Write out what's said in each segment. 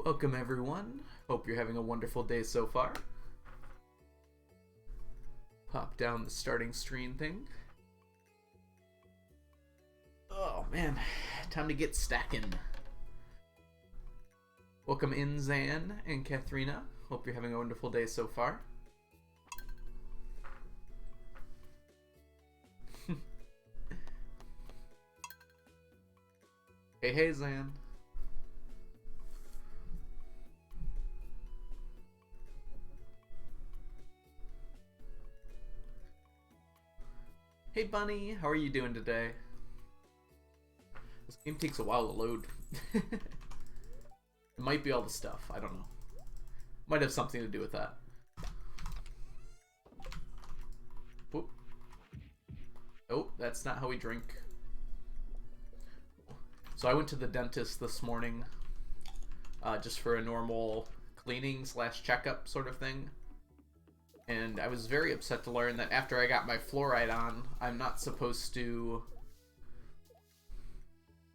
Welcome everyone. Hope you're having a wonderful day so far. Pop down the starting screen thing. Oh man, time to get stacking. Welcome in Zan and Katharina. Hope you're having a wonderful day so far. Hey Zan. Hey Bunny, how are you doing today? This game takes a while to load. It might be all the stuff, I don't know. Might have something to do with that. Whoop. Oh, that's not how we drink. So I went to the dentist this morning just for a normal cleaning / checkup sort of thing. And I was very upset to learn that after I got my fluoride on, I'm not supposed to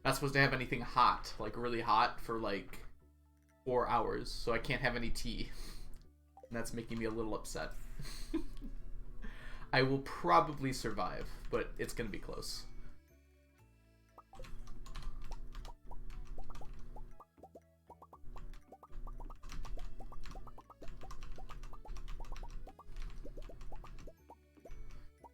have anything hot, like really hot, for like 4 hours. So I can't have any tea. And that's making me a little upset. I will probably survive, but it's going to be close.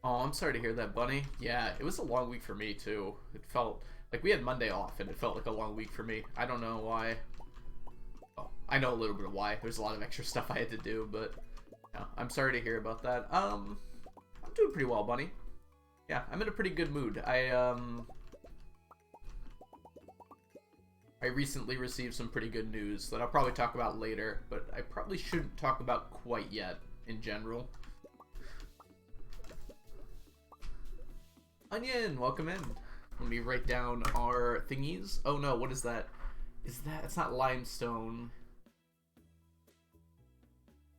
Oh, I'm sorry to hear that, Bunny. Yeah, it was a long week for me, too. It felt like we had Monday off, and it felt like a long week for me. I don't know why. Oh, I know a little bit of why. There's a lot of extra stuff I had to do, but no, I'm sorry to hear about that. I'm doing pretty well, Bunny. Yeah, I'm in a pretty good mood. I recently received some pretty good news that I'll probably talk about later, but I probably shouldn't talk about quite yet in general. Onion, welcome in. Let me write down our thingies. Oh no, what is that? It's not limestone.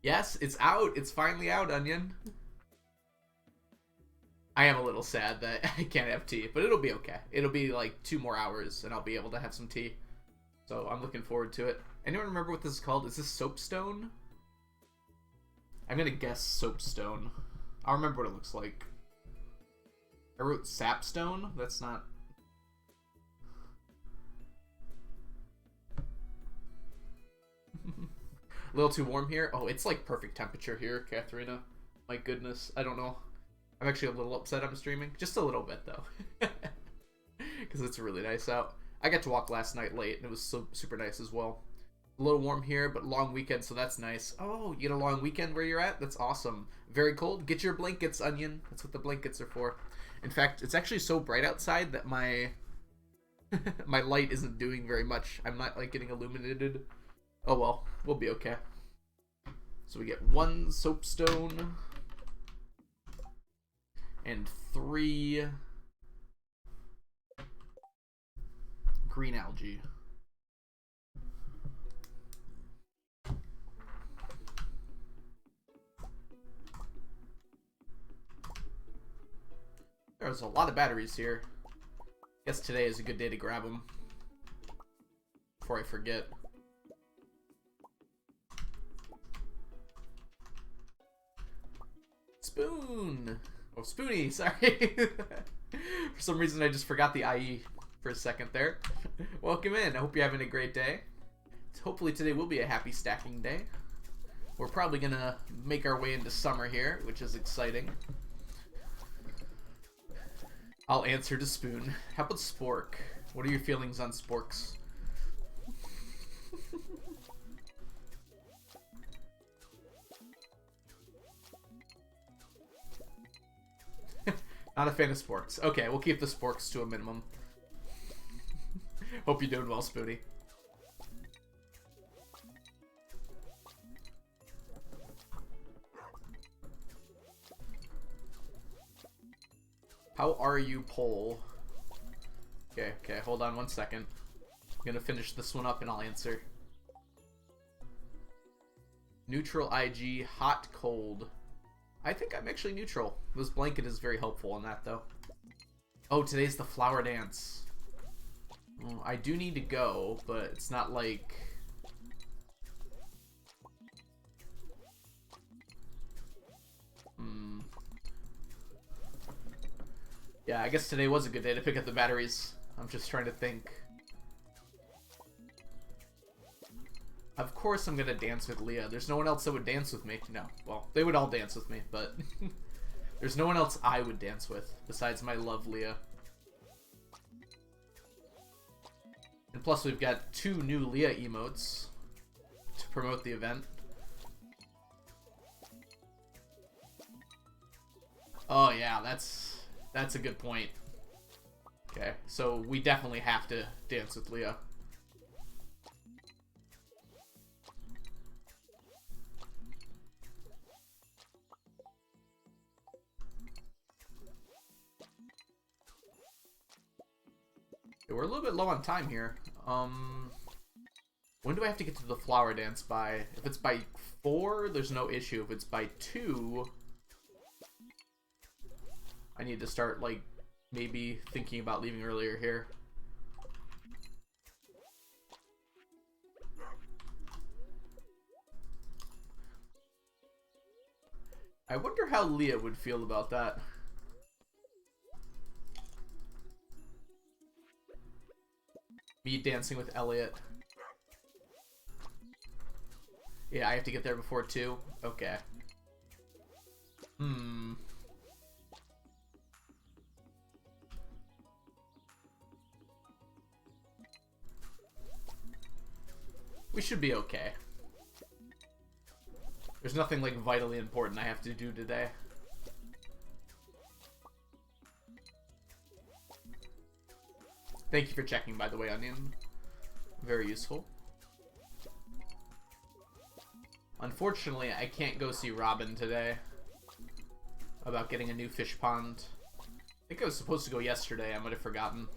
Yes, it's out. It's finally out, Onion. I am a little sad that I can't have tea, but it'll be okay. It'll be like 2 more hours and I'll be able to have some tea. So I'm looking forward to it. Anyone remember what this is called? Is this soapstone? I'm gonna guess soapstone. I'll remember what it looks like. I wrote sapstone. That's not. A little too warm here. Oh, it's like perfect temperature here, Katharina. My goodness, I don't know. I'm actually a little upset I'm streaming. Just a little bit, though. Because it's really nice out. I got to walk last night late, and it was super nice as well. A little warm here, but long weekend, so that's nice. Oh, you get a long weekend where you're at? That's awesome. Very cold? Get your blankets, Onion. That's what the blankets are for. In fact, it's actually so bright outside that my my light isn't doing very much. I'm not like getting illuminated. Oh well, we'll be okay. So we get 1 soapstone and 3 green algae. There's a lot of batteries here. Guess today is a good day to grab them before I forget. Spoon! Oh, Spoony, sorry. For some reason I just forgot the IE for a second there. Welcome in. I hope you're having a great day. Hopefully today will be a happy stacking day. We're probably gonna make our way into summer here, which is exciting. I'll answer to Spoon. How about Spork? What are your feelings on Sporks? Not a fan of Sporks. Okay, we'll keep the Sporks to a minimum. Hope you're doing well, Spoony. How are you, Poll? Okay, hold on 1 second. I'm gonna finish this one up and I'll answer. Neutral IG, hot, cold. I think I'm actually neutral. This blanket is very helpful in that, though. Oh, today's the flower dance. I do need to go, but it's not like Yeah, I guess today was a good day to pick up the batteries. I'm just trying to think. Of course I'm gonna dance with Leah. There's no one else that would dance with me. No. Well, they would all dance with me, but there's no one else I would dance with besides my love Leah. And plus we've got 2 new Leah emotes to promote the event. Oh yeah, that's a good point. Okay, so we definitely have to dance with Leah. We're a little bit low on time here. When do I have to get to the flower dance by? If it's by 4, there's no issue. If it's by 2, I need to start, like, maybe thinking about leaving earlier here. I wonder how Leah would feel about that. Me dancing with Elliot. Yeah, I have to get there before 2? Okay. We should be okay. There's nothing, like, vitally important I have to do today. Thank you for checking, by the way, Onion. Very useful. Unfortunately, I can't go see Robin today about getting a new fish pond. I think I was supposed to go yesterday. I might have forgotten.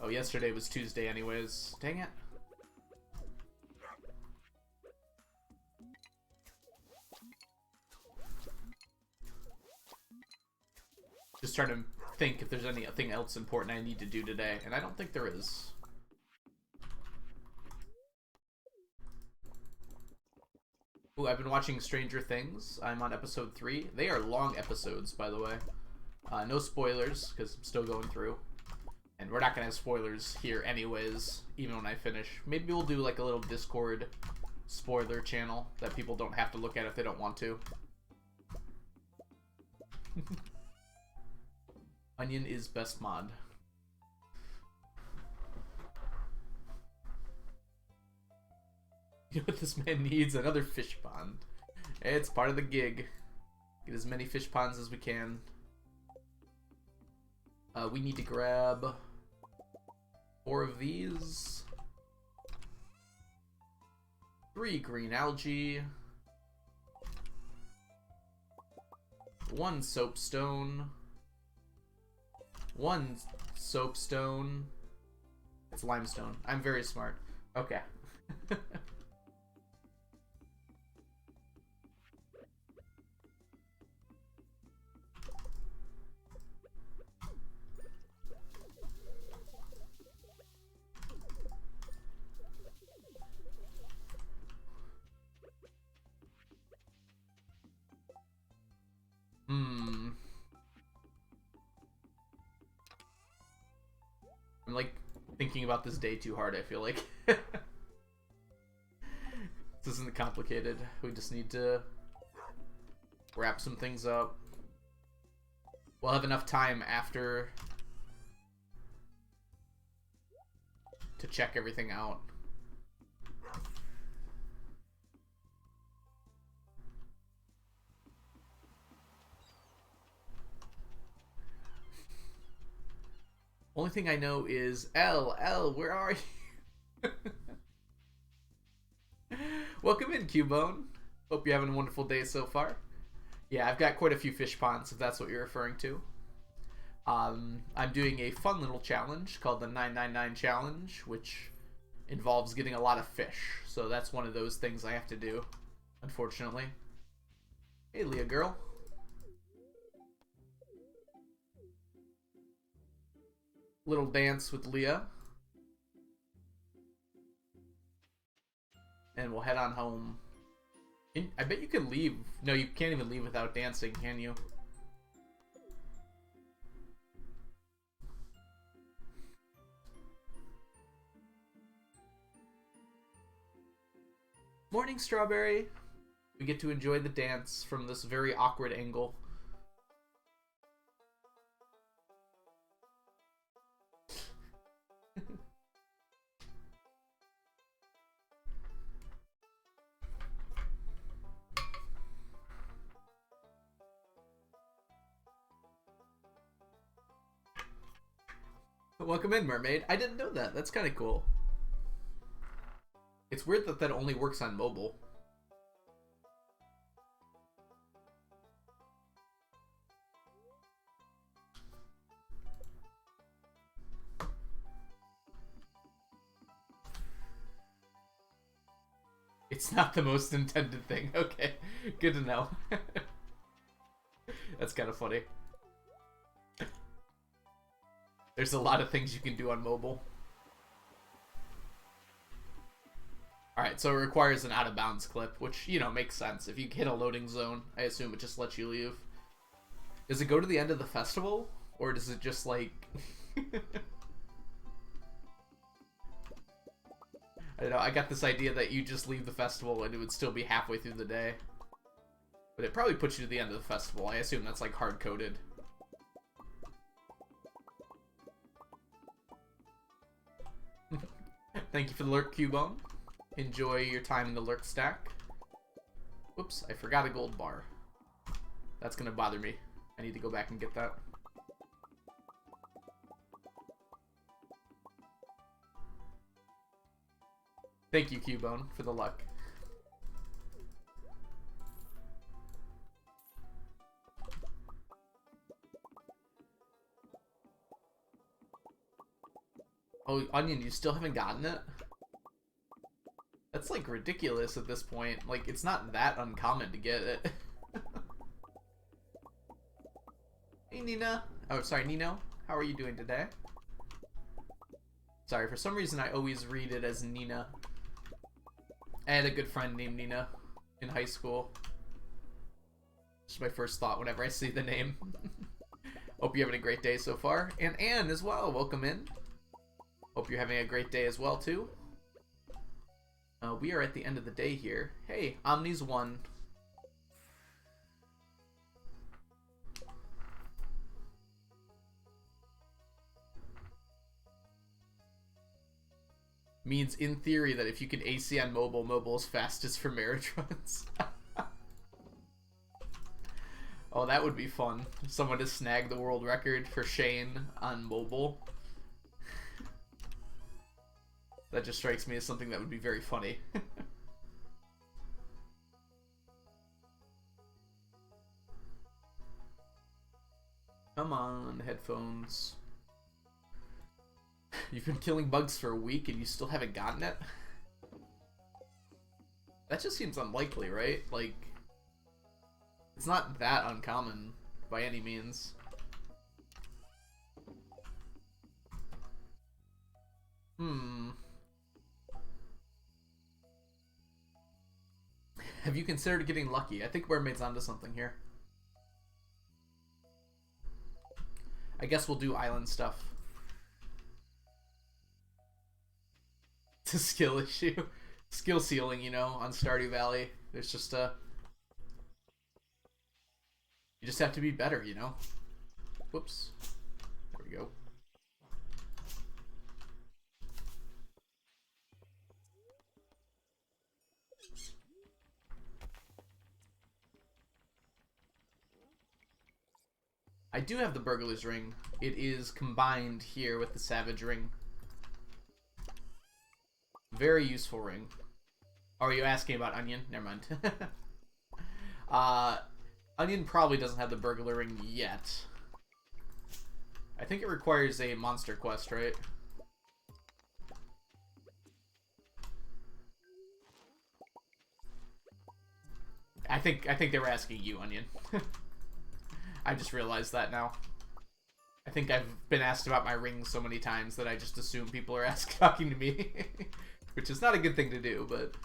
Oh, yesterday was Tuesday anyways. Dang it. Just trying to think if there's anything else important I need to do today, and I don't think there is. Ooh, I've been watching Stranger Things. I'm on episode 3. They are long episodes, by the way. No spoilers, because I'm still going through. And we're not going to have spoilers here anyways, even when I finish. Maybe we'll do like a little Discord spoiler channel that people don't have to look at if they don't want to. Onion is best mod. You know what this man needs? Another fish pond. It's part of the gig. Get as many fish ponds as we can. We need to grab 4 of these. 3 green algae. 1 soapstone. 1 soapstone. It's limestone. I'm very smart. Okay. I'm like thinking about this day too hard, I feel like. This isn't complicated. We just need to wrap some things up. We'll have enough time after to check everything out. Only thing I know is L, where are you? Welcome in, Cubone. Hope you're having a wonderful day so far. Yeah, I've got quite a few fish ponds, if that's what you're referring to. I'm doing a fun little challenge called the 999 Challenge, which involves getting a lot of fish. So that's one of those things I have to do, unfortunately. Hey, Leah girl. Little dance with Leah. And we'll head on home. I bet you can leave. No, you can't even leave without dancing, can you? Morning, Strawberry. We get to enjoy the dance from this very awkward angle. Welcome in, Mermaid. I didn't know that. That's kind of cool. It's weird that that only works on mobile. It's not the most intended thing. Okay, good to know. That's kind of funny. There's a lot of things you can do on mobile. Alright, so it requires an out-of-bounds clip, which, you know, makes sense. If you hit a loading zone, I assume it just lets you leave. Does it go to the end of the festival? Or does it just, like... I don't know, I got this idea that you just leave the festival and it would still be halfway through the day. But it probably puts you to the end of the festival. I assume that's, like, hard-coded. Thank you for the lurk, Cubone. Enjoy your time in the lurk stack. Whoops, I forgot a gold bar. That's gonna bother me. I need to go back and get that. Thank you, Cubone, for the luck. Oh, Onion, you still haven't gotten it? That's, like, ridiculous at this point. Like, it's not that uncommon to get it. Hey, Nina. Oh, sorry, Nino. How are you doing today? Sorry, for some reason I always read it as Nina. I had a good friend named Nina in high school. It's my first thought whenever I see the name. Hope you're having a great day so far. And Anne as well, welcome in. Hope you're having a great day as well, too. We are at the end of the day here. Hey, Omni's won. Means, in theory, that if you can AC on mobile, mobile is fastest for marriage runs. Oh, that would be fun. Someone to snag the world record for Shane on mobile. That just strikes me as something that would be very funny. Come on, headphones. You've been killing bugs for a week and you still haven't gotten it? That just seems unlikely, right? Like, it's not that uncommon by any means. Have you considered getting lucky? I think Mermaid's onto something here. I guess we'll do island stuff. It's a skill issue. Skill ceiling, you know, on Stardew Valley. There's just a... You just have to be better, you know? Whoops. There we go. I do have the Burglars Ring. It is combined here with the Savage Ring. Very useful ring. Oh, are you asking about Onion? Never mind. Onion probably doesn't have the Burglar Ring yet. I think it requires a monster quest, right? I think they were asking you, Onion. I just realized that now. I think I've been asked about my ring so many times that I just assume people are talking to me. Which is not a good thing to do, but...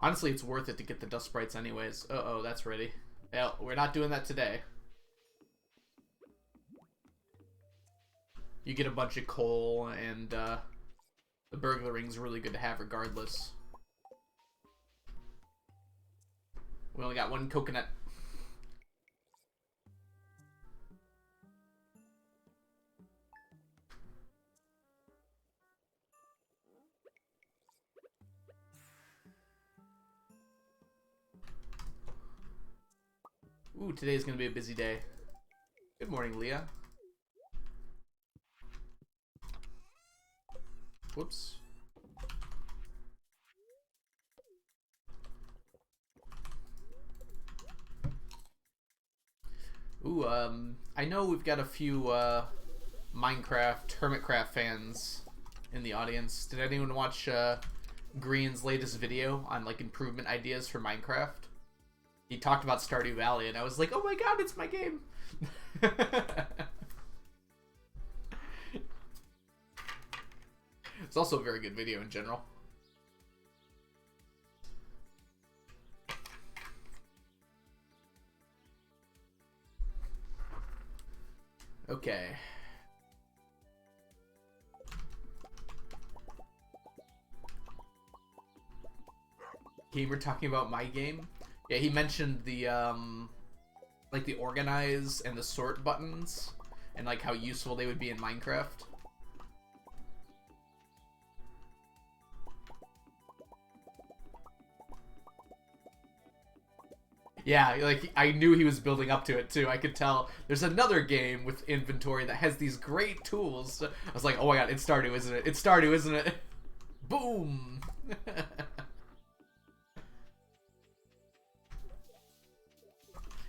Honestly, it's worth it to get the dust sprites anyways. Uh-oh, that's ready. Yeah, we're not doing that today. You get a bunch of coal, and the Burglar Ring's really good to have regardless. We only got one coconut. Ooh, today's gonna be a busy day. Good morning, Leah. Whoops. Ooh, I know we've got a few Minecraft, Hermitcraft fans in the audience. Did anyone watch Green's latest video on like improvement ideas for Minecraft? He talked about Stardew Valley, and I was like, oh my god, it's my game! It's also a very good video in general. Okay. Gamer talking about my game? Yeah, he mentioned the like the organize and the sort buttons and like how useful they would be in Minecraft. Yeah, like I knew he was building up to it too. I could tell there's another game with inventory that has these great tools. I was like, oh my god, it's Stardew, isn't it? It's Stardew, isn't it? Boom!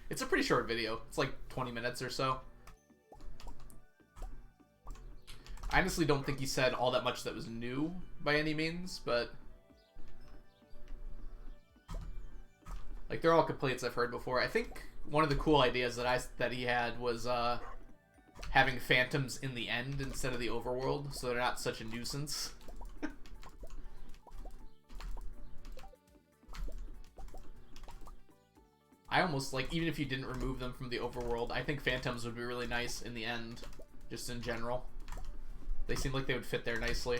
It's a pretty short video. It's like 20 minutes or so. I honestly don't think he said all that much that was new by any means, but like they're all complaints I've heard before. I think one of the cool ideas that he had was having phantoms in the end instead of the overworld, so they're not such a nuisance. I almost like, even if you didn't remove them from the overworld, I think phantoms would be really nice in the end, just in general. They seem like they would fit there nicely.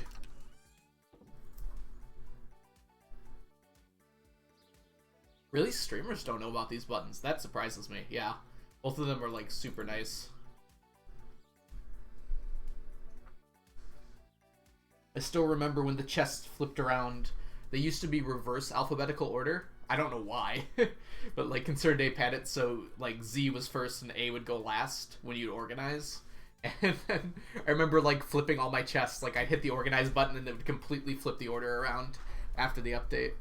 Really? Streamers don't know about these buttons? That surprises me. Yeah. Both of them are like super nice. I still remember when the chests flipped around. They used to be reverse alphabetical order. I don't know why. But like ConcernedApe had it so like Z was first and A would go last when you'd organize. And then I remember like flipping all my chests. Like I'd hit the organize button and it would completely flip the order around after the update.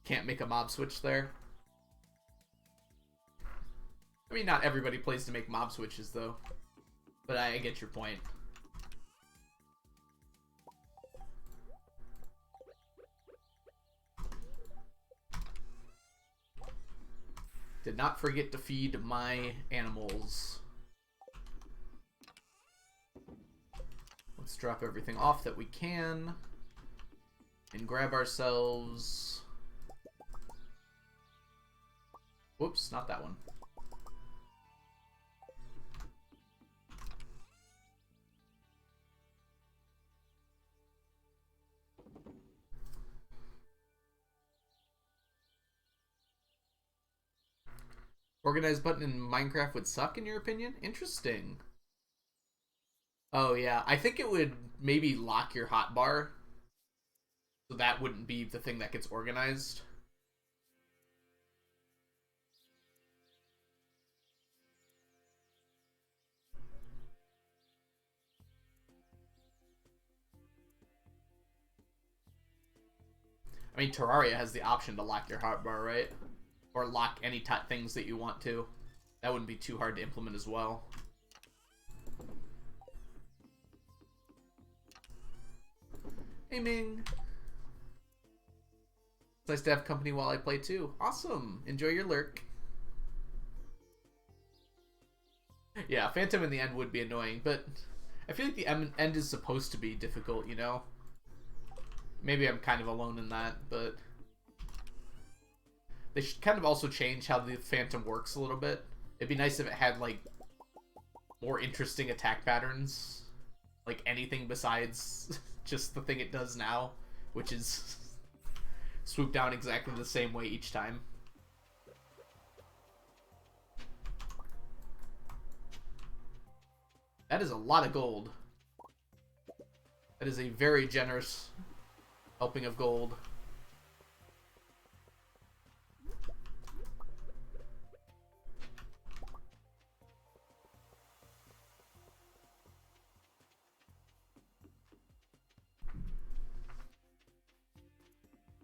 Can't make a mob switch there. I mean, not everybody plays to make mob switches, though. But I get your point. Did not forget to feed my animals. Let's drop everything off that we can. And grab ourselves... Whoops, not that one. Organize button in Minecraft would suck, in your opinion? Interesting. Oh, yeah. I think it would maybe lock your hotbar. So that wouldn't be the thing that gets organized. I mean, Terraria has the option to lock your hotbar, right? Or lock any things that you want to. That wouldn't be too hard to implement as well. Hey, Ming. It's nice to have company while I play, too. Awesome. Enjoy your lurk. Yeah, Phantom in the end would be annoying, but I feel like the end is supposed to be difficult, you know? Maybe I'm kind of alone in that, but they should kind of also change how the Phantom works a little bit. It'd be nice if it had, like, more interesting attack patterns. Like, anything besides just the thing it does now, which is swoop down exactly the same way each time. That is a lot of gold. That is a very generous helping of gold.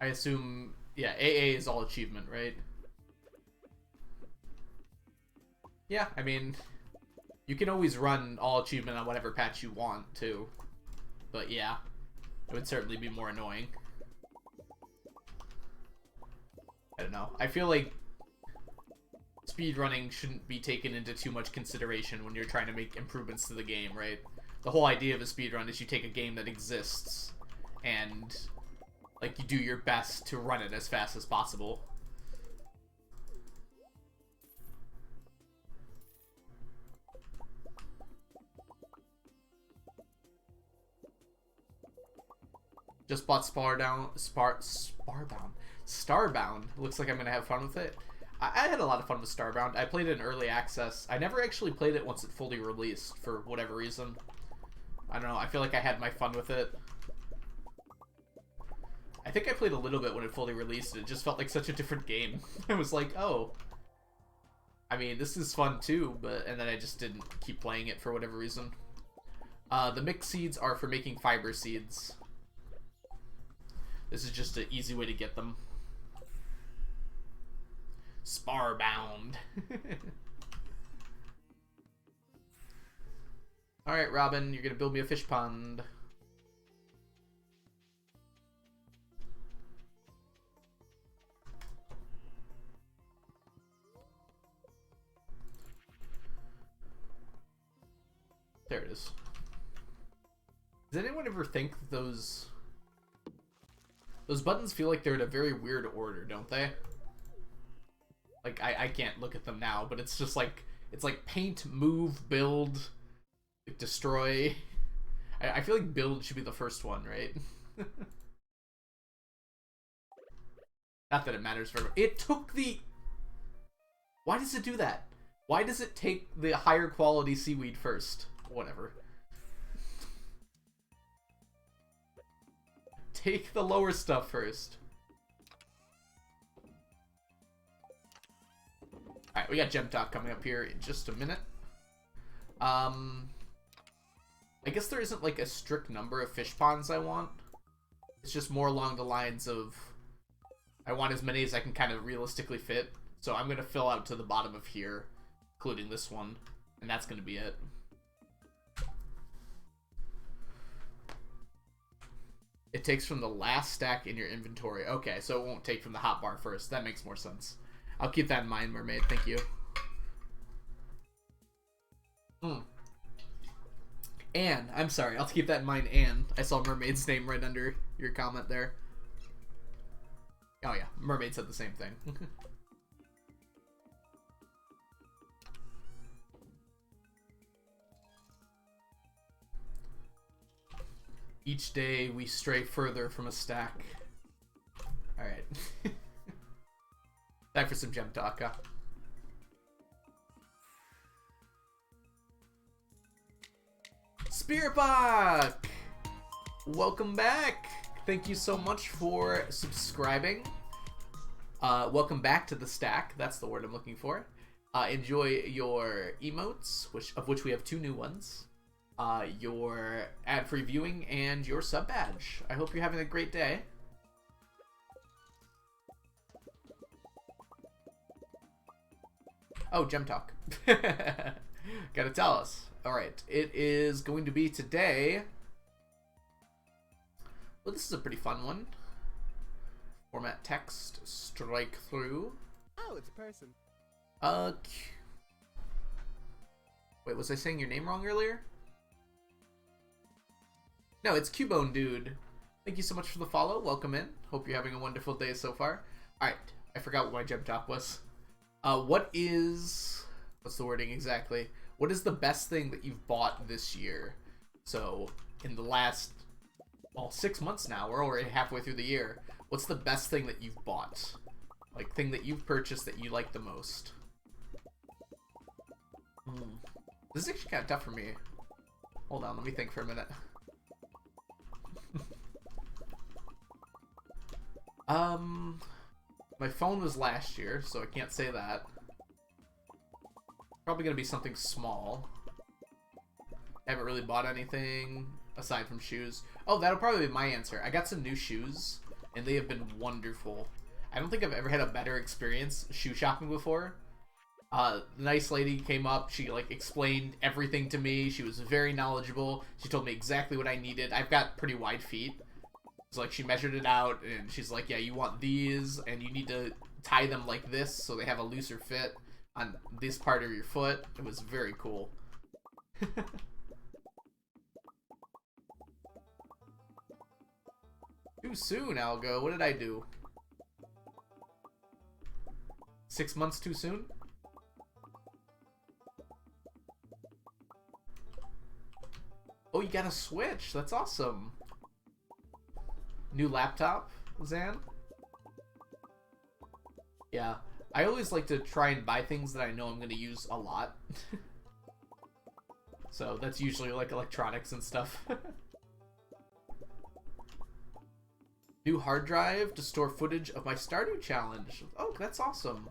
I assume, yeah, AA is all achievement, right? Yeah, I mean, you can always run all achievement on whatever patch you want, too. But yeah, it would certainly be more annoying. I don't know. I feel like speedrunning shouldn't be taken into too much consideration when you're trying to make improvements to the game, right? The whole idea of a speedrun is you take a game that exists and, like, you do your best to run it as fast as possible. Just bought Starbound. Looks like I'm gonna have fun with it. I had a lot of fun with Starbound. I played it in early access. I never actually played it once it fully released for whatever reason. I don't know. I feel like I had my fun with it. I think I played a little bit when it fully released. It just felt like such a different game. I was like, oh, I mean, this is fun too, and then I just didn't keep playing it for whatever reason. The mixed seeds are for making fiber seeds. This is just an easy way to get them. Starbound. Alright, Robin, you're gonna build me a fish pond. There it is. Does anyone ever think that those buttons feel like they're in a very weird order, don't they? Like, I can't look at them now, but it's just like, it's like paint, move, build, like destroy. I feel like build should be the first one, right? Not that it matters for... It took the... Why does it do that? Why does it take the higher quality seaweed first? Whatever. Take the lower stuff first. Alright, we got Gem Talk coming up here in just a minute. I guess there isn't like a strict number of fish ponds I want. It's just more along the lines of I want as many as I can kind of realistically fit. So I'm going to fill out to the bottom of here, including this one. And that's going to be it. It takes from the last stack in your inventory. Okay, so it won't take from the hotbar first. That makes more sense. I'll keep that in mind, Mermaid. Thank you. Anne. I'm sorry. I'll keep that in mind, Anne. I saw Mermaid's name right under your comment there. Oh, yeah. Mermaid said the same thing. Each day we stray further from a stack. Alright. Time for some gem talk, huh? Spearbuck! Welcome back! Thank you so much for subscribing. Welcome back to the stack. That's the word I'm looking for. Enjoy your emotes, of which we have 2 new ones. Your ad-free viewing, and your sub badge. I hope you're having a great day. Oh, Gem Talk. Gotta tell us. Alright, it is going to be today. Well, this is a pretty fun one. Format text, strike through. Oh, it's a person. Wait, was I saying your name wrong earlier? No, it's Cubone Dude. Thank you so much for the follow. Welcome in. Hope you're having a wonderful day so far. Alright, I forgot what my gem top was. What's the wording exactly? What is the best thing that you've bought this year? So, in the last, 6 months now, we're already halfway through the year. What's the best thing that you've bought? Like, thing that you've purchased that you like the most? This is actually kind of tough for me. Hold on, let me think for a minute. My phone was last year, so I can't say that. Probably gonna be something small. I haven't really bought anything aside from shoes. Oh, that'll probably be my answer. I got some new shoes, and they have been wonderful. I don't think I've ever had a better experience shoe shopping before. The nice lady came up. She like explained everything to me. She was very knowledgeable. She told me exactly what I needed. I've got pretty wide feet. So like she measured it out, and she's like, yeah, you want these, and you need to tie them like this so they have a looser fit on this part of your foot. It was very cool. Too soon, Algo. What did I do? 6 months too soon? Oh, you got a Switch. That's awesome. New laptop, Zan? Yeah. I always like to try and buy things that I know I'm going to use a lot. So that's usually like electronics and stuff. New hard drive to store footage of my Stardew challenge. Oh, that's awesome.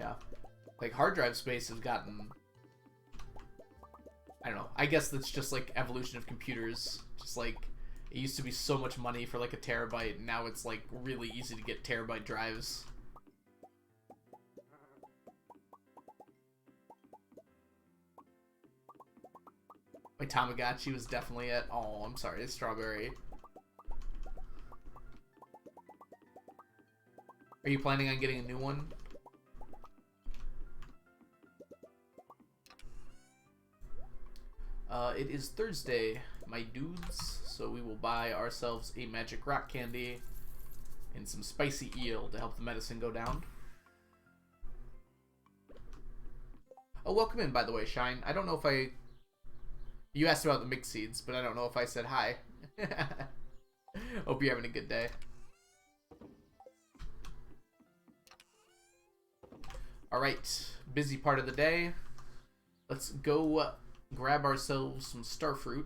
Yeah. Like, hard drive space has gotten... I don't know. I guess that's just, like, evolution of computers. Just, like, it used to be so much money for, like, a terabyte, and now it's, like, really easy to get terabyte drives. My Tamagotchi was definitely at... Oh, I'm sorry, it's Strawberry. Are you planning on getting a new one? It is Thursday, my dudes, so we will buy ourselves a magic rock candy and some spicy eel to help the medicine go down. Oh, welcome in, by the way, Shine. I don't know if I... You asked about the mixed seeds, but I don't know if I said hi. Hope you're having a good day. Alright, busy part of the day. Let's go grab ourselves some starfruit.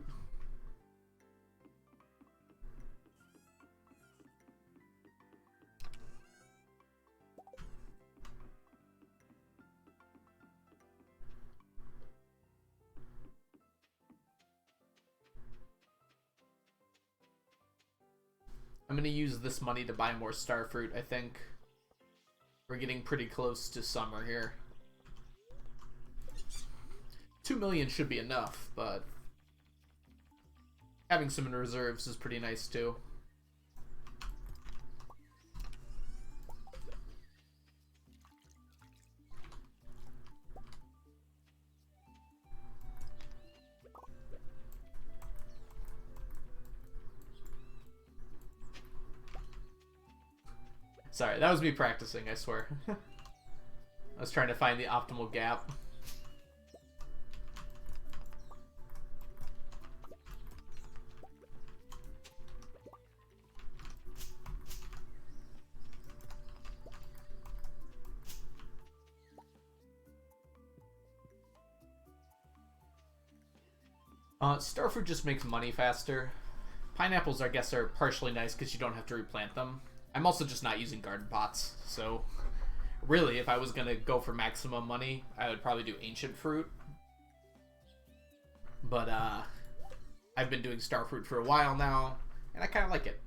I'm going to use this money to buy more starfruit, I think. We're getting pretty close to summer here. 2 million should be enough, but having some in reserves is pretty nice too. Sorry, that was me practicing, I swear. I was trying to find the optimal gap. Starfruit just makes money faster. Pineapples, I guess, are partially nice because you don't have to replant them. I'm also just not using garden pots, so really, if I was going to go for maximum money, I would probably do ancient fruit. But I've been doing starfruit for a while now, and I kind of like it.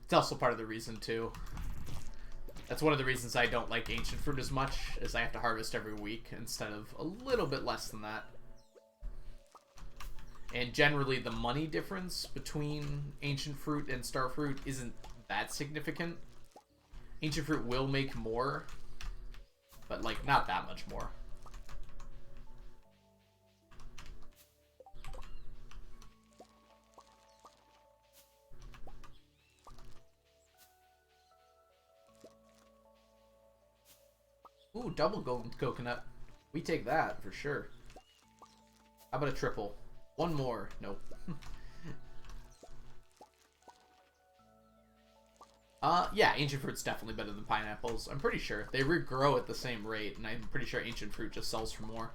It's also part of the reason, too. That's one of the reasons I don't like ancient fruit as much, is I have to harvest every week instead of a little bit less than that. And generally, the money difference between ancient fruit and star fruit isn't that significant. Ancient fruit will make more, but like not that much more. Ooh, double golden coconut. We take that for sure. How about a triple? One more. Nope. Yeah, ancient fruit's definitely better than pineapples. I'm pretty sure. They regrow at the same rate, and I'm pretty sure ancient fruit just sells for more.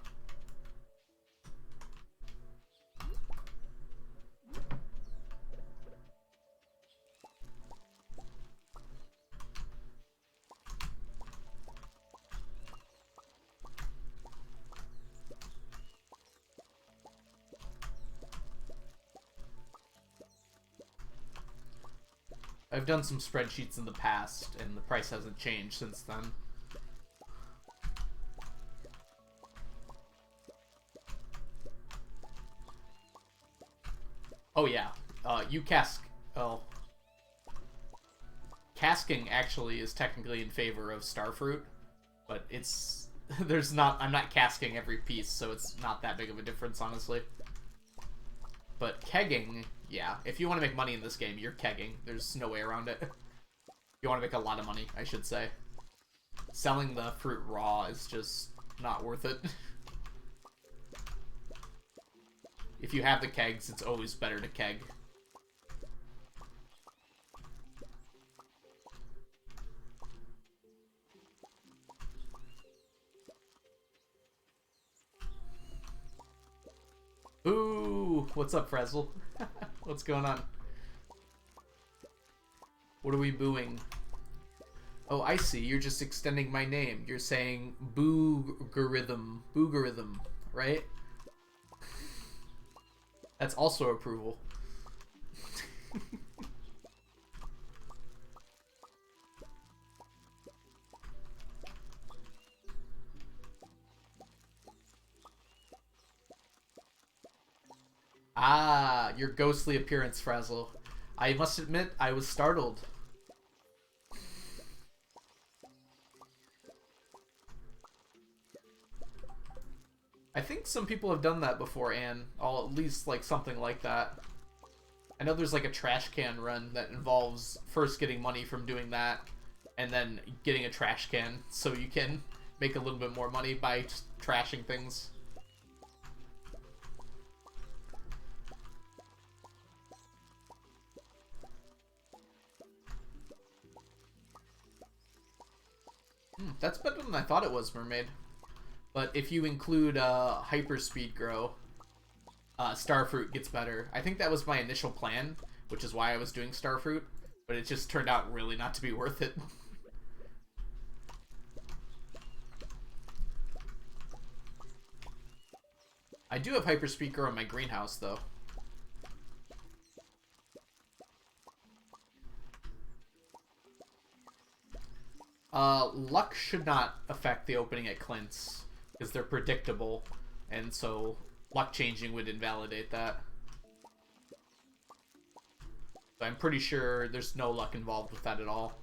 I've done some spreadsheets in the past, and the price hasn't changed since then. Oh yeah, you cask. Oh, casking actually is technically in favor of starfruit, but it's there's not. I'm not casking every piece, so it's not that big of a difference, honestly. But kegging, yeah. If you want to make money in this game, you're kegging. There's no way around it. You want to make a lot of money, I should say. Selling the fruit raw is just not worth it. If you have the kegs, it's always better to keg. Ooh, what's up, Frezzle? What's going on? What are we booing? Oh, I see. You're just extending my name. You're saying boogarithm. Boogarithm, right? That's also approval. Ah, your ghostly appearance, Frazzle. I must admit, I was startled. I think some people have done that before, Anne. Or at least, like, something like that. I know there's, like, a trash can run that involves first getting money from doing that, and then getting a trash can so you can make a little bit more money by just trashing things. That's better than I thought it was, Mermaid. But if you include hyperspeed grow, starfruit gets better. I think that was my initial plan, which is why I was doing starfruit, but it just turned out really not to be worth it. I do have hyperspeed grow in my greenhouse, though. Luck should not affect the opening at Clint's, because they're predictable, and so luck changing would invalidate that. So I'm pretty sure there's no luck involved with that at all.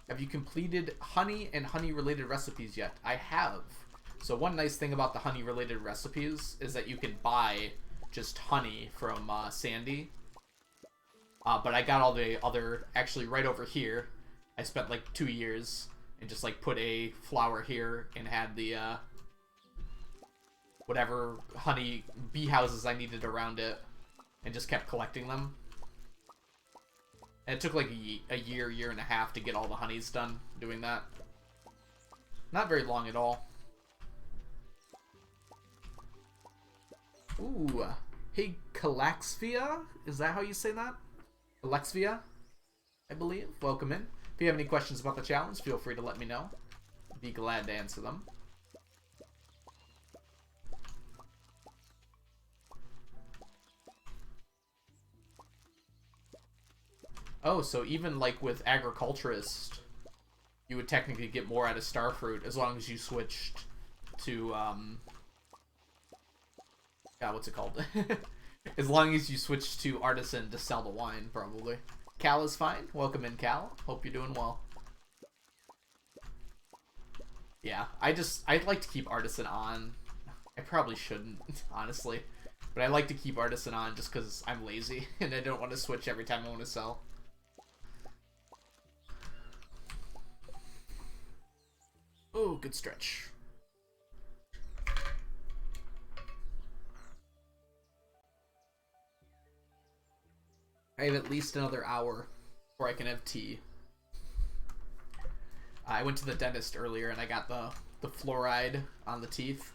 Have you completed honey and honey-related recipes yet? I have. So one nice thing about the honey-related recipes is that you can buy just honey from Sandy. But I got all the other, actually right over here, I spent like 2 years and just like put a flower here and had the, whatever honey bee houses I needed around it and just kept collecting them. And it took like a year and a half to get all the honeys done doing that. Not very long at all. Ooh. Hey, Calaxvia? Is that how you say that? Alexvia, I believe. Welcome in. If you have any questions about the challenge, feel free to let me know. I'd be glad to answer them. Oh, so even like with agriculturist, you would technically get more out of starfruit as long as you switched to God, what's it called? As long as you switch to artisan to sell the wine, probably. Cal is fine. Welcome in, Cal. Hope you're doing well. Yeah, I'd like to keep artisan on. I probably shouldn't, honestly. But I like to keep artisan on just because I'm lazy and I don't want to switch every time I want to sell. Oh, good stretch. I have at least another hour before I can have tea. I went to the dentist earlier and I got the fluoride on the teeth.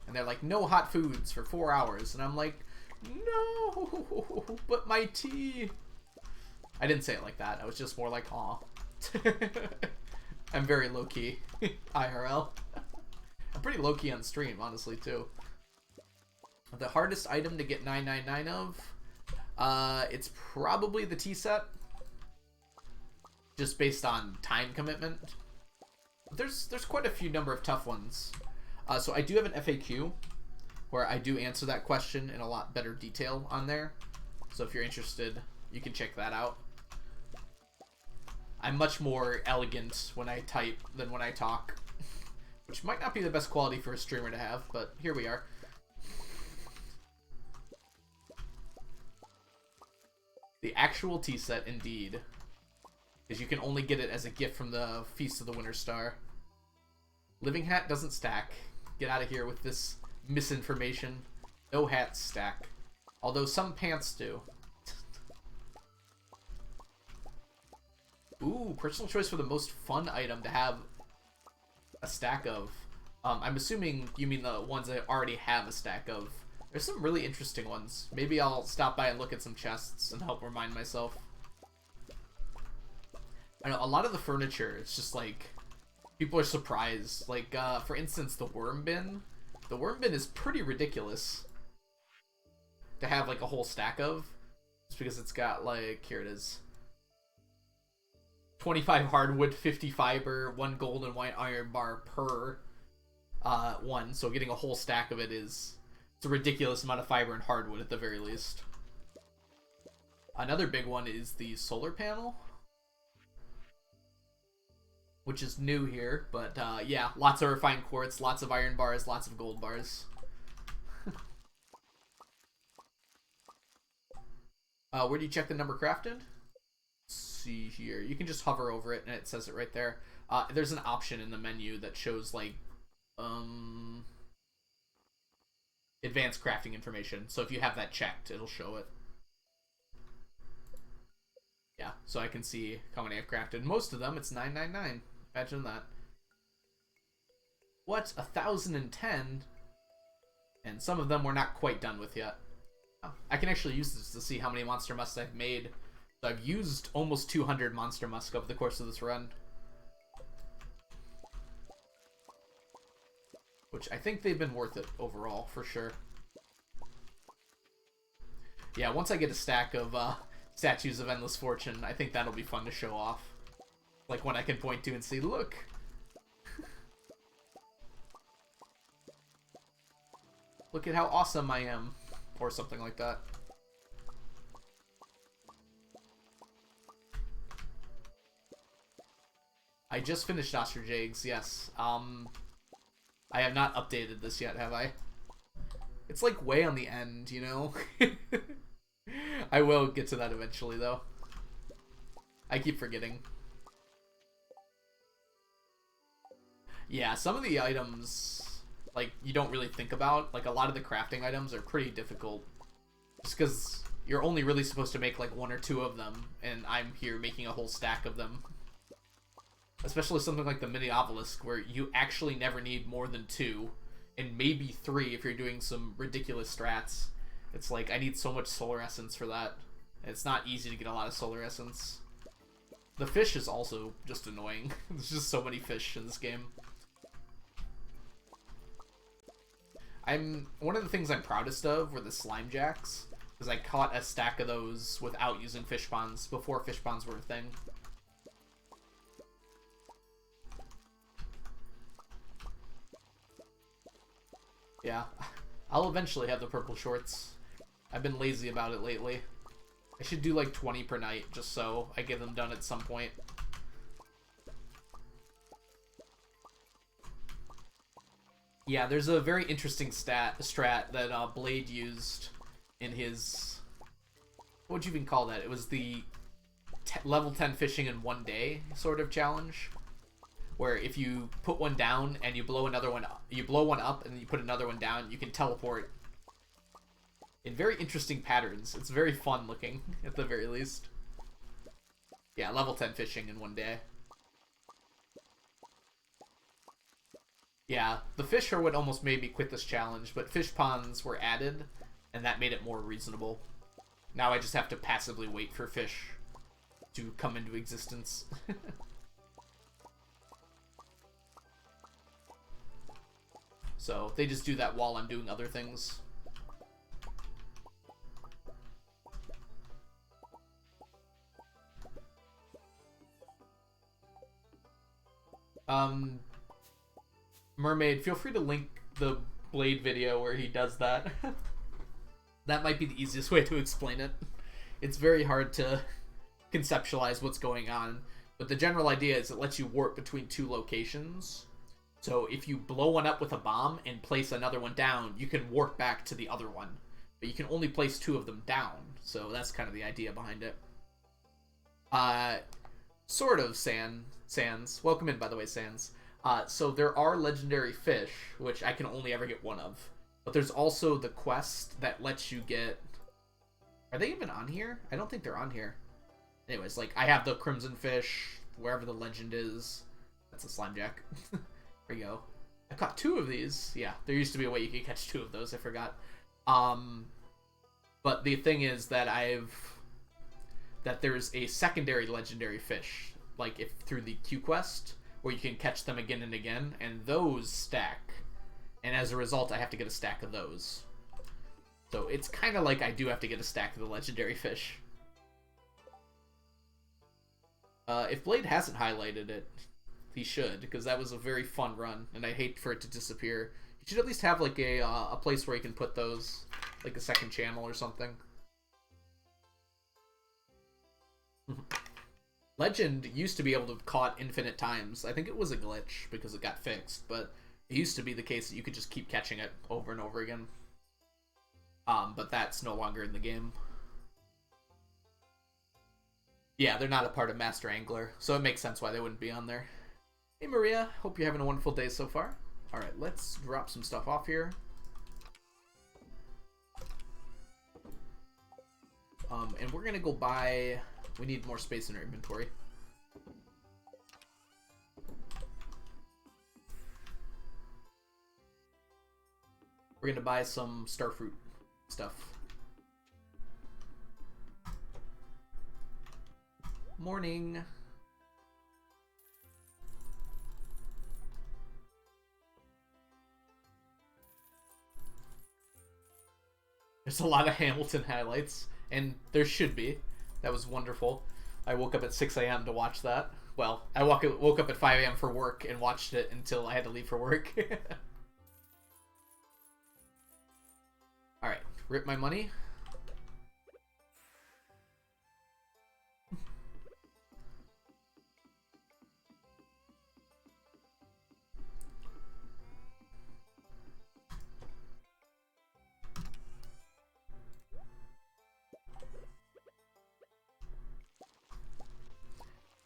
And they're like, no hot foods for 4 hours. And I'm like, no, but my tea. I didn't say it like that. I was just more like, aw. I'm very low-key. IRL. I'm pretty low-key on stream, honestly, too. The hardest item to get 999 of, it's probably the tea set. Just based on time commitment. There's quite a few number of tough ones. So I do have an FAQ where I do answer that question in a lot better detail on there. So if you're interested, you can check that out. I'm much more elegant when I type than when I talk, which might not be the best quality for a streamer to have, but here we are. The actual tea set, indeed, is you can only get it as a gift from the Feast of the Winter Star. Living hat doesn't stack. Get out of here with this misinformation. No hats stack. Although some pants do. Ooh, personal choice for the most fun item to have a stack of. I'm assuming you mean the ones I already have a stack of. There's some really interesting ones. Maybe I'll stop by and look at some chests and help remind myself. I know, a lot of the furniture, it's just like, people are surprised. Like, for instance, the worm bin. The worm bin is pretty ridiculous to have, like, a whole stack of. Just because it's got, like, here it is. 25 hardwood, 50 fiber, 1 gold and white iron bar per one. So getting a whole stack of it is... It's a ridiculous amount of fiber and hardwood at the very least. Another big one is the solar panel, which is new here, but yeah, lots of refined quartz, lots of iron bars, lots of gold bars. Where do you check the number crafted? Let's see here. You can just hover over it and it says it right there. There's an option in the menu that shows like advanced crafting information. So if you have that checked, it'll show it. Yeah, so I can see how many I've crafted. Most of them, it's 999. Imagine that. What? 1,010? And some of them we're not quite done with yet. Oh, I can actually use this to see how many monster musks I've made. So I've used almost 200 monster musk over the course of this run. Which I think they've been worth it overall, for sure. Yeah, once I get a stack of Statues of Endless Fortune, I think that'll be fun to show off. Like one I can point to and see, look! Look at how awesome I am. Or something like that. I just finished Ostrich Eggs, yes. I have not updated this yet, have I? It's like way on the end, you know? I will get to that eventually, though. I keep forgetting. Yeah, some of the items, like, you don't really think about. Like, a lot of the crafting items are pretty difficult. Just because you're only really supposed to make, like, 1 or 2 of them, and I'm here making a whole stack of them. Especially something like the mini obelisk, where you actually never need more than 2, and maybe 3 if you're doing some ridiculous strats. It's like, I need so much solar essence for that. It's not easy to get a lot of solar essence. The fish is also just annoying. There's just so many fish in this game. One of the things I'm proudest of were the slime jacks. Because I caught a stack of those without using fish ponds, before fish ponds were a thing. Yeah, I'll eventually have the purple shorts. I've been lazy about it lately. I should do like 20 per night, just so I get them done at some point. Yeah, there's a very interesting strat that Blade used in his... What would you even call that? It was the level 10 fishing in one day sort of challenge. Where if you put one down and you blow another one up, you blow one up and then you put another one down, you can teleport in very interesting patterns. It's very fun looking, at the very least. Yeah, level 10 fishing in one day. Yeah, the fish are what almost made me quit this challenge, but fish ponds were added, and that made it more reasonable. Now I just have to passively wait for fish to come into existence. So they just do that while I'm doing other things. Mermaid, feel free to link the Blade video where he does that. That might be the easiest way to explain it. It's very hard to conceptualize what's going on, but the general idea is it lets you warp between two locations. So if you blow one up with a bomb and place another one down, you can warp back to the other one. But you can only place two of them down, so that's kind of the idea behind it. Sort of, Sans. Welcome in, by the way, Sans. So there are legendary fish, which I can only ever get one of. But there's also the quest that lets you get... Are they even on here? I don't think they're on here. Anyways, like, I have the crimson fish, wherever the legend is. That's a slime jack. There we go. I caught two of these. Yeah, there used to be a way you could catch two of those, I forgot. But the thing is that there's a secondary legendary fish, like if through the Q quest, where you can catch them again and again, and those stack. And as a result, I have to get a stack of those. So it's kind of like I do have to get a stack of the legendary fish. If Blade hasn't highlighted it, he should, because that was a very fun run, and I hate for it to disappear. You should at least have like a place where you can put those, like a second channel or something. Legend used to be able to be caught infinite times. I think it was a glitch because it got fixed, but it used to be the case that you could just keep catching it over and over again. But that's no longer in the game. Yeah, they're not a part of Master Angler, so it makes sense why they wouldn't be on there. Hey Maria, hope you're having a wonderful day so far. Alright, let's drop some stuff off here. And we're gonna go buy... We need more space in our inventory. We're gonna buy some starfruit stuff. Morning. There's a lot of Hamilton highlights, and there should be. That was wonderful. I woke up at 6 a.m. to watch that. Well, I woke up at 5 a.m. for work and watched it until I had to leave for work. Alright, rip my money.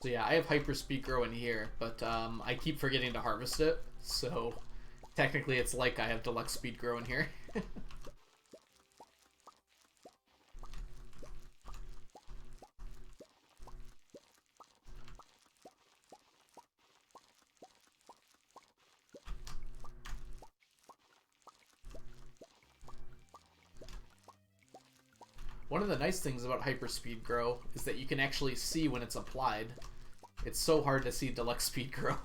So yeah, I have hyper speed grow in here, but I keep forgetting to harvest it, so technically it's like I have deluxe speed grow in here. One of the nice things about hyperspeed grow is that you can actually see when it's applied. It's so hard to see deluxe speed grow.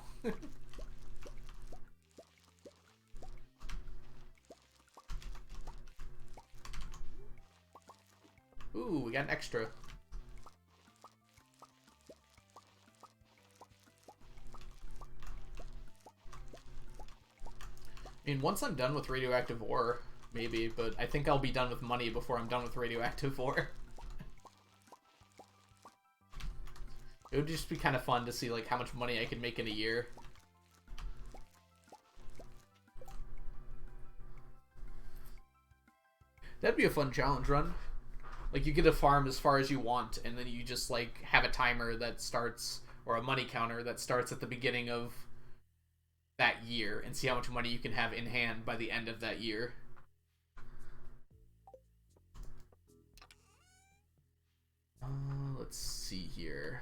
Ooh, we got an extra. I mean, once I'm done with radioactive ore, maybe, but I think I'll be done with money before I'm done with radioactive ore. It would just be kind of fun to see, like, how much money I could make in a year. That'd be a fun challenge run. Like, you get a farm as far as you want, and then you just, like, have a timer that starts, or a money counter that starts at the beginning of that year, and see how much money you can have in hand by the end of that year. Let's see here.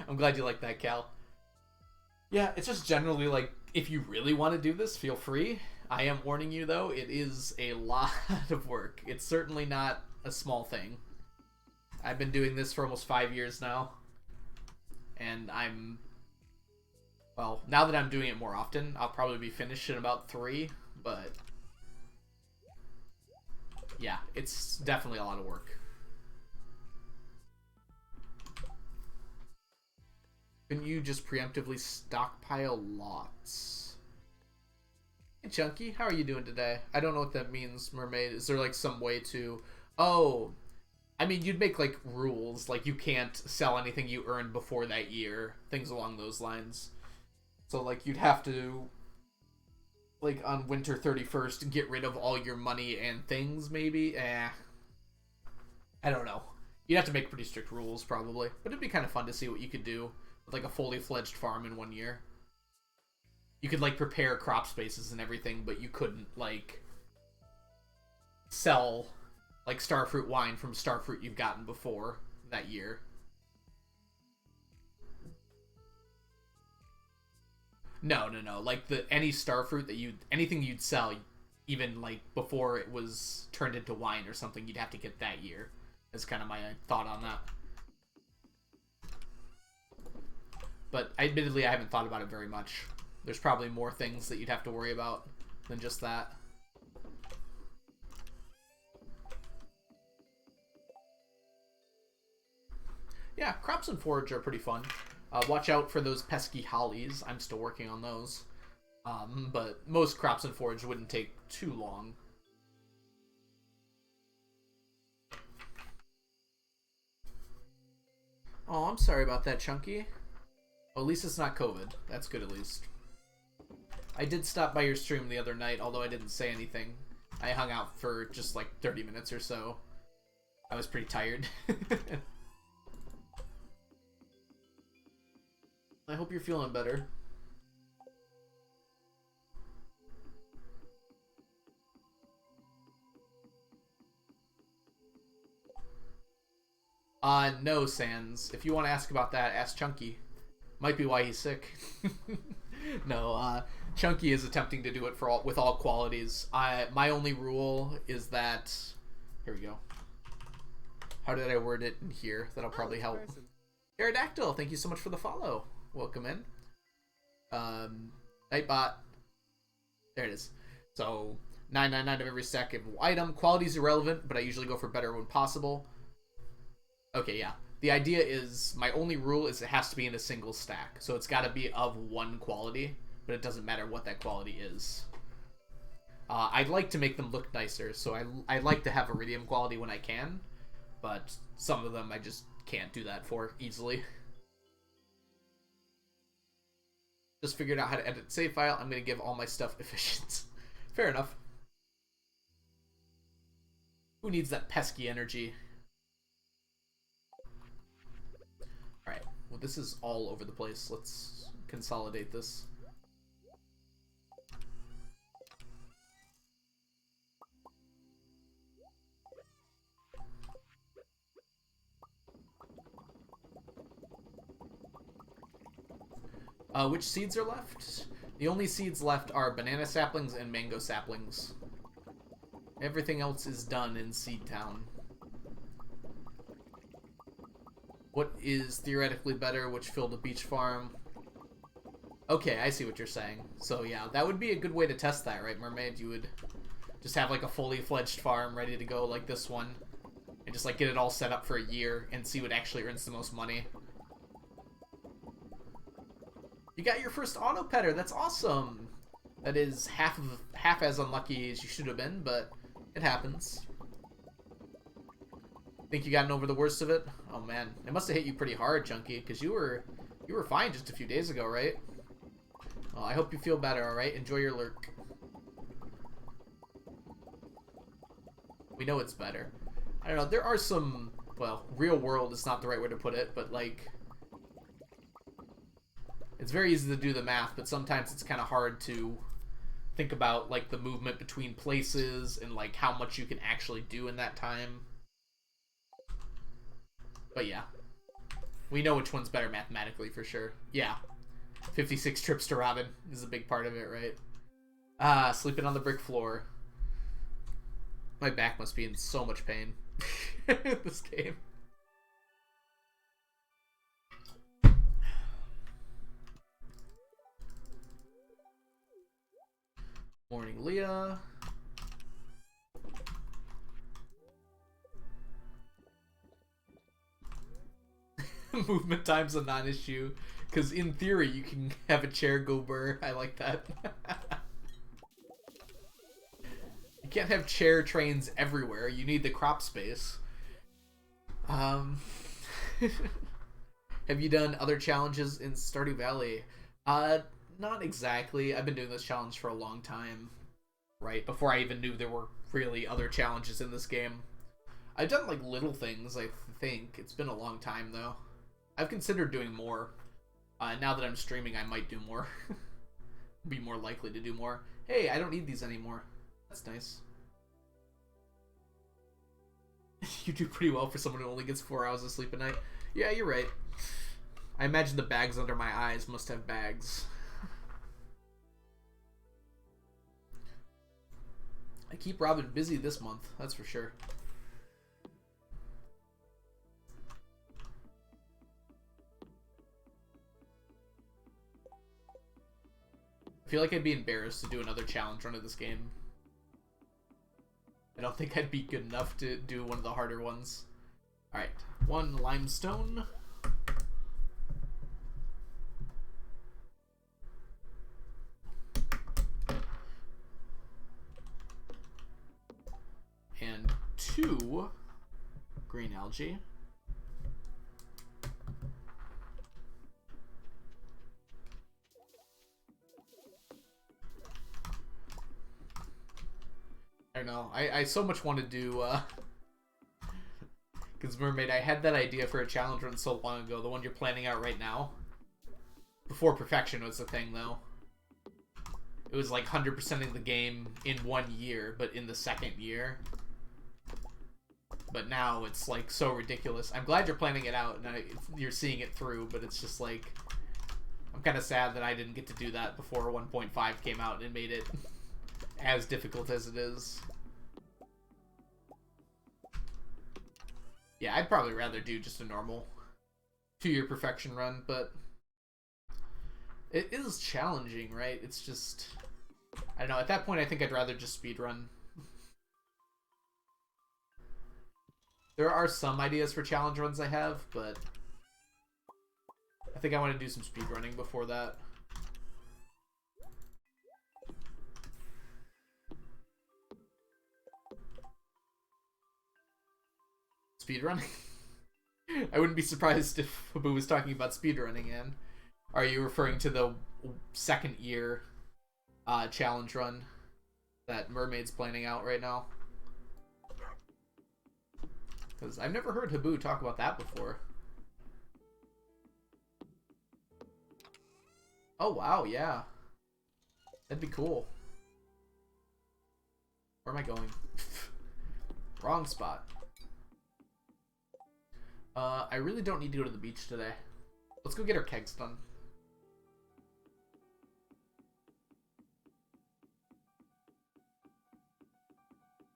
I'm glad you like that, Cal. Yeah, it's just generally like, if you really want to do this, feel free. I am warning you, though, it is a lot of work. It's certainly not a small thing. I've been doing this for almost 5 years now. And well, now that I'm doing it more often, I'll probably be finished in about 3, but yeah, it's definitely a lot of work. Can you just preemptively stockpile lots? Hey Chunky, how are you doing today? I don't know what that means, Mermaid. Is there like some way to... Oh, I mean, you'd make like rules, like you can't sell anything you earned before that year, things along those lines. So like you'd have to, like on winter 31st, get rid of all your money and things maybe? I don't know. You'd have to make pretty strict rules probably, but it'd be kind of fun to see what you could do with like a fully fledged farm in 1 year. You could like prepare crop spaces and everything, but you couldn't like sell like starfruit wine from starfruit you've gotten before that year. No. Like any starfruit that anything you'd sell, even like before it was turned into wine or something, you'd have to get that year. Is kind of my thought on that. But admittedly, I haven't thought about it very much. There's probably more things that you'd have to worry about than just that. Yeah, crops and forage are pretty fun. Watch out for those pesky hollies. I'm still working on those. But most crops and forage wouldn't take too long. Oh, I'm sorry about that, Chunky. Well, at least it's not COVID. That's good, at least. I did stop by your stream the other night, although I didn't say anything. I hung out for just like 30 minutes or so. I was pretty tired. I hope you're feeling better. No, Sans. If you want to ask about that, ask Chunky. Might be why he's sick. No, Chunky is attempting to do it with all qualities. My only rule is that... Here we go. How did I word it in here? That'll probably help. Aerodactyl, thank you so much for the follow. Welcome in. Nightbot. There it is. So, 999 of every second item. Quality is irrelevant, but I usually go for better when possible. Okay, yeah. The idea is, my only rule is it has to be in a single stack. So it's got to be of one quality, but it doesn't matter what that quality is. I'd like to make them look nicer, so I like to have iridium quality when I can, but some of them I just can't do that for easily. Just figured out how to edit save file. I'm going to give all my stuff efficient. Fair enough. Who needs that pesky energy? Alright, well this is all over the place. Let's consolidate this. Which seeds are left? The only seeds left are banana saplings and mango saplings. Everything else is done in Seed Town. What is theoretically better? Which filled a beach farm? Okay, I see what you're saying. So yeah, that would be a good way to test that, right, Mermaid? You would just have like a fully fledged farm ready to go like this one, and just like get it all set up for a year and see what actually earns the most money. You got your first auto petter. That's awesome. That is half as unlucky as you should have been, but it happens. Think you gotten over the worst of it? Oh man, it must have hit you pretty hard, Chunky, because you were fine just a few days ago, right? Well, I hope you feel better, alright? Enjoy your lurk. We know it's better. I don't know, there are some, well, real world is not the right way to put it, but like, it's very easy to do the math, but sometimes it's kind of hard to think about like the movement between places and like how much you can actually do in that time. But yeah, we know which one's better mathematically for sure. Yeah. 56 trips to Robin is a big part of it, right? Ah, sleeping on the brick floor. My back must be in so much pain this game. Morning, Leah. Movement time's a non-issue. Because in theory, you can have a chair go burr. I like that. You can't have chair trains everywhere. You need the crop space. Have you done other challenges in Stardew Valley? Not exactly. I've been doing this challenge for a long time. Right? Before I even knew there were really other challenges in this game. I've done like little things, I think. It's been a long time though. I've considered doing more. Now that I'm streaming, I might do more. Be more likely to do more. Hey, I don't need these anymore. That's nice. You do pretty well for someone who only gets 4 hours of sleep a night. Yeah, you're right. I imagine the bags under my eyes must have bags. I keep Robin busy this month, that's for sure. I feel like I'd be embarrassed to do another challenge run of this game. I don't think I'd be good enough to do one of the harder ones. Alright, 1 limestone. And 2 green algae. I don't know. I so much want to do, because Mermaid, I had that idea for a challenge run so long ago, the one you're planning out right now. Before perfection was the thing, though. It was like 100%ing the game in 1 year, but in the 2nd year. But now it's like so ridiculous. I'm glad you're planning it out and you're seeing it through, but it's just like, I'm kind of sad that I didn't get to do that before 1.5 came out and made it as difficult as it is. Yeah, I'd probably rather do just a normal 2-year perfection run, but it is challenging, right? It's just, I don't know, at that point I think I'd rather just speedrun. There are some ideas for challenge runs I have, but I think I want to do some speedrunning before that. Speedrunning? I wouldn't be surprised if Habu was talking about speedrunning, and are you referring to the 2nd year challenge run that Mermaid's planning out right now? Because I've never heard Habu talk about that before. Oh wow, yeah. That'd be cool. Where am I going? Wrong spot. I really don't need to go to the beach today. Let's go get our kegs done.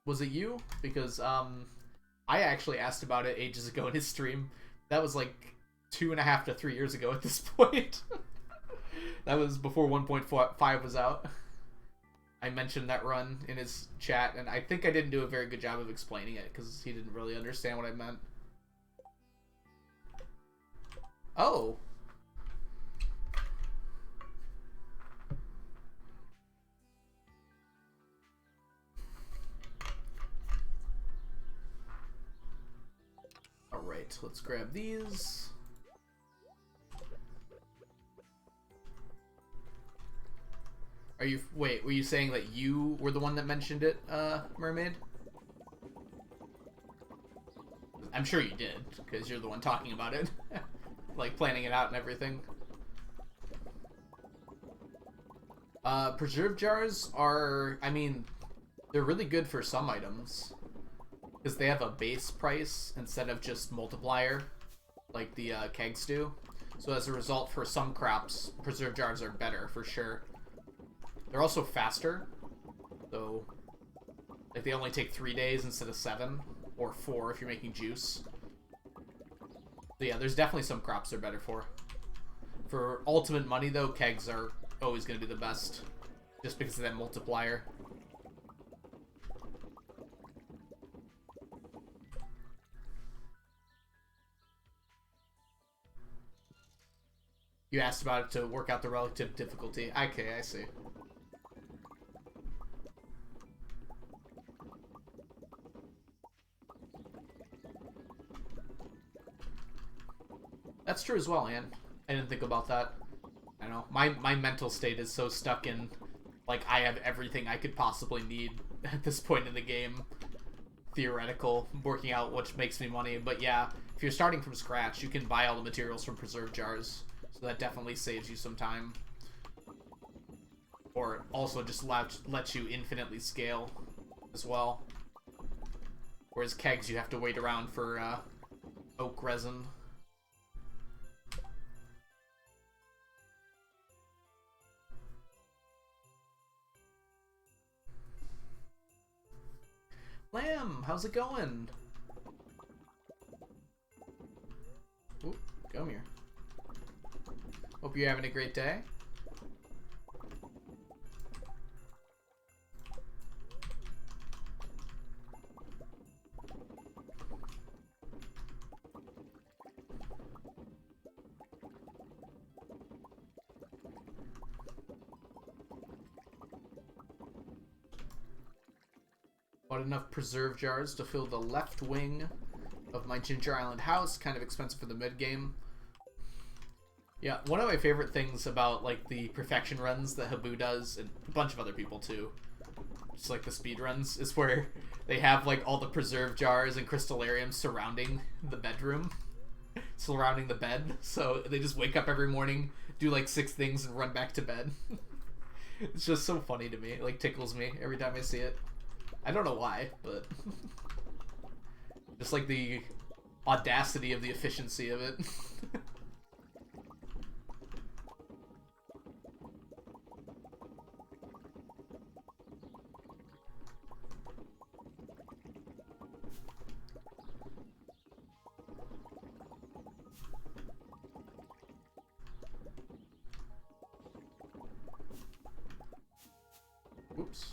Was it you? Because, I actually asked about it ages ago in his stream. That was like 2.5 to 3 years ago at this point. That was before 1.5 was out. I mentioned that run in his chat, and I think I didn't do a very good job of explaining it because he didn't really understand what I meant. Oh. Alright, let's grab these. Are you... Wait, were you saying that you were the one that mentioned it, Mermaid? I'm sure you did, because you're the one talking about it. Like, planning it out and everything. Preserve jars are... I mean, they're really good for some items. Because they have a base price instead of just multiplier, like the kegs do. So as a result, for some crops, preserve jars are better, for sure. They're also faster, so like they only take 3 days instead of 7, or 4 if you're making juice. So yeah, there's definitely some crops they're better for. For ultimate money though, kegs are always going to be the best, just because of that multiplier. You asked about it to work out the relative difficulty. Okay, I see. That's true as well, Ann. I didn't think about that. I know. My mental state is so stuck in, like, I have everything I could possibly need at this point in the game. Theoretical, working out which makes me money. But yeah, if you're starting from scratch, you can buy all the materials from preserve jars. So that definitely saves you some time. Or also just lets you infinitely scale as well. Whereas kegs, you have to wait around for oak resin. Lamb, how's it going? Ooh, come here. Hope you're having a great day. Bought enough preserve jars to fill the left wing of my Ginger Island house. Kind of expensive for the mid-game. Yeah, one of my favorite things about, like, the perfection runs that Habu does, and a bunch of other people too, just like the speed runs, is where they have, like, all the preserve jars and crystallariums surrounding the bedroom. Surrounding the bed. So they just wake up every morning, do, like, 6 things, and run back to bed. It's just so funny to me. It, like, tickles me every time I see it. I don't know why, but just like the audacity of the efficiency of it. Oops.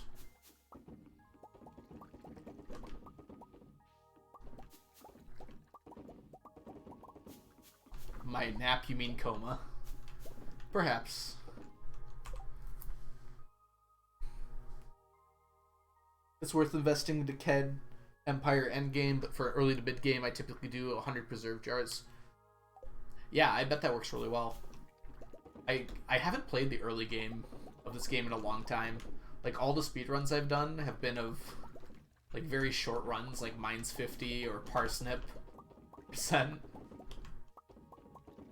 By nap, you mean coma? Perhaps. It's worth investing into KED Empire Endgame, but for early to mid game, I typically do 100 preserve jars. Yeah, I bet that works really well. I haven't played the early game of this game in a long time. Like, all the speedruns I've done have been of, like, very short runs, like Mine's 50 or Parsnip %.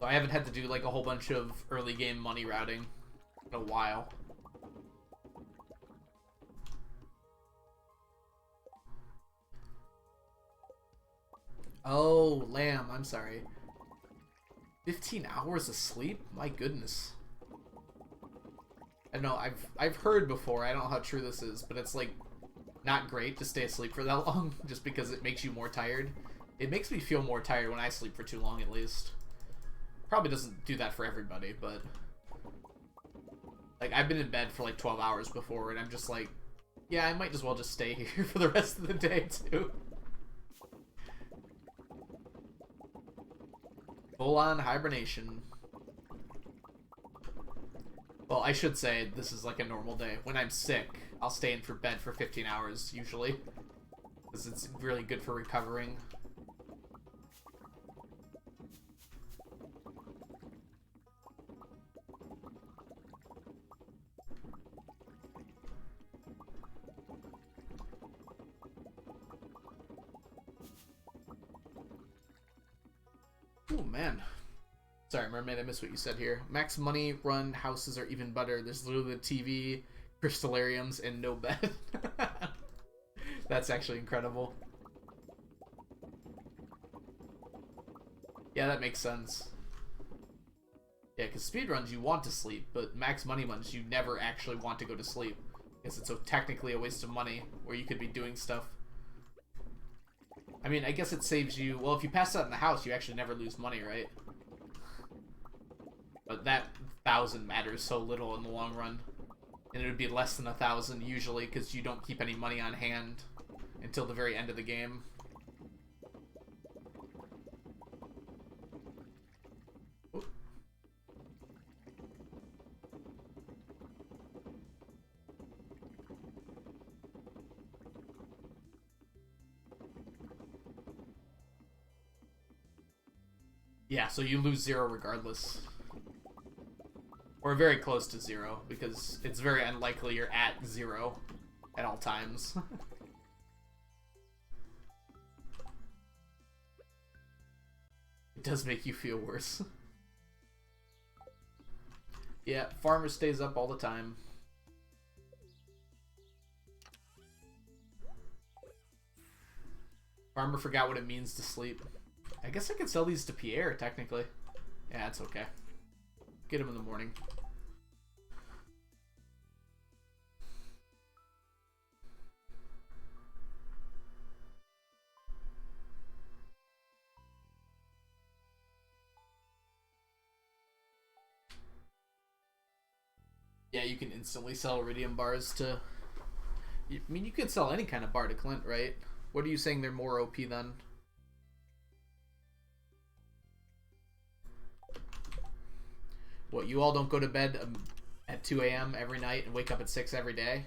So I haven't had to do, like, a whole bunch of early game money routing in a while. Oh, Lamb, I'm sorry. 15 hours of sleep? My goodness. I know, I've heard before, I don't know how true this is, but it's, like, not great to stay asleep for that long, just because it makes you more tired. It makes me feel more tired when I sleep for too long, at least. Probably doesn't do that for everybody, but Like, I've been in bed for like 12 hours before, and I'm just like, yeah, I might as well just stay here for the rest of the day, too. Full-on hibernation. Well, I should say this is like a normal day. When I'm sick, I'll stay in for bed for 15 hours, usually. Because it's really good for recovering. Oh, man. Sorry, Mermaid, I missed what you said here. Max Money Run houses are even better. There's literally the TV, crystallariums, and no bed. That's actually incredible. Yeah, that makes sense. Yeah, because speedruns, you want to sleep, but max money ones, you never actually want to go to sleep. Because it's so technically a waste of money, where you could be doing stuff. I mean, I guess it saves you... Well, if you pass out in the house, you actually never lose money, right? But that 1,000 matters so little in the long run. And it would be less than 1,000 usually, because you don't keep any money on hand until the very end of the game. Oop. Yeah, so you lose 0 regardless. Or very close to 0, because it's very unlikely you're at 0 at all times. It does make you feel worse. Yeah, farmer stays up all the time. Farmer forgot what it means to sleep. I guess I could sell these to Pierre, technically. Yeah, it's okay. Get him in the morning. Yeah, you can instantly sell iridium bars to... I mean, you can sell any kind of bar to Clint, right? What are you saying they're more OP than? What, you all don't go to bed at 2 a.m. every night and wake up at 6 every day?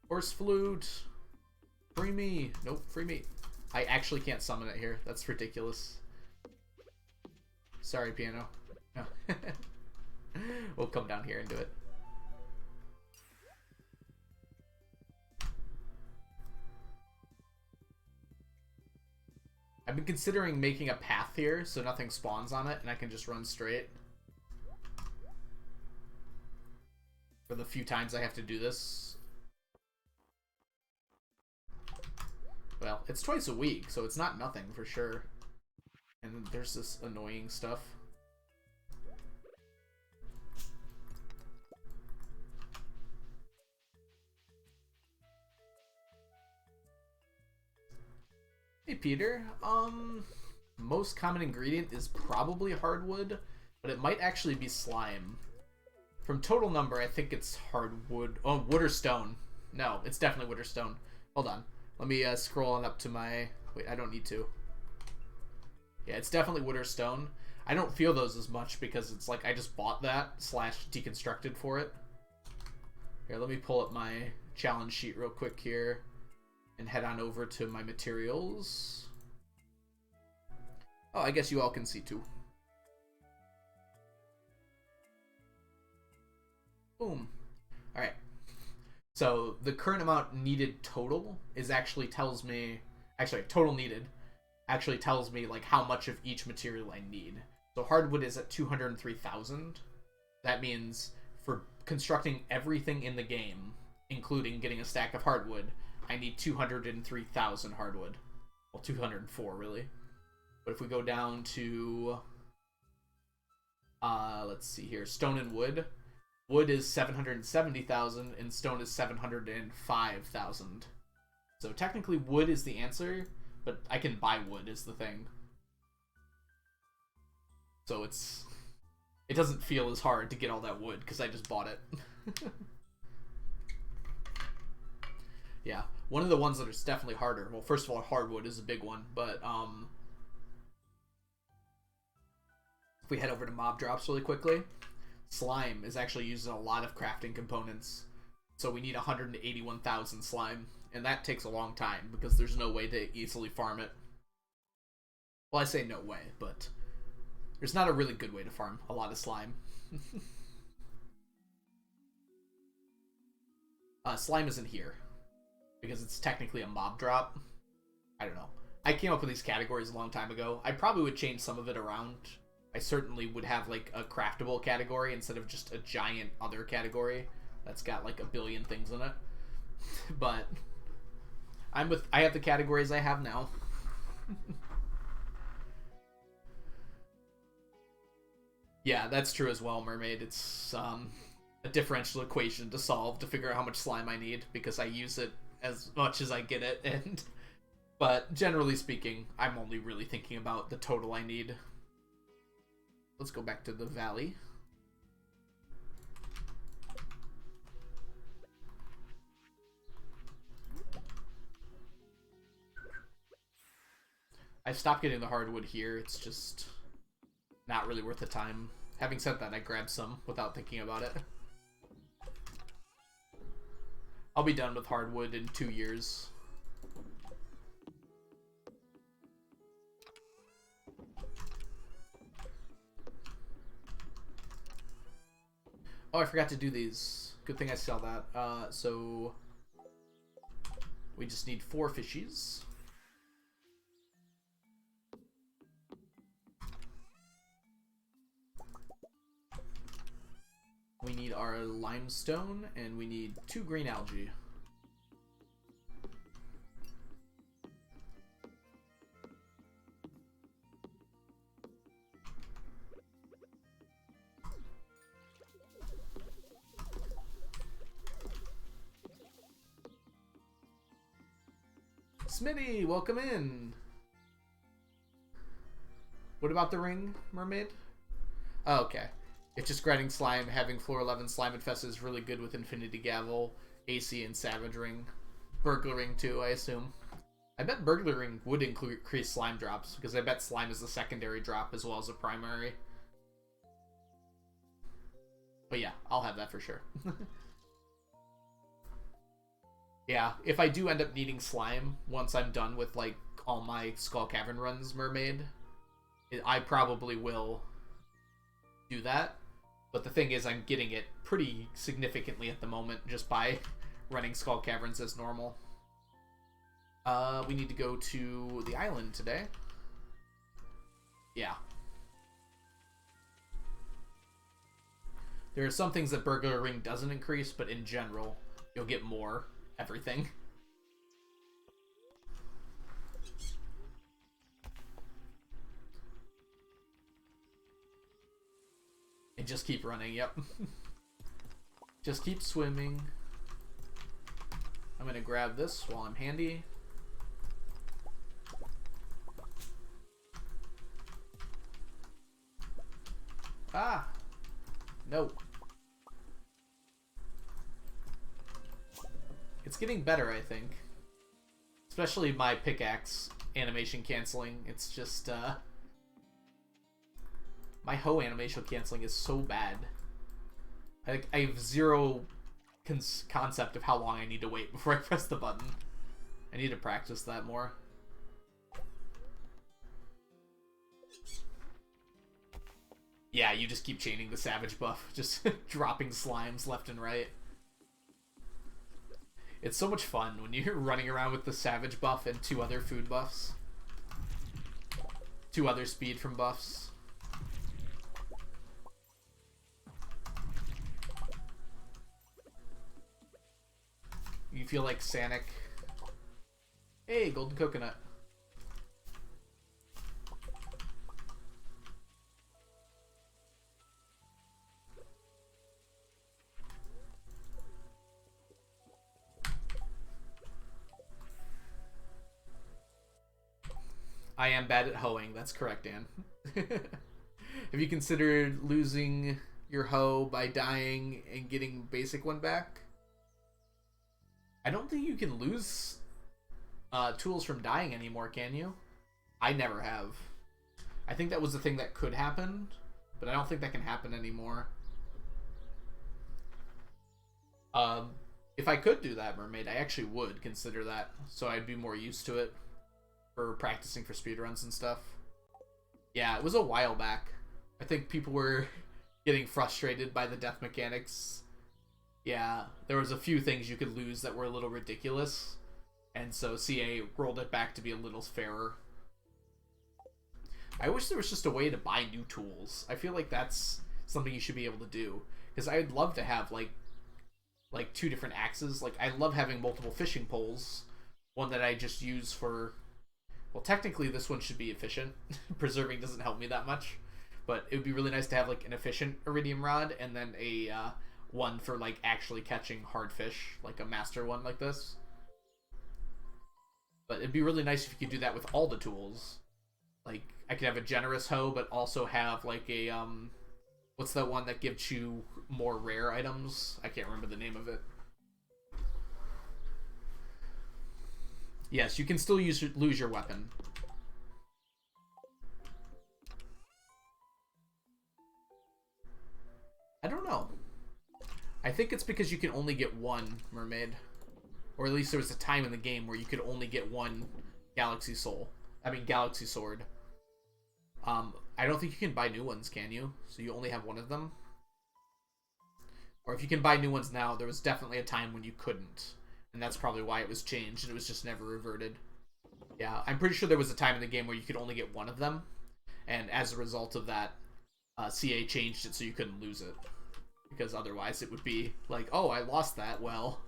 Horse flute. Free me. Nope, free me. I actually can't summon it here. That's ridiculous. Sorry, piano. No. We'll come down here and do it. I've been considering making a path here so nothing spawns on it and I can just run straight. For the few times I have to do this. Well, it's twice a week, so it's not nothing for sure. And there's this annoying stuff. Hey Peter, most common ingredient is probably hardwood, but it might actually be slime. From total number, I think it's hardwood. Oh, wood or stone. No, it's definitely wood or stone. Hold on. Let me scroll on up to my... Wait, I don't need to. Yeah, it's definitely wood or stone. I don't feel those as much because it's like I just bought that / deconstructed for it. Here, let me pull up my challenge sheet real quick here and head on over to my materials. Oh, I guess you all can see too. Boom. Alright. So the current amount needed total is actually tells me... Actually, total needed actually tells me like how much of each material I need. So hardwood is at 203,000. That means for constructing everything in the game, including getting a stack of hardwood, I need 203,000 hardwood. Well, 204 really. But if we go down to let's see here, stone and wood. Wood is 770,000 and stone is 705,000. So technically wood is the answer, but I can buy wood is the thing. So it's it doesn't feel as hard to get all that wood because I just bought it. Yeah, one of the ones that is definitely harder. Well, first of all, hardwood is a big one, but if we head over to mob drops really quickly, slime is actually used in a lot of crafting components. So we need 181,000 slime, and that takes a long time because there's no way to easily farm it. Well, I say no way, but there's not a really good way to farm a lot of slime. Slime isn't here because it's technically a mob drop. I don't know. I came up with these categories a long time ago. I probably would change some of it around. I certainly would have like a craftable category instead of just a giant other category that's got like a billion things in it. But I have the categories I have now. Yeah, that's true as well, Mermaid. It's a differential equation to solve to figure out how much slime I need because I use it as much as I get it, but generally speaking, I'm only really thinking about the total I need. Let's go back to the valley. I stopped getting the hardwood here. It's just not really worth the time. Having said that, I grabbed some without thinking about it. I'll be done with hardwood in 2 years. Oh, I forgot to do these. Good thing I sell that. So we just need 4 fishies. We need our limestone, and we need 2 green algae. Smitty, welcome in. What about the ring, Mermaid? Oh, okay. It's just grinding slime. Having floor 11 slime infested is really good with Infinity Gavel, AC, and Savage Ring. Burglar Ring too, I assume. I bet Burglar Ring would increase slime drops, because I bet slime is the secondary drop as well as a primary. But yeah, I'll have that for sure. Yeah, if I do end up needing slime once I'm done with like all my Skull Cavern runs, Mermaid, I probably will do that. But the thing is, I'm getting it pretty significantly at the moment just by running Skull Caverns as normal. We need to go to the island today. Yeah. There are some things that Burglar Ring doesn't increase, but in general, you'll get more everything. And just keep running, yep. Just keep swimming. I'm gonna grab this while I'm handy. Ah! No. It's getting better, I think. Especially my pickaxe animation canceling. It's just, my hoe animation canceling is so bad. I have zero concept of how long I need to wait before I press the button. I need to practice that more. Yeah, you just keep chaining the savage buff, just dropping slimes left and right. It's so much fun when you're running around with the savage buff and 2 other food buffs. 2 other speed from buffs. You feel like Sanic. Hey, golden coconut. I am bad at hoeing. That's correct, Dan. Have you considered losing your hoe by dying and getting basic one back? I don't think you can lose tools from dying anymore, can you? I never have. I think that was the thing that could happen, but I don't think that can happen anymore. If I could do that, Mermaid, I actually would consider that, so I'd be more used to it for practicing for speedruns and stuff. Yeah, it was a while back. I think people were getting frustrated by the death mechanics. Yeah, there was a few things you could lose that were a little ridiculous, and so CA rolled it back to be a little fairer. I wish there was just a way to buy new tools. I feel like that's something you should be able to do, because I'd love to have like 2 different axes. Like, I love having multiple fishing poles. One that I just use for... Well, technically this one should be efficient. Preserving doesn't help me that much. But it would be really nice to have like an efficient iridium rod, and then a one for like actually catching hard fish, like a master one like this. But it'd be really nice if you could do that with all the tools. Like, I could have a generous hoe, but also have like a what's that one that gives you more rare items? I can't remember the name of it. Yes, you can still lose your weapon. I don't know. I think it's because you can only get one mermaid. Or at least there was a time in the game where you could only get one galaxy soul. I mean, galaxy sword. I don't think you can buy new ones, can you? So you only have one of them? Or if you can buy new ones now, there was definitely a time when you couldn't. And that's probably why it was changed, and it was just never reverted. Yeah, I'm pretty sure there was a time in the game where you could only get one of them. And as a result of that, CA changed it so you couldn't lose it. Because otherwise it would be like, oh, I lost that. Well,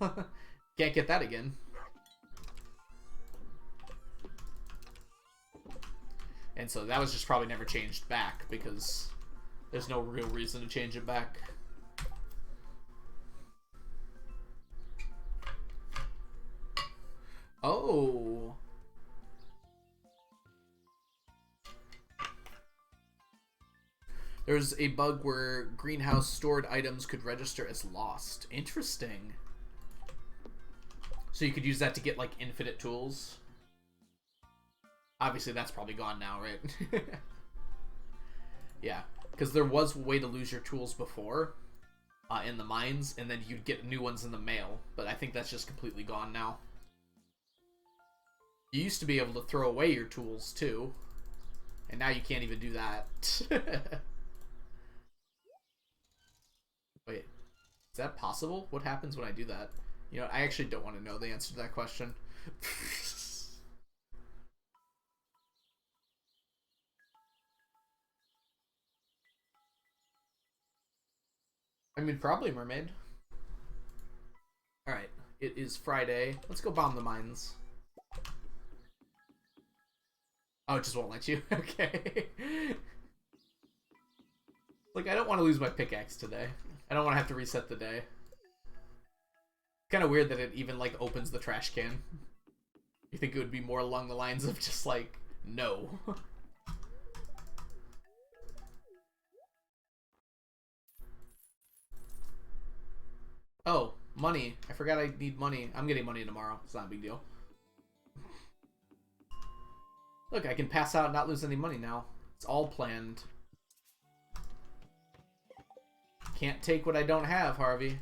can't get that again. And so that was just probably never changed back because there's no real reason to change it back. Oh. There's a bug where greenhouse stored items could register as lost. Interesting. So you could use that to get like infinite tools. Obviously that's probably gone now, right? Yeah, because there was a way to lose your tools before in the mines, and then you'd get new ones in the mail, but I think that's just completely gone now. You used to be able to throw away your tools too, and now you can't even do that. Wait, is that possible? What happens when I do that? You know, I actually don't want to know the answer to that question. I mean, probably mermaid. Alright, it is Friday. Let's go bomb the mines. Oh, it just won't let you? Okay. Like, I don't want to lose my pickaxe today. I don't want to have to reset the day. Kind of weird that it even, like, opens the trash can. You think it would be more along the lines of just, like, no. Oh, money. I forgot I need money. I'm getting money tomorrow. It's not a big deal. Look, I can pass out and not lose any money now. It's all planned. Can't take what I don't have, Harvey.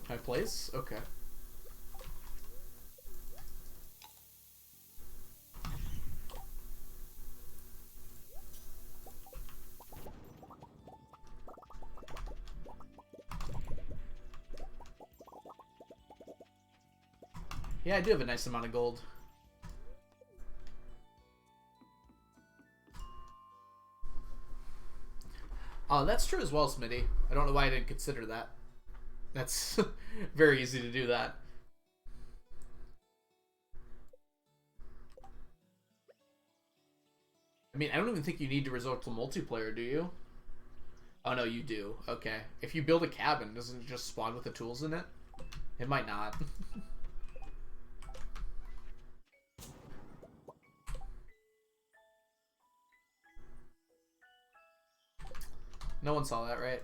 High place? Okay. Yeah, I do have a nice amount of gold. Oh, that's true as well, Smitty. I don't know why I didn't consider that. That's very easy to do that. I mean, I don't even think you need to resort to multiplayer, do you? Oh, no, you do. Okay. If you build a cabin, doesn't it just spawn with the tools in it? It might not. No one saw that, right?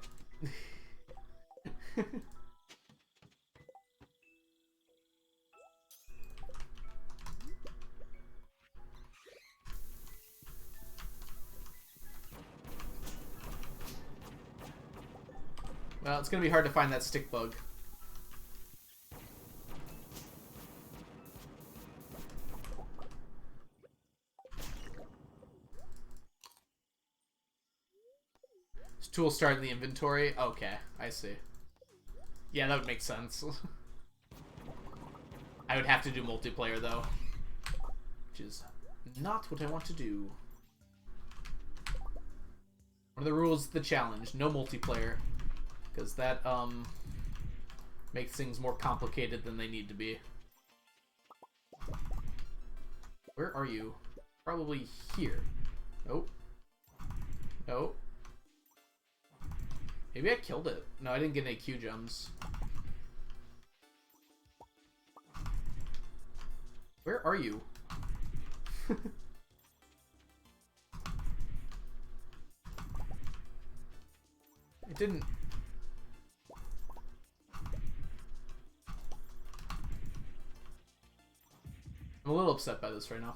Well, it's gonna be hard to find that stick bug. Tools start in the inventory. Okay, I see. Yeah, that would make sense. I would have to do multiplayer though, which is not what I want to do. One of the rules of the challenge: no multiplayer, because that makes things more complicated than they need to be. Where are you? Probably here. Nope. Nope. Maybe I killed it. No, I didn't get any Q gems. Where are you? It didn't... I'm a little upset by this right now.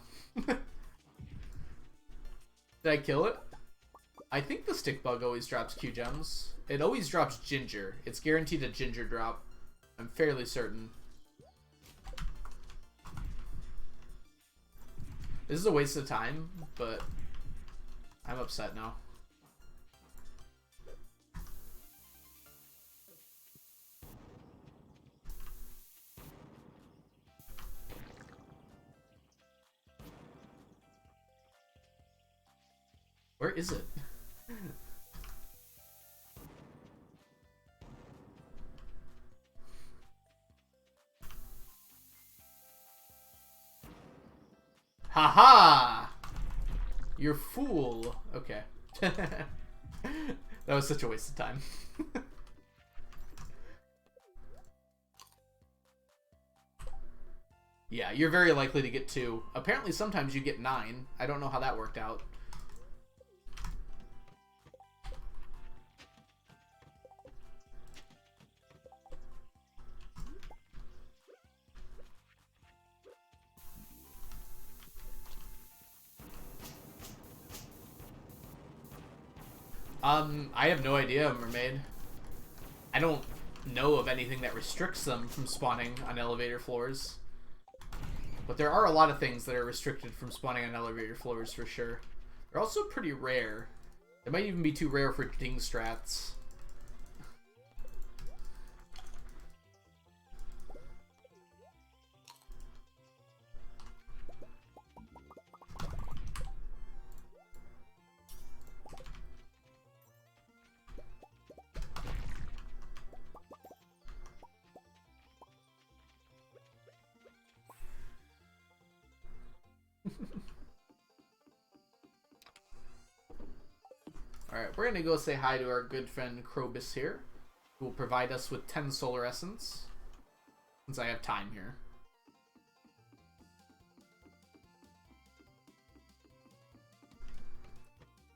Did I kill it? I think the stick bug always drops Q gems. It always drops ginger. It's guaranteed a ginger drop. I'm fairly certain. This is a waste of time, but I'm upset now. Where is it? Haha! You're fool. Okay. That was such a waste of time. Yeah, you're very likely to get 2. Apparently sometimes you get 9. I don't know how that worked out. I have no idea, Mermaid. I don't know of anything that restricts them from spawning on elevator floors. But there are a lot of things that are restricted from spawning on elevator floors for sure. They're also pretty rare. They might even be too rare for ding strats. Alright, we're gonna go say hi to our good friend Krobus here, who will provide us with 10 solar essence, since I have time here.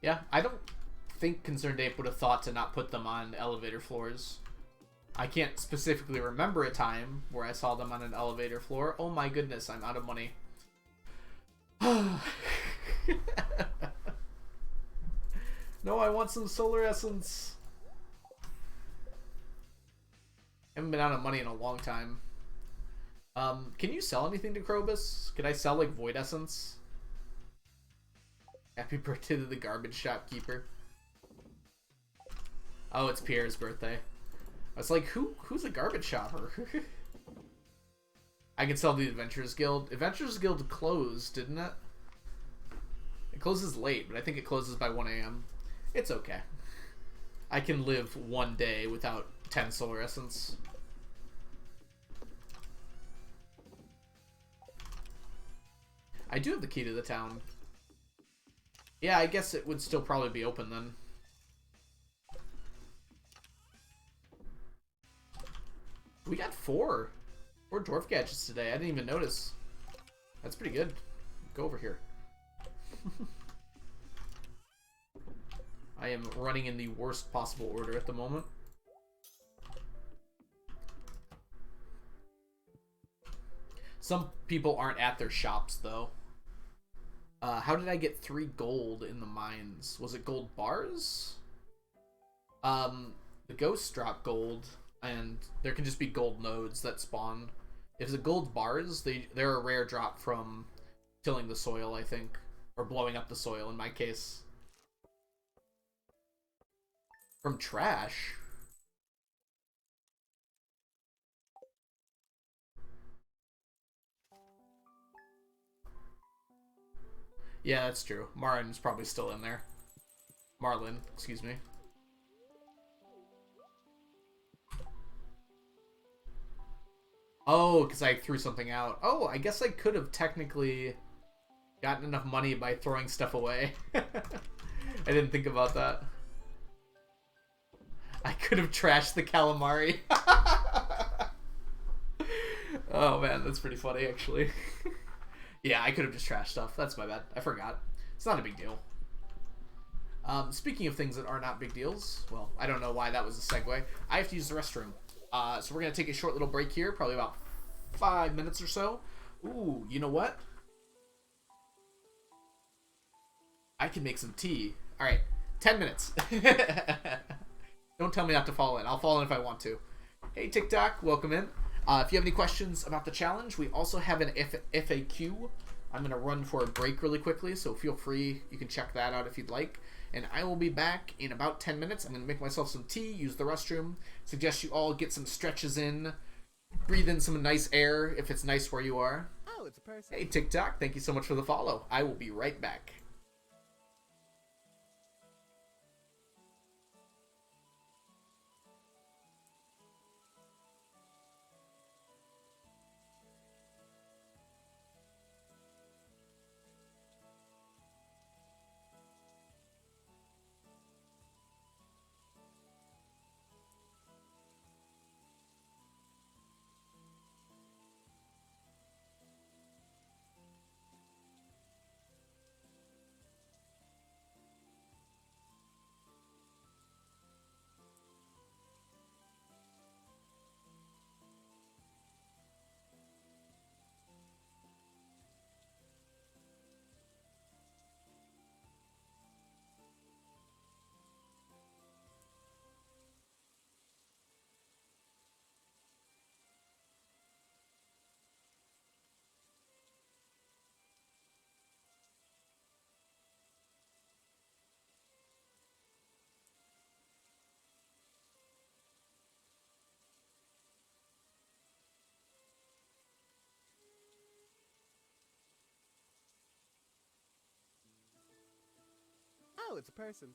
Yeah, I don't think Concerned Ape would have thought to not put them on elevator floors. I can't specifically remember a time where I saw them on an elevator floor. Oh my goodness, I'm out of money. No, I want some solar essence. Haven't been out of money in a long time. Can you sell anything to Krobus? Could I sell like void essence? Happy birthday to the garbage shopkeeper. Oh, it's Pierre's birthday. I was like, who's a garbage shopper? I can sell the Adventurers Guild. Adventurers Guild closed, didn't it? It closes late, but I think it closes by 1 AM. It's okay. I can live one day without 10 solar essence. I do have the key to the town. Yeah, I guess it would still probably be open then. We got four dwarf gadgets today. I didn't even notice. That's pretty good. Go over here. I am running in the worst possible order at the moment. Some people aren't at their shops, though. How did I get 3 gold in the mines? Was it gold bars? The ghosts drop gold, and there can just be gold nodes that spawn. If it's a gold bars, they're a rare drop from tilling the soil, I think. Or blowing up the soil, in my case. From trash? Yeah, that's true. Marlin's probably still in there. Marlin, excuse me. Oh, because I threw something out. Oh, I guess I could have technically gotten enough money by throwing stuff away. I didn't think about that. I could have trashed the calamari. Oh man, that's pretty funny actually. Yeah, I could have just trashed stuff. That's my bad. I forgot. It's not a big deal. Speaking of things that are not big deals, well, I don't know why that was a segue. I have to use the restroom. So we're going to take a short little break here, probably about 5 minutes or so. Ooh, you know what? I can make some tea. All right, 10 minutes. Don't tell me not to fall in. I'll fall in if I want to. Hey, TikTok, welcome in. If you have any questions about the challenge, we also have an FAQ. I'm going to run for a break really quickly, so feel free. You can check that out if you'd like. And I will be back in about 10 minutes. I'm going to make myself some tea, use the restroom. Suggest you all get some stretches in. Breathe in some nice air if it's nice where you are. Oh, it's a person. Hey, TikTok, thank you so much for the follow. I will be right back. Oh, it's a person.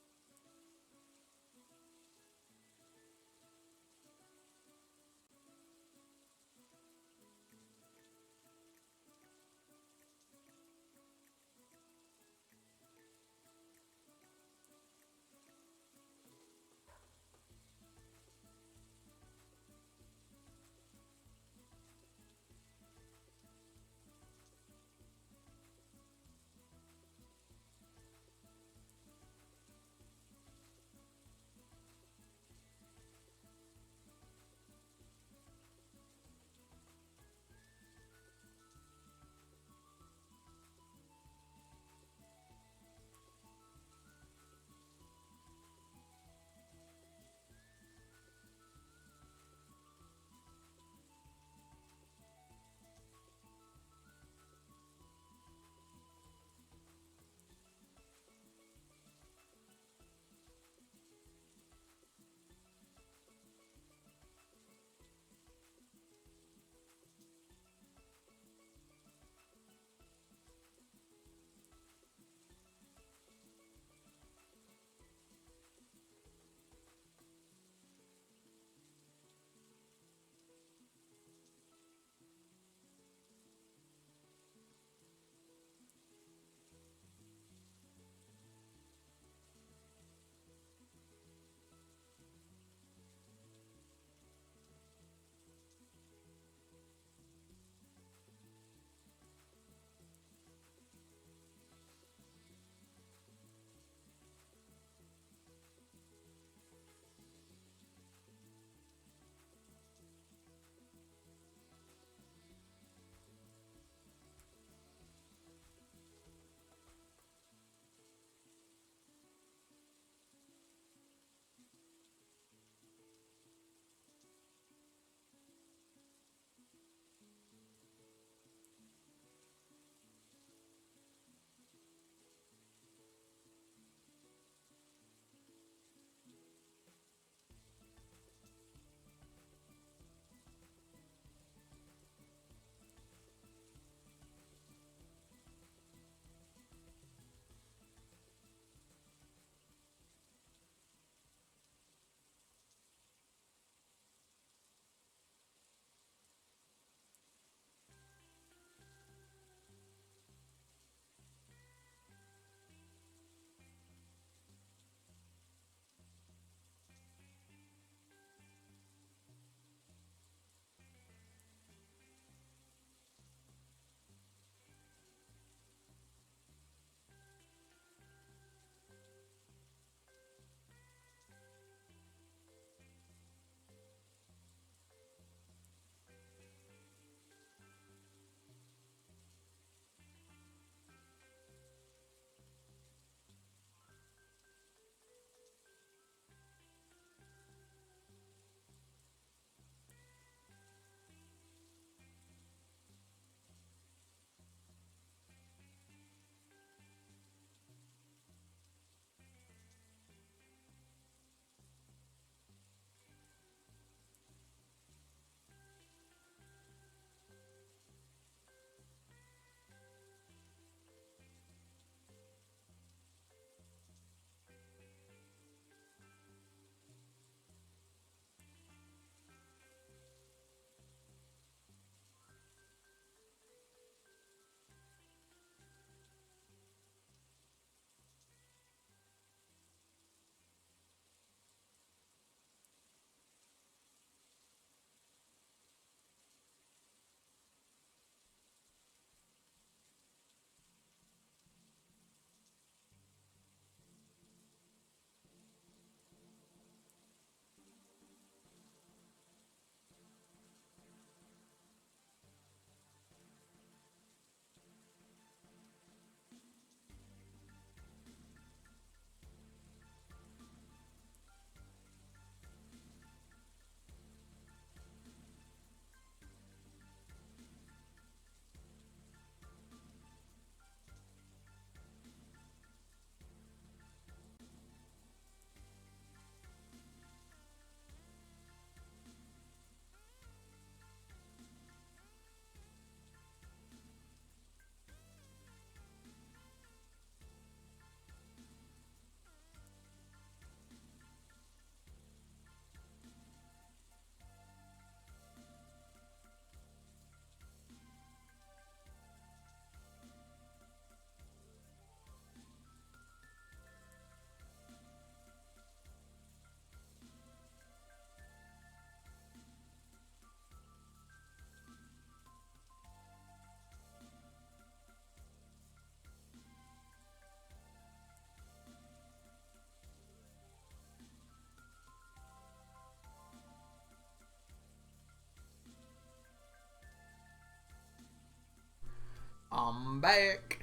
I'm back.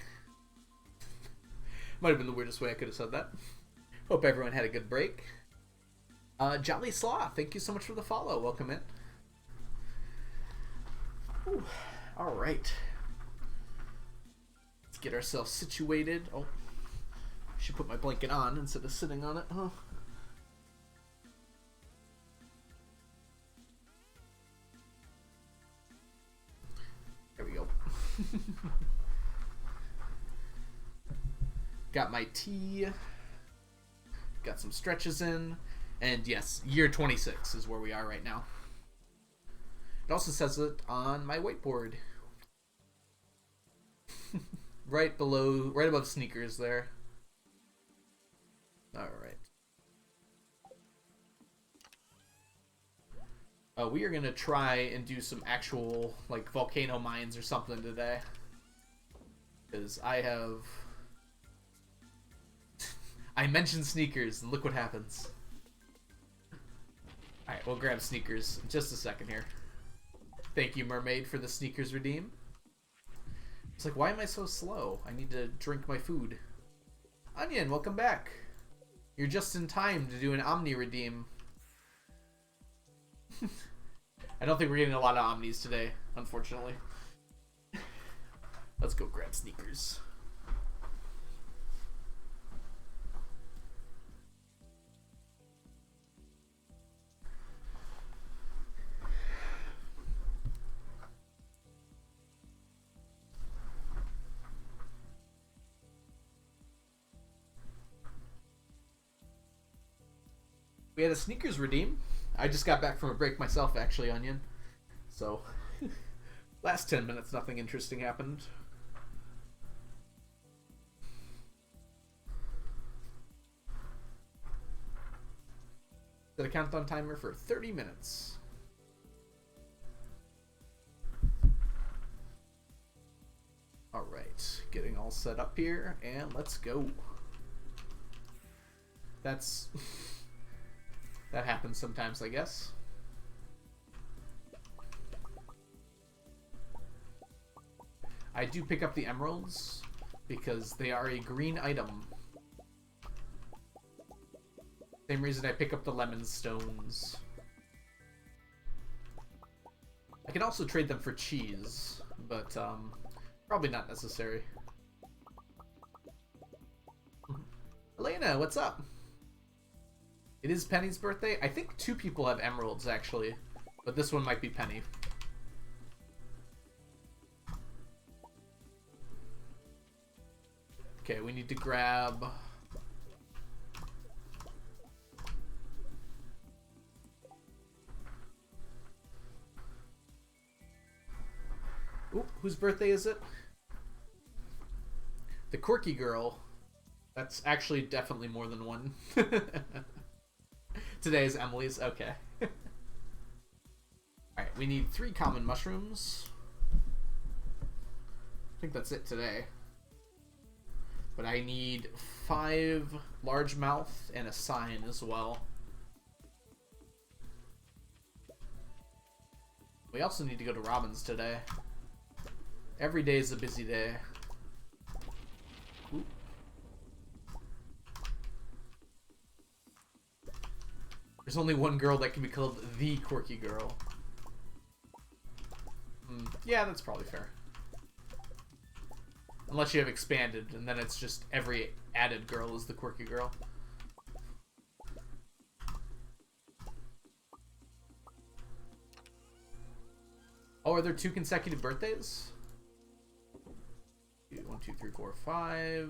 Might have been the weirdest way I could have said that. Hope everyone had a good break. Jolly Slaw, thank you so much for the follow. Welcome in. Ooh, all right. Let's get ourselves situated. Oh, I should put my blanket on instead of sitting on it, huh? There we go. Got my tea. Got some stretches in. And yes, year 26 is where we are right now. It also says it on my whiteboard. right above sneakers there. Alright. We are going to try and do some actual, like, volcano mines or something today. Because I mentioned sneakers, and look what happens. Alright, we'll grab sneakers in just a second here. Thank you, Mermaid, for the sneakers redeem. It's like, why am I so slow? I need to drink my food. Onion, welcome back. You're just in time to do an Omni redeem. I don't think we're getting a lot of Omnis today, unfortunately. Let's go grab sneakers. We had a sneakers redeem. I just got back from a break myself, actually, Onion. So, last 10 minutes, nothing interesting happened. Set a countdown timer for 30 minutes. Alright, getting all set up here, and let's go. That's... that happens sometimes, I guess. I do pick up the emeralds because they are a green item. Same reason I pick up the lemon stones. I can also trade them for cheese, but probably not necessary. Elena, what's up? It is Penny's birthday. I think 2 people have emeralds, actually. But this one might be Penny. Okay, we need to grab... Ooh, whose birthday is it? The quirky girl. That's actually definitely more than one. Today is Emily's. Okay. Alright, we need 3 common mushrooms. I think that's it today. But I need 5 largemouth and a sign as well. We also need to go to Robin's today. Every day is a busy day. Ooh. There's only one girl that can be called the quirky girl. Yeah, that's probably fair. Unless you have expanded, and then it's just every added girl is the quirky girl. Oh, are there 2 consecutive birthdays? 1, 2, 3, 4, 5,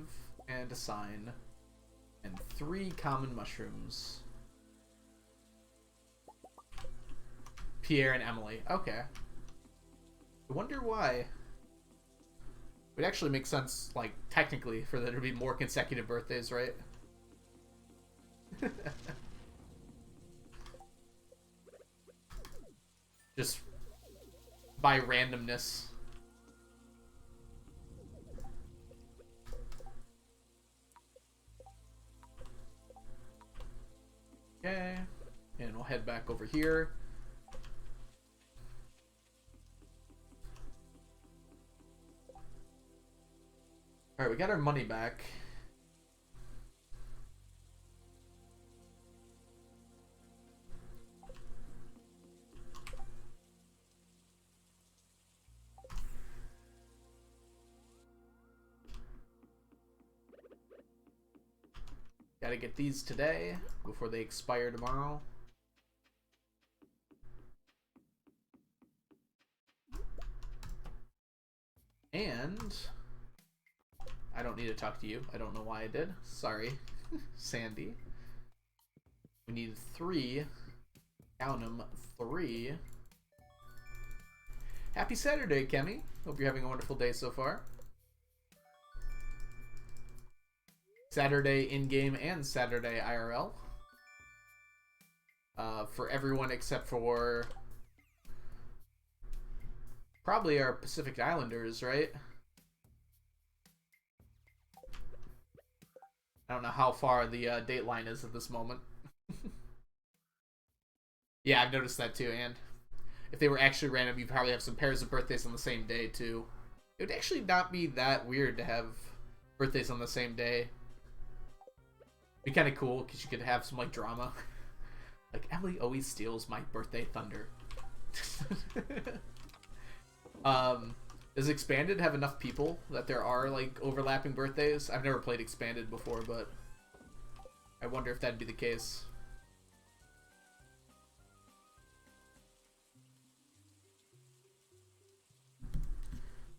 and a sign, and 3 common mushrooms. Pierre and Emily. Okay. I wonder why. It would actually make sense, like, technically, for there to be more consecutive birthdays, right? Just by randomness. Okay. And we'll head back over here. Alright, we got our money back. Gotta get these today before they expire tomorrow. And I don't need to talk to you. I don't know why I did. Sorry, Sandy. We need 3. Count them, 3. Happy Saturday, Kemi. Hope you're having a wonderful day so far. Saturday in-game and Saturday IRL. For everyone except for probably our Pacific Islanders, right? I don't know how far the date line is at this moment. Yeah, I've noticed that too, and if they were actually random, you'd probably have some pairs of birthdays on the same day too. It would actually not be that weird to have birthdays on the same day. Be kind of cool because you could have some like drama. Like, Emily always steals my birthday thunder. Does Expanded have enough people that there are like overlapping birthdays? I've never played Expanded before, but I wonder if that'd be the case.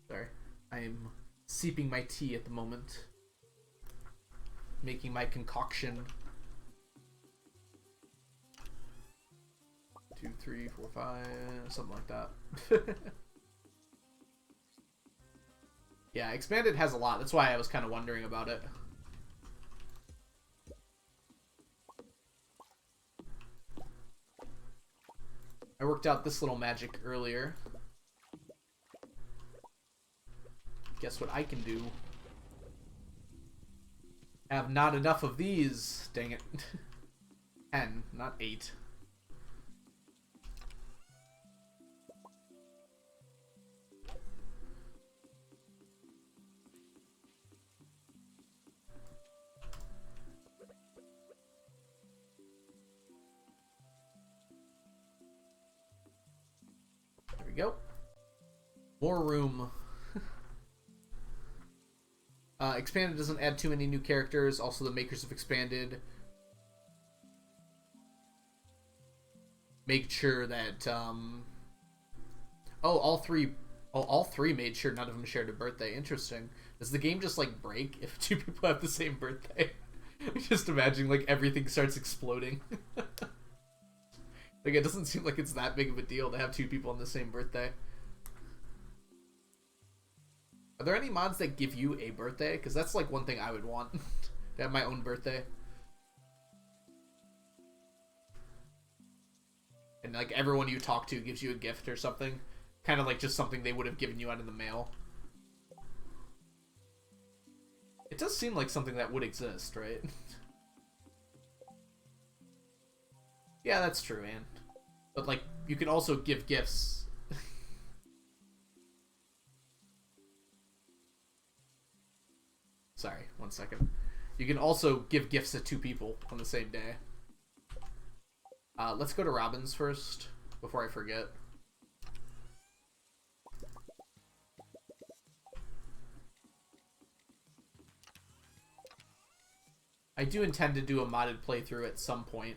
Sorry, I'm sipping my tea at the moment. Making my concoction. 2, 3, 4, 5, something like that. Yeah, Expanded has a lot. That's why I was kind of wondering about it. I worked out this little magic earlier. Guess what I can do? Have not enough of these. Dang it. 10, not 8. There we go. More room. Expanded doesn't add too many new characters. Also, the makers of Expanded make sure that all three made sure none of them shared a birthday. Interesting. Does the game just like break if 2 people have the same birthday? Just imagine like everything starts exploding. Like, it doesn't seem like it's that big of a deal to have 2 people on the same birthday. Are there any mods that give you a birthday? Because that's like one thing I would want. To have my own birthday. And like everyone you talk to gives you a gift or something. Kind of like just something they would have given you out in the mail. It does seem like something that would exist, right? Yeah, that's true, Anne. But like, you can also give gifts. Sorry, 1 second. You can also give gifts to 2 people on the same day. Let's go to Robin's first, before I forget. I do intend to do a modded playthrough at some point.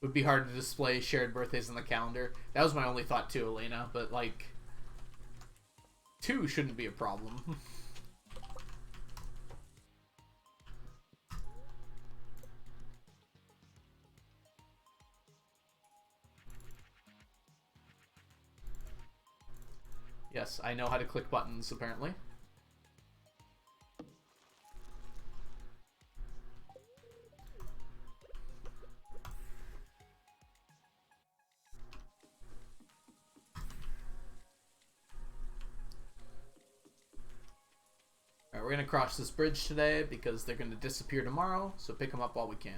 Would be hard to display shared birthdays on the calendar. That was my only thought too, Elena, but like 2 shouldn't be a problem. Yes, I know how to click buttons apparently. Alright, we're gonna cross this bridge today because they're gonna disappear tomorrow, so pick them up while we can.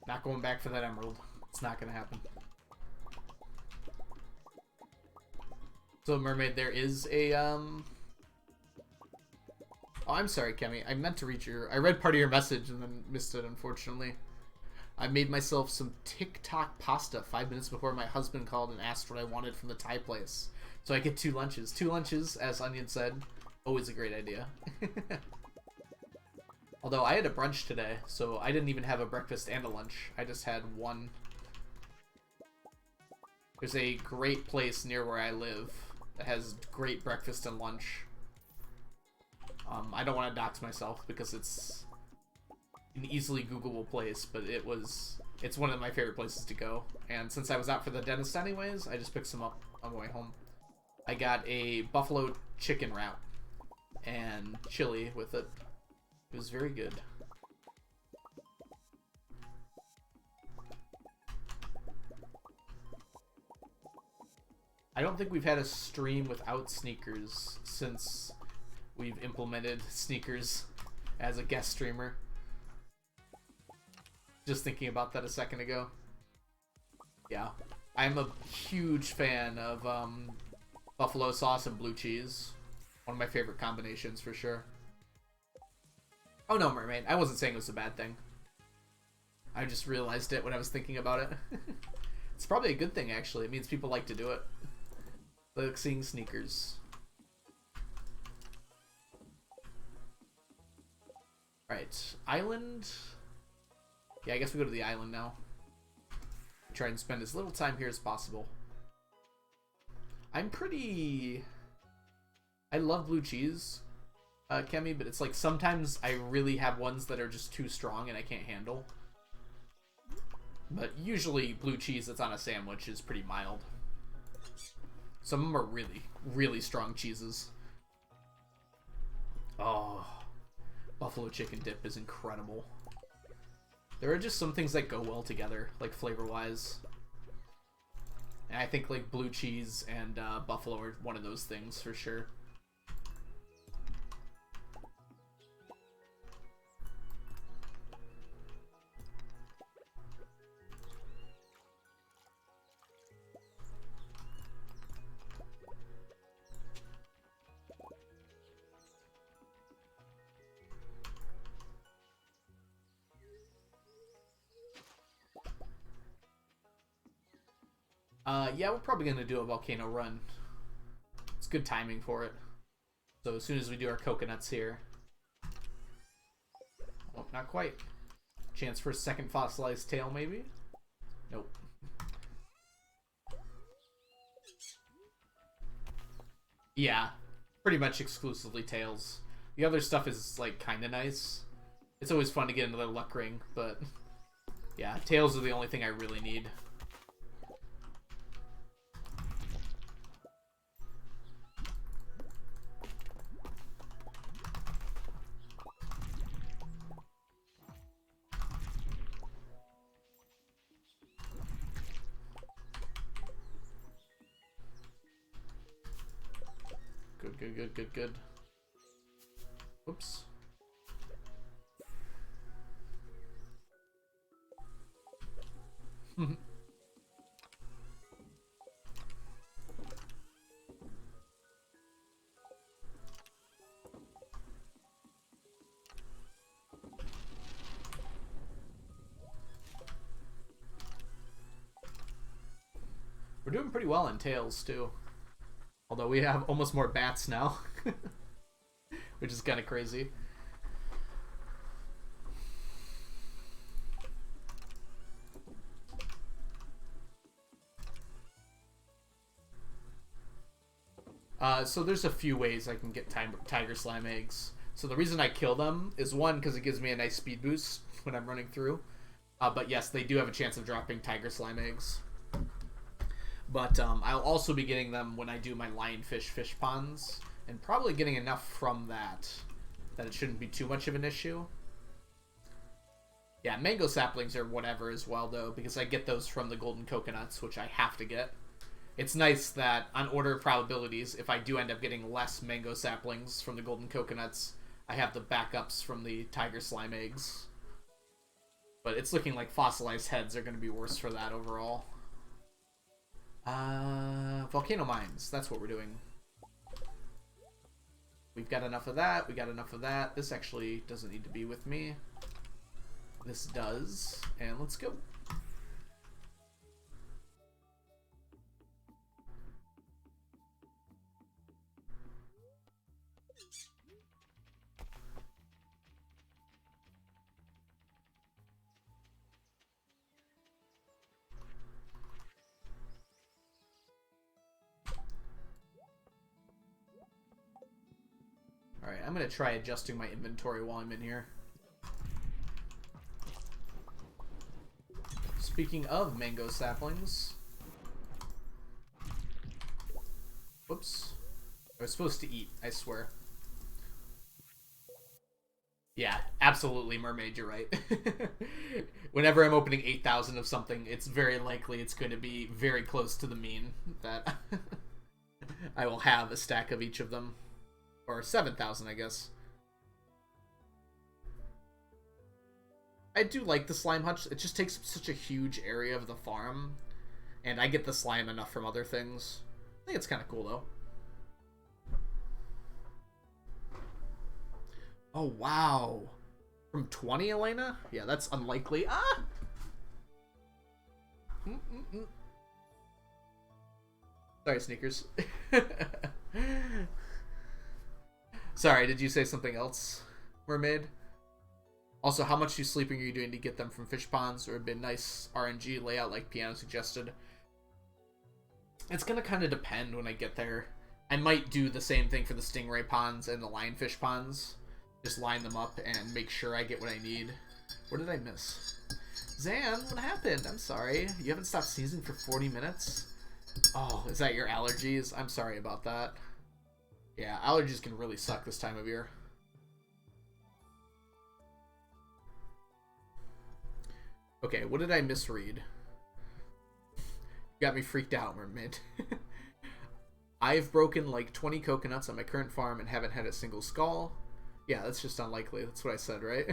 Not going back for that emerald. It's not gonna happen. So, Mermaid, there is a, Oh, I'm sorry, Kemi. I meant to read I read part of your message and then missed it, unfortunately. I made myself some TikTok pasta 5 minutes before my husband called and asked what I wanted from the Thai place. So I get 2 lunches. 2 lunches, as Onion said. Always a great idea. Although I had a brunch today, so I didn't even have a breakfast and a lunch. I just had one. There's a great place near where I live that has great breakfast and lunch. I don't want to dox myself because it's an easily Googleable place, but it's one of my favorite places to go. And since I was out for the dentist anyways, I just picked some up on the way home. I got a buffalo chicken wrap and chili with it. It was very good. I don't think we've had a stream without sneakers since we've implemented sneakers as a guest streamer. Just thinking about that a second ago. Yeah. I'm a huge fan of buffalo sauce and blue cheese. One of my favorite combinations for sure. Oh no, Mermaid. I wasn't saying it was a bad thing. I just realized it when I was thinking about it. It's probably a good thing, actually. It means people like to do it. Like seeing sneakers. Alright. Island. Yeah, I guess we go to the island now. Try and spend as little time here as possible. I love blue cheese. Kemi, but it's like sometimes I really have ones that are just too strong and I can't handle. But usually blue cheese that's on a sandwich is pretty mild. Some of them are really, really strong cheeses. Oh, buffalo chicken dip is incredible. There are just some things that go well together, like flavor-wise. And I think like blue cheese and buffalo are one of those things for sure. Yeah, we're probably going to do a Volcano Run. It's good timing for it. So as soon as we do our coconuts here... Oh, not quite. Chance for a second fossilized tail, maybe? Nope. Yeah, pretty much exclusively tails. The other stuff is, like, kind of nice. It's always fun to get another luck ring, but... Yeah, tails are the only thing I really need. Good. Oops. We're doing pretty well in tails, too. Although we have almost more bats now. Which is kind of crazy. So there's a few ways I can get tiger slime eggs. So the reason I kill them is one, because it gives me a nice speed boost when I'm running through. But yes, they do have a chance of dropping tiger slime eggs. But I'll also be getting them when I do my lionfish fish ponds, and probably getting enough from that it shouldn't be too much of an issue. Yeah, mango saplings are whatever as well, though, because I get those from the golden coconuts, which I have to get. It's nice that, on order of probabilities, if I do end up getting less mango saplings from the golden coconuts, I have the backups from the tiger slime eggs. But it's looking like fossilized heads are going to be worse for that overall. Volcano mines, that's what we're doing. We've got enough of that, we got enough of that. This actually doesn't need to be with me. This does, and let's go. Alright, I'm going to try adjusting my inventory while I'm in here. Speaking of mango saplings. Whoops. I was supposed to eat, I swear. Yeah, absolutely, mermaid, you're right. Whenever I'm opening 8,000 of something, it's very likely it's going to be very close to the mean that I will have a stack of each of them. Or 7,000, I guess. I do like the slime hutch. It just takes such a huge area of the farm. And I get the slime enough from other things. I think it's kind of cool, though. Oh, wow. From 20, Elena? Yeah, that's unlikely. Ah! Sorry, Sneakers. Sorry, did you say something else, Mermaid? Also, how much sleeping are you doing to get them from fish ponds, or a bit nice RNG layout like Piano suggested? It's gonna kind of depend when I get there. I might do the same thing for the stingray ponds and the lionfish ponds. Just line them up and make sure I get what I need. What did I miss? Zan, what happened? I'm sorry. You haven't stopped sneezing for 40 minutes? Oh, is that your allergies? I'm sorry about that. Yeah, allergies can really suck this time of year. Okay, what did I misread? You got me freaked out, Mermaid. I've broken like 20 coconuts on my current farm and haven't had a single skull. Yeah, that's just unlikely. That's what I said, right?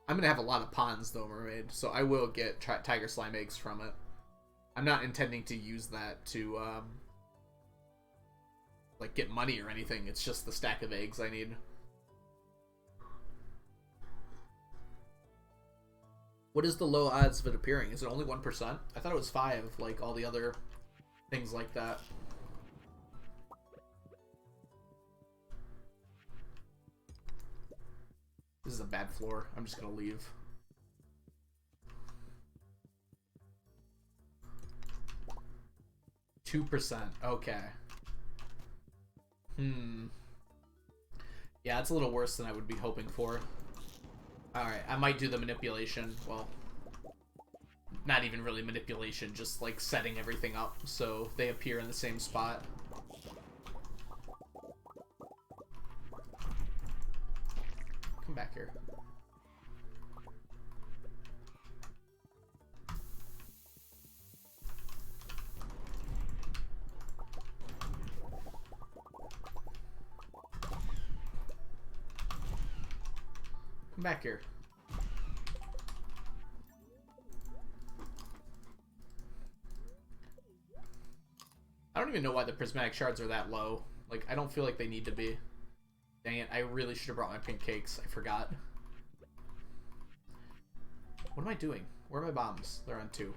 I'm gonna have a lot of ponds though, Mermaid, so I will get tiger slime eggs from it. I'm not intending to use that to like get money or anything. It's just the stack of eggs I need. What is the low odds of it appearing? Is it only 1%? I thought it was 5, like all the other things like that. This is a bad floor. I'm just gonna leave. %. Okay. Yeah, it's a little worse than I would be hoping for. Alright, I might do the manipulation. Well, not even really manipulation, just like setting everything up so they appear in the same spot. Come back here. Come back here. I don't even know why the prismatic shards are that low. Like, I don't feel like they need to be. Dang it, I really should have brought my pink cakes. I forgot. What am I doing? Where are my bombs? They're on 2.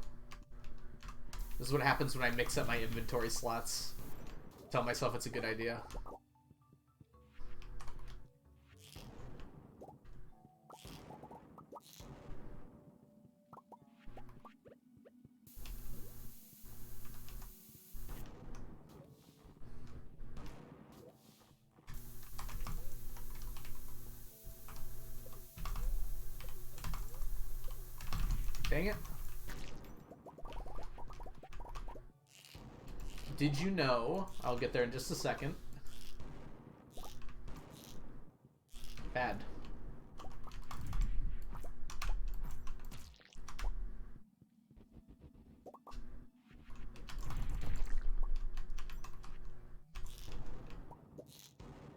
This is what happens when I mix up my inventory slots. Tell myself it's a good idea. Dang it. Did you know... I'll get there in just a second. Bad.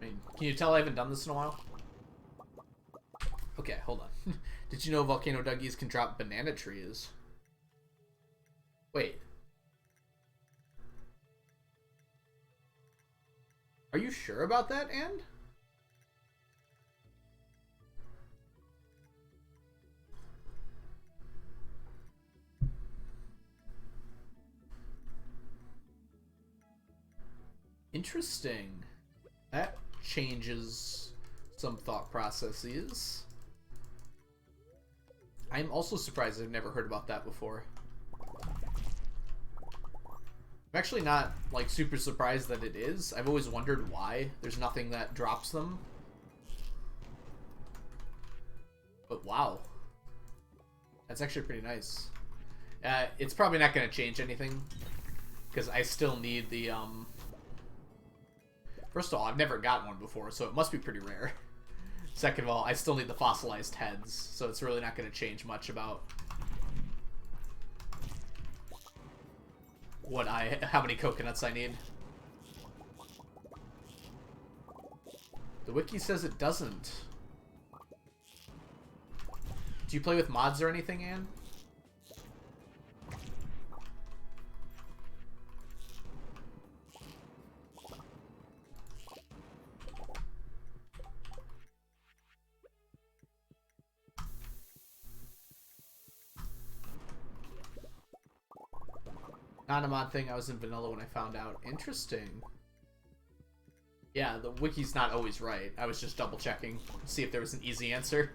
I mean, can you tell I haven't done this in a while? Okay, hold on. Did you know volcano duggies can drop banana trees? Wait. Are you sure about that, Ann? Interesting. That changes some thought processes. I'm also surprised I've never heard about that before. I'm actually not, like, super surprised that it is. I've always wondered why. There's nothing that drops them. But wow. That's actually pretty nice. It's probably not going to change anything. Because I still need the, First of all, I've never gotten one before, so it must be pretty rare. Second of all, I still need the fossilized heads, so it's really not going to change much about how many coconuts I need. The wiki says it doesn't. Do you play with mods or anything, Ann? Not a mod thing. I was in vanilla when I found out. Interesting. Yeah, the wiki's not always right. I was just double checking to see if there was an easy answer.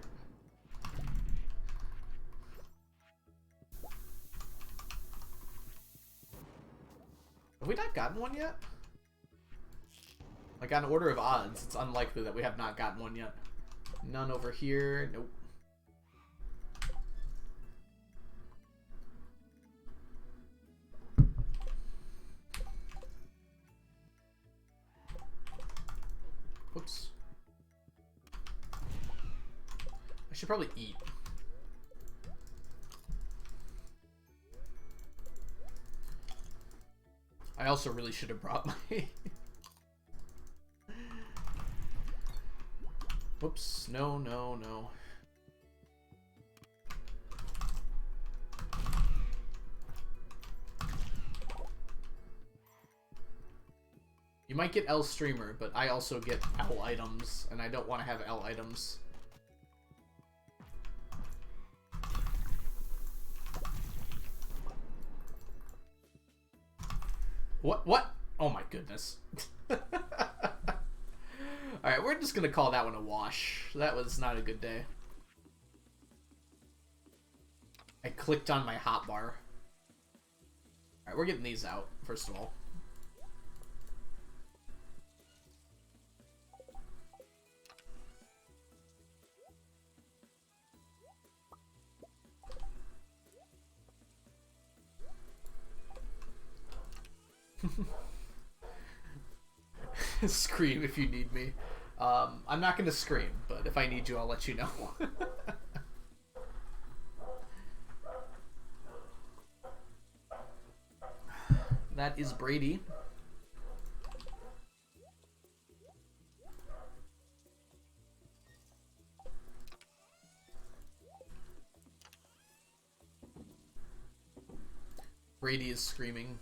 Have we not gotten one yet? Like, on order of odds, it's unlikely that we have not gotten one yet. None over here. Nope. Whoops. I should probably eat. I also really should have brought my... Whoops. No, no, no. You might get L streamer, but I also get L items, and I don't want to have L items. What? Oh my goodness. Alright, we're just gonna call that one a wash. That was not a good day. I clicked on my hotbar. Alright, we're getting these out, first of all. Scream if you need me. I'm not gonna scream, but if I need you, I'll let you know. That is Brady. Brady is screaming.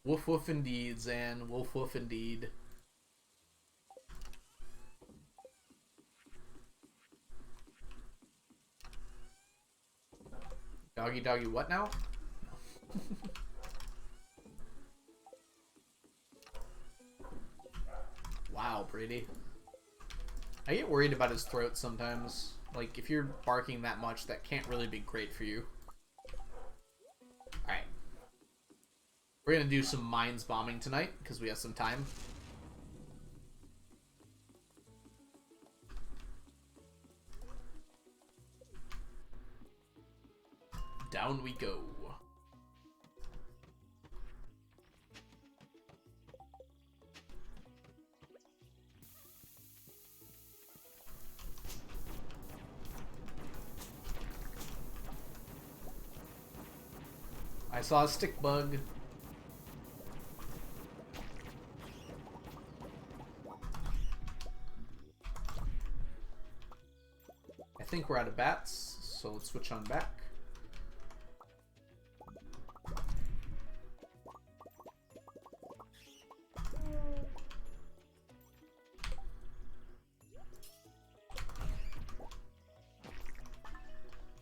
Woof woof indeed, Zan. Woof woof indeed. Doggy doggy what now? Wow, Brady. I get worried about his throat sometimes. Like, if you're barking that much, that can't really be great for you. Alright. We're gonna do some mines bombing tonight, because we have some time. down we go. I saw a stick bug. I think we're out of bats, so let's switch on back.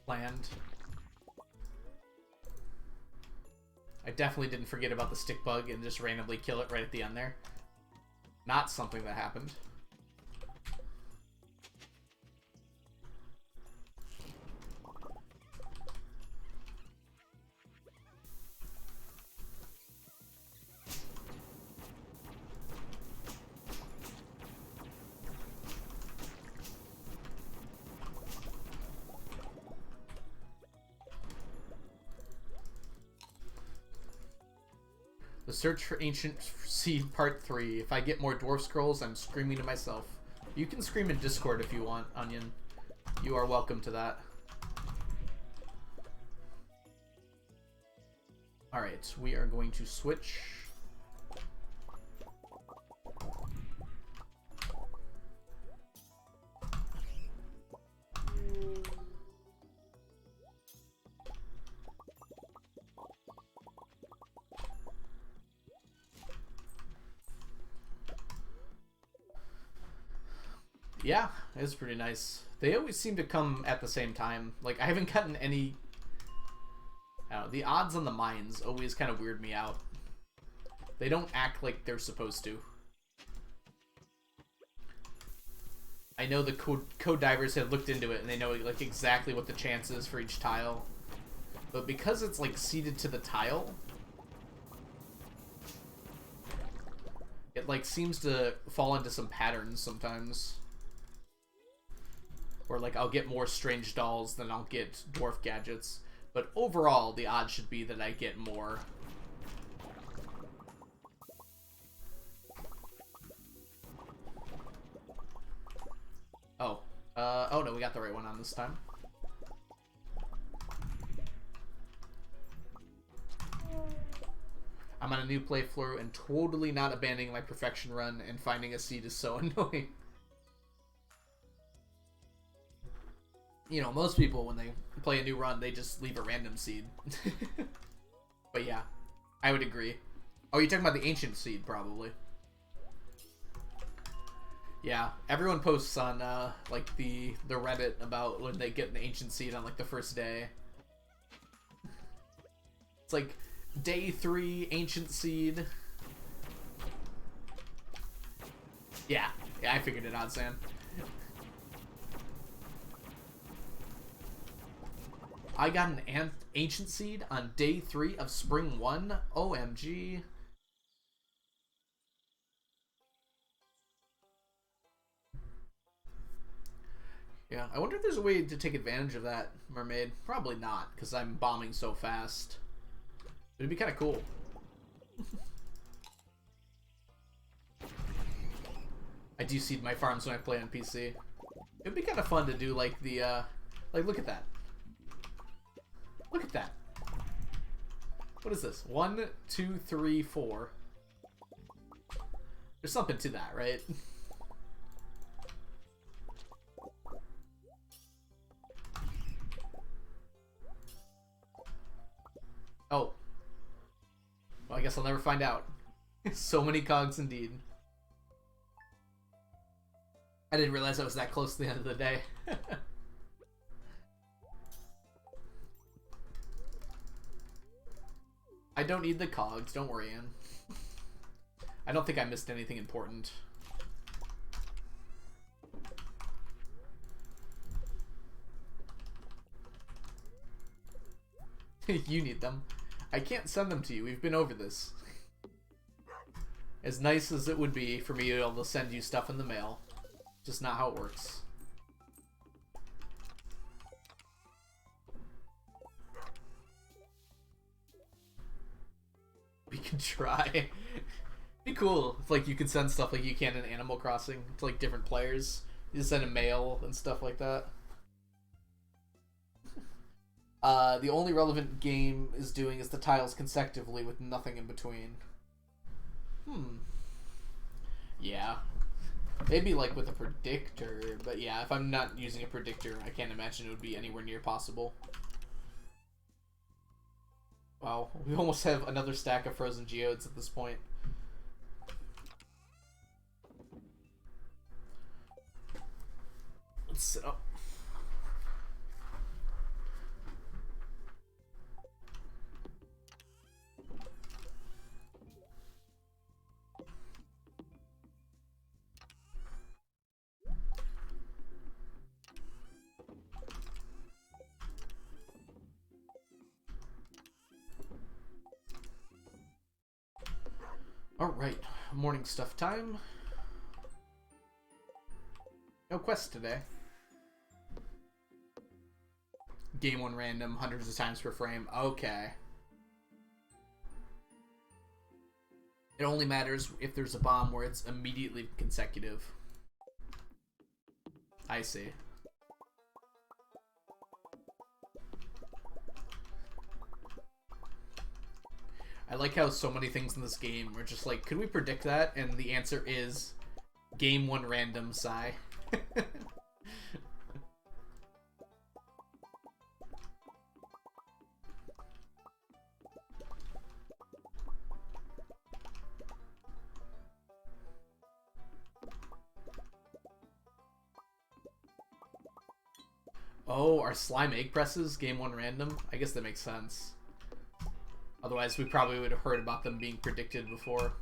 Land. I definitely didn't forget about the stick bug and just randomly kill it right at the end there. Not something that happened. The Search for Ancient Seed Part 3. If I get more dwarf scrolls, I'm screaming to myself. You can scream in Discord if you want, Onion. You are welcome to that. Alright, we are going to switch. Yeah, it's pretty nice. They always seem to come at the same time. Like, I haven't gotten any... I don't know, the odds on the mines always kind of weird me out. They don't act like they're supposed to. I know the code divers have looked into it, and they know like exactly what the chance is for each tile. But because it's like seeded to the tile... it like seems to fall into some patterns sometimes. Or like I'll get more strange dolls than I'll get dwarf gadgets. But overall, the odds should be that I get more. Oh. Oh no, we got the right one on this time. I'm on a new playthrough and totally not abandoning my perfection run, and finding a seed is so annoying. You know, most people, when they play a new run, they just leave a random seed. But yeah, I would agree. Oh, you're talking about the ancient seed, probably. Yeah, everyone posts on, like, the Reddit about when they get an ancient seed on, like, the first day. It's like, day 3, ancient seed. Yeah, I figured it out, Sam. I got an ancient seed on day 3 of spring 1. OMG. Yeah, I wonder if there's a way to take advantage of that, Mermaid. Probably not, because I'm bombing so fast. It'd be kind of cool. I do seed my farms when I play on PC. It'd be kind of fun to do, like, the, like, look at that. Look at that. What is this? 1, 2, 3, 4. There's something to that, right? Oh. Well, I guess I'll never find out. So many cogs indeed. I didn't realize I was that close to the end of the day. I don't need the cogs, don't worry, Ann. I don't think I missed anything important. You need them. I can't send them to you, we've been over this. As nice as it would be for me to be able to send you stuff in the mail, just not how it works. could try. Be cool if like you could send stuff like you can in Animal Crossing to like different players. You just send a mail and stuff like that. The only relevant game is doing is the tiles consecutively with nothing in between. Yeah. Maybe like with a predictor, but yeah, if I'm not using a predictor, I can't imagine it would be anywhere near possible. Wow, we almost have another stack of frozen geodes at this point. Let's sit up. Alright, morning stuff time. No quest today. Game 1 random, hundreds of times per frame. Okay. It only matters if there's a bomb where it's immediately consecutive. I see. I like how so many things in this game are just like, could we predict that? And the answer is game 1 random, sigh. Oh, are slime egg presses game 1 random? I guess that makes sense. Otherwise, we probably would have heard about them being predicted before.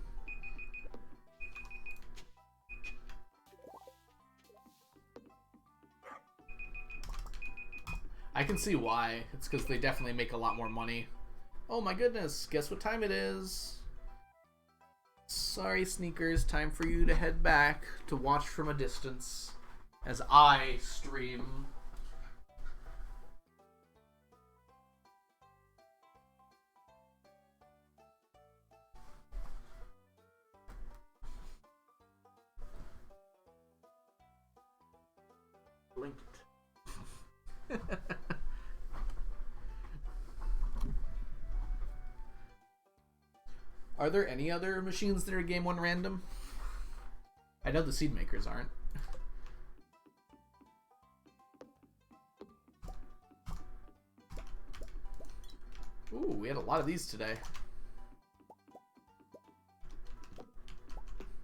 I can see why. It's because they definitely make a lot more money. Oh my goodness, guess what time it is? Sorry, Sneakers, time for you to head back to watch from a distance as I stream. Blinked. Are there any other machines that are game 1 random? I know the seed makers aren't. Ooh, we had a lot of these today.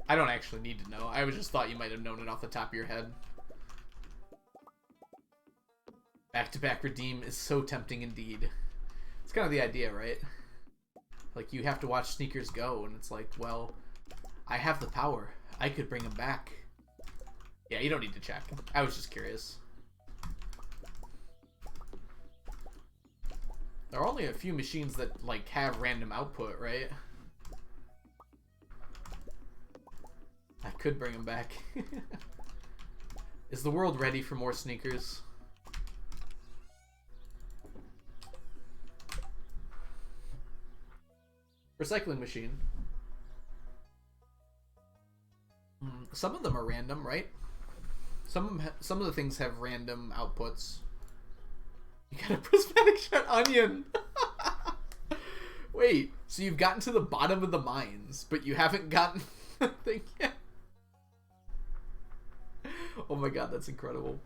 I don't actually need to know. I just thought you might have known it off the top of your head. Back-to-back redeem is so tempting indeed. It's kind of the idea, right? Like, you have to watch Sneakers go, and it's like, well, I have the power. I could bring him back. Yeah, you don't need to check. I was just curious. There are only a few machines that, like, have random output, right? I could bring him back. Is the world ready for more Sneakers? Recycling machine. Some of them are random, right? Some of the things have random outputs. You got a prismatic shot onion. Wait, so you've gotten to the bottom of the mines, but you haven't gotten the thing yet? Oh my god, that's incredible.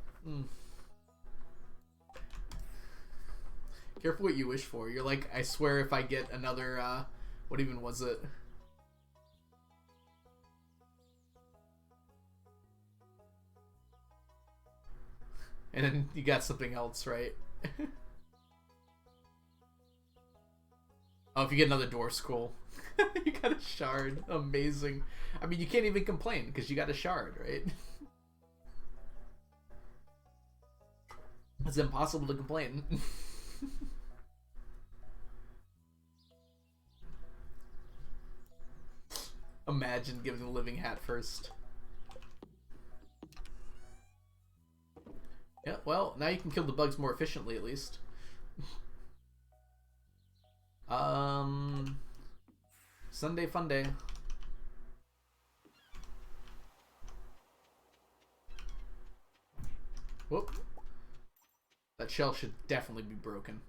Careful what you wish for. You're like, I swear if I get another, what even was it? And then you got something else, right? Oh, if you get another door scroll. You got a shard. Amazing. I mean, you can't even complain because you got a shard, right? It's impossible to complain. Imagine giving the living hat first. Yeah, well, now you can kill the bugs more efficiently, at least. Sunday fun day. Whoop. That shell should definitely be broken.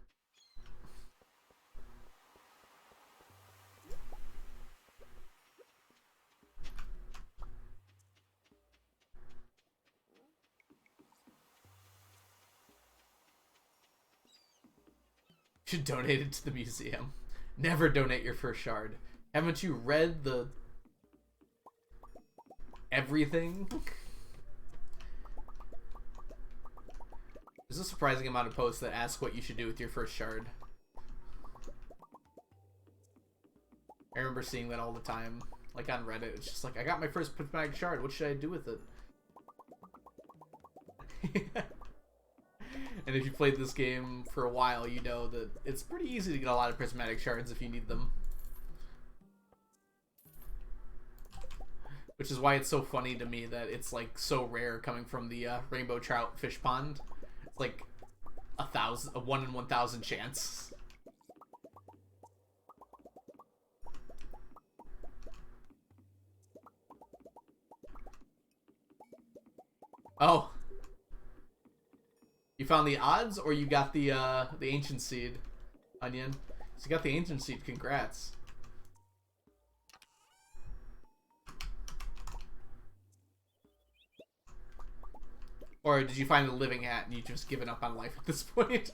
Should donate it to the museum. Never donate your first shard. Haven't you read the everything? There's a surprising amount of posts that ask what you should do with your first shard. I remember seeing that all the time, like on Reddit. It's just like, I got my first prismatic shard. What should I do with it? And if you played this game for a while, you know that it's pretty easy to get a lot of prismatic shards if you need them. Which is why it's so funny to me that it's like so rare coming from the rainbow trout fish pond. It's like a 1 in 1,000 chance. Oh. You found the odds, or you got the ancient seed, Onion? So you got the ancient seed. Congrats. Or did you find a living hat and you just given up on life at this point?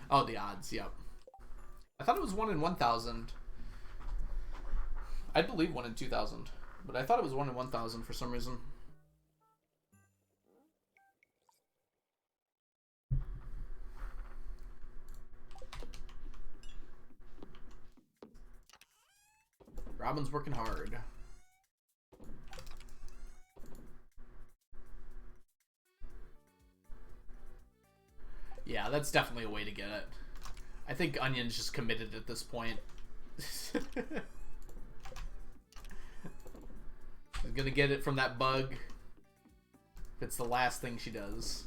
Oh, the odds. Yep. I thought it was 1 in 1,000. I believe 1 in 2,000, but I thought it was 1 in 1,000 for some reason. Robin's working hard. Yeah, that's definitely a way to get it. I think Onion's just committed at this point. She's gonna get it from that bug. If it's the last thing she does.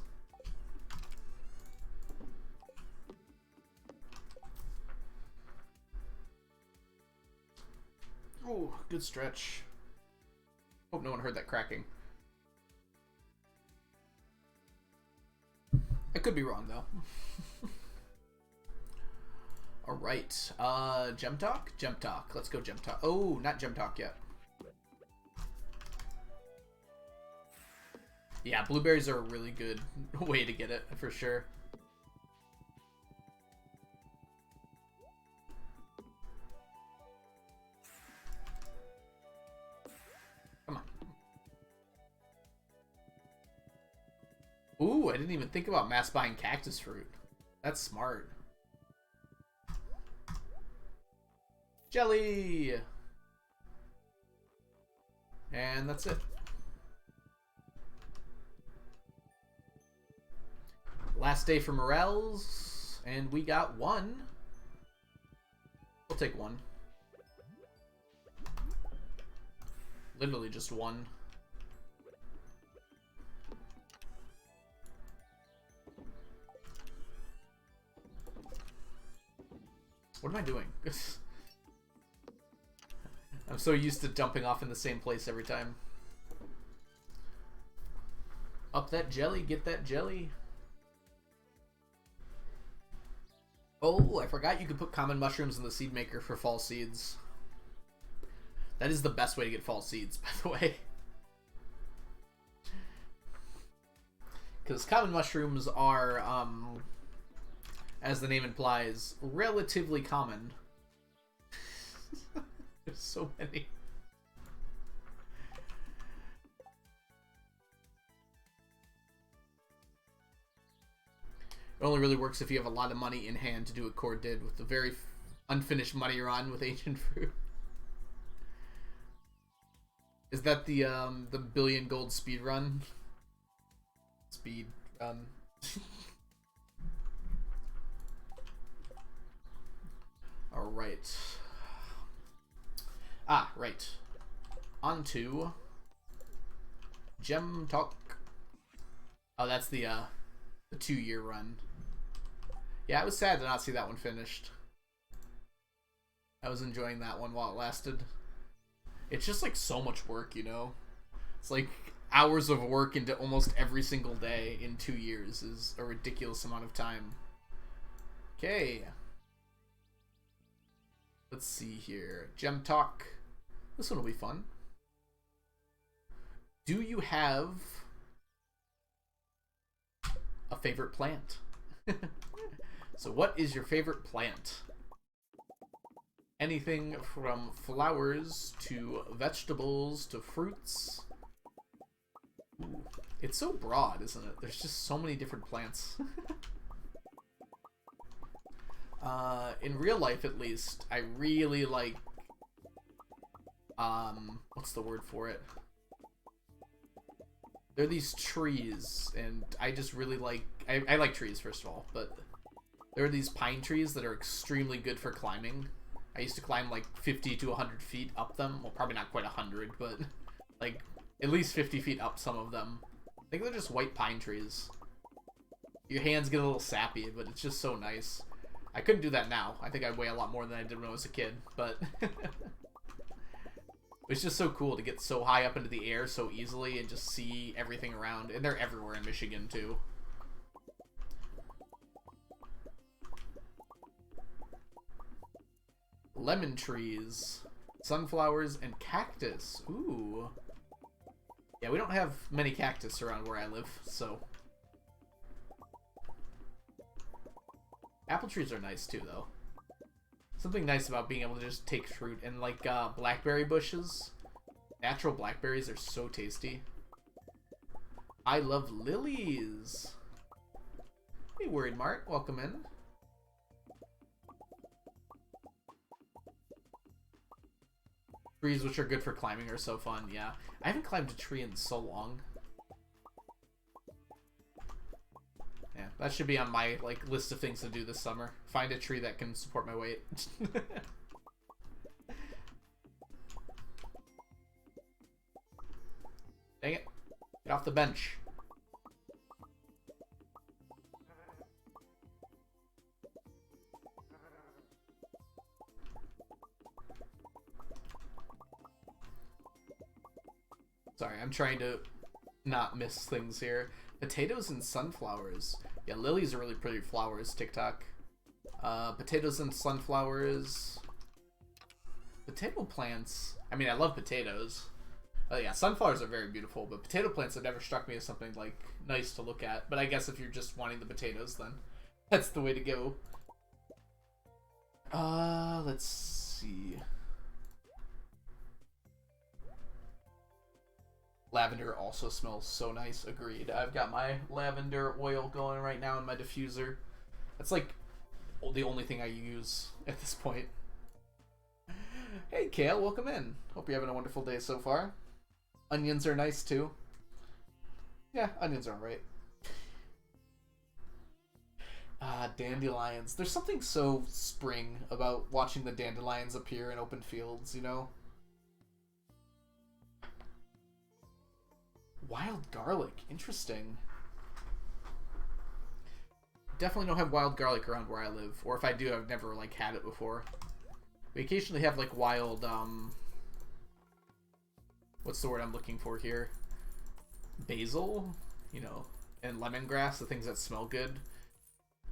Oh, good stretch. Hope no one heard that cracking. I could be wrong, though. Alright. Gem Talk? Gem Talk. Let's go Gem Talk. Oh, not Gem Talk yet. Yeah, blueberries are a really good way to get it, for sure. Ooh, I didn't even think about mass buying cactus fruit. That's smart. Jelly! And that's it. Last day for Morels, and we got 1. We'll take 1. Literally just 1. What am I doing? I'm so used to jumping off in the same place every time. Up that jelly, get that jelly. Oh, I forgot you could put common mushrooms in the seed maker for fall seeds. That is the best way to get fall seeds, by the way. Because common mushrooms are, as the name implies, relatively common. There's so many. It only really works if you have a lot of money in hand to do what Core did with the very unfinished money run with Ancient Fruit. Is that the billion gold speed run? Speed run. Alright. Ah, right. On to Gem Talk. Oh, that's the 2-year run. Yeah, it was sad to not see that one finished. I was enjoying that one while it lasted. It's just like so much work, you know? It's like hours of work into almost every single day in 2 years is a ridiculous amount of time. Okay. Let's see here. Gem Talk. This one will be fun. Do you have a favorite plant? So what is your favorite plant? Anything from flowers to vegetables to fruits. Ooh, it's so broad, isn't it? There's just so many different plants. In real life, at least, I really like, what's the word for it? There are these trees, and I just really like, I like trees, first of all, but there are these pine trees that are extremely good for climbing. I used to climb like 50 to 100 feet up them. Well, probably not quite 100, but like at least 50 feet up some of them. I think they're just white pine trees. Your hands get a little sappy, but it's just so nice. I couldn't do that now. I think I weigh a lot more than I did when I was a kid, but it's just so cool to get so high up into the air so easily and just see everything around. And they're everywhere in Michigan, too. Lemon trees, sunflowers, and cactus. Ooh. Yeah, we don't have many cactus around where I live, so. Apple trees are nice too, though. Something nice about being able to just take fruit, and like blackberry bushes. Natural blackberries are so tasty. I love lilies. Hey, Worried Mart, welcome in. Trees which are good for climbing are so fun, yeah. I haven't climbed a tree in so long. Yeah, that should be on my like list of things to do this summer. Find a tree that can support my weight. Dang it. Get off the bench. Sorry, I'm trying to not miss things here. Potatoes and sunflowers. Yeah, lilies are really pretty flowers, TikTok. Potatoes and sunflowers. Potato plants. I mean, I love potatoes. Yeah, sunflowers are very beautiful, but potato plants have never struck me as something, like, nice to look at. But I guess if you're just wanting the potatoes, then that's the way to go. Let's see. Lavender also smells so nice. Agreed. I've got my lavender oil going right now in my diffuser. That's like the only thing I use at this point. Hey, Kale, welcome in. Hope you're having a wonderful day so far. Onions are nice too. Yeah, onions are alright. Dandelions. There's something so spring about watching the dandelions appear in open fields, you know? Wild garlic. Interesting. Definitely don't have wild garlic around where I live. Or if I do, I've never, like, had it before. We occasionally have, like, wild, what's the word I'm looking for here? Basil? You know, and lemongrass, the things that smell good.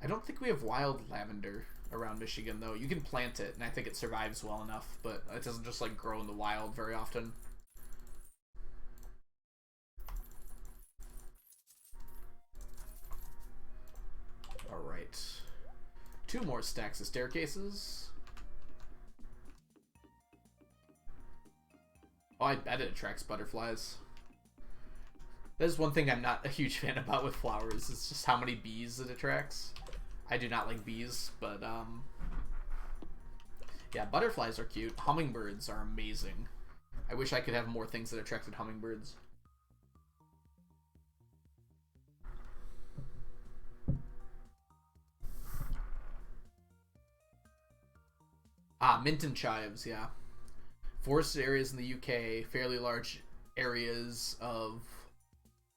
I don't think we have wild lavender around Michigan, though. You can plant it, and I think it survives well enough, but it doesn't just, like, grow in the wild very often. Alright. 2 more stacks of staircases. Oh, I bet it attracts butterflies. That is one thing I'm not a huge fan about with flowers. It's just how many bees it attracts. I do not like bees, but yeah, butterflies are cute. Hummingbirds are amazing. I wish I could have more things that attracted hummingbirds. Mint and chives, yeah. Forested areas in the UK, fairly large areas of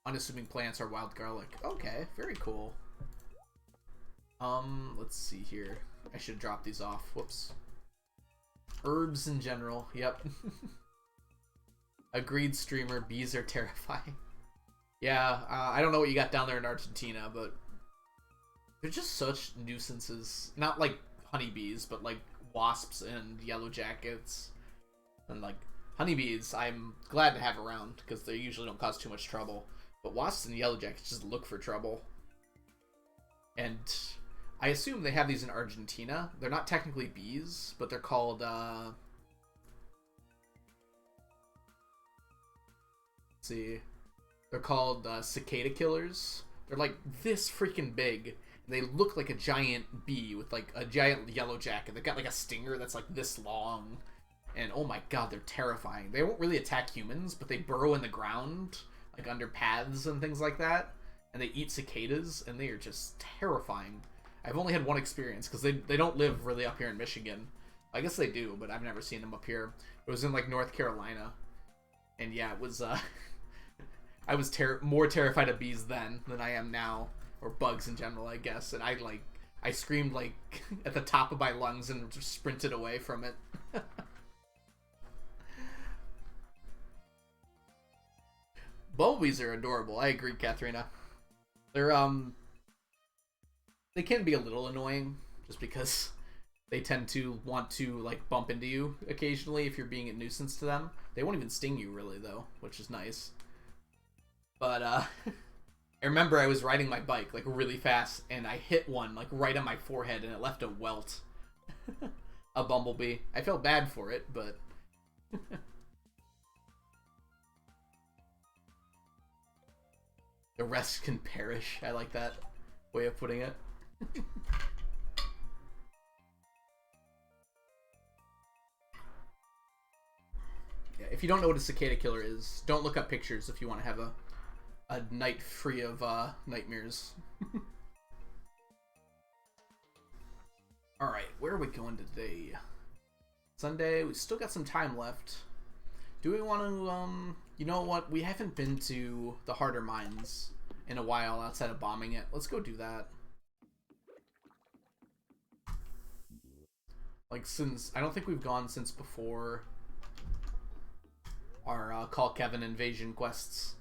unassuming plants are wild garlic. Okay, very cool. Let's see here. I should drop these off. Whoops. Herbs in general, yep. Agreed, streamer. Bees are terrifying. Yeah, I don't know what you got down there in Argentina, but they're just such nuisances. Not like honeybees, but like wasps and yellow jackets. And like honeybees, I'm glad to have around because they usually don't cause too much trouble. But wasps and yellow jackets just look for trouble. And I assume they have these in Argentina. They're not technically bees, but they're called, let's see. They're called Cicada Killers. They're like this freaking big. They look like a giant bee with like a giant yellow jacket. They've got like a stinger that's like this long. And oh my god, they're terrifying. They won't really attack humans, but they burrow in the ground, like under paths and things like that. And they eat cicadas, and they are just terrifying. I've only had one experience, because they don't live really up here in Michigan. I guess they do, but I've never seen them up here. It was in like North Carolina. And yeah, it was, I was more terrified of bees then than I am now. Or bugs in general, I guess. And I screamed like at the top of my lungs and just sprinted away from it. Bumblebees are adorable. I agree, Katharina. They're they can be a little annoying just because they tend to want to like bump into you occasionally if you're being a nuisance to them. They won't even sting you really though, which is nice. But I remember I was riding my bike like really fast and I hit one like right on my forehead and it left a welt. A bumblebee. I felt bad for it, but the rest can perish. I like that way of putting it. Yeah, if you don't know what a cicada killer is, don't look up pictures if you want to have a night free of nightmares. Alright, where are we going today? Sunday, we still got some time left. Do we want to, you know what? We haven't been to the harder mines in a while outside of bombing it. Let's go do that. Like, since, I don't think we've gone since before our Call Kevin invasion quests.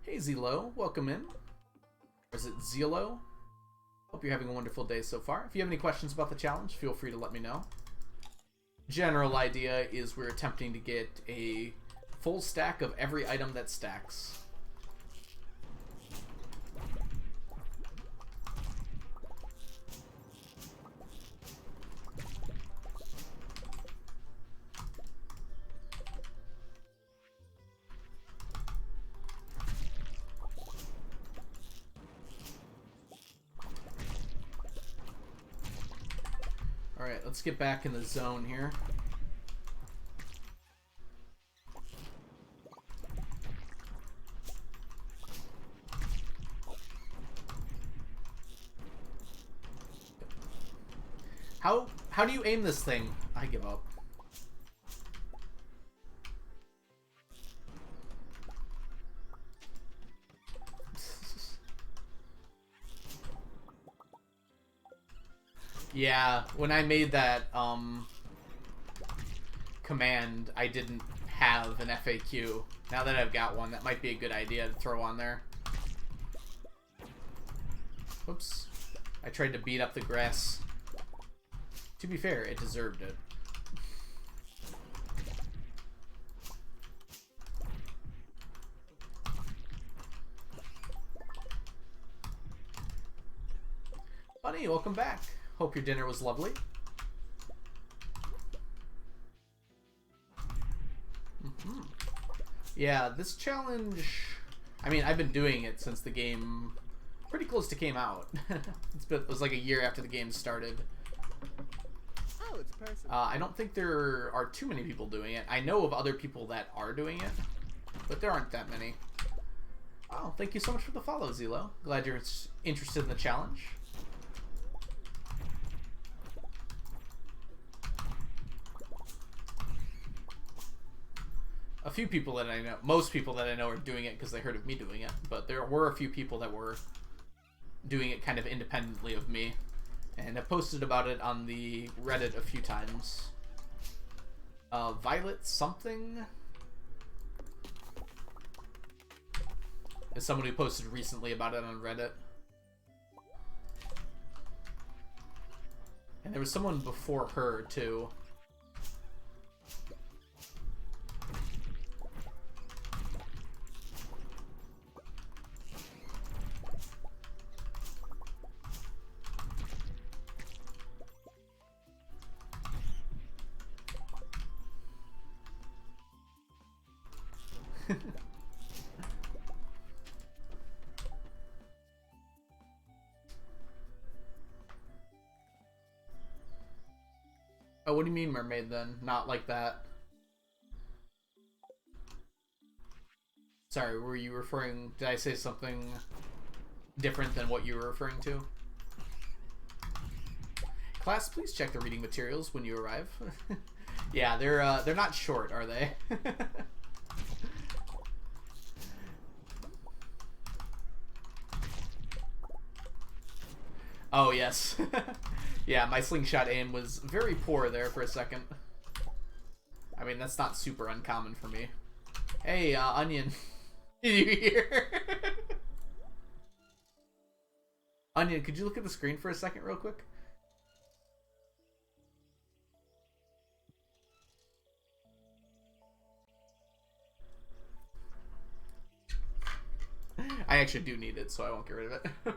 Hey, Zelo, welcome in. Or is it Zelo? Hope you're having a wonderful day so far. If you have any questions about the challenge, feel free to let me know. General idea is we're attempting to get a full stack of every item that stacks. Alright, let's get back in the zone here. How do you aim this thing? I give up. Yeah, when I made that command, I didn't have an FAQ. Now that I've got one, that might be a good idea to throw on there. Whoops. I tried to beat up the grass. To be fair, it deserved it. Bunny, welcome back. Hope your dinner was lovely. Yeah, this challenge, I mean, I've been doing it since the game pretty close to came out. It was like a year after the game started. Oh, it's a person. I don't think there are too many people doing it. I know of other people that are doing it, but there aren't that many. Oh, thank you so much for the follow, Zelo. Glad you're interested in the challenge. A few people that I know, most people that I know are doing it because they heard of me doing it, but there were a few people that were doing it kind of independently of me. And I posted about it on the Reddit a few times. Violet something is someone who posted recently about it on Reddit. And there was someone before her, too. Oh, what do you mean mermaid then? Not like that. Sorry, were you referring... Did I say something different than what you were referring to? Class, please check the reading materials when you arrive. Yeah, they're not short, are they? Oh, yes. Yeah, my slingshot aim was very poor there for a second. I mean, that's not super uncommon for me. Hey, Onion. You here? Onion, could you look at the screen for a second real quick? I actually do need it, so I won't get rid of it.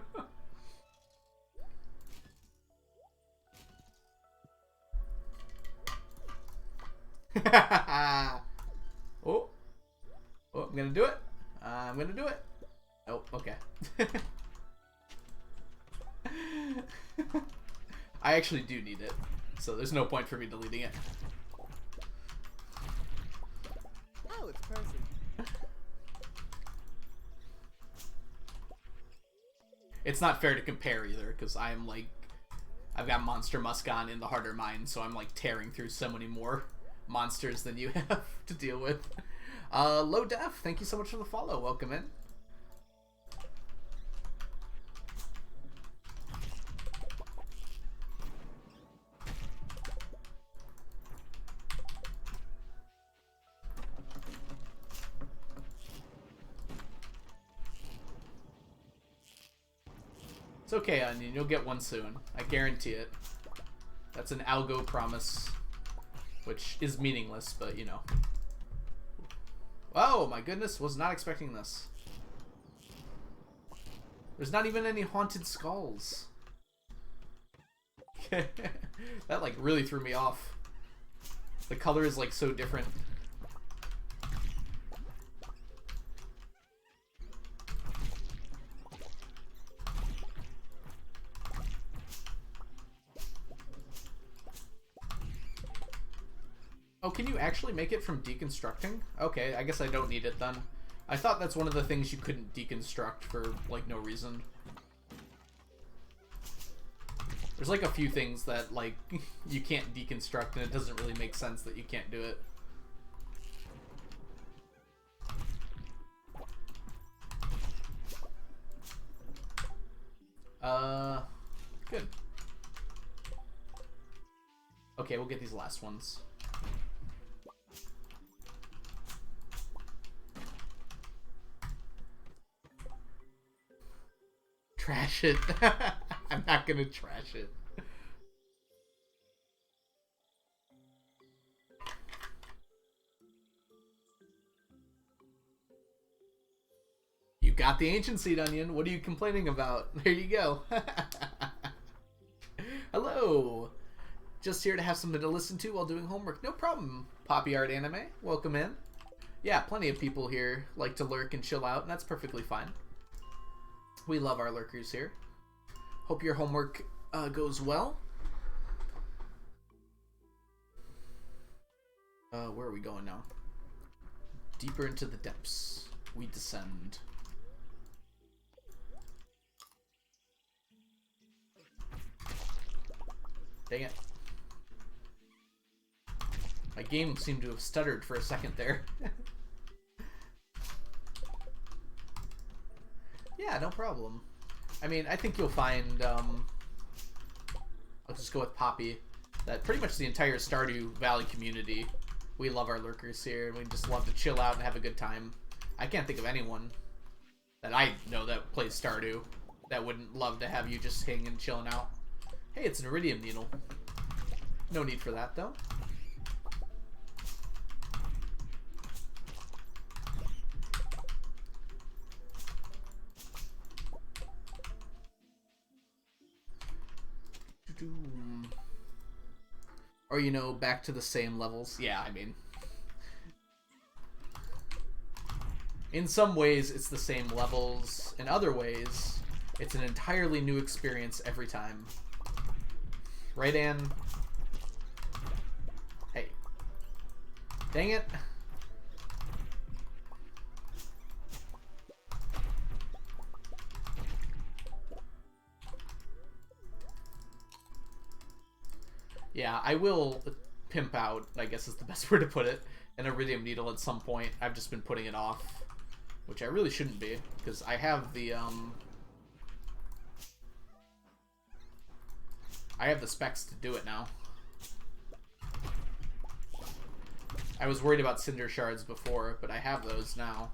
Oh, I'm gonna do it. I'm gonna do it. Oh, okay. I actually do need it, so there's no point for me deleting it. Oh, it's a person. It's not fair to compare either, because I'm like, I've got Monster Muscon in the harder mine, so I'm like tearing through so many more monsters than you have to deal with. Low Def, thank you so much for the follow. Welcome in. It's okay, Onion. You'll get one soon. I guarantee it. That's an algo promise, which is meaningless, but you know. Oh my goodness, was not expecting this. There's not even any haunted skulls. That like really threw me off. The color is like so different. Oh, can you actually make it from deconstructing? Okay, I guess I don't need it then. I thought that's one of the things you couldn't deconstruct for, like, no reason. There's, like, a few things that, like, you can't deconstruct, and it doesn't really make sense that you can't do it. Good. Okay, we'll get these last ones. Trash it. I'm not gonna trash it. You got the ancient seed, Onion. What are you complaining about? There you go. Hello. Just here to have something to listen to while doing homework. No problem, Poppy Art Anime. Welcome in. Yeah, plenty of people here like to lurk and chill out, and that's perfectly fine. We love our lurkers here. Hope your homework goes well. Where are we going now? Deeper into the depths we descend. Dang it. My game seemed to have stuttered for a second there. Yeah, no problem. I mean, I think you'll find I'll just go with Poppy. That pretty much the entire Stardew Valley community. We love our lurkers here. We just love to chill out and have a good time. I can't think of anyone that I know that plays Stardew that wouldn't love to have you just hanging and chilling out. Hey, it's an iridium needle. No need for that, though. Or, you know, back to the same levels. Yeah, I mean, in some ways, it's the same levels. In other ways, it's an entirely new experience every time. Right, Ann? Hey. Dang it. Yeah, I will pimp out, I guess is the best word to put it, an iridium needle at some point. I've just been putting it off, which I really shouldn't be, because I have the, I have the specs to do it now. I was worried about cinder shards before, but I have those now.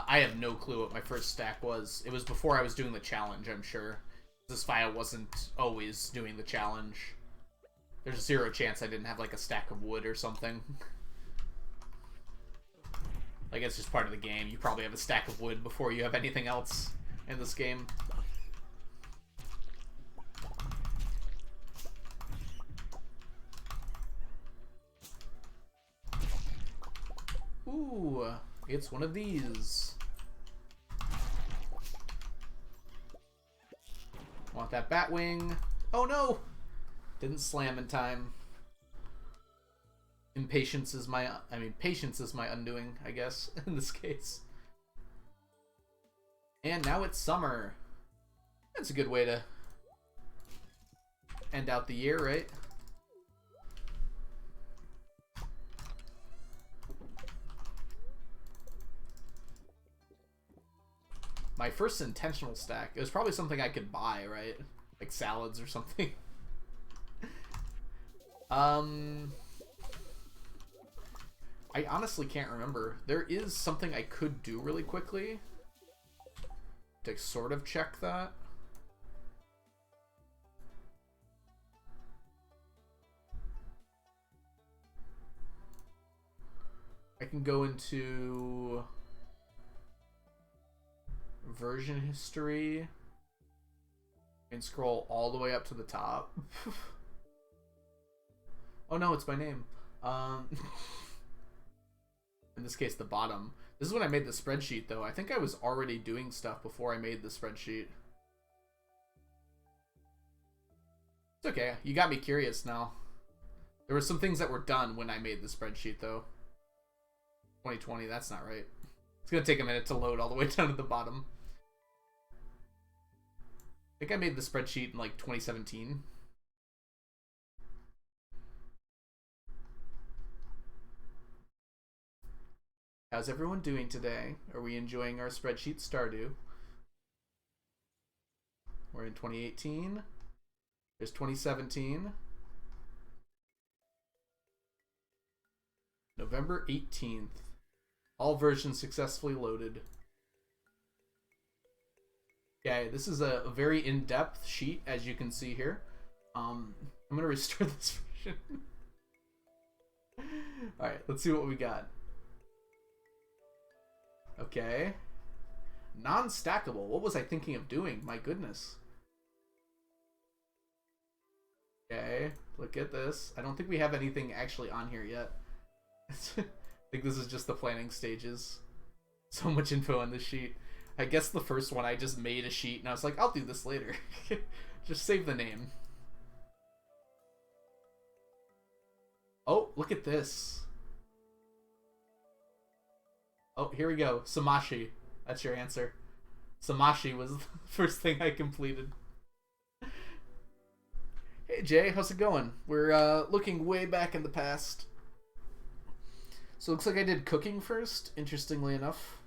I have no clue what my first stack was. It was before I was doing the challenge, I'm sure. This file wasn't always doing the challenge. There's zero chance I didn't have like a stack of wood or something. Like, it's just part of the game. You probably have a stack of wood before you have anything else in this game. Ooh, it's one of these. Want that Batwing. Oh no! Didn't slam in time. Patience is my undoing, I guess, in this case. And now it's summer. That's a good way to end out the year, right? My first intentional stack. It was probably something I could buy, right? Like salads or something. I honestly can't remember. There is something I could do really quickly to sort of check that. I can go into version history and scroll all the way up to the top. Oh no, it's my name. In this case, the bottom. This is when I made the spreadsheet, though. I think I was already doing stuff before I made the spreadsheet. It's okay. You got me curious now. There were some things that were done when I made the spreadsheet, though. 2020, that's not right. It's going to take a minute to load all the way down to the bottom. I think I made the spreadsheet in, like, 2017. How's everyone doing today? Are we enjoying our spreadsheet Stardew? We're in 2018. There's 2017. November 18th. All versions successfully loaded. Yeah, this is a very in-depth sheet, as you can see here. I'm going to restore this version. Alright, let's see what we got. Okay. Non-stackable. What was I thinking of doing? My goodness. Okay, look at this. I don't think we have anything actually on here yet. I think this is just the planning stages. So much info on this sheet. I guess the first one I just made a sheet and I was like, I'll do this later. Just save the name. Oh, look at this. Oh, here we go. Samashi. That's your answer. Samashi was the first thing I completed. Hey Jay, how's it going? We're looking way back in the past. So it looks like I did cooking first, interestingly enough.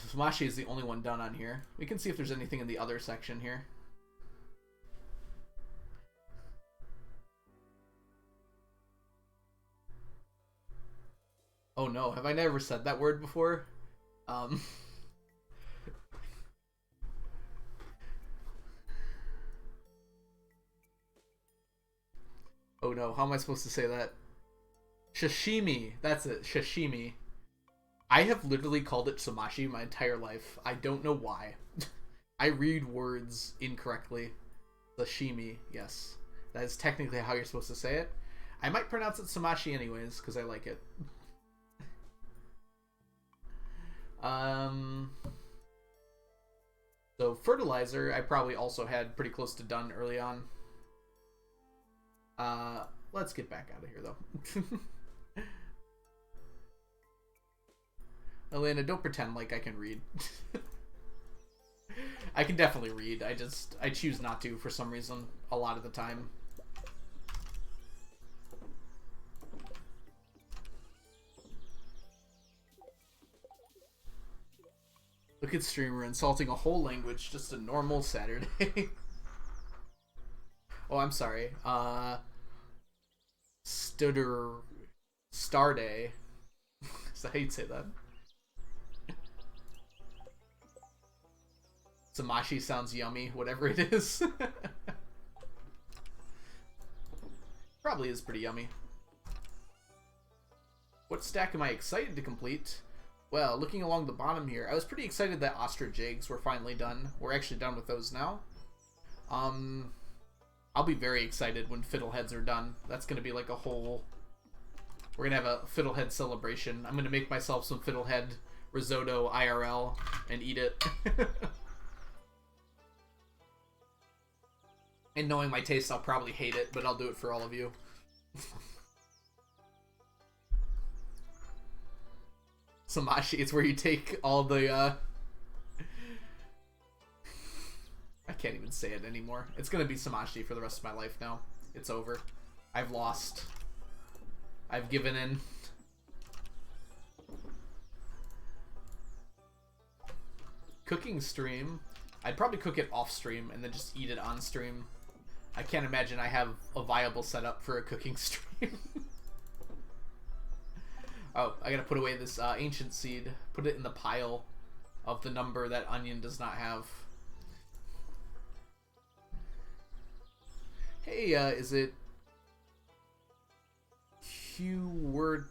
Samashi is the only one done on here. We can see if there's anything in the other section here. Oh no, have I never said that word before? Oh no, how am I supposed to say that? Sashimi. That's it, sashimi. I have literally called it samashi my entire life. I don't know why. I read words incorrectly. Sashimi, yes. That is technically how you're supposed to say it. I might pronounce it samashi anyways, because I like it. So fertilizer, I probably also had pretty close to done early on. Let's get back out of here though. Elena, don't pretend like I can read. I can definitely read. I choose not to for some reason a lot of the time. Look at streamer insulting a whole language, just a normal Saturday. Oh, I'm sorry. Starday. Is that how you'd say that? Samashi sounds yummy, whatever it is. Probably is pretty yummy. What stack am I excited to complete? Well, looking along the bottom here, I was pretty excited that ostrich eggs were finally done. We're actually done with those now. I'll be very excited when fiddleheads are done. That's going to be like a whole... We're going to have a fiddlehead celebration. I'm going to make myself some fiddlehead risotto IRL and eat it. And knowing my taste, I'll probably hate it, but I'll do it for all of you. Samashi, it's where you take all the, I can't even say it anymore. It's gonna be Samashi for the rest of my life now. It's over. I've lost. I've given in. Cooking stream. I'd probably cook it off stream and then just eat it on stream. I can't imagine I have a viable setup for a cooking stream. Oh, I gotta put away this ancient seed. Put it in the pile of the number that Onion does not have. Hey, is it Q-word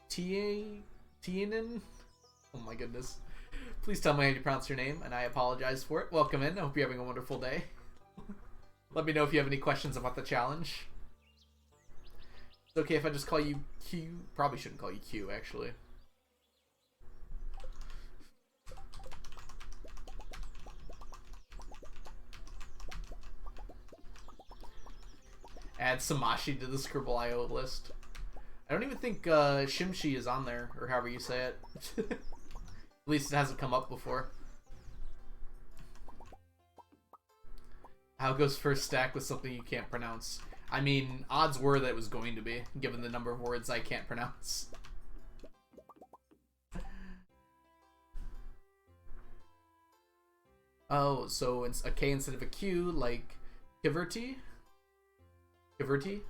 Tianen? Oh my goodness. Please tell me how you pronounce your name, and I apologize for it. Welcome in. I hope you're having a wonderful day. Let me know if you have any questions about the challenge. It's okay if I just call you Q. Probably shouldn't call you Q, actually. Add Samashi to the Scribble.io list. I don't even think Shimshi is on there, or however you say it. At least it hasn't come up before. How goes first stack with something you can't pronounce? I mean, odds were that it was going to be, given the number of words I can't pronounce. Oh, so it's a K instead of a Q, like Kiverty? Kiverty?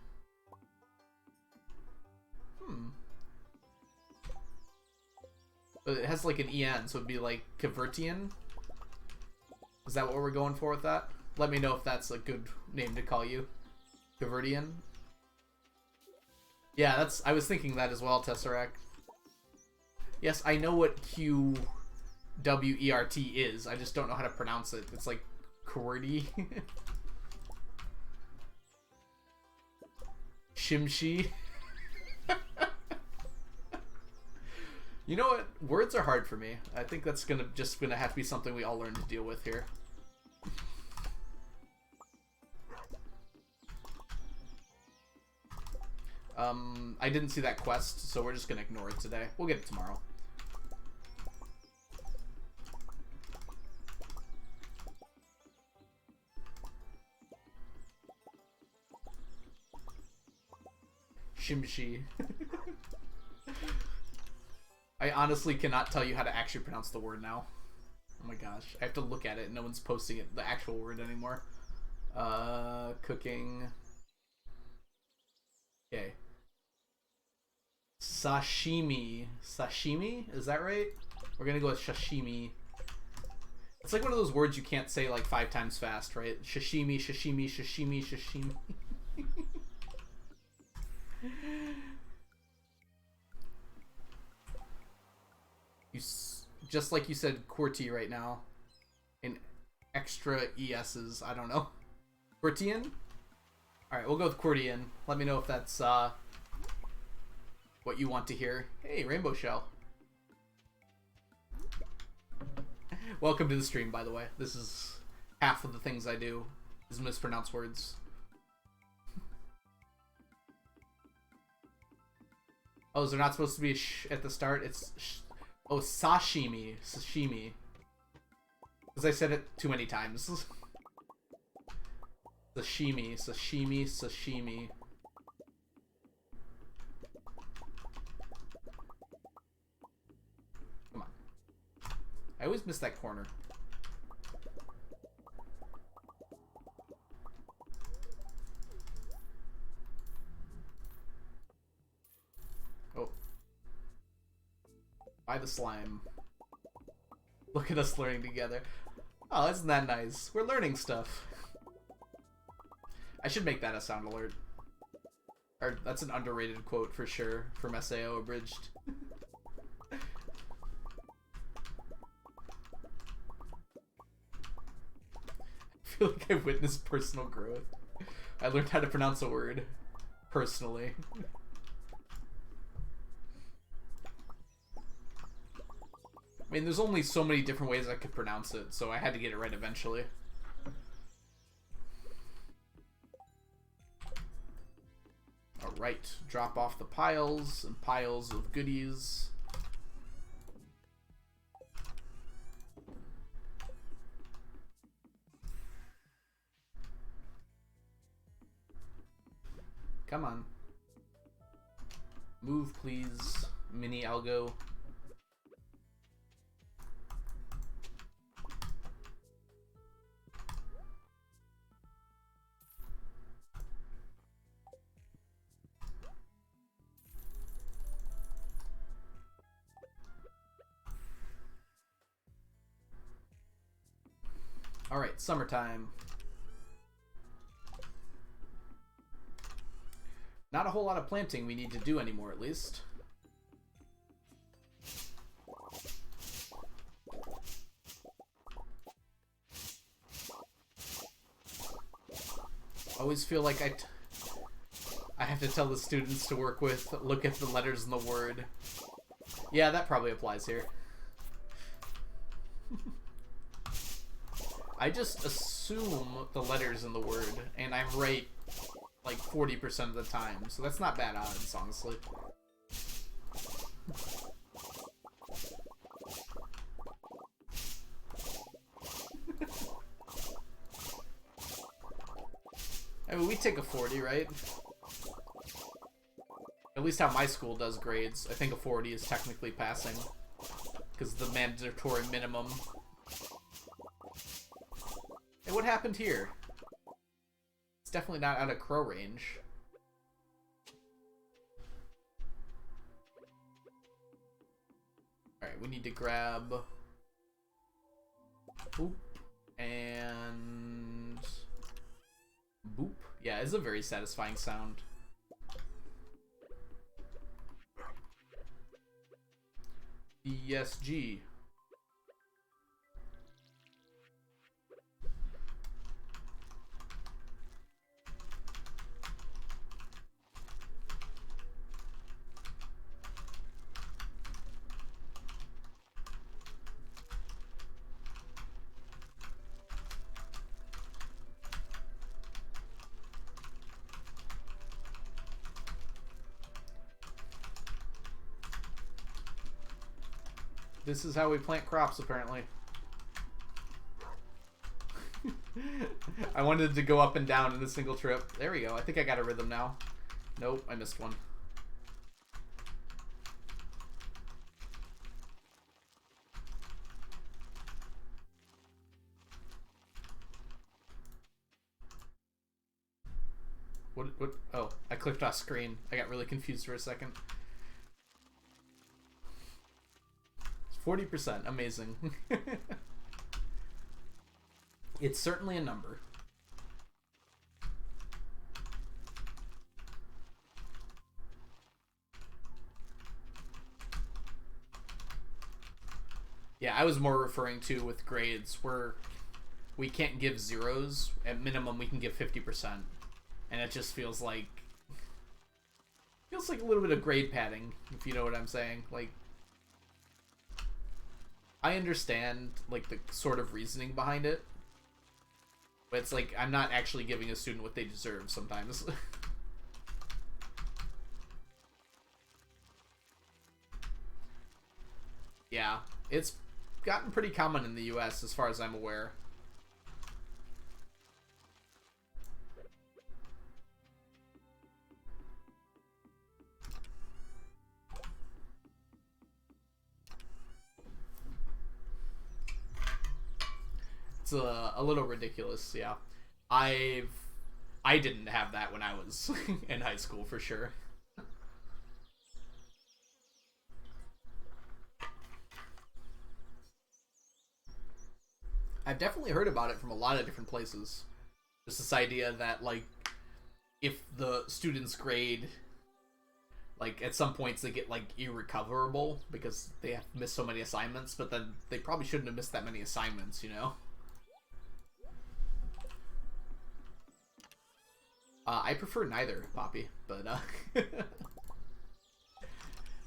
But it has like an EN, so it'd be like Kivertian? Is that what we're going for with that? Let me know if that's a good name to call you. Kivertian? Yeah, that's... I was thinking that as well, Tesseract. Yes, I know what QWERT is. I just don't know how to pronounce it. It's like QWERTY. Shimshi. You know what? Words are hard for me. I think that's just gonna have to be something we all learn to deal with here. I didn't see that quest, so we're just gonna ignore it today. We'll get it tomorrow. Shimshi. I honestly cannot tell you how to actually pronounce the word now. Oh my gosh. I have to look at it. No one's posting it, the actual word anymore. Cooking. Okay. Sashimi. Sashimi? Is that right? We're gonna go with sashimi. It's like one of those words you can't say like 5 times fast, right? Sashimi, sashimi, sashimi, sashimi. Just like you said QWERTY right now. In extra ES's, I don't know. QWERTYian? Alright, we'll go with QWERTYian. Let me know if that's what you want to hear. Hey, Rainbow Shell. Welcome to the stream, by the way. This is half of the things I do is mispronounce words. Oh, is there not supposed to be a sh at the start? It's oh, sashimi. Sashimi. Because I said it too many times. Sashimi. Sashimi. Sashimi. Come on. I always miss that corner. Oh. By the slime. Look at us learning together. Oh, isn't that nice? We're learning stuff. I should make that a sound alert. Or that's an underrated quote for sure from SAO Abridged. I feel like I've witnessed personal growth. I learned how to pronounce a word personally. I mean, there's only so many different ways I could pronounce it, so I had to get it right eventually. Alright, drop off the piles and piles of goodies. Come on. Move, please, Mini Algo. Alright, summertime. Not a whole lot of planting we need to do anymore, at least. Always feel like I have to tell the students to look at the letters in the word. Yeah, that probably applies here. I just assume the letters in the word, and I'm right like 40% of the time, so that's not bad odds, honestly. I mean, we take a 40, right? At least how my school does grades. I think a 40 is technically passing, because the mandatory minimum. And what happened here? It's definitely not out of crow range. Alright, we need to grab... Boop. And... Boop. Yeah, it's a very satisfying sound. ESG. This is how we plant crops, apparently. I wanted to go up and down in a single trip. There we go. I think I got a rhythm now. Nope, I missed one. What? Oh, I clicked off screen. I got really confused for a second. 40%. Amazing. It's certainly a number. Yeah, I was more referring to with grades where we can't give zeros. At minimum, we can give 50%. And it just feels like a little bit of grade padding, if you know what I'm saying. Like, I understand like the sort of reasoning behind it, but it's like I'm not actually giving a student what they deserve sometimes. Yeah, it's gotten pretty common in the US as far as I'm aware. It's a little ridiculous, yeah. I didn't have that when I was in high school, for sure. I've definitely heard about it from a lot of different places. Just this idea that, like, if the student's grade, like, at some points they get, like, irrecoverable because they have missed so many assignments, but then they probably shouldn't have missed that many assignments, you know? I prefer neither, Poppy, but,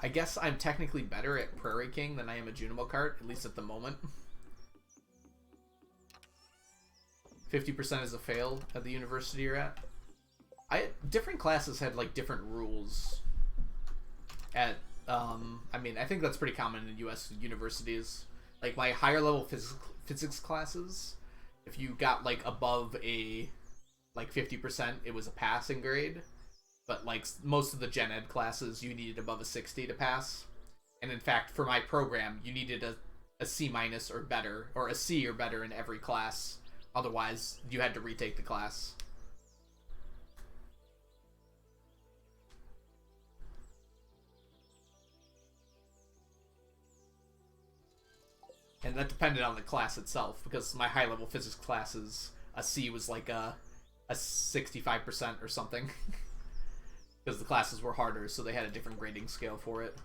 I guess I'm technically better at Prairie King than I am at Junimo Kart, at least at the moment. 50% is a fail at the university you're at. Different classes had, like, different rules at, I mean, I think that's pretty common in US universities. Like, my higher level physics classes, if you got, like, above a, like, 50%, it was a passing grade. But, like, most of the gen ed classes, you needed above a 60 to pass. And in fact, for my program, you needed a C- or better, or a C or better in every class. Otherwise, you had to retake the class. And that depended on the class itself, because my high-level physics classes, a C was like a 65% or something. Because the classes were harder, so they had a different grading scale for it.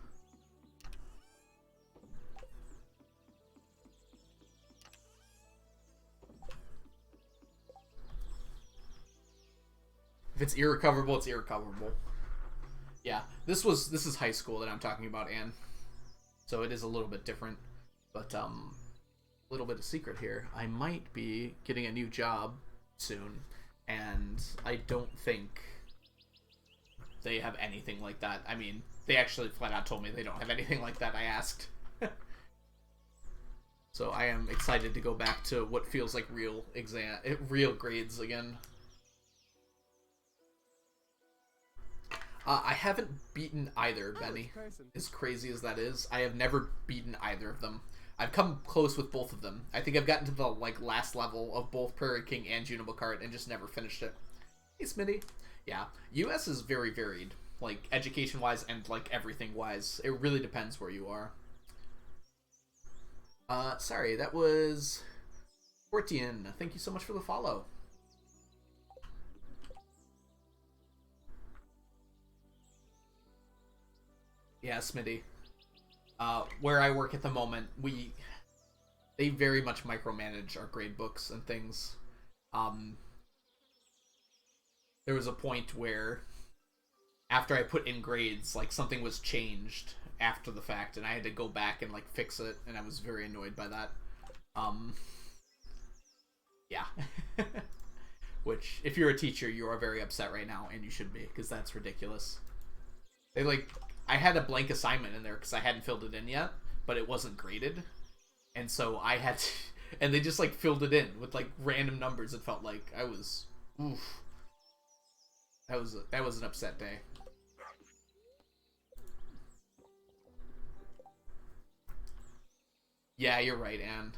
If it's irrecoverable, it's irrecoverable. Yeah, this is high school that I'm talking about, Anne. So it is a little bit different. But, a little bit of secret here. I might be getting a new job soon, and I don't think they have anything like that. I mean, they actually flat out told me they don't have anything like that. I asked. So I am excited to go back to what feels like real grades again. I haven't beaten either, Benny. As crazy as that is, I have never beaten either of them. I've come close with both of them. I think I've gotten to the, like, last level of both Prairie King and Junimo Kart and just never finished it. Hey, Smitty. Yeah, US is very varied, like, education-wise and, like, everything-wise. It really depends where you are. Sorry, that was Fortian. Thank you so much for the follow. Yeah, Smitty. Where I work at the moment, they very much micromanage our grade books and things. There was a point where after I put in grades, like, something was changed after the fact, and I had to go back and, like, fix it, and I was very annoyed by that. Yeah. Which, if you're a teacher, you are very upset right now, and you should be, because that's ridiculous. They, like, I had a blank assignment in there because I hadn't filled it in yet, but it wasn't graded. And so I had to, and they just like filled it in with like random numbers. It felt like I was, oof. That was an upset day. Yeah, you're right, Anne.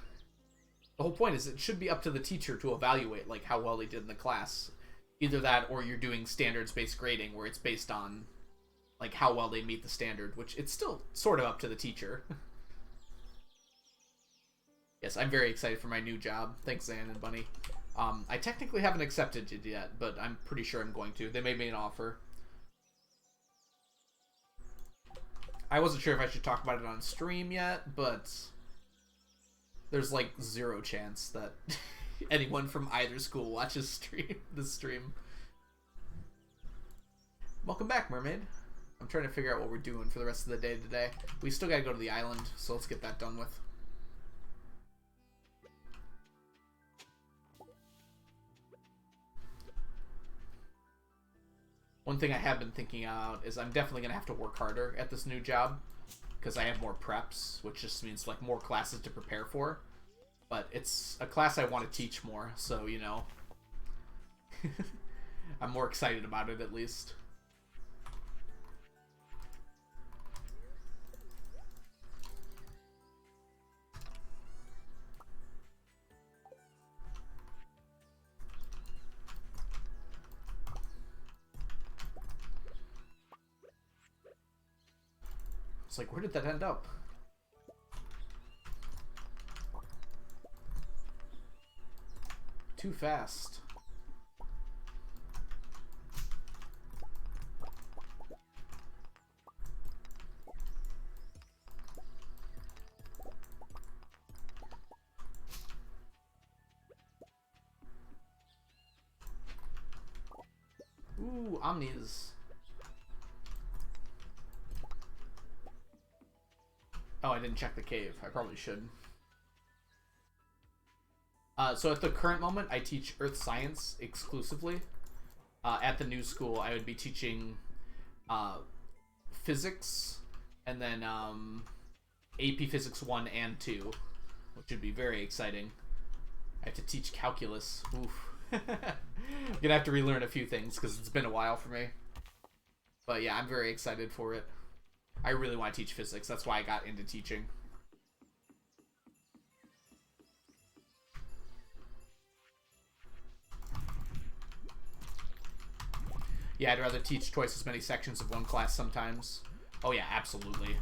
The whole point is it should be up to the teacher to evaluate like how well they did in the class. Either that or you're doing standards-based grading where it's based on like how well they meet the standard, which it's still sort of up to the teacher. Yes, I'm very excited for my new job. Thanks, Zan and Bunny. I technically haven't accepted it yet, but I'm pretty sure I'm going to. They made me an offer. I wasn't sure if I should talk about it on stream yet, but there's like 0 chance that anyone from either school watches this stream. Welcome back, Mermaid. I'm trying to figure out what we're doing for the rest of the day today. We still gotta go to the island, so let's get that done with. One thing I have been thinking about is I'm definitely going to have to work harder at this new job because I have more preps, which just means like more classes to prepare for. But it's a class I want to teach more, so, you know, I'm more excited about it at least. It's like, where did that end up? Too fast. Ooh, Omnis. Oh, I didn't check the cave. I probably should. So at the current moment, I teach Earth Science exclusively. At the new school, I would be teaching physics, and then AP Physics 1 and 2, which would be very exciting. I have to teach calculus. Oof. I'm gonna have to relearn a few things because it's been a while for me. But yeah, I'm very excited for it. I really want to teach physics. That's why I got into teaching. Yeah, I'd rather teach twice as many sections of one class sometimes. Oh yeah, absolutely.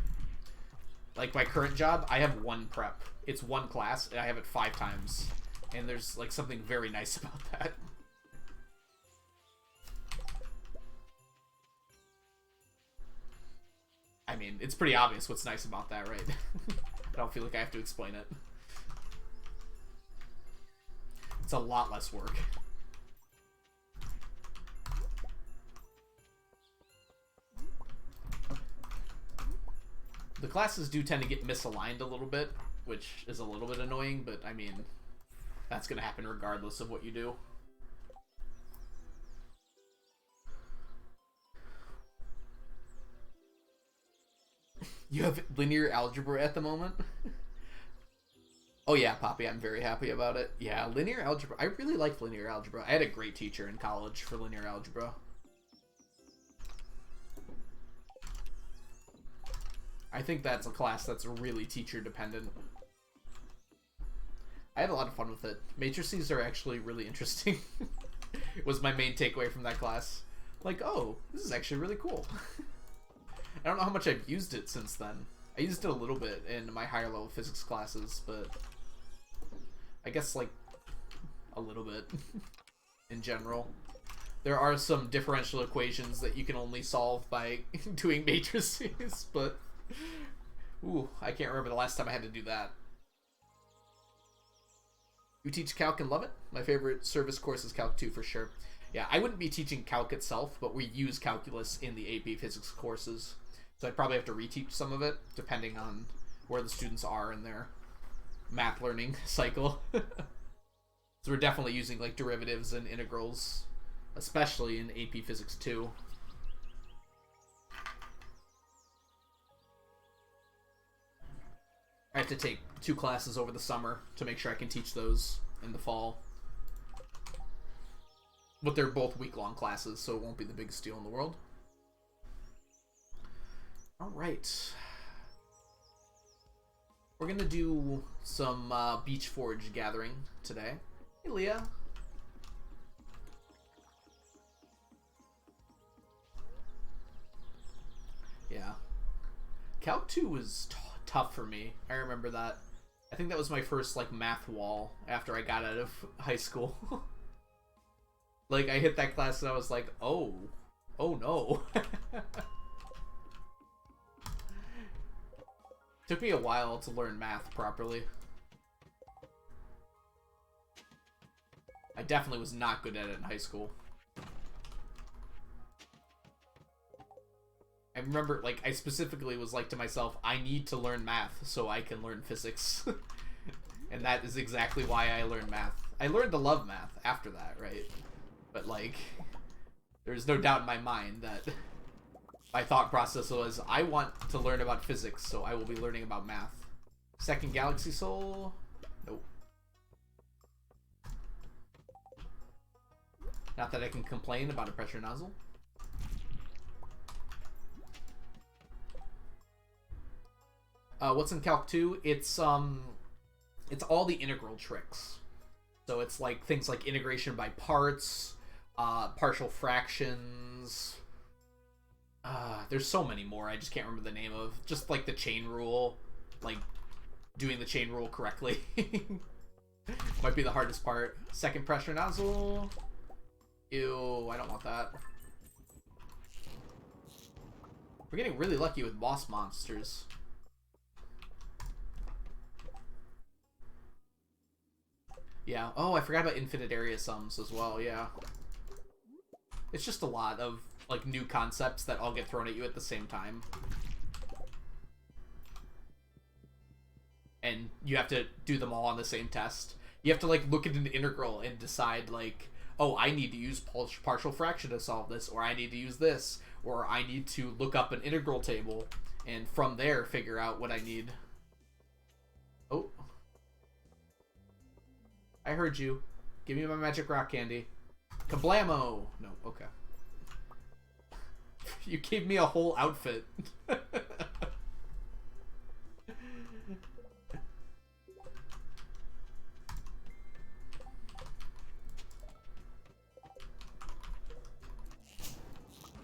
Like my current job, I have 1 prep. It's 1 class, and I have it 5 times. And there's like something very nice about that. I mean, it's pretty obvious what's nice about that, right? I don't feel like I have to explain it. It's a lot less work. The classes do tend to get misaligned a little bit, which is a little bit annoying, but I mean, that's going to happen regardless of what you do. You have linear algebra at the moment? Oh yeah, Poppy, I'm very happy about it. Yeah, linear algebra. I really liked linear algebra. I had a great teacher in college for linear algebra. I think that's a class that's really teacher dependent. I had a lot of fun with it. Matrices are actually really interesting. It was my main takeaway from that class. Like, oh, this is actually really cool. I don't know how much I've used it since then. I used it a little bit in my higher level physics classes, but I guess like a little bit in general. There are some differential equations that you can only solve by doing matrices, but ooh, I can't remember the last time I had to do that. You teach Calc and love it? My favorite service course is Calc 2 for sure. Yeah, I wouldn't be teaching Calc itself, but we use calculus in the AP Physics courses. So I'd probably have to reteach some of it, depending on where the students are in their math learning cycle. So we're definitely using like derivatives and integrals, especially in AP Physics 2. to take 2 classes over the summer to make sure I can teach those in the fall. But they're both week-long classes, so it won't be the biggest deal in the world. Alright. We're gonna do some Beach Forge gathering today. Hey, Leah. Yeah. Calc 2 was tough for me. I remember that. I think that was my first, like, math wall after I got out of high school. Like, I hit that class and I was like, oh no. Took me a while to learn math properly. I definitely was not good at it in high school. I remember, like, I specifically was like to myself, I need to learn math so I can learn physics. And that is exactly why I learned math. I learned to love math after that, right? But, like, there's no doubt in my mind that my thought process was, I want to learn about physics, so I will be learning about math. Second Galaxy Soul? Nope. Not that I can complain about a pressure nozzle. What's in Calc 2? It's all the integral tricks. So it's like things like integration by parts, partial fractions. There's so many more. I just can't remember the name of. Just like the chain rule, like doing the chain rule correctly might be the hardest part. Second pressure nozzle. Ew, I don't want that. We're getting really lucky with boss monsters. Yeah. Oh, I forgot about infinite area sums as well. Yeah. It's just a lot of, like, new concepts that all get thrown at you at the same time. And you have to do them all on the same test. You have to, like, look at an integral and decide, like, oh, I need to use partial fraction to solve this, or I need to use this, or I need to look up an integral table, and from there figure out what I need. Oh. I heard you. Give me my magic rock candy. Kablamo! No, okay. You gave me a whole outfit.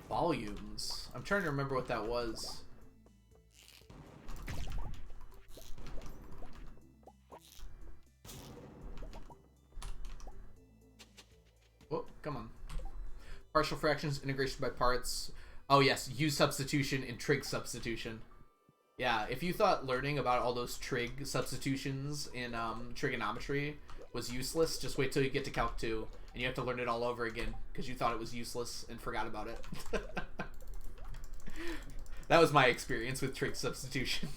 Volumes. I'm trying to remember what that was. Oh, come on. Partial fractions, integration by parts. Oh yes, use substitution and trig substitution. Yeah, if you thought learning about all those trig substitutions in trigonometry was useless, just wait till you get to Calc 2 and you have to learn it all over again because you thought it was useless and forgot about it. That was my experience with trig substitution.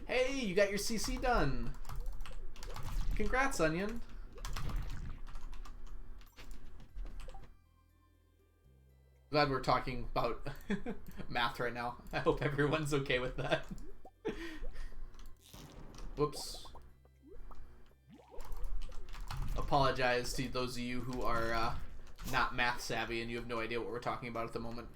Hey, you got your CC done. Congrats, Onion. Glad we're talking about math right now. I hope everyone's okay with that. Whoops. Apologize to those of you who are not math savvy and you have no idea what we're talking about at the moment.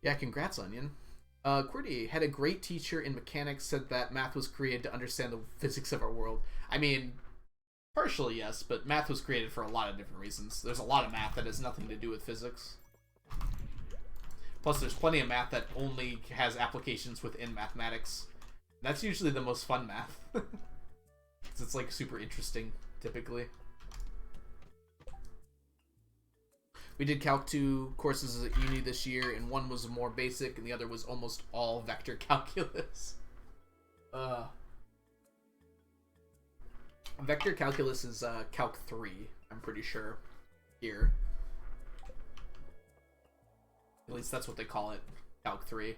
Yeah, congrats, Onion. QWERTY had a great teacher in mechanics, said that math was created to understand the physics of our world. I mean, partially yes, but math was created for a lot of different reasons. There's a lot of math that has nothing to do with physics. Plus, there's plenty of math that only has applications within mathematics. That's usually the most fun math. Because it's, like, super interesting, typically. We did Calc 2 courses at uni this year, and one was more basic, and the other was almost all vector calculus. Vector calculus is Calc 3, I'm pretty sure, here. At least that's what they call it, Calc 3.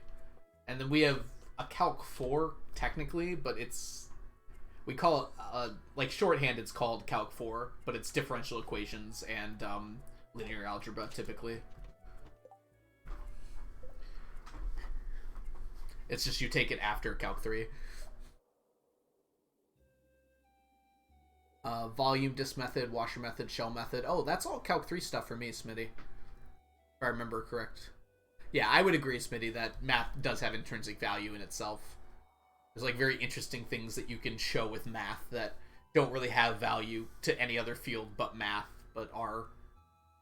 And then we have a Calc 4, technically, but it's We call it, like shorthand, it's called Calc 4, but it's differential equations and linear algebra, typically. It's just you take it after Calc 3. Volume, disk method, washer method, shell method. Oh, that's all Calc 3 stuff for me, Smitty. If I remember correct. Yeah, I would agree, Smitty, that math does have intrinsic value in itself. There's like very interesting things that you can show with math that don't really have value to any other field but math, but are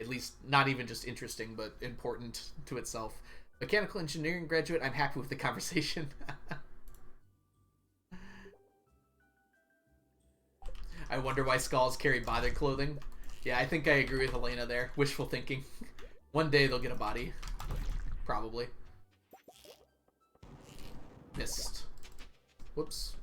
at least not even just interesting, but important to itself. Mechanical engineering graduate, I'm happy with the conversation. I wonder why skulls carry body clothing. Yeah, I think I agree with Elena there. Wishful thinking. One day they'll get a body. Probably. Missed. Whoops.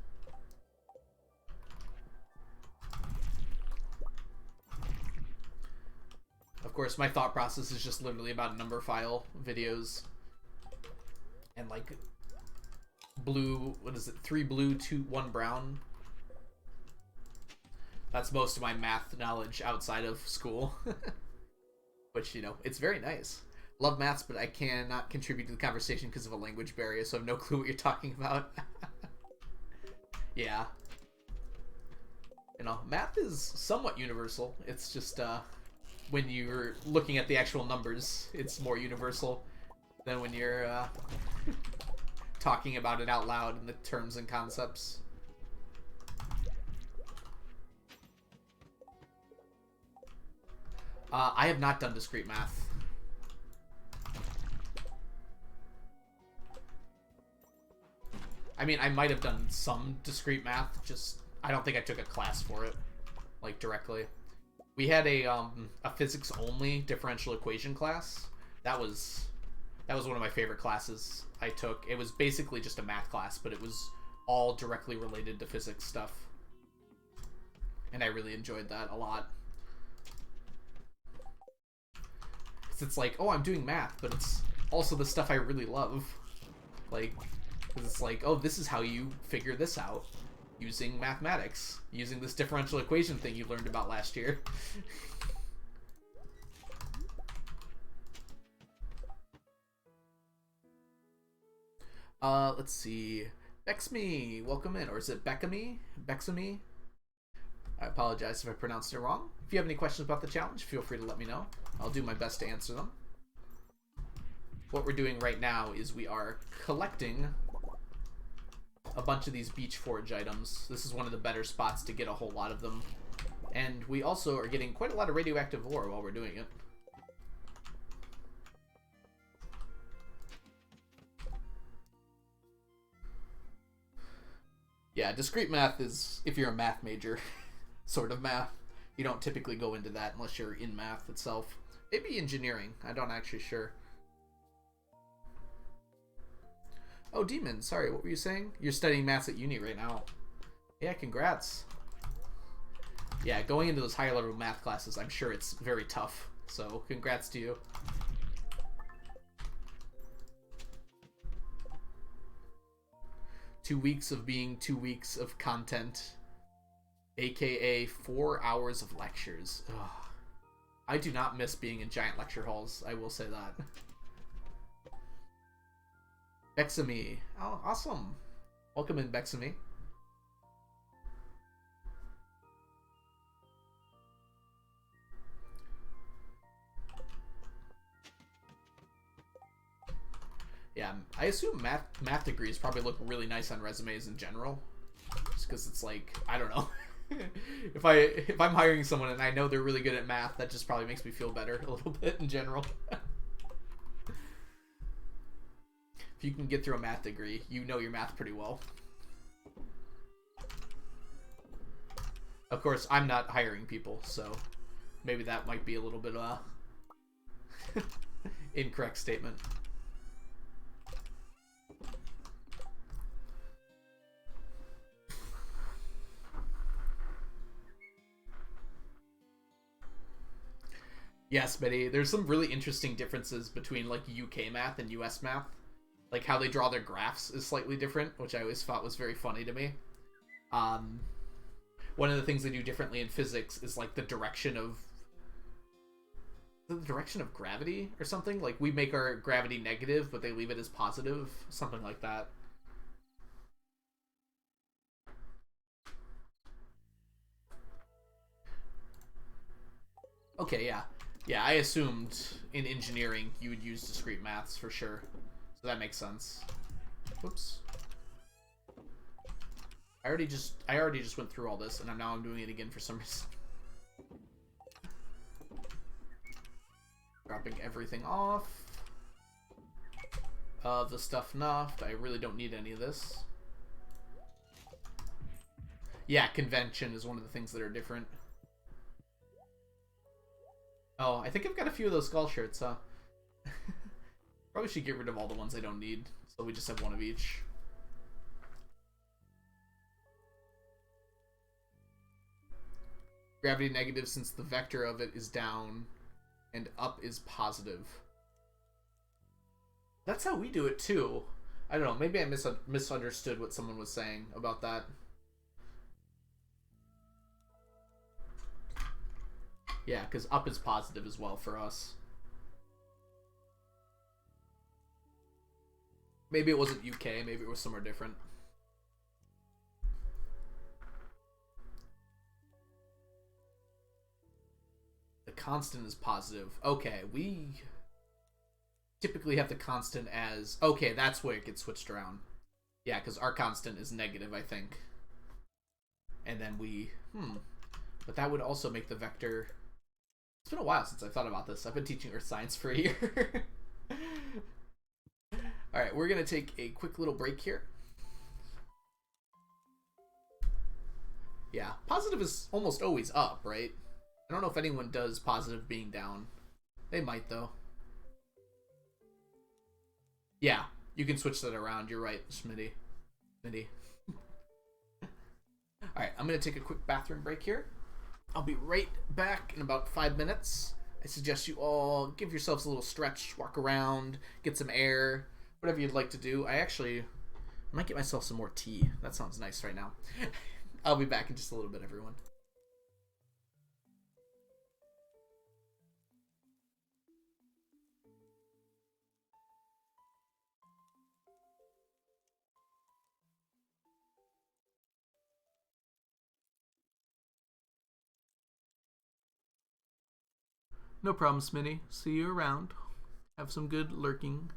Of course, my thought process is just literally about number file videos. And like blue, what is it? 3 blue, 1 brown. That's most of my math knowledge outside of school. Which, you know, it's very nice. Love maths, but I cannot contribute to the conversation because of a language barrier, so I have no clue what you're talking about. Yeah. You know, math is somewhat universal. It's just, when you're looking at the actual numbers, it's more universal than when you're talking about it out loud in the terms and concepts. I have not done discrete math. I mean, I might have done some discrete math, just I don't think I took a class for it, like directly. We had a physics only differential equation class. That was one of my favorite classes I took. It was basically just a math class, but it was all directly related to physics stuff. And I really enjoyed that a lot. It's like, oh, I'm doing math, but it's also the stuff I really love. Like, it's like, oh, this is how you figure this out using mathematics, using this differential equation thing you learned about last year. Let's see. Bexme, welcome in. Or is it Beckamy? Bexamy? I apologize if I pronounced it wrong. If you have any questions about the challenge, feel free to let me know. I'll do my best to answer them. What we're doing right now is we are collecting a bunch of these beach forage items. This is one of the better spots to get a whole lot of them. And we also are getting quite a lot of radioactive ore while we're doing it. Yeah, discrete math is, if you're a math major, sort of math. You don't typically go into that unless you're in math itself. Maybe engineering. I'm not actually sure. Oh, Demon, sorry, what were you saying? You're studying maths at uni right now. Yeah, congrats. Yeah, going into those higher level math classes, I'm sure it's very tough. So, congrats to you. Two weeks of being 2 weeks of content. AKA 4 hours of lectures. Ugh. I do not miss being in giant lecture halls, I will say that. Bexamy. Oh, awesome. Welcome in, Bexamy. Yeah, I assume math degrees probably look really nice on resumes in general. Just because it's like, I don't know. If I'm hiring someone and I know they're really good at math, that just probably makes me feel better a little bit in general. If you can get through a math degree, you know your math pretty well. Of course, I'm not hiring people, so maybe that might be a little bit of a incorrect statement. Yes, Betty, there's some really interesting differences between like UK math and US math. Like how they draw their graphs is slightly different, which I always thought was very funny to me. one of the things they do differently in physics is like the direction of gravity or something. Like we make our gravity negative, but they leave it as positive, something like that. Okay, yeah. Yeah, I assumed in engineering you would use discrete maths for sure. So that makes sense. Whoops. I already just went through all this, and now I'm doing it again for some reason. Dropping everything off. The stuff enough. I really don't need any of this. Yeah, convention is one of the things that are different. Oh, I think I've got a few of those skull shirts, huh? Probably should get rid of all the ones I don't need, so we just have one of each. Gravity negative since the vector of it is down, and up is positive. That's how we do it too. I don't know, maybe I misunderstood what someone was saying about that. Yeah, because up is positive as well for us. Maybe it wasn't UK, maybe it was somewhere different. The constant is positive. Okay, we typically have the constant as... Okay, that's where it gets switched around. Yeah, because our constant is negative, I think. And then we... But that would also make the vector... It's been a while since I thought about this. I've been teaching Earth Science for a year. Alright, we're going to take a quick little break here. Yeah, positive is almost always up, right? I don't know if anyone does positive being down. They might, though. Yeah, you can switch that around. You're right, Schmitty. Alright, I'm going to take a quick bathroom break here. I'll be right back in about 5 minutes. I suggest you all give yourselves a little stretch, walk around, get some air, whatever you'd like to do. I might get myself some more tea. That sounds nice right now. I'll be back in just a little bit, everyone. No problem, Smitty. See you around. Have some good lurking.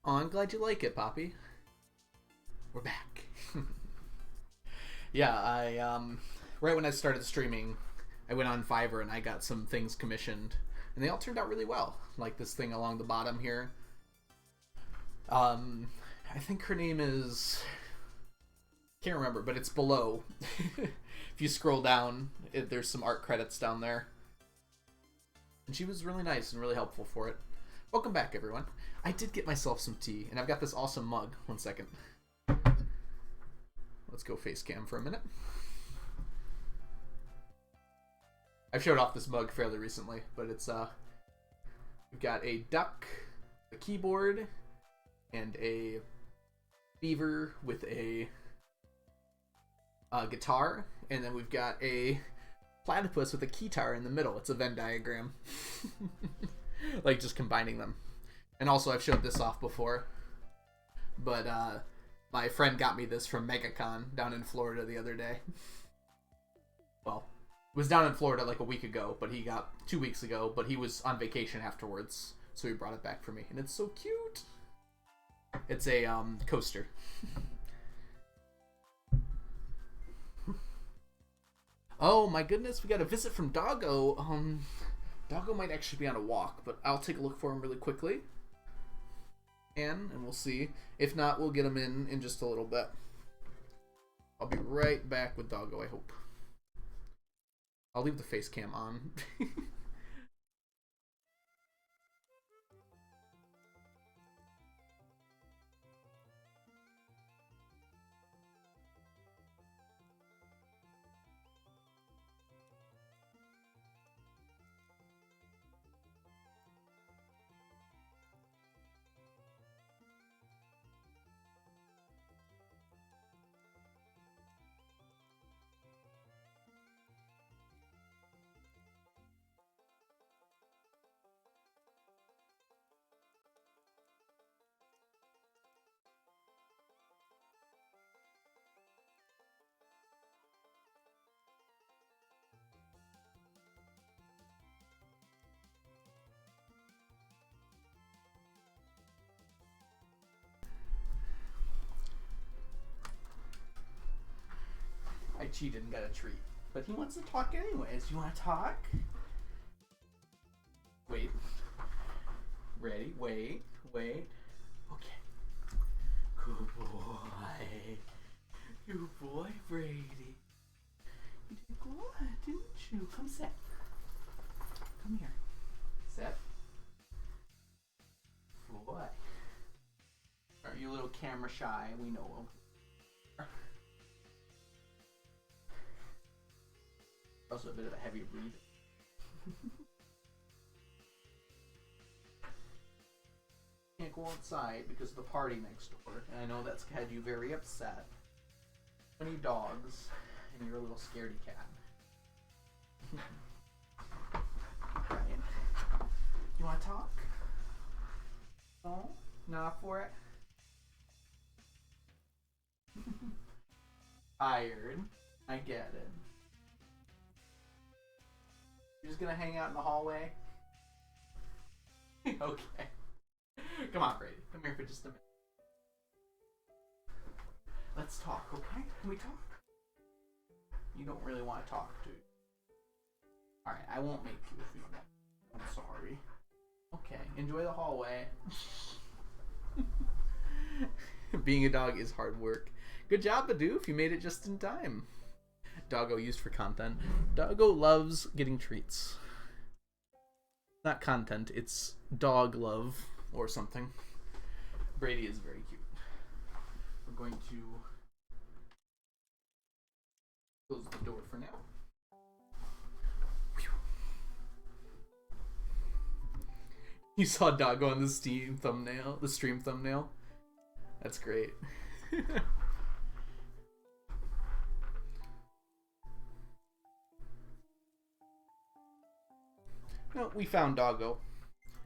Oh, I'm glad you like it, Poppy. We're back. Yeah, right when I started streaming, I went on Fiverr and I got some things commissioned, and they all turned out really well. Like this thing along the bottom here. I think her name is... Can't remember, but it's below. If you scroll down, there's some art credits down there. And she was really nice and really helpful for it. Welcome back, everyone. I did get myself some tea, and I've got this awesome mug. One second. Let's go face cam for a minute. I've showed off this mug fairly recently, but it's we've got a duck, a keyboard, and a beaver with a guitar, and then we've got a platypus with a keytar in the middle. It's a Venn diagram. Like just combining them. And also I've showed this off before, but my friend got me this from MegaCon down in Florida the other day. Well, it was down in Florida like a week ago, but he got 2 weeks ago, but he was on vacation afterwards, so he brought it back for me, and it's so cute. It's a coaster. Oh my goodness, we got a visit from Doggo. Doggo might actually be on a walk, but I'll take a look for him really quickly. And we'll see. If not, we'll get him in just a little bit. I'll be right back with Doggo, I hope. I'll leave the face cam on. I cheated and got a treat. But he wants to talk anyways. You want to talk? Wait. Ready? Wait. Okay. Good boy. Good boy, Brady. You did good, didn't you? Come sit. Come here. Sit. Boy. Are you a little camera shy? We know him. Also a bit of a heavy breathing. Can't go outside because of the party next door, and I know that's had you very upset. 20 dogs, and you're a little scaredy cat. Right. You want to talk? No? Not for it? Tired. I get it. You're just gonna hang out in the hallway? Okay. Come on, Brady. Come here for just a minute. Let's talk, okay? Can we talk? You don't really want to talk, do you? Alright, I won't make you if you don't. I'm sorry. Okay, enjoy the hallway. Being a dog is hard work. Good job, Badoof. You made it just in time. Doggo used for content. Doggo loves getting treats. Not content, it's dog love or something. Brady is very cute. We're going to close the door for now. You saw Doggo on the stream thumbnail. That's great. No, we found Doggo.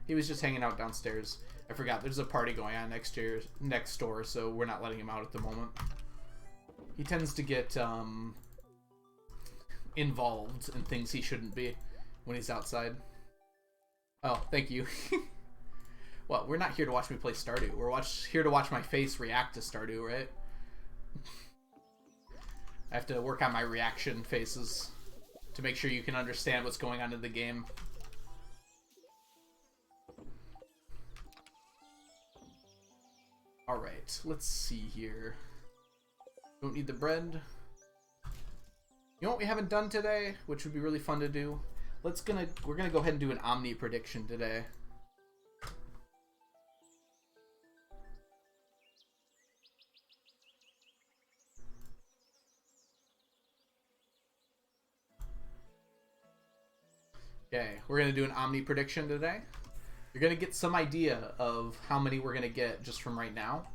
He was just hanging out downstairs. I forgot there's a party going on next door, so we're not letting him out at the moment. He tends to get involved in things he shouldn't be when he's outside. Oh, thank you. Well, we're not here to watch me play Stardew. We're here to watch my face react to Stardew, right? I have to work on my reaction faces to make sure you can understand what's going on in the game. Alright, let's see here. Don't need the bread. You know what we haven't done today, which would be really fun to do? We're gonna go ahead and do an Omni Prediction today. Okay, we're gonna do an Omni Prediction today. You're gonna get some idea of how many we're gonna get just from right now.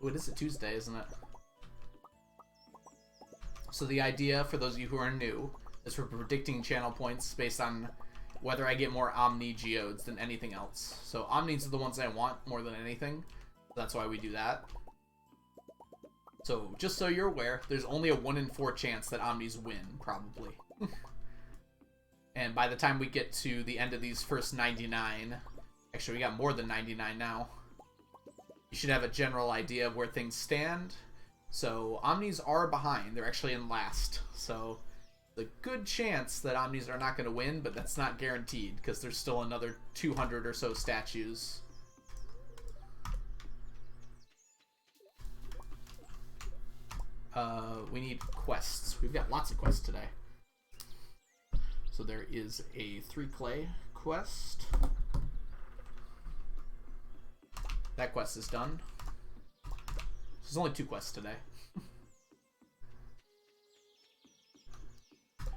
Oh, it is a Tuesday, isn't it? So the idea, for those of you who are new, is for predicting channel points based on whether I get more Omni Geodes than anything else. So Omnis are the ones I want more than anything. That's why we do that. So just so you're aware, there's only a 1 in 4 chance that Omnis win, probably. And by the time we get to the end of these first 99, actually we got more than 99 now, you should have a general idea of where things stand. So Omnis are behind. They're actually in last. So the good chance that Omnis are not going to win, but that's not guaranteed because there's still another 200 or so statues. We need quests. We've got lots of quests today. So there is a 3 clay quest. That quest is done. There's only 2 quests today.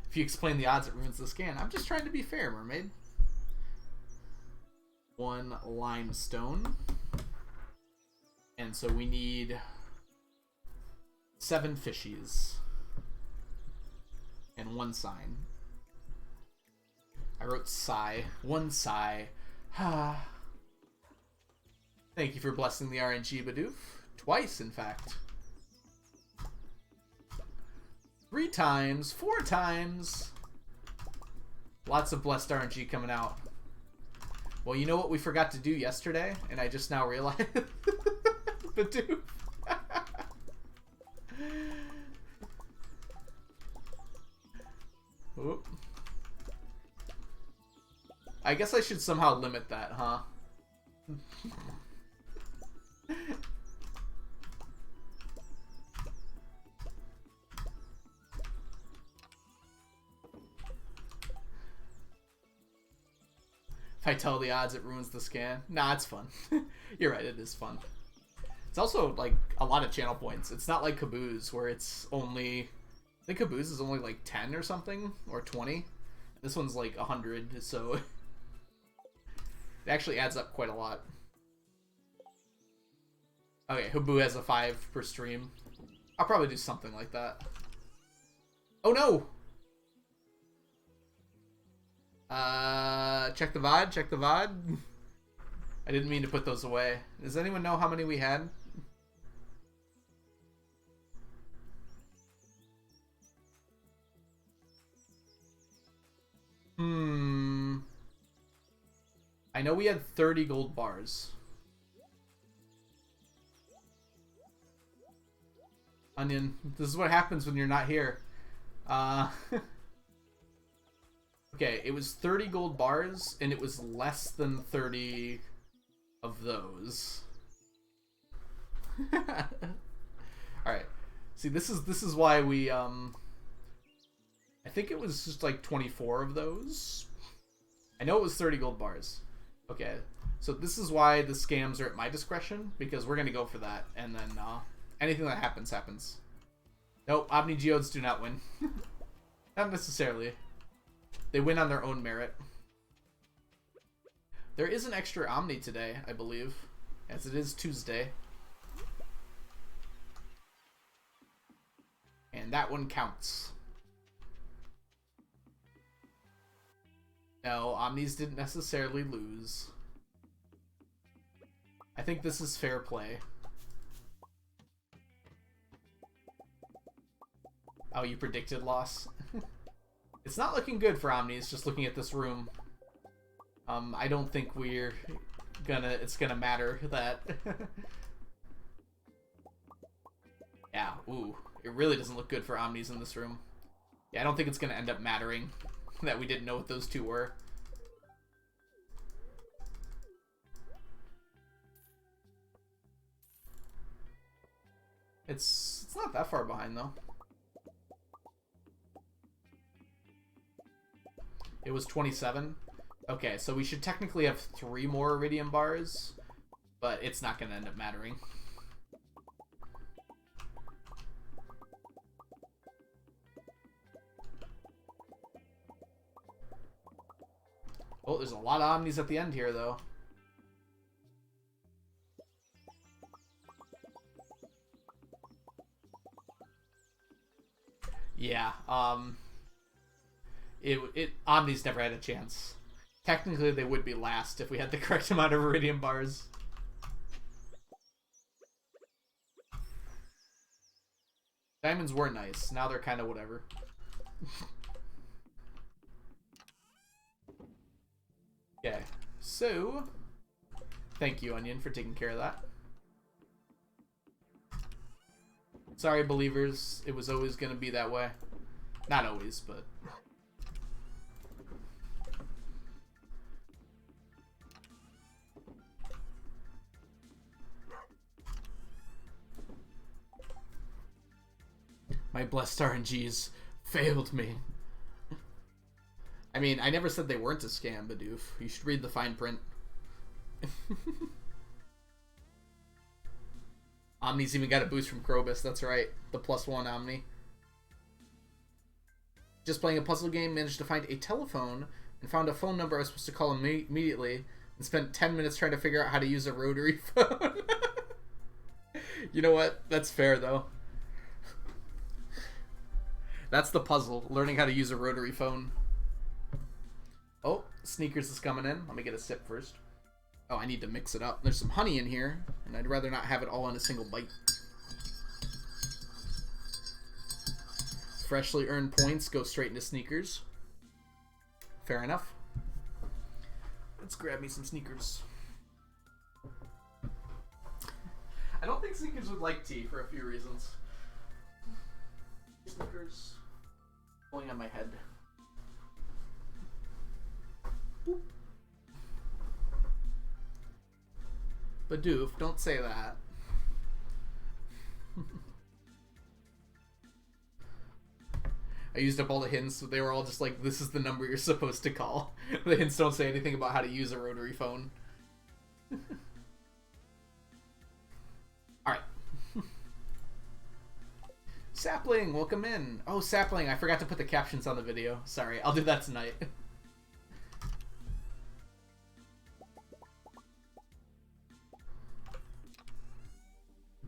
If you explain the odds, it ruins the scan. I'm just trying to be fair, mermaid. 1 limestone. And so we need 7 fishies. And 1 sign. I wrote sigh. 1 sigh. Ah. Thank you for blessing the RNG, Bidoof. Twice, in fact. 3 times. 4 times. Lots of blessed RNG coming out. Well, you know what we forgot to do yesterday? And I just now realized. Bidoof. Oop. I guess I should somehow limit that, huh? If I tell the odds, it ruins the scan. Nah, it's fun. You're right, it is fun. It's also, like, a lot of channel points. It's not like Caboose, where it's only... I think Caboose is only, like, 10 or something, or 20. This one's, like, 100, so... it actually adds up quite a lot. Okay, Habu has a 5 per stream. I'll probably do something like that. Oh, no! Check the VOD, check the VOD. I didn't mean to put those away. Does anyone know how many we had? I know we had 30 gold bars. Onion, this is what happens when you're not here. Okay, it was 30 gold bars, and it was less than 30 of those. Alright. See, this is why we, I think it was just like 24 of those. I know it was 30 gold bars. Okay, so this is why the scams are at my discretion, because we're gonna go for that, and then, anything that happens, happens. Nope, Omni Geodes do not win. Not necessarily. They win on their own merit. There is an extra Omni today, I believe, as it is Tuesday. And that one counts. No, Omnis didn't necessarily lose. I think this is fair play. Oh, you predicted loss? It's not looking good for Omnis, just looking at this room. I don't think it's gonna matter that. Yeah, ooh. It really doesn't look good for Omnis in this room. Yeah, I don't think it's gonna end up mattering that we didn't know what those two were. It's not that far behind, though. It was 27. Okay, so we should technically have 3 more Iridium bars, but it's not going to end up mattering. Oh, there's a lot of Omnis at the end here, though. Yeah, Omnis never had a chance. Technically, they would be last if we had the correct amount of Iridium bars. Diamonds were nice. Now they're kind of whatever. Okay, so thank you, Onion, for taking care of that. Sorry, believers. It was always going to be that way. Not always, but... My blessed RNGs failed me. I mean, I never said they weren't a scam, Bidoof. You should read the fine print. Omni's even got a boost from Krobus, that's right. The +1 Omni. Just playing a puzzle game, managed to find a telephone and found a phone number I was supposed to call immediately and spent 10 minutes trying to figure out how to use a rotary phone. You know what? That's fair, though. That's the puzzle, learning how to use a rotary phone. Oh, Sneakers is coming in. Let me get a sip first. Oh, I need to mix it up. There's some honey in here, and I'd rather not have it all in a single bite. Freshly earned points go straight into Sneakers. Fair enough. Let's grab me some Sneakers. I don't think Sneakers would like tea for a few reasons. Sneakers pulling on my head. Boop. Bidoof, don't say that. I used up all the hints, so they were all just like, this is the number you're supposed to call. The hints don't say anything about how to use a rotary phone. Alright. Sapling, welcome in. Oh, Sapling, I forgot to put the captions on the video. Sorry, I'll do that tonight.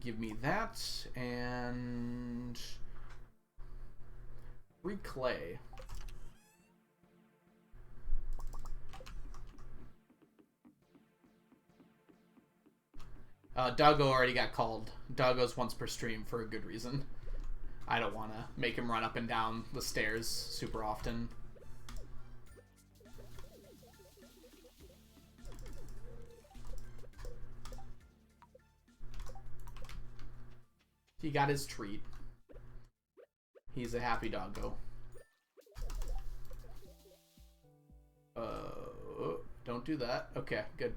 Give me that, and 3 clay. Doggo already got called. Doggo's once per stream for a good reason. I don't want to make him run up and down the stairs super often. He got his treat. He's a happy doggo. Don't do that. Okay, good.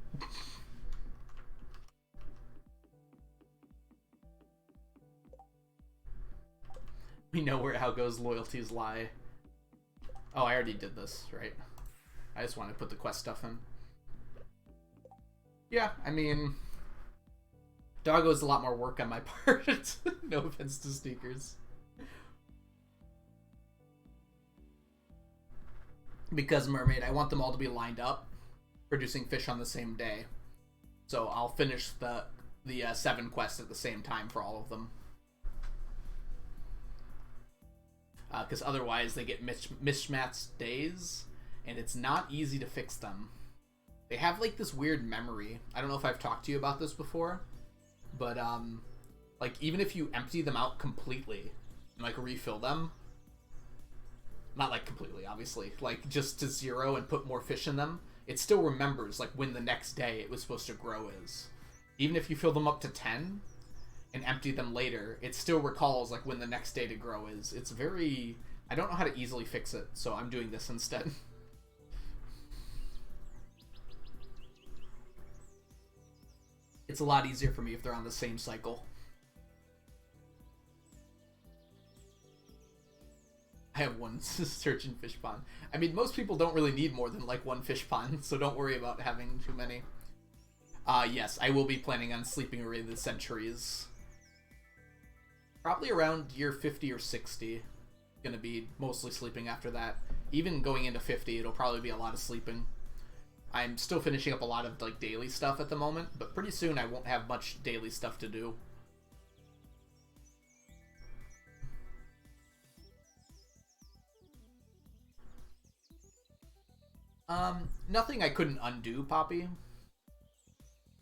We know where Algo's loyalties lie. Oh, I already did this, right? I just want to put the quest stuff in. Yeah, I mean... Doggo's a lot more work on my part. No offense to Sneakers. Because Mermaid, I want them all to be lined up, producing fish on the same day. So I'll finish the 7 quests at the same time for all of them. Because otherwise they get mismatched days, and it's not easy to fix them. They have like this weird memory. I don't know if I've talked to you about this before. But, like, even if you empty them out completely and, like, refill them, not, like, completely, obviously, like, just to 0 and put more fish in them, it still remembers like when the next day it was supposed to grow is. Even if you fill them up to 10 and empty them later, it still recalls like when the next day to grow is. It's very... I don't know how to easily fix it, so I'm doing this instead. It's a lot easier for me if they're on the same cycle. I have one search and fish pond. I mean, most people don't really need more than like one fish pond, so don't worry about having too many. Yes, I will be planning on sleeping away the centuries. Probably around year 50 or 60. Gonna be mostly sleeping after that. Even going into 50, it'll probably be a lot of sleeping. I'm still finishing up a lot of like daily stuff at the moment, but pretty soon I won't have much daily stuff to do. Nothing I couldn't undo, Poppy.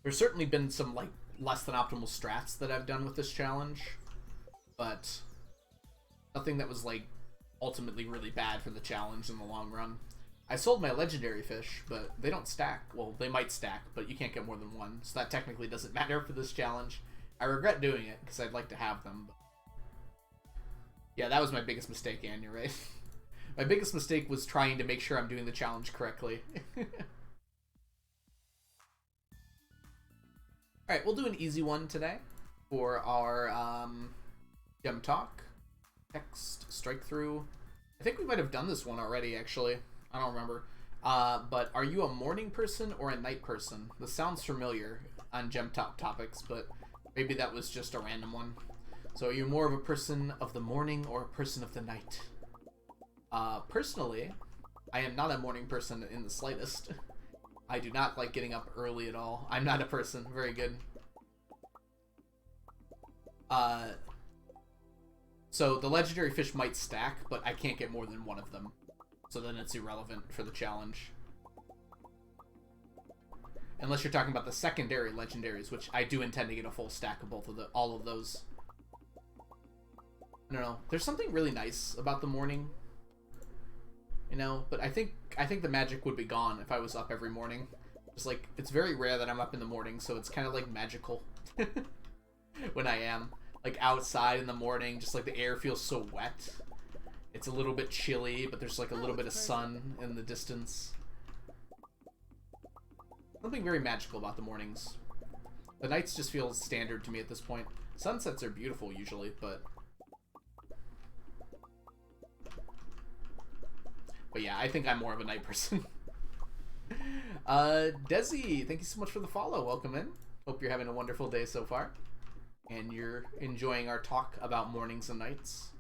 There's certainly been some like less than optimal strats that I've done with this challenge, but nothing that was like ultimately really bad for the challenge in the long run. I sold my legendary fish, but they don't stack. Well, they might stack, but you can't get more than one, so that technically doesn't matter for this challenge. I regret doing it because I'd like to have them. But... yeah, that was my biggest mistake, Anya, right? My biggest mistake was trying to make sure I'm doing the challenge correctly. Alright, we'll do an easy one today for our gem talk. Text, strike through. I think we might have done this one already, actually. I don't remember. But are you a morning person or a night person? This sounds familiar on gem talk topics, but maybe that was just a random one. So are you more of a person of the morning or a person of the night? Personally, I am not a morning person in the slightest. I do not like getting up early at all. I'm not a person. Very good. So the legendary fish might stack, but I can't get more than one of them. So then it's irrelevant for the challenge. Unless you're talking about the secondary legendaries, which I do intend to get a full stack of all of those. I don't know. There's something really nice about the morning. You know, but I think the magic would be gone if I was up every morning. It's like, it's very rare that I'm up in the morning, so it's kind of like magical when I am. Like outside in the morning, just like the air feels so wet. It's a little bit chilly, but there's like a little bit of sun in the distance. Something very magical about the mornings. The nights just feel standard to me at this point. Sunsets are beautiful usually, but yeah, I think I'm more of a night person. Desi, thank you so much for the follow. Welcome in. Hope you're having a wonderful day so far. And you're enjoying our talk about mornings and nights.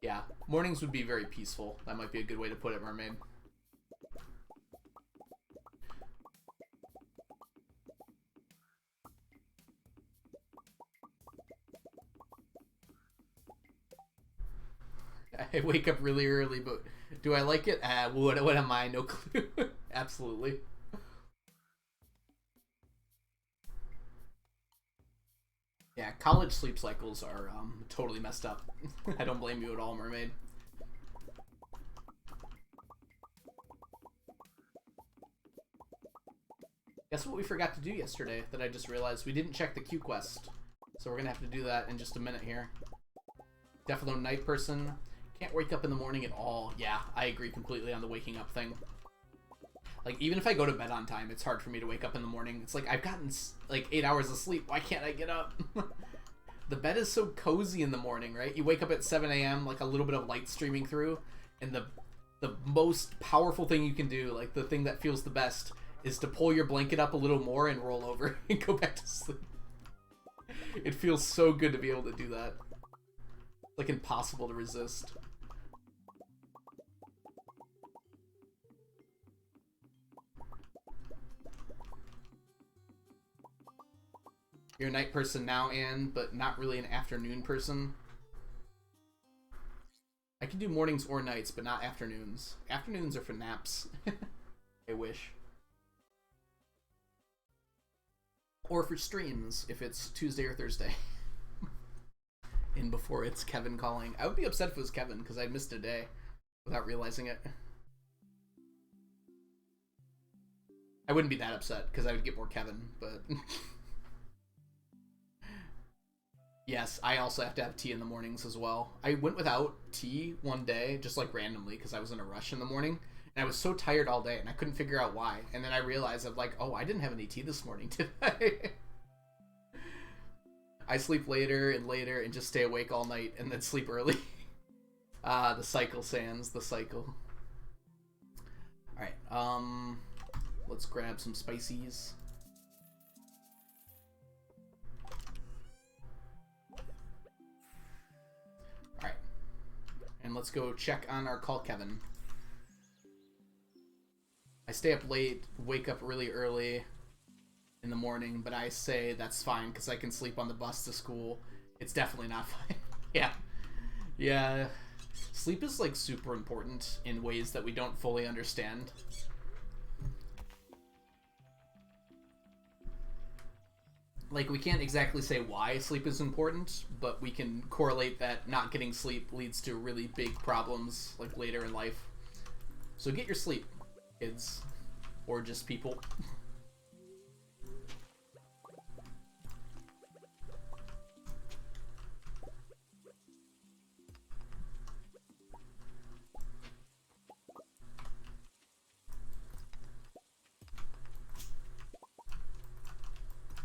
Yeah, mornings would be very peaceful. That might be a good way to put it, Mermaid. I wake up really early, but do I like it? What am I? No clue. Absolutely. Yeah, college sleep cycles are totally messed up. I don't blame you at all, Mermaid. Guess what we forgot to do yesterday that I just realized? We didn't check the Q quest. So we're going to have to do that in just a minute here. Definitely night person. Can't wake up in the morning at all. Yeah, I agree completely on the waking up thing. Like, even if I go to bed on time, it's hard for me to wake up in the morning. It's like, I've gotten, like, 8 hours of sleep. Why can't I get up? The bed is so cozy in the morning, right? You wake up at 7 a.m., like, a little bit of light streaming through, and the most powerful thing you can do, like, the thing that feels the best, is to pull your blanket up a little more and roll over and go back to sleep. It feels so good to be able to do that. It's, like, impossible to resist. You're a night person now, Anne, but not really an afternoon person. I can do mornings or nights, but not afternoons. Afternoons are for naps. I wish. Or for streams, if it's Tuesday or Thursday. And before it's Kevin calling. I would be upset if it was Kevin, because I missed a day without realizing it. I wouldn't be that upset because I would get more Kevin, but yes, I also have to have tea in the mornings as well. I went without tea one day, just like randomly, because I was in a rush in the morning, and I was so tired all day, and I couldn't figure out why. And then I realized I'm like, oh, I didn't have any tea this morning, did I? I sleep later and later and just stay awake all night and then sleep early. The cycle, Sans, the cycle. Alright, let's grab some spices. Alright. And let's go check on our call Kevin. I stay up late, wake up really early in the morning, but I say that's fine because I can sleep on the bus to school. It's definitely not fine. Yeah. Sleep is like super important in ways that we don't fully understand. Like, we can't exactly say why sleep is important, but we can correlate that not getting sleep leads to really big problems like later in life. So get your sleep, kids, or just people.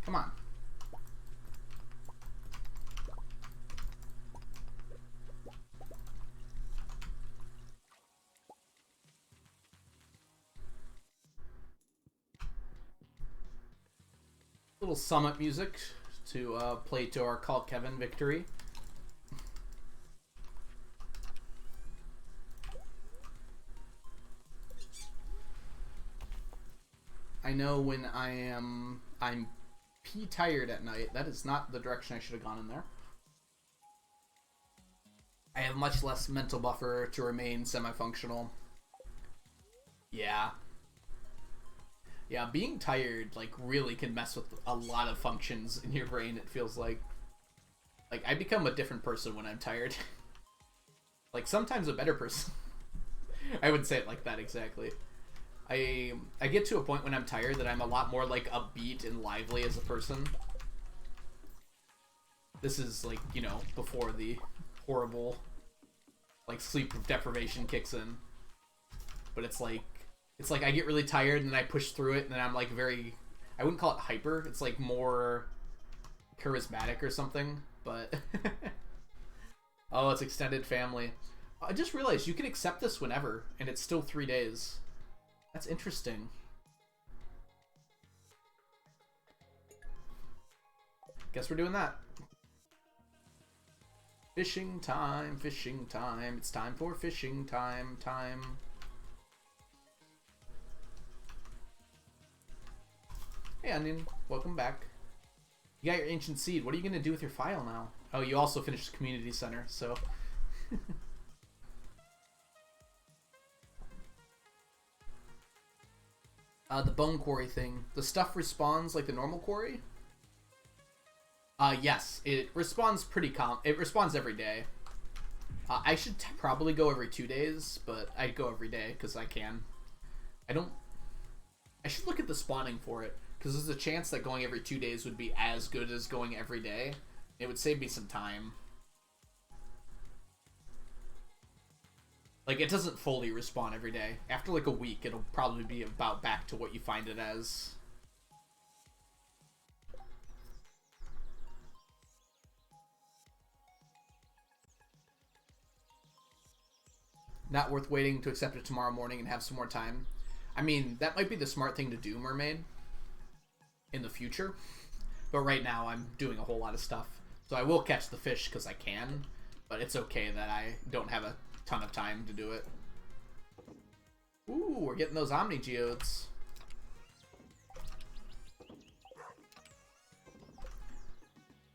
Come on. Little summit music to play to our Call Kevin victory. I know when I'm pee tired at night. That is not the direction I should have gone in there. I have much less mental buffer to remain semi-functional. Yeah. Yeah, being tired, like, really can mess with a lot of functions in your brain, it feels like. Like, I become a different person when I'm tired. Like, sometimes a better person. I wouldn't say it like that exactly. I get to a point when I'm tired that I'm a lot more, like, upbeat and lively as a person. This is, like, you know, before the horrible, like, sleep deprivation kicks in. But it's like I get really tired and then I push through it and then I'm, like, very... I wouldn't call it hyper. It's, like, more charismatic or something. But... oh, it's extended family. I just realized you can accept this whenever, and it's still 3 days. That's interesting. Guess we're doing that. Fishing time, fishing time. It's time for fishing time, Hey, Onion. Welcome back. You got your ancient seed. What are you going to do with your file now? Oh, you also finished the community center, so... the bone quarry thing. The stuff respawns like the normal quarry? Yes. It responds pretty it responds every day. I should probably go every 2 days, but I go every day because I can. I should look at the spawning for it, because there's a chance that going every 2 days would be as good as going every day. It would save me some time. Like, it doesn't fully respawn every day. After, like, a week, it'll probably be about back to what you find it as. Not worth waiting to accept it tomorrow morning and have some more time. I mean, that might be the smart thing to do, Mermaid, in the future. But right now, I'm doing a whole lot of stuff. So I will catch the fish because I can, but it's okay that I don't have a ton of time to do it. Ooh, we're getting those Omni Geodes.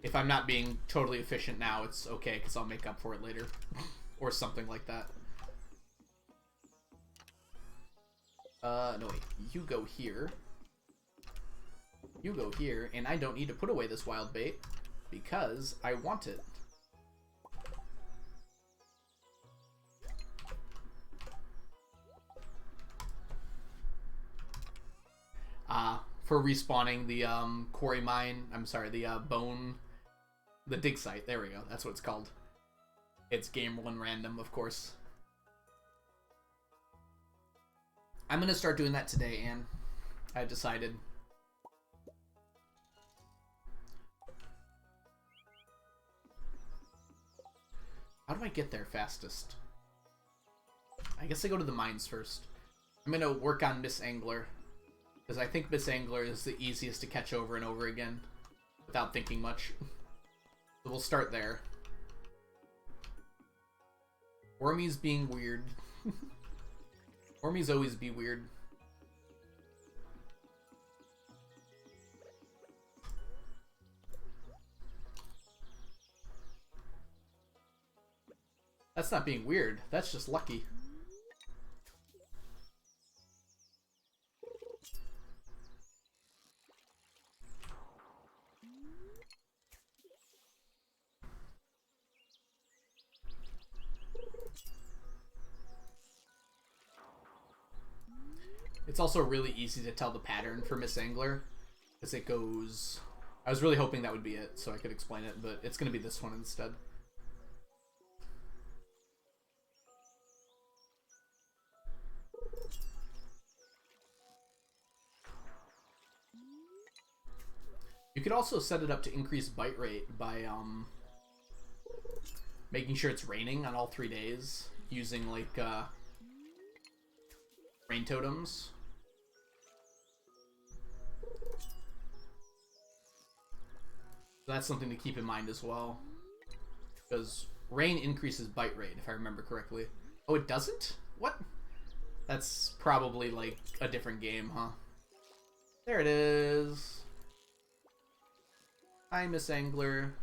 If I'm not being totally efficient now, it's okay, because I'll make up for it later. Or something like that. No wait, you go here. You go here, and I don't need to put away this wild bait, because I want it. for respawning the quarry mine. I'm sorry, the the dig site. There we go. That's what it's called. It's game 1 random, of course. I'm gonna start doing that today, Anne. I decided. How do I get there fastest? I guess I go to the mines first. I'm gonna work on Miss Angler, because I think Miss Angler is the easiest to catch over and over again without thinking much. So we'll start there. Wormy's being weird. Wormy's always be weird. That's not being weird. That's just lucky. It's also really easy to tell the pattern for Miss Angler, because it goes... I was really hoping that would be it, so I could explain it, but it's going to be this one instead. You could also set it up to increase bite rate by making sure it's raining on all 3 days, using like rain totems. So that's something to keep in mind as well, because rain increases bite rate, if I remember correctly. Oh, it doesn't? What? That's probably like a different game, huh? There it is. Hi, Miss Angler.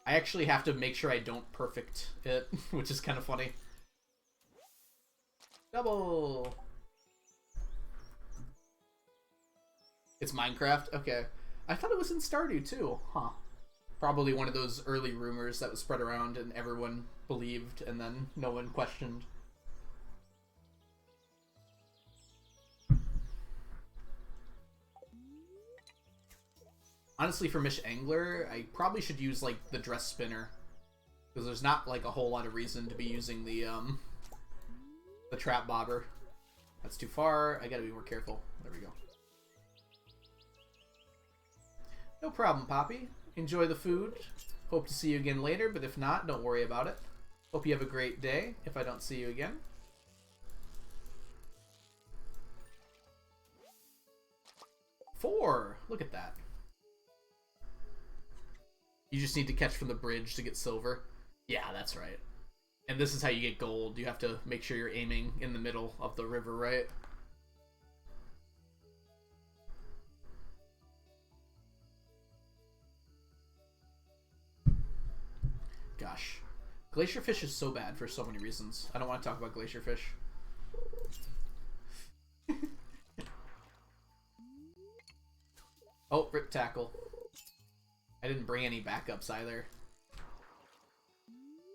I actually have to make sure I don't perfect it, which is kind of funny. Double! It's Minecraft? Okay. I thought it was in Stardew, too. Huh. Probably one of those early rumors that was spread around and everyone believed, and then no one questioned. Honestly, for Miss Angler, I probably should use, like, the dress spinner. Because there's not, like, a whole lot of reason to be using the trap bobber. That's too far. I gotta be more careful. There we go. No problem, Poppy. Enjoy the food. Hope to see you again later, but if not, don't worry about it. Hope you have a great day if I don't see you again. Four! Look at that. You just need to catch from the bridge to get silver. Yeah, that's right. And this is how you get gold. You have to make sure you're aiming in the middle of the river, right? Gosh. Glacier fish is so bad for so many reasons. I don't want to talk about glacier fish. Oh, rip tackle. I didn't bring any backups either.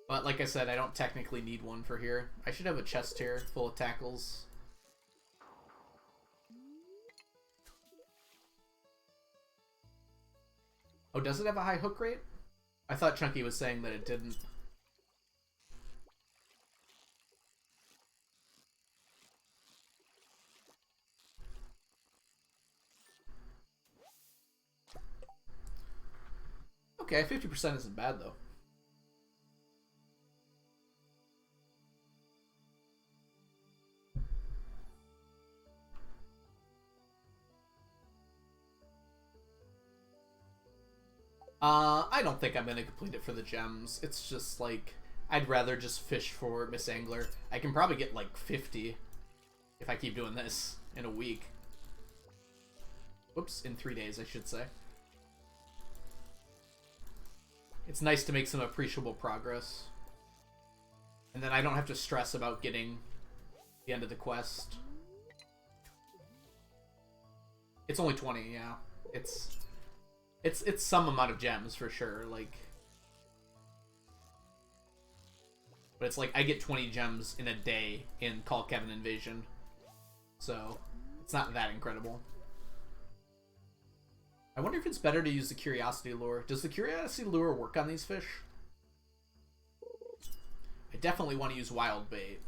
But like I said, I don't technically need one for here. I should have a chest here full of tackles. Oh, does it have a high hook rate? I thought Chunky was saying that it didn't. Okay, 50% isn't bad though. I don't think I'm gonna complete it for the gems. It's just like, I'd rather just fish for Miss Angler. I can probably get like 50 if I keep doing this in a week. Whoops, in 3 days I should say. It's nice to make some appreciable progress. And then I don't have to stress about getting the end of the quest. It's only 20, yeah. It's some amount of gems for sure, like. But it's like I get 20 gems in a day in Call Kevin Invasion. So It's not that incredible. I wonder if it's better to use the curiosity lure. Does the curiosity lure work on these fish? I definitely want to use wild bait.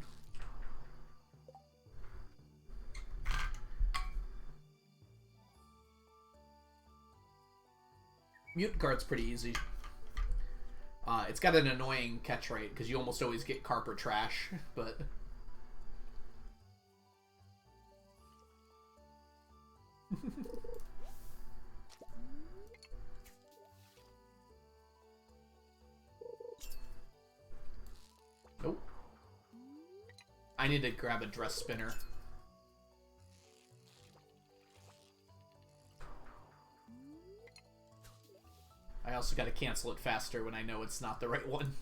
Mute guard's pretty easy. It's got an annoying catch rate because you almost always get carp or trash, but... Nope. I need to grab a dress spinner. I also got to cancel it faster when I know it's not the right one.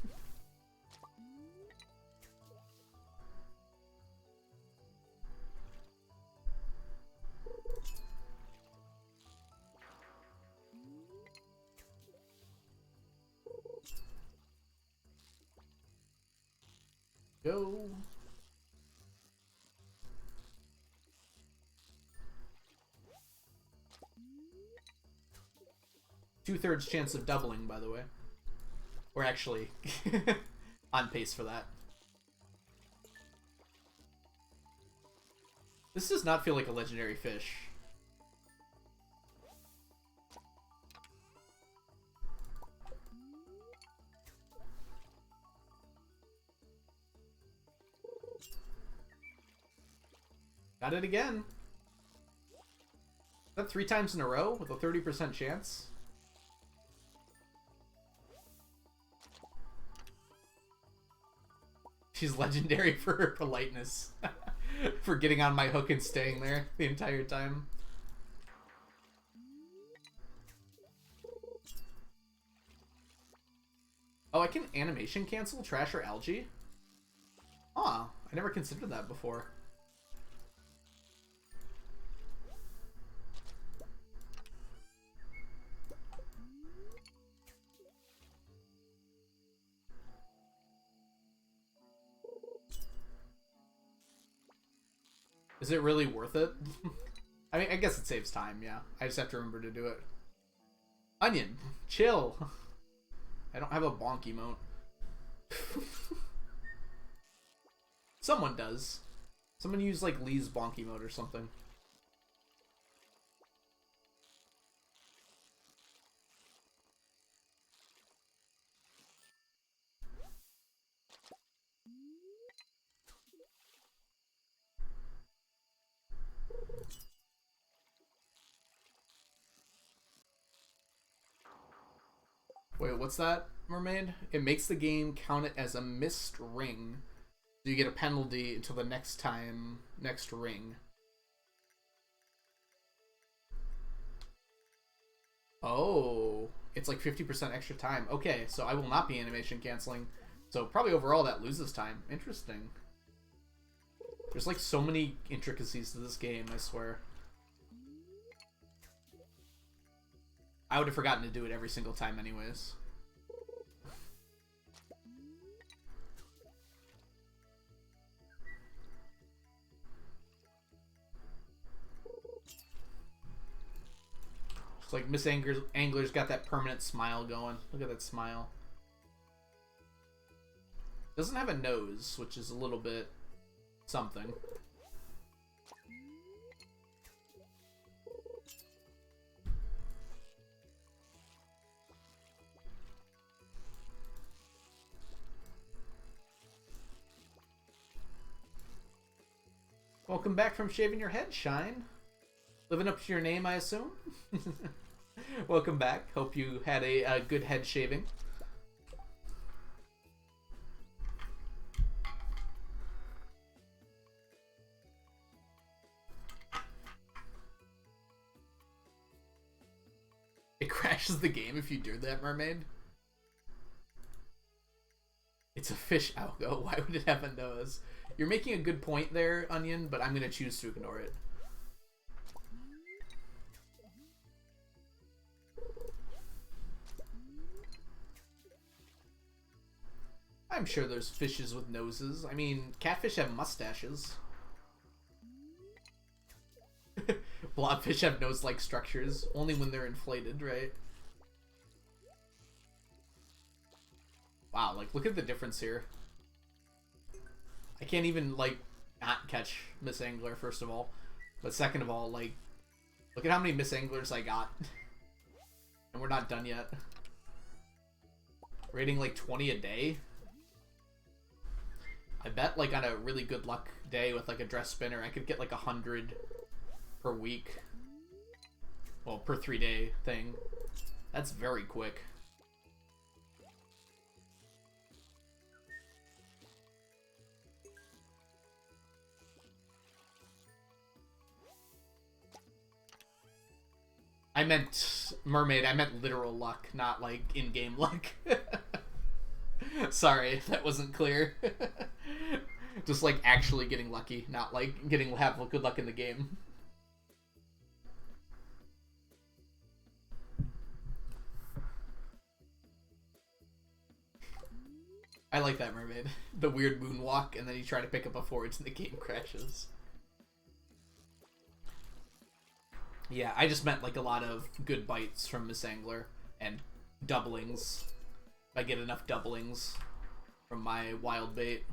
Go. Two-thirds chance of doubling, by the way. We're actually on pace for that. This does not feel like a legendary fish. Got it again. Is that 3 times in a row with a 30% chance? She's legendary for her politeness. For getting on my hook and staying there the entire time. Oh, I can animation cancel trash or algae? Aw, I never considered that before. Is it really worth it? I mean, I guess it saves time, yeah. I just have to remember to do it. Onion, chill. I don't have a bonk emote. Someone does. Someone use like Lee's bonk emote or something. Wait, what's that, mermaid? It makes the game count it as a missed ring. So you get a penalty until the next ring. Oh, it's like 50% extra time. Okay, so I will not be animation canceling. So probably overall that loses time. Interesting. There's like so many intricacies to this game, I swear. I would have forgotten to do it every single time anyways. It's like Miss Angler's got that permanent smile going. Look at that smile. Doesn't have a nose, which is a little bit something. Welcome back from shaving your head, Shine. Living up to your name, I assume? Welcome back. Hope you had a good head shaving. It crashes the game if you do that, mermaid. It's a fish algo. Why would it have a nose? You're making a good point there, Onion, but I'm going to choose to ignore it. I'm sure there's fishes with noses. I mean, catfish have mustaches. Blobfish have nose-like structures, only when they're inflated, right? Wow, like, look at the difference here. I can't even, like, not catch Miss Angler, first of all. But second of all, like, look at how many Miss Anglers I got. And we're not done yet. We're hitting, like, 20 a day. I bet, like, on a really good luck day with, like, a dress spinner, I could get, like, 100 per week. Well, per 3-day thing. That's very quick. I meant mermaid, I meant literal luck, not like in-game luck. Sorry if that wasn't clear. Just like actually getting lucky, not like have good luck in the game. I like that mermaid. The weird moonwalk, and then you try to pick up a forage and the game crashes. Yeah, I just meant like a lot of good bites from Miss Angler and doublings. If I get enough doublings from my wild bait.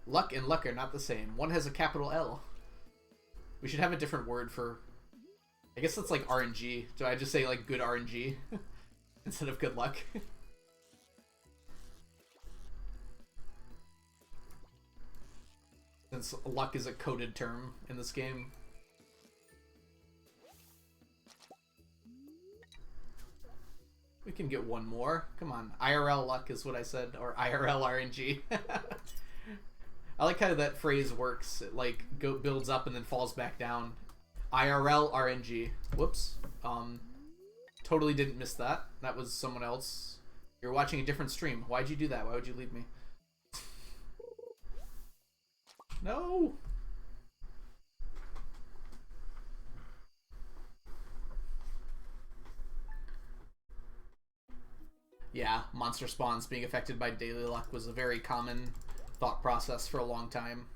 Luck and luck are not the same. One has a capital L. We should have a different word for... I guess that's like RNG. Do I just say like good RNG instead of good luck? Since luck is a coded term in this game. We can get one more. Come on. IRL luck is what I said. Or IRL RNG. I like how that phrase works. It like builds up and then falls back down. IRL RNG. Whoops. Totally didn't miss that. That was someone else. You're watching a different stream. Why'd you do that? Why would you leave me? No! Yeah, monster spawns being affected by daily luck was a very common thought process for a long time.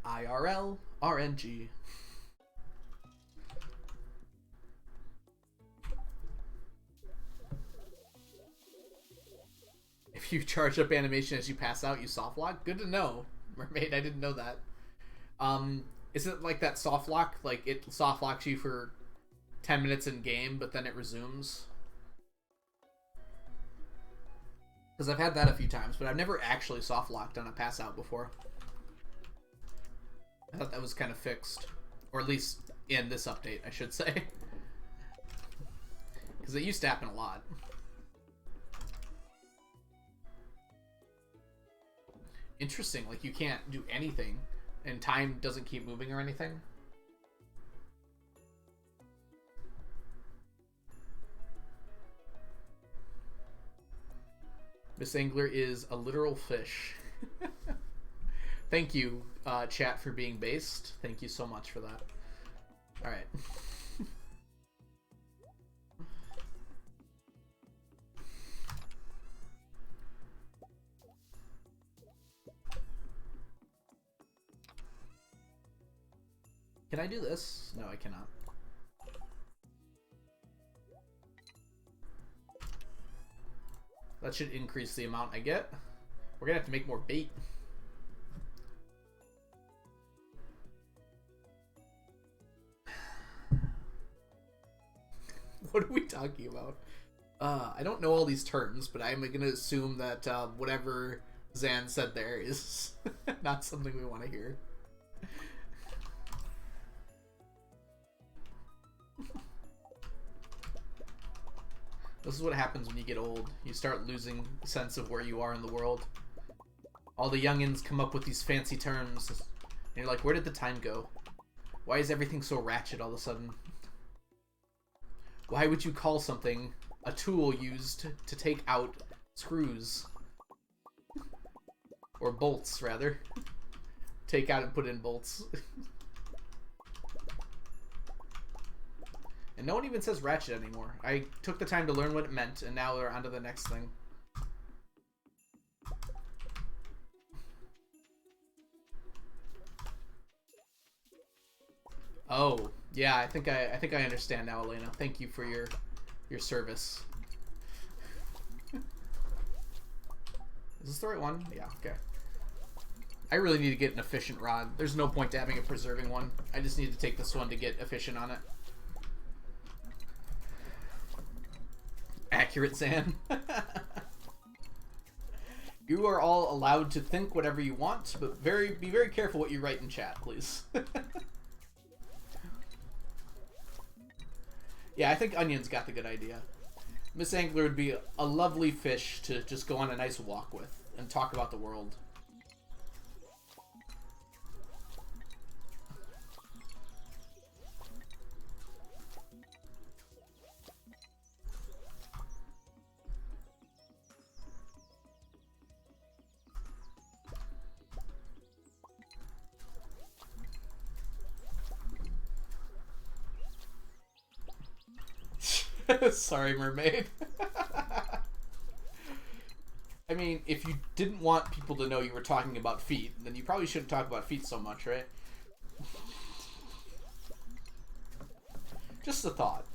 IRL RNG. If you charge up animation as you pass out, you soft lock? Good to know. Mermaid, I didn't know that. Is it like that soft lock? Like it soft locks you for 10 minutes in game, but then it resumes? Because I've had that a few times, but I've never actually soft locked on a pass out before. I thought that was kind of fixed. Or at least in this update, I should say. Because it used to happen a lot. Interesting, like you can't do anything and time doesn't keep moving or anything. Miss Angler is a literal fish. Thank you, chat, for being based. Thank you so much for that. Alright. Can I do this? No, I cannot. That should increase the amount I get. We're gonna have to make more bait. What are we talking about? I don't know all these terms, but I'm gonna assume that whatever Zan said there is not something we want to hear. This is what happens when you get old. You start losing the sense of where you are in the world. All the youngins come up with these fancy terms, and you're like, where did the time go? Why is everything so ratchet all of a sudden? Why would you call something a tool used to take out screws? Or bolts, rather. Take out and put in bolts. And no one even says ratchet anymore. I took the time to learn what it meant, and now we're on to the next thing. Oh, yeah, I think I understand now, Elena. Thank you for your service. Is this the right one? Yeah, okay. I really need to get an efficient rod. There's no point to having a preserving one. I just need to take this one to get efficient on it. Accurate, Zan. You are all allowed to think whatever you want, but be very careful what you write in chat, please. Yeah, I think Onion's got the good idea. Miss Angler would be a lovely fish to just go on a nice walk with and talk about the world. Sorry, mermaid. I mean, if you didn't want people to know you were talking about feet, then you probably shouldn't talk about feet so much, right? Just a thought.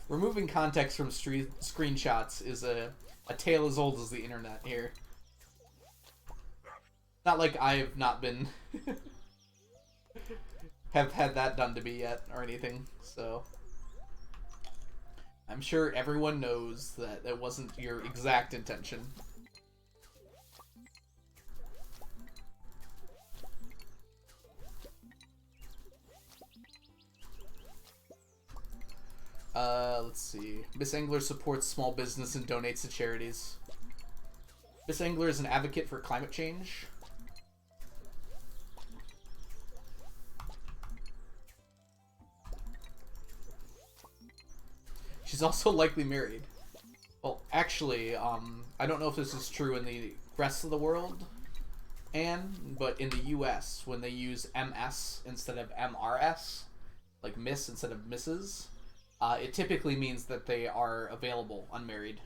Removing context from screenshots is a tale as old as the internet here. Not like I've not been... have had that done to me yet, or anything, so... I'm sure everyone knows that it wasn't your exact intention. Let's see. Miss Angler supports small business and donates to charities. Miss Angler is an advocate for climate change. She's also likely married. Well, actually, I don't know if this is true in the rest of the world, but in the US, when they use MS instead of MRS, like Miss instead of Mrs., it typically means that they are available, unmarried.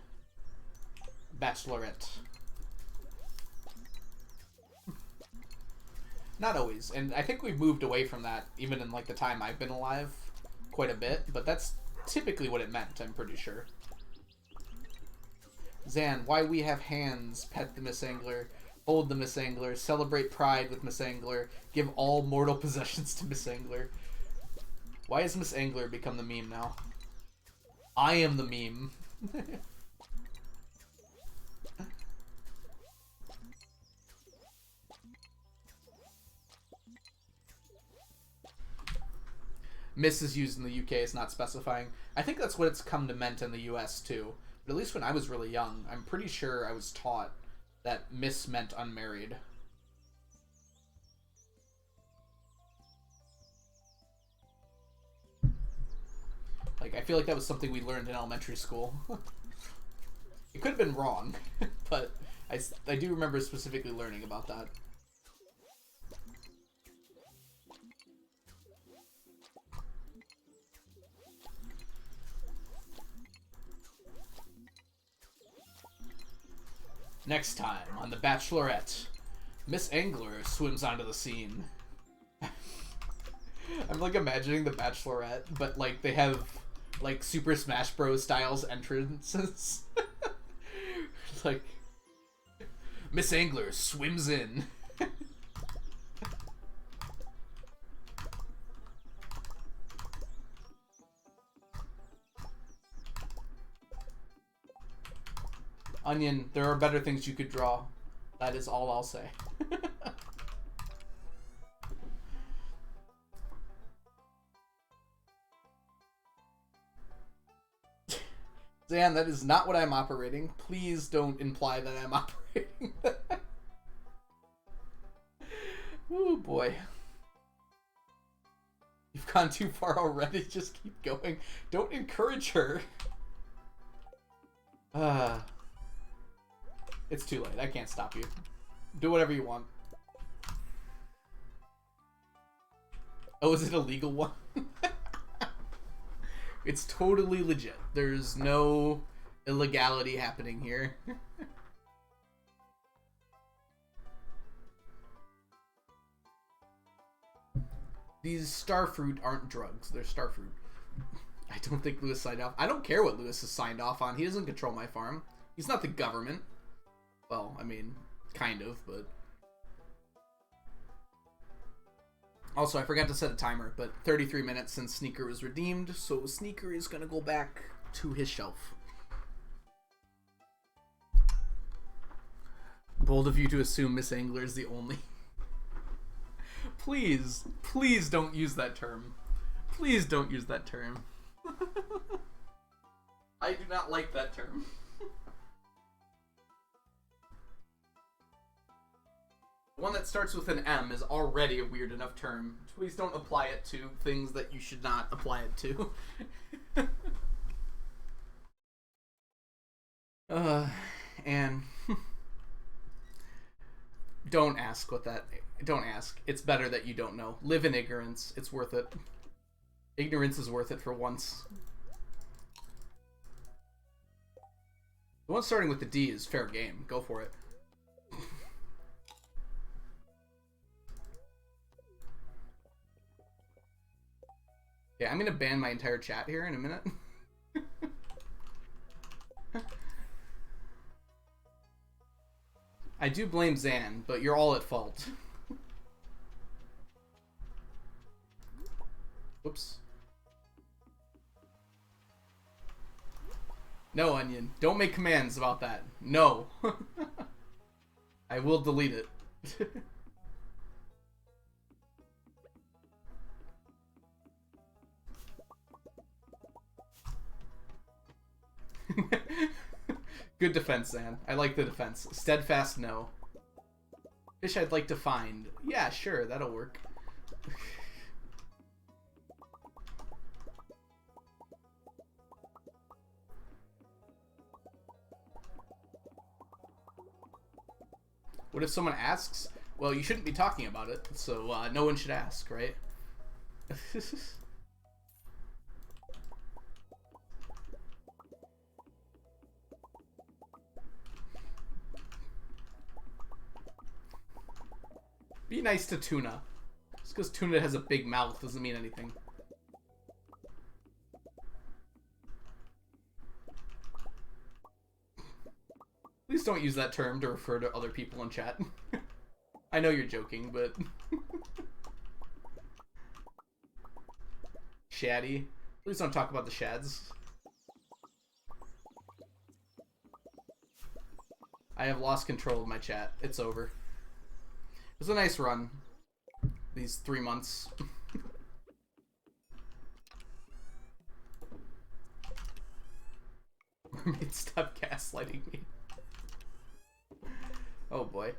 Bachelorette. Not always, and I think we've moved away from that, even in like the time I've been alive, quite a bit, but that's typically what it meant, I'm pretty sure. Zan, why we have hands, pet the Miss Angler, hold the Miss Angler, celebrate pride with Miss Angler, give all mortal possessions to Miss Angler. Why has Miss Angler become the meme now? I am the meme. Miss is used in the UK, it's not specifying. I think that's what it's come to meant in the US too. But at least when I was really young, I'm pretty sure I was taught that Miss meant unmarried. Like, I feel like that was something we learned in elementary school. It could have been wrong, but I do remember specifically learning about that. Next time on The Bachelorette, Miss Angler swims onto the scene. I'm like imagining The Bachelorette, but like they have like Super Smash Bros. Styles entrances. It's like Miss Angler swims in. Onion, there are better things you could draw. That is all I'll say. Zan, that is not what I'm operating. Please don't imply that I'm operating. Ooh, boy. You've gone too far already. Just keep going. Don't encourage her. It's too late. I can't stop you. Do whatever you want. Oh, is it a legal one? It's totally legit. There's no illegality happening here. These starfruit aren't drugs. They're starfruit. I don't think Lewis signed off. I don't care what Lewis has signed off on. He doesn't control my farm. He's not the government. Well, I mean, kind of, but... Also, I forgot to set a timer, but 33 minutes since Sneaker was redeemed, so Sneaker is going to go back to his shelf. Bold of you to assume Miss Angler is the only... Please, please don't use that term. Please don't use that term. I do not like that term. One that starts with an M is already a weird enough term. Please don't apply it to things that you should not apply it to. And don't ask what that... Don't ask. It's better that you don't know. Live in ignorance. It's worth it. Ignorance is worth it for once. The one starting with the D is fair game. Go for it. Yeah, I'm gonna ban my entire chat here in a minute. I do blame Zan, but you're all at fault. Whoops. No, Onion. Don't make commands about that. No. I will delete it. Good defense, Zan. I like the defense. Steadfast, no. Fish I'd like to find. Yeah, sure, that'll work. What if someone asks? Well, you shouldn't be talking about it, so no one should ask, right? Be nice to Tuna. Just because Tuna has a big mouth doesn't mean anything. Please don't use that term to refer to other people in chat. I know you're joking, but... Shaddy. Please don't talk about the shads. I have lost control of my chat. It's over. It was a nice run. These 3 months. Mermaid, stop gaslighting me. Oh boy.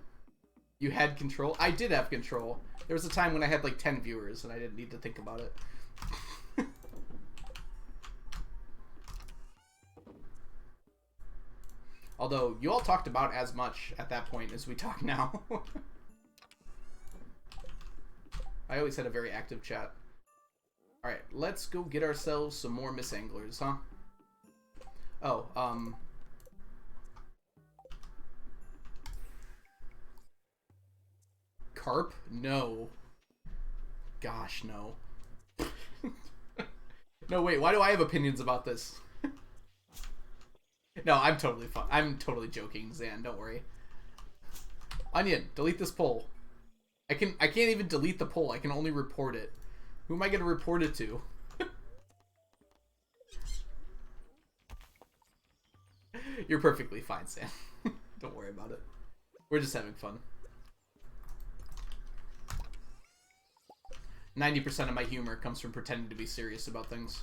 You had control? I did have control. There was a time when I had like 10 viewers and I didn't need to think about it. Although, you all talked about as much at that point as we talk now. I always had a very active chat. Alright, let's go get ourselves some more Miss Anglers, huh? Oh, Carp? No. Gosh, no. No, wait, why do I have opinions about this? No, I'm totally fine. I'm totally joking, Zan, don't worry. Onion, delete this poll. I can't even delete the poll. I can only report it. Who am I going to report it to? You're perfectly fine, Sam. Don't worry about it. We're just having fun. 90% of my humor comes from pretending to be serious about things.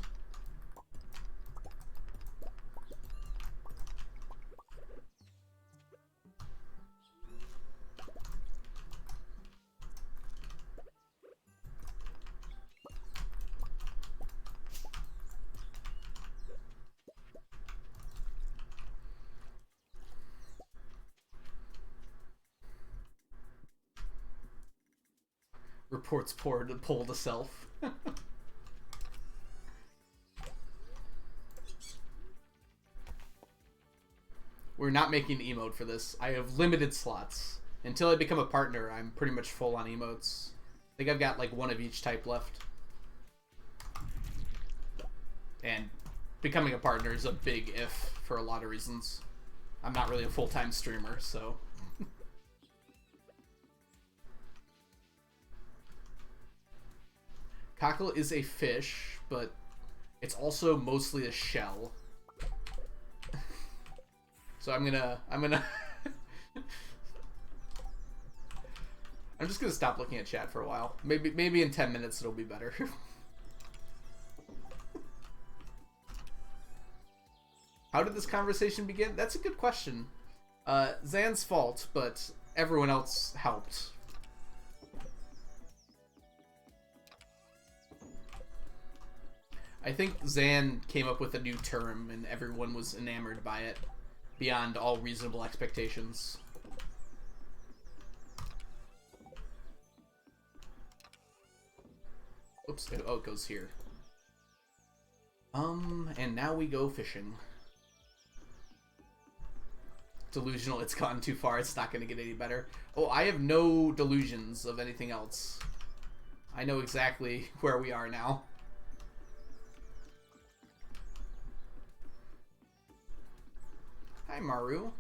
Reports poll to self. We're not making emote for this. I have limited slots. Until I become a partner, I'm pretty much full on emotes. I think I've got like one of each type left. And becoming a partner is a big if for a lot of reasons. I'm not really a full-time streamer, so... Cockle is a fish, but it's also mostly a shell. So I'm gonna I'm just gonna stop looking at chat for a while. Maybe in 10 minutes it'll be better. How did this conversation begin? That's a good question. Zan's fault, but everyone else helped. I think Zan came up with a new term and everyone was enamored by it beyond all reasonable expectations. Oops, oh, it goes here. And now we go fishing. Delusional, it's gone too far, it's not going to get any better. Oh, I have no delusions of anything else. I know exactly where we are now. Hi, Maru.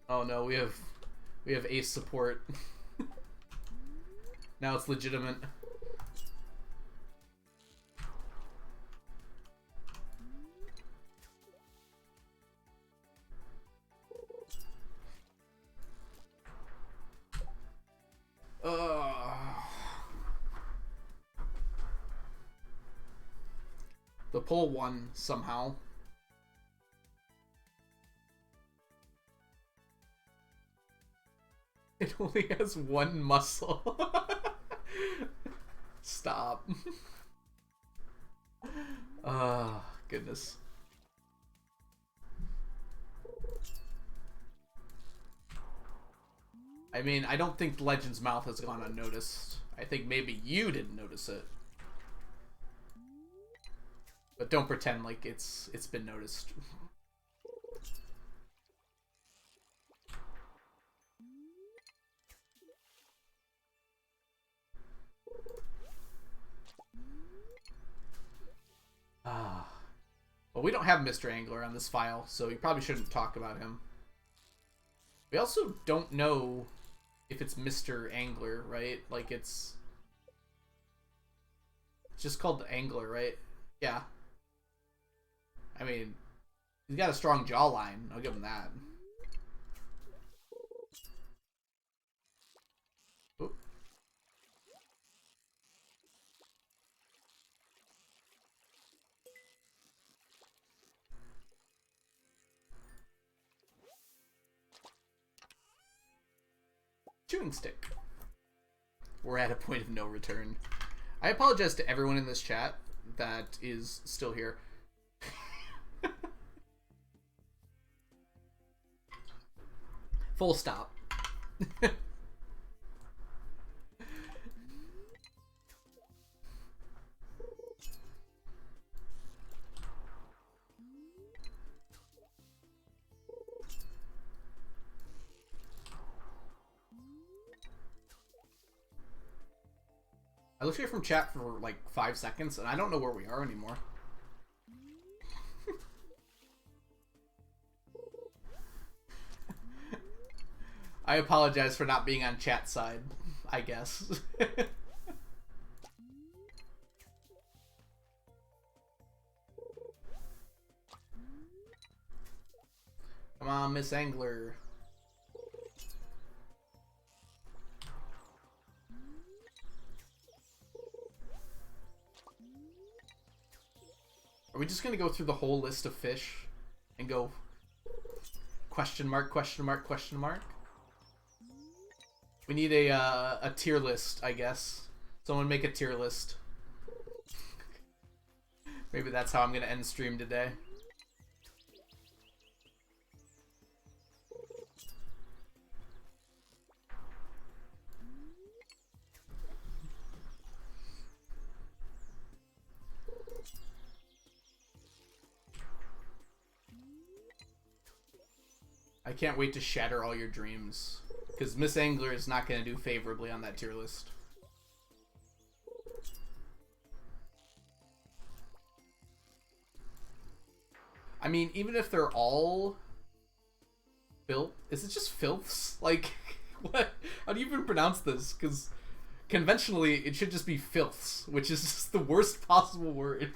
Oh no, we have ace support. Now it's legitimate. The pole won somehow. It only has one muscle. Stop. Goodness. I mean, I don't think Legend's mouth has gone unnoticed. I think maybe you didn't notice it. But don't pretend like it's been noticed. Well, we don't have Mr. Angler on this file, so you probably shouldn't talk about him. We also don't know if it's Mr. Angler, right? Like it's just called the Angler, right? Yeah. I mean, he's got a strong jawline. I'll give him that. Oop. Chewing stick. We're at a point of no return. I apologize to everyone in this chat that is still here. Full stop. I looked here from chat for like 5 seconds and I don't know where we are anymore. I apologize for not being on chat side, I guess. Come on, Miss Angler. Are we just gonna go through the whole list of fish and go question mark, question mark, question mark? We need a tier list, I guess. Someone make a tier list. Maybe that's how I'm gonna end stream today. I can't wait to shatter all your dreams. Because Miss Angler is not going to do favorably on that tier list. I mean, even if they're all filth, is it just filths? Like, what? How do you even pronounce this? Because conventionally, it should just be filths, which is just the worst possible word.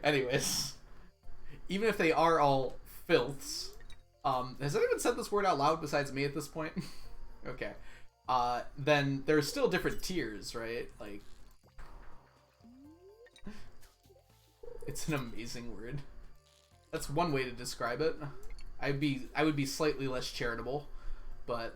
Anyways, even if they are all filths, has anyone said this word out loud besides me at this point? Okay. Then there's still different tiers, right? Like, it's an amazing word. That's one way to describe it. I would be slightly less charitable, but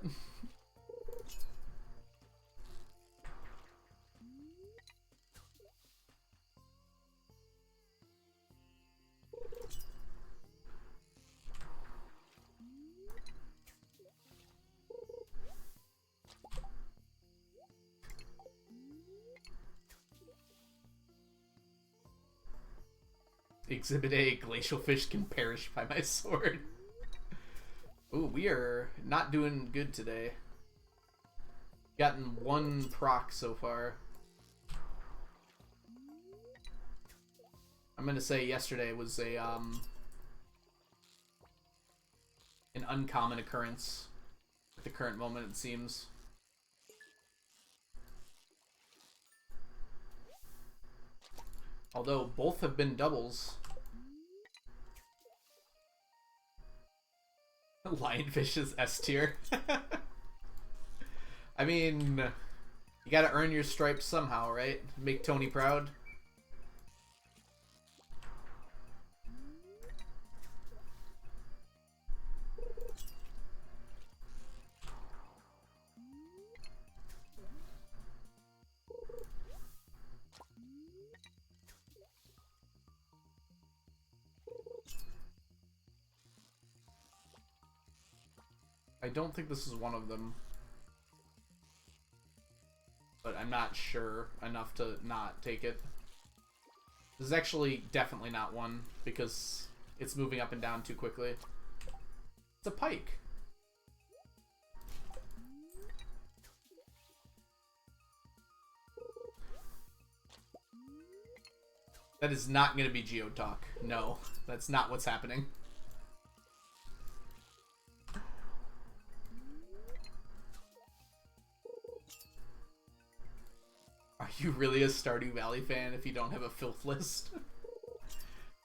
Exhibit A, glacial fish can perish by my sword. Ooh, we are not doing good today. Gotten one proc so far. I'm gonna say yesterday was a an uncommon occurrence at the current moment, it seems. Although both have been doubles. Lionfish is S tier. I mean, you gotta earn your stripes somehow, right? Make Tony proud. I don't think this is one of them. But I'm not sure enough to not take it. This is actually definitely not one, because it's moving up and down too quickly. It's a pike. That is not going to be Geotalk. No, that's not what's happening. Are you really a Stardew Valley fan if you don't have a filth list?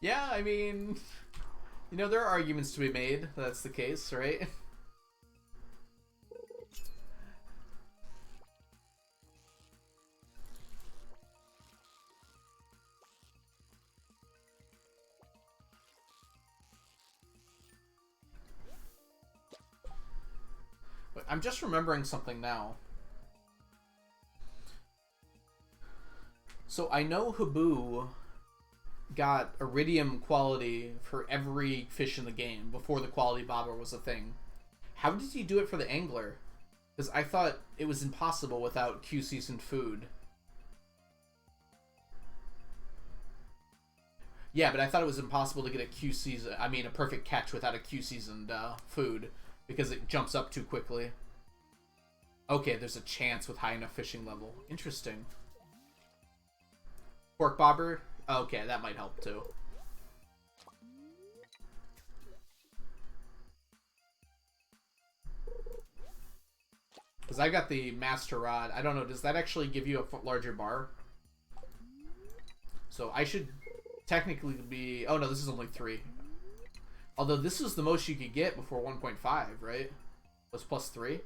Yeah, I mean, you know, there are arguments to be made. That's the case, right? But I'm just remembering something now. So I know Habu got iridium quality for every fish in the game before the quality bobber was a thing. How did he do it for the angler? Because I thought it was impossible without Q-seasoned food. Yeah, but I thought it was impossible to get a Q-season, I mean a perfect catch without a Q-seasoned food, because it jumps up too quickly. Okay, there's a chance with high enough fishing level. Interesting. Pork bobber? Okay, that might help too. Because I got the master rod. I don't know, does that actually give you a larger bar? So I should technically be... Oh no, this is only 3. Although this is the most you could get before 1.5, right? Was plus 3?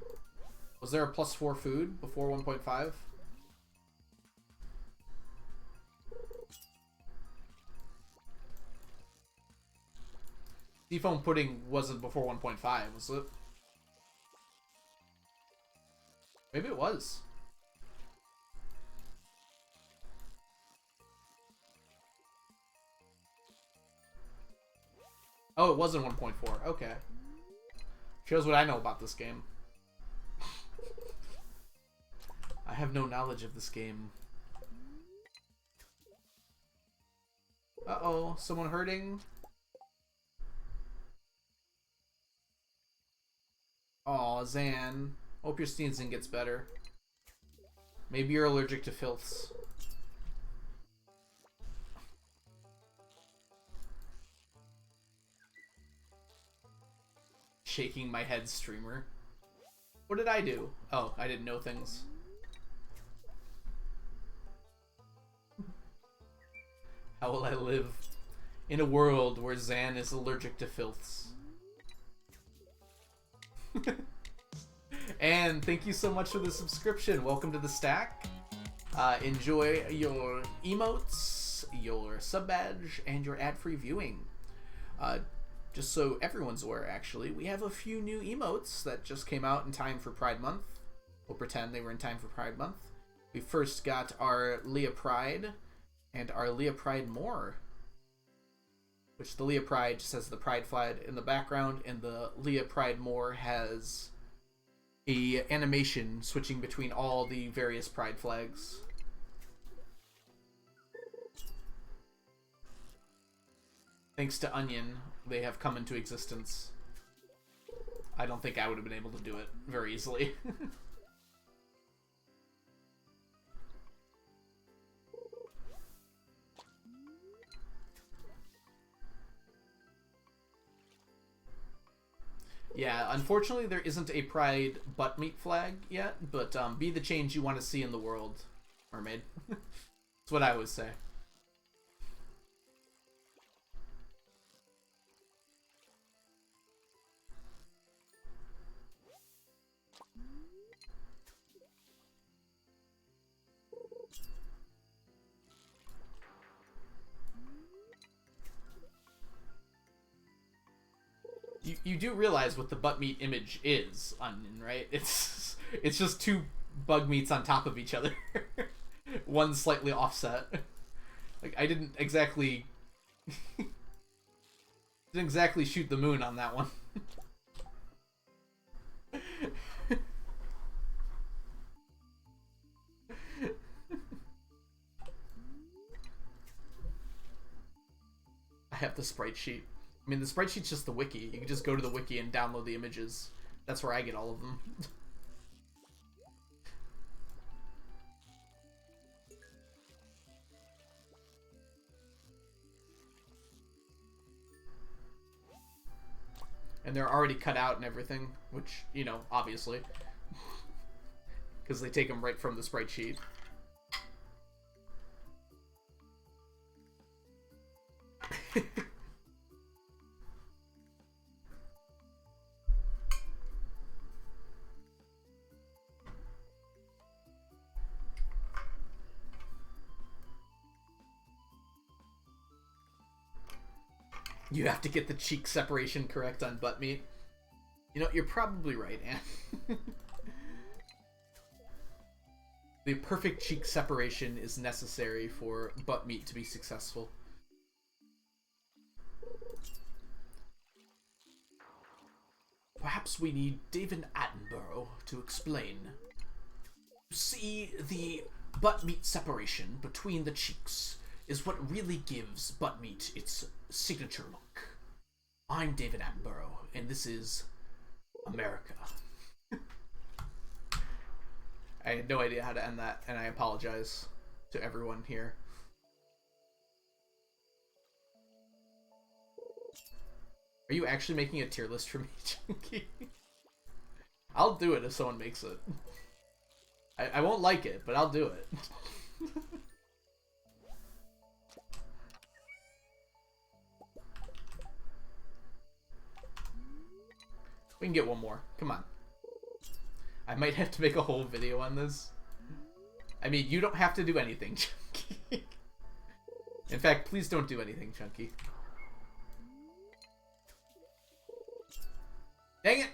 Was there a plus 4 food before 1.5? Seafoam pudding wasn't before 1.5, was it? Maybe it was. Oh, it wasn't 1.4. Okay. Shows what I know about this game. I have no knowledge of this game. Uh-oh, someone hurting? Aw, Zan. Hope your sneezing gets better. Maybe you're allergic to filths. Shaking my head, streamer. What did I do? Oh, I didn't know things. How will I live in a world where Zan is allergic to filths? And thank you so much for the subscription. Welcome to the stack. Enjoy your emotes, your sub badge, and your ad-free viewing. Just so everyone's aware, actually, we have a few new emotes that just came out in time for Pride Month. We'll pretend they were in time for Pride Month. We first got our Leah Pride and our Leah Pride More, which the Leah Pride just has the Pride flag in the background, and the Leah Pride More has a animation switching between all the various Pride flags. Thanks to Onion, they have come into existence. I don't think I would have been able to do it very easily. Yeah, unfortunately there isn't a Pride butt meat flag yet, but be the change you want to see in the world, Mermaid. That's what I always say. You do realize what the butt meat image is, Onion, right? It's just two bug meats on top of each other. One slightly offset. Like, I didn't exactly shoot the moon on that one. I have the sprite sheet. I mean, the sprite sheet's just the wiki. You can just go to the wiki and download the images. That's where I get all of them. And they're already cut out and everything, which, you know, obviously. Because they take them right from the sprite sheet. You have to get the cheek separation correct on butt meat. You know, you're probably right, Anne. The perfect cheek separation is necessary for butt meat to be successful. Perhaps we need David Attenborough to explain. See, the butt meat separation between the cheeks is what really gives butt meat its signature look. I'm David Attenborough, and this is America. I had no idea how to end that, and I apologize to everyone here. Are you actually making a tier list for me, Chunky? I'll do it if someone makes it. I won't like it, but I'll do it. We can get one more. Come on. I might have to make a whole video on this. I mean, you don't have to do anything, Chunky. In fact, please don't do anything, Chunky. Dang it!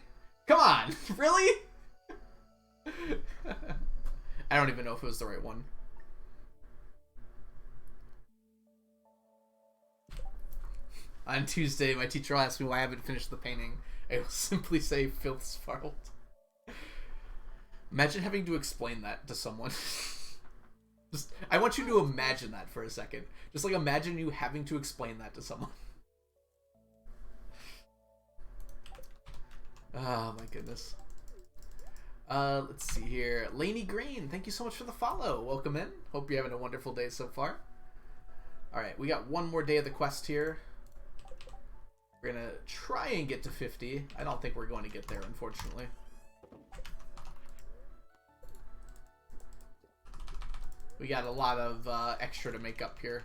Come on! Really? I don't even know if it was the right one. On Tuesday, my teacher asked me why I haven't finished the painting. I will simply say filth's fault. Imagine having to explain that to someone. I want you to imagine that for a second. Just like imagine you having to explain that to someone. Oh my goodness. Let's see here. Laney Green, thank you so much for the follow. Welcome in. Hope you're having a wonderful day so far. Alright, we got one more day of the quest here. We're gonna try and get to 50. I don't think we're going to get there, unfortunately. We got a lot of extra to make up here.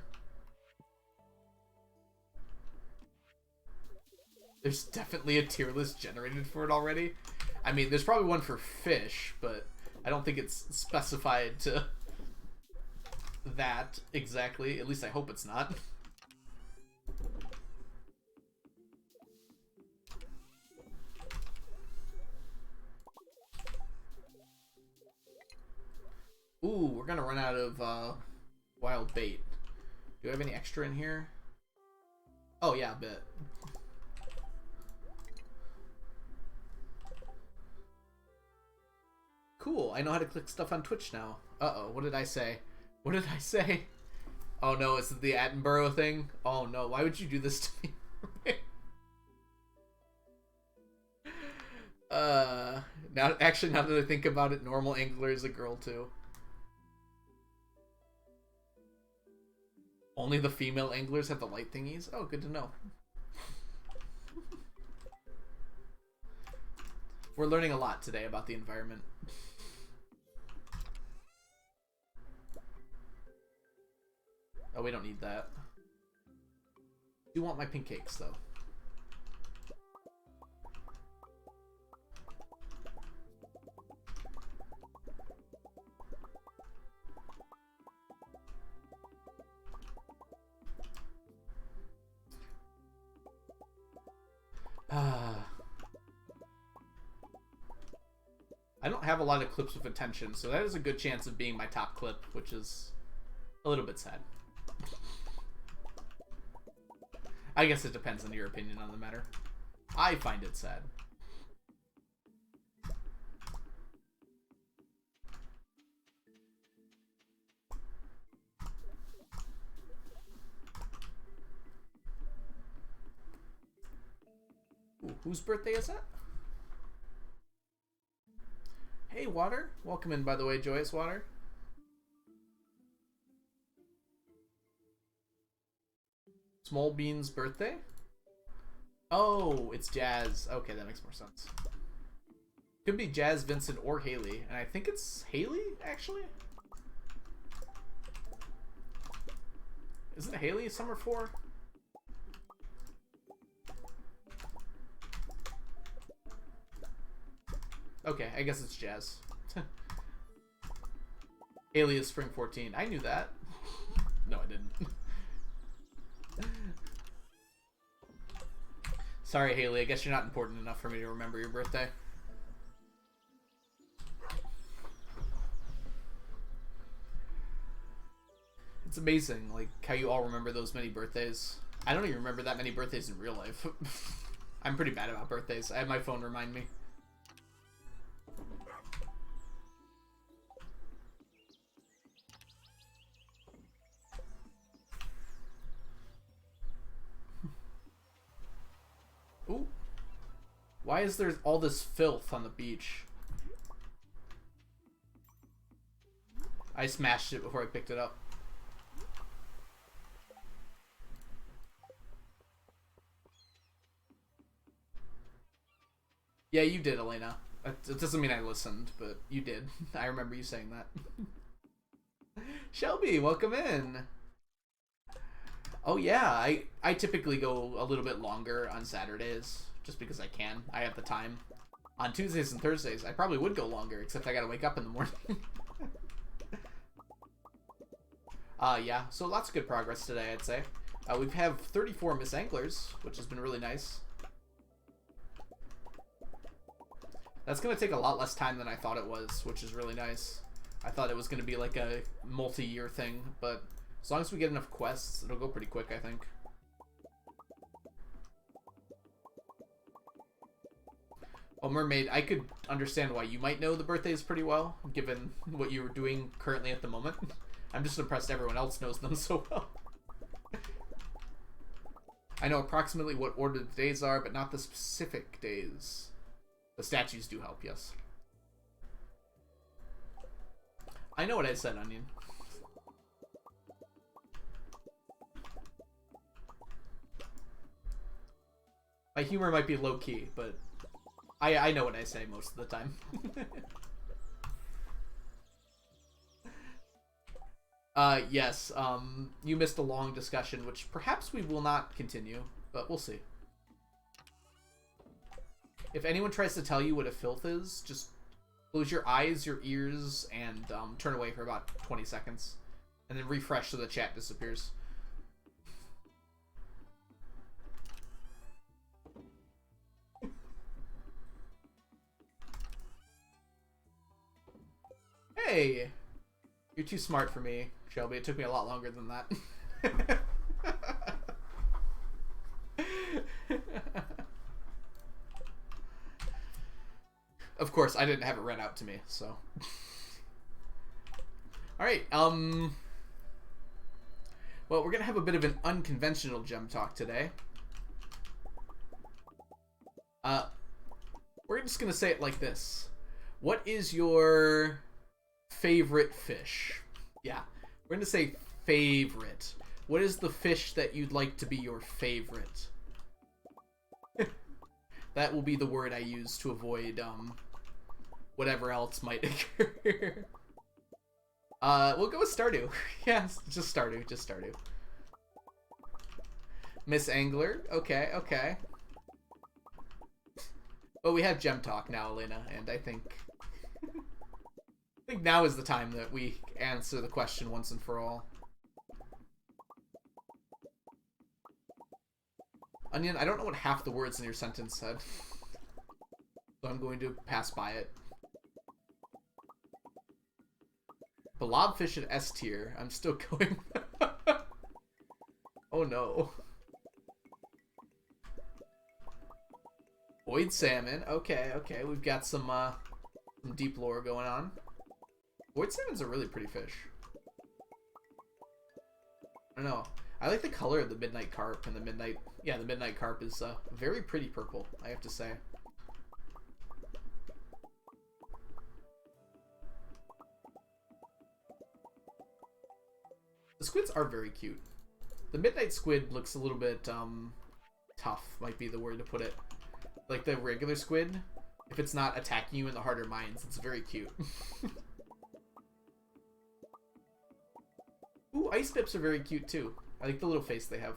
There's definitely a tier list generated for it already. I mean, there's probably one for fish, but I don't think it's specified to that exactly. At least I hope it's not. Ooh, we're gonna run out of wild bait. Do I have any extra in here? Oh yeah, a bit. Cool, I know how to click stuff on Twitch now. Uh-oh, what did I say? What did I say? Oh no, it's the Attenborough thing? Oh no, why would you do this to me? Now that I think about it, normal angler is a girl too. Only the female anglers have the light thingies? Oh, good to know. We're learning a lot today about the environment. Oh, we don't need that. I do want my pink cakes, though. I don't have a lot of clips with attention, so that is a good chance of being my top clip, which is a little bit sad. I guess it depends on your opinion on the matter. I find it sad. Ooh, whose birthday is that? Hey, Water. Welcome in, by the way, Joyous Water. Small Bean's birthday? Oh, it's Jazz. Okay, that makes more sense. Could be Jazz, Vincent, or Haley. And I think it's Haley, actually? Isn't it Haley Summer 4? Okay, I guess it's Jazz. Haley is Spring 14. I knew that. No, I didn't. Sorry, Haley. I guess you're not important enough for me to remember your birthday. It's amazing, like, how you all remember those many birthdays. I don't even remember that many birthdays in real life. I'm pretty bad about birthdays. I have my phone remind me. Ooh. Why is there all this filth on the beach? I smashed it before I picked it up. Yeah, you did, Elena. It doesn't mean I listened, but you did. I remember you saying that. Shelby, welcome in. Oh yeah, I typically go a little bit longer on Saturdays, just because I can. I have the time. On Tuesdays and Thursdays, I probably would go longer, except I gotta wake up in the morning. Yeah, so lots of good progress today, I'd say. We have 34 Miss Anglers, which has been really nice. That's gonna take a lot less time than I thought it was, which is really nice. I thought it was gonna be like a multi-year thing, but as long as we get enough quests, it'll go pretty quick, I think. Oh, Mermaid, I could understand why you might know the birthdays pretty well, given what you're doing currently at the moment. I'm just impressed everyone else knows them so well. I know approximately what order the days are, but not the specific days. The statues do help, yes. I know what I said, Onion. My humor might be low-key, but I know what I say most of the time. Yes, you missed a long discussion, which perhaps we will not continue, but we'll see. If anyone tries to tell you what a filth is, just close your eyes, your ears, and turn away for about 20 seconds. And then refresh so the chat disappears. Hey! You're too smart for me, Shelby. It took me a lot longer than that. Of course, I didn't have it read out to me, so. Alright, well, we're gonna have a bit of an unconventional gem talk today. We're just gonna say it like this. What is your favorite fish? Yeah, we're gonna say favorite. What is the fish that you'd like to be your favorite? That will be the word I use to avoid, whatever else might occur. We'll go with Stardew. Yeah, just Stardew, just Stardew. Miss Angler, okay, okay. But we have Gem Talk now, Elena, and I think now is the time that we answer the question once and for all. Onion, I don't know what half the words in your sentence said, so I'm going to pass by it. Blobfish at S tier. I'm still going. Oh no. Void salmon. Okay, okay. We've got some deep lore going on. Void salmon's a really pretty fish. I don't know. I like the color of the midnight carp and the midnight. Yeah, the midnight carp is very pretty purple, I have to say. The squids are very cute. The midnight squid looks a little bit tough, might be the word to put it. Like the regular squid, if it's not attacking you in the harder mines, it's very cute. Ooh, ice pips are very cute too. I like the little face they have.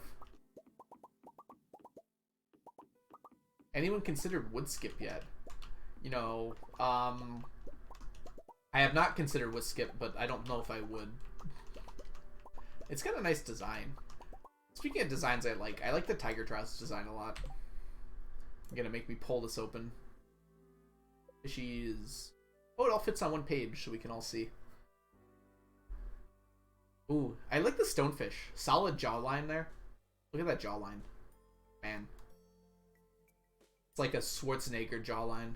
Anyone considered wood skip yet? You know, I have not considered wood skip, but I don't know if I would. It's got a nice design. Speaking of designs I like the Tiger Trout's design a lot. You're gonna make me pull this open. Fishies. Oh, it all fits on one page so we can all see. Ooh, I like the stonefish. Solid jawline there. Look at that jawline. Man. It's like a Schwarzenegger jawline.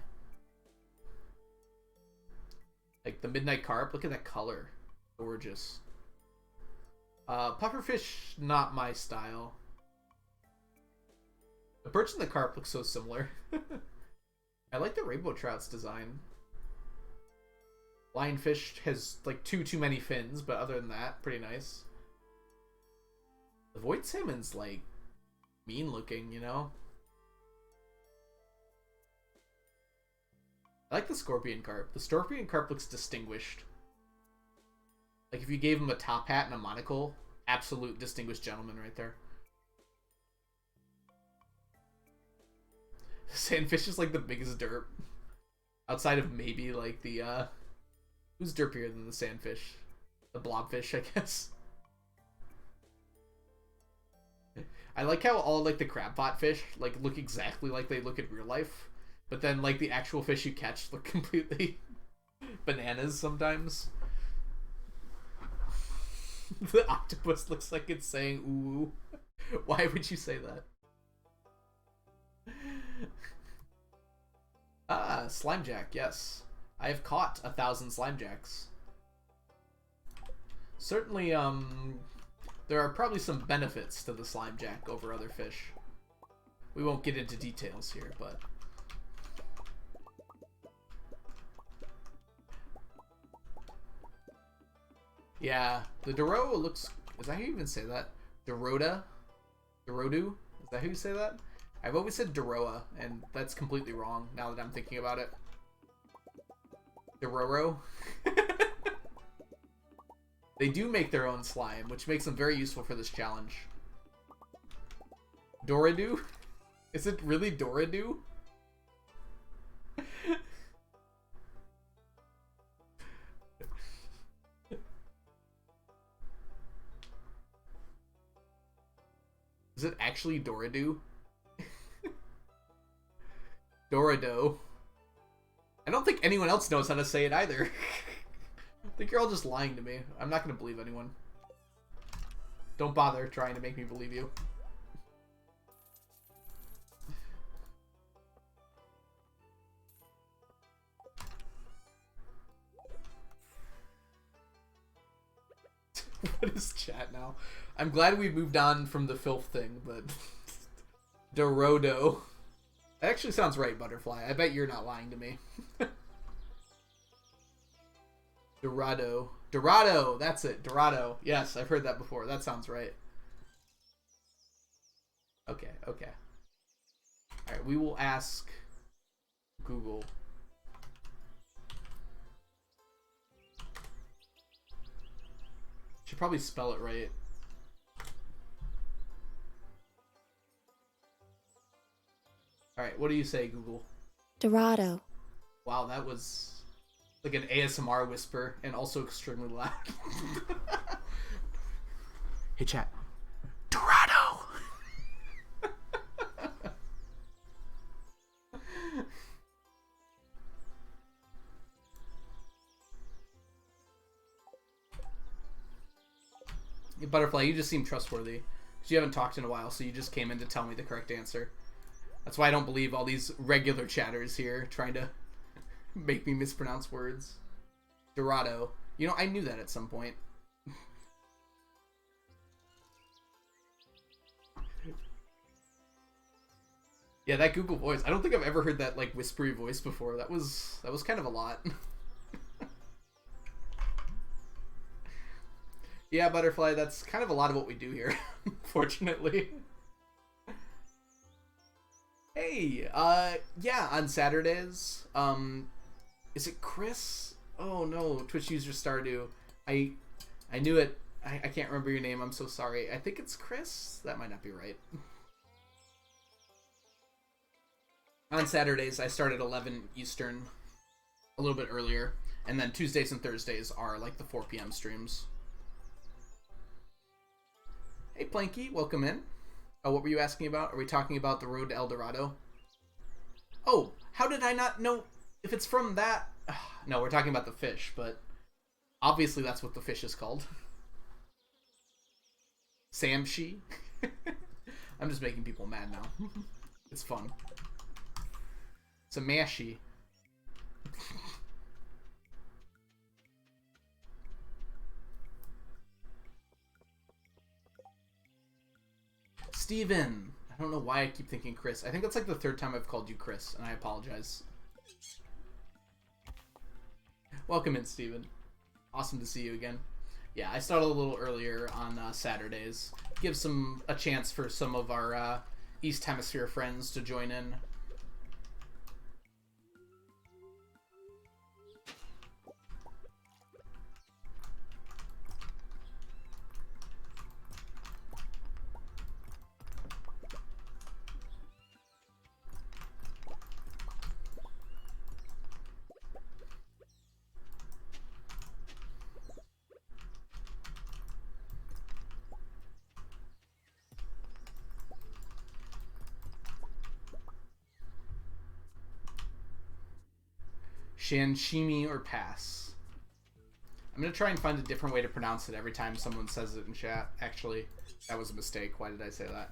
Like the midnight carp. Look at that color. Gorgeous. Pufferfish, not my style. The perch and the carp look so similar. I like the rainbow trout's design. Lionfish has like too many fins, but other than that, pretty nice. The void salmon's like mean looking, you know? I like the scorpion carp. The scorpion carp looks distinguished. Like if you gave him a top hat and a monocle, absolute distinguished gentleman right there. Sandfish is like the biggest derp. Outside of maybe like the who's derpier than the sandfish? The blobfish, I guess. I like how all like the crab pot fish like look exactly like they look in real life, but then like the actual fish you catch look completely bananas sometimes. The octopus looks like it's saying ooh. Why would you say that? Ah, Slimejack, yes. I have caught 1,000 Slimejacks. Certainly, there are probably some benefits to the Slimejack over other fish. We won't get into details here, but... Yeah, the Doro looks... Is that how you even say that? Dorota? Dorodu? Is that how you say that? I've always said Doroa, and that's completely wrong now that I'm thinking about it. Dororo? They do make their own slime, which makes them very useful for this challenge. Doradu? Is it really Doradu? Is it actually Doradu? Dorado. I don't think anyone else knows how to say it either. I think you're all just lying to me. I'm not going to believe anyone. Don't bother trying to make me believe you. What is chat now? I'm glad we moved on from the filth thing, but... Dorodo. That actually sounds right, Butterfly. I bet you're not lying to me. Dorado. Dorado! That's it. Dorado. Yes, I've heard that before. That sounds right. Okay, okay. Alright, we will ask Google. Should probably spell it right. Alright, what do you say, Google? Dorado. Wow, that was like an ASMR whisper and also extremely loud. Hey, chat. Dorado! Butterfly, you just seem trustworthy. Because you haven't talked in a while, so you just came in to tell me the correct answer. That's why I don't believe all these regular chatters here trying to make me mispronounce words. Dorado. You know, I knew that at some point. Yeah, that Google voice. I don't think I've ever heard that like whispery voice before. That was kind of a lot. Yeah, Butterfly, that's kind of a lot of what we do here, fortunately. Hey, yeah, on Saturdays, is it Chris? Oh no, Twitch user Stardew. I knew it. I can't remember your name, I'm so sorry. I think it's Chris? That might not be right. On Saturdays, I start at 11 Eastern, a little bit earlier, and then Tuesdays and Thursdays are like the 4 p.m. streams. Hey, Planky, welcome in. Oh, what were you asking about? Are we talking about the road to El Dorado? Oh, how did I not know if it's from that? No, we're talking about the fish, but obviously that's what the fish is called. Samshi. I'm just making people mad now. It's fun. Samashi. Steven! I don't know why I keep thinking Chris. I think that's like the 3rd time I've called you Chris, and I apologize. Welcome in, Steven. Awesome to see you again. Yeah, I started a little earlier on Saturdays. Gives a chance for some of our East Hemisphere friends to join in. Shanshimi or pass. I'm going to try and find a different way to pronounce it every time someone says it in chat. Actually, that was a mistake. Why did I say that?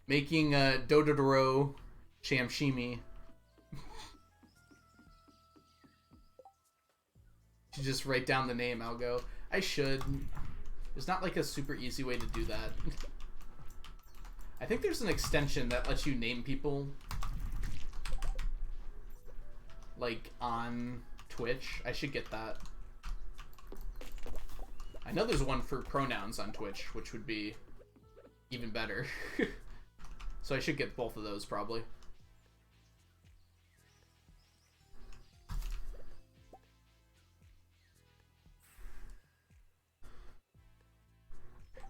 Making Dododoro Shamshimi. You just write down the name, Algo. I should. There's not like a super easy way to do that. I think there's an extension that lets you name people like on Twitch. I should get that. I know there's one for pronouns on Twitch, which would be even better. So I should get both of those, probably.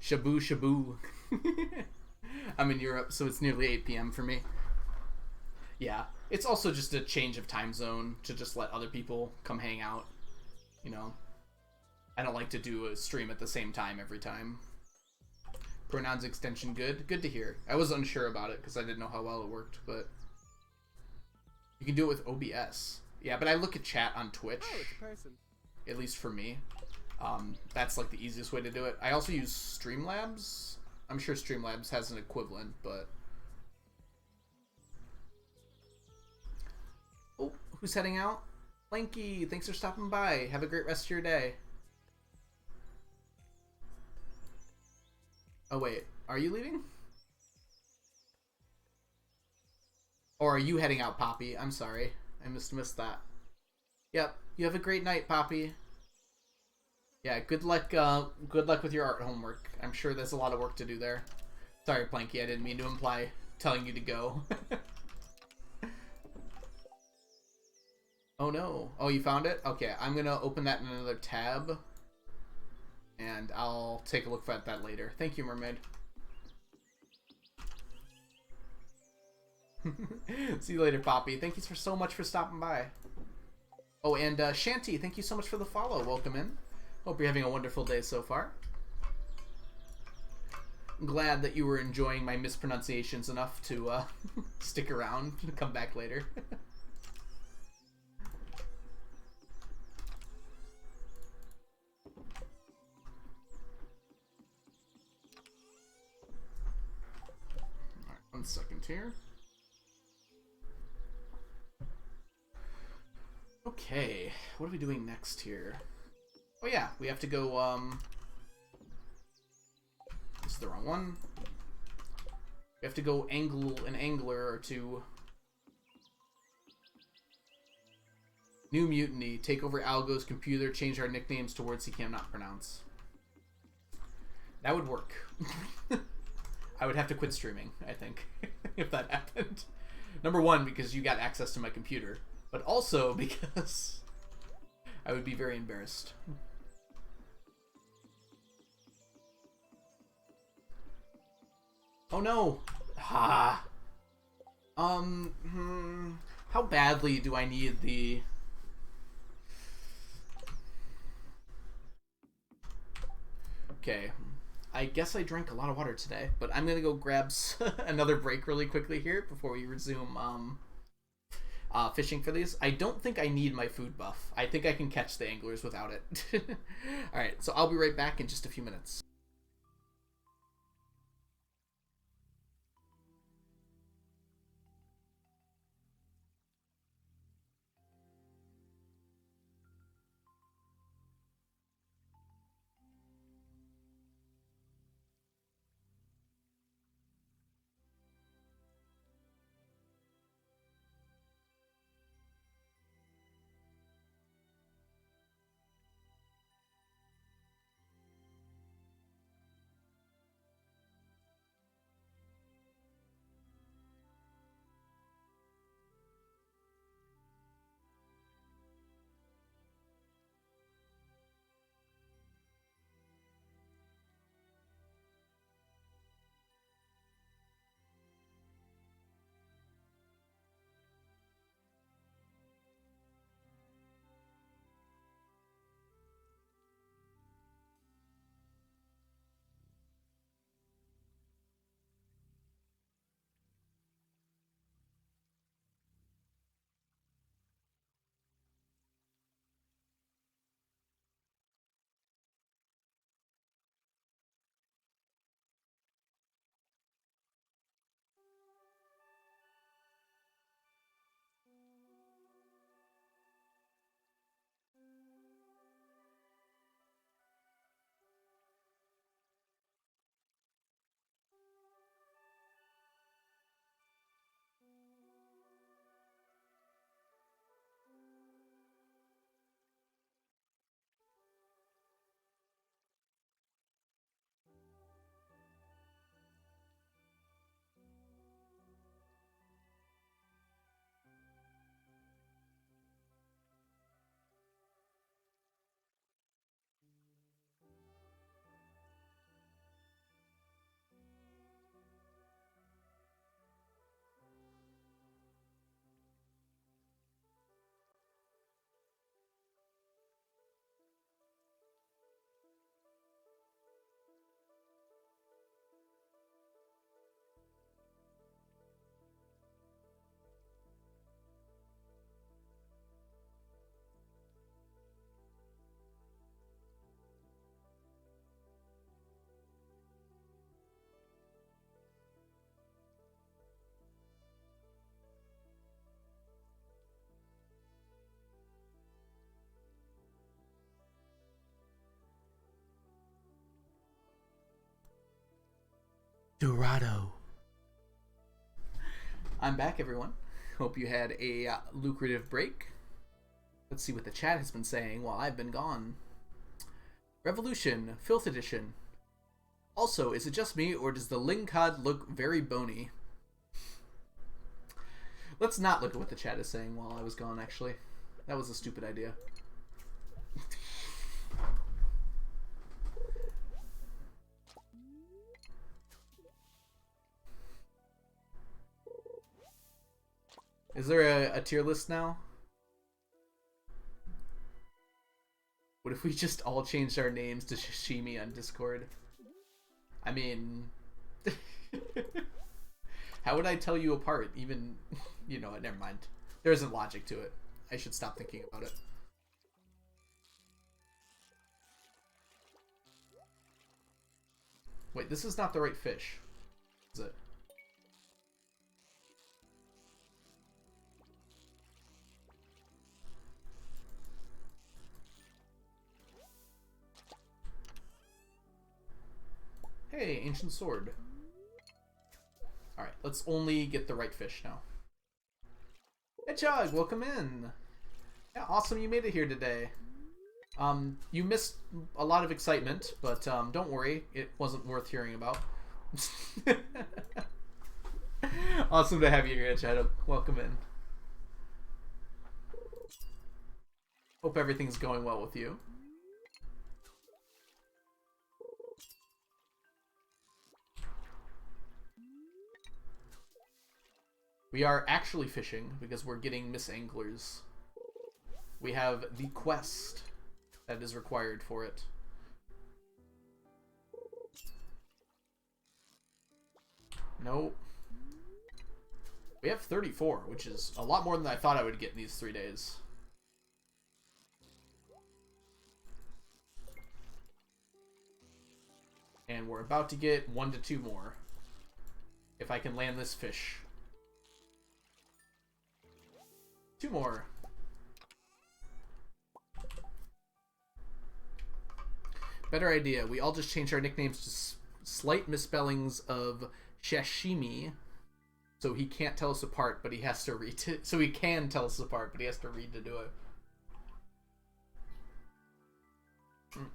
Shabu shabu. I'm in Europe, so it's nearly 8 p.m. for me. Yeah, it's also just a change of time zone to just let other people come hang out. You know, I don't like to do a stream at the same time every time. Pronouns extension good. Good to hear. I was unsure about it because I didn't know how well it worked, but you can do it with OBS. Yeah, but I look at chat on Twitch. Oh, it's a person. At least for me. That's like the easiest way to do it. I also use Streamlabs. I'm sure Streamlabs has an equivalent, but... Oh, who's heading out? Lanky, thanks for stopping by. Have a great rest of your day. Oh, wait. Are you leaving? Or are you heading out, Poppy? I'm sorry. I missed that. Yep. You have a great night, Poppy. Yeah, good luck with your art homework. I'm sure there's a lot of work to do there. Sorry, Planky, I didn't mean to imply telling you to go. Oh no. Oh, you found it? Okay, I'm gonna open that in another tab. And I'll take a look at that later. Thank you, Mermaid. See you later, Poppy. Thank you so much for stopping by. Oh, and Shanty, thank you so much for the follow. Welcome in. Hope you're having a wonderful day so far. I'm glad that you were enjoying my mispronunciations enough to stick around and come back later. Alright, 1 second here. Okay, what are we doing next here? Oh yeah, we have to go, this is the wrong one. We have to go angle an angler or two. New mutiny. Take over Algo's computer, change our nicknames to words he cannot pronounce. That would work. I would have to quit streaming, I think, if that happened. Number one, because you got access to my computer. But also because I would be very embarrassed. Oh no! Ah. How badly do I need the... Okay. I guess I drank a lot of water today, but I'm gonna go grab another break really quickly here before we resume fishing for these. I don't think I need my food buff. I think I can catch the anglers without it. Alright, so I'll be right back in just a few minutes. Dorado. I'm back, everyone. Hope you had a lucrative break. Let's see what the chat has been saying while I've been gone. Revolution, Filth Edition. Also, is it just me, or does the Ling Cod look very bony? Let's not look at what the chat is saying while I was gone, actually. That was a stupid idea. Is there a tier list now? What if we just all changed our names to Sashimi on Discord? I mean... how would I tell you apart? Even, you know, never mind. There isn't logic to it. I should stop thinking about it. Wait, this is not the right fish. Is it? Hey, ancient sword. Alright, let's only get the right fish now. Hedgehog, welcome in. Yeah, awesome you made it here today. You missed a lot of excitement, but don't worry, it wasn't worth hearing about. Awesome to have you here, Hedgehog. Welcome in. Hope everything's going well with you. We are actually fishing because we're getting Miss Anglers. We have the quest that is required for it. Nope. We have 34, which is a lot more than I thought I would get in these 3 days. And we're about to get 1 to 2 more. If I can land this fish. 2 more. Better idea. We all just change our nicknames to slight misspellings of sashimi, so he can't tell us apart, but he has to read it. So he can tell us apart, but he has to read to do it.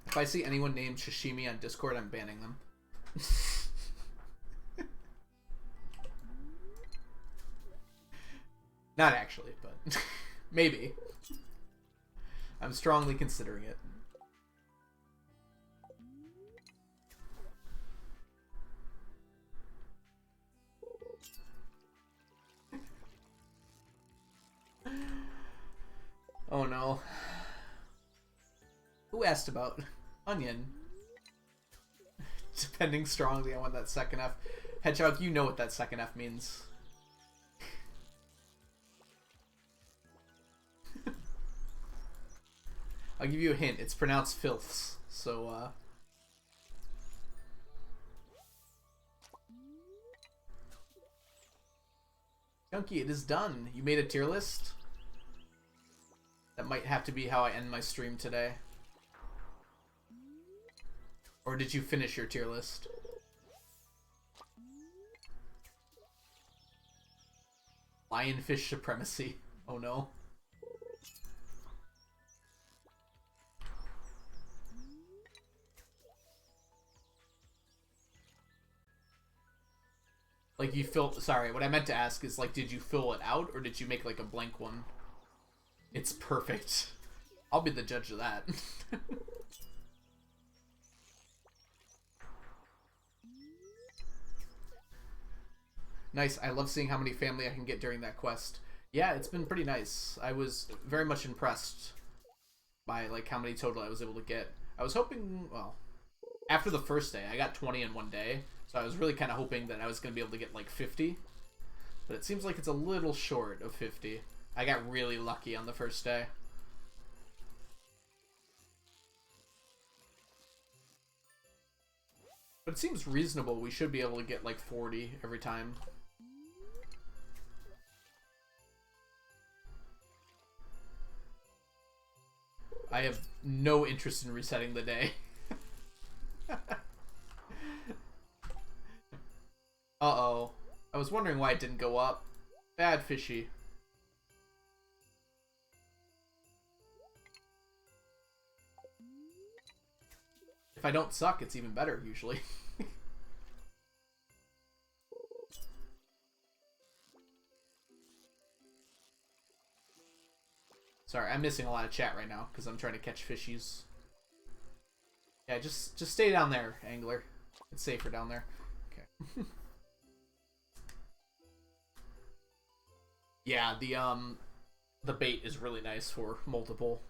If I see anyone named Sashimi on Discord, I'm banning them. Not actually, but maybe. I'm strongly considering it. Oh no. Who asked about onion? Depending strongly on what that second F. Hedgehog, you know what that second F means. I'll give you a hint. It's pronounced filths. So, Chunky, it is done. You made a tier list? That might have to be how I end my stream today. Or did you finish your tier list? Lionfish supremacy. Oh no. Like you fill, sorry, what I meant to ask is like, did you fill it out or did you make like a blank one? It's perfect. I'll be the judge of that. Nice. I love seeing how many family I can get during that quest. Yeah, it's been pretty nice. I was very much impressed by like how many total I was able to get. I was hoping, well, after the first day, I got 20 in one day. So I was really kind of hoping that I was going to be able to get like 50. But it seems like it's a little short of 50. I got really lucky on the first day. But it seems reasonable. We should be able to get like 40 every time. I have no interest in resetting the day. Uh-oh. I was wondering why it didn't go up. Bad fishy. If I don't suck, it's even better, usually. Sorry, I'm missing a lot of chat right now, because I'm trying to catch fishies. Yeah, just stay down there, angler. It's safer down there. Okay. Yeah, the bait is really nice for multiple.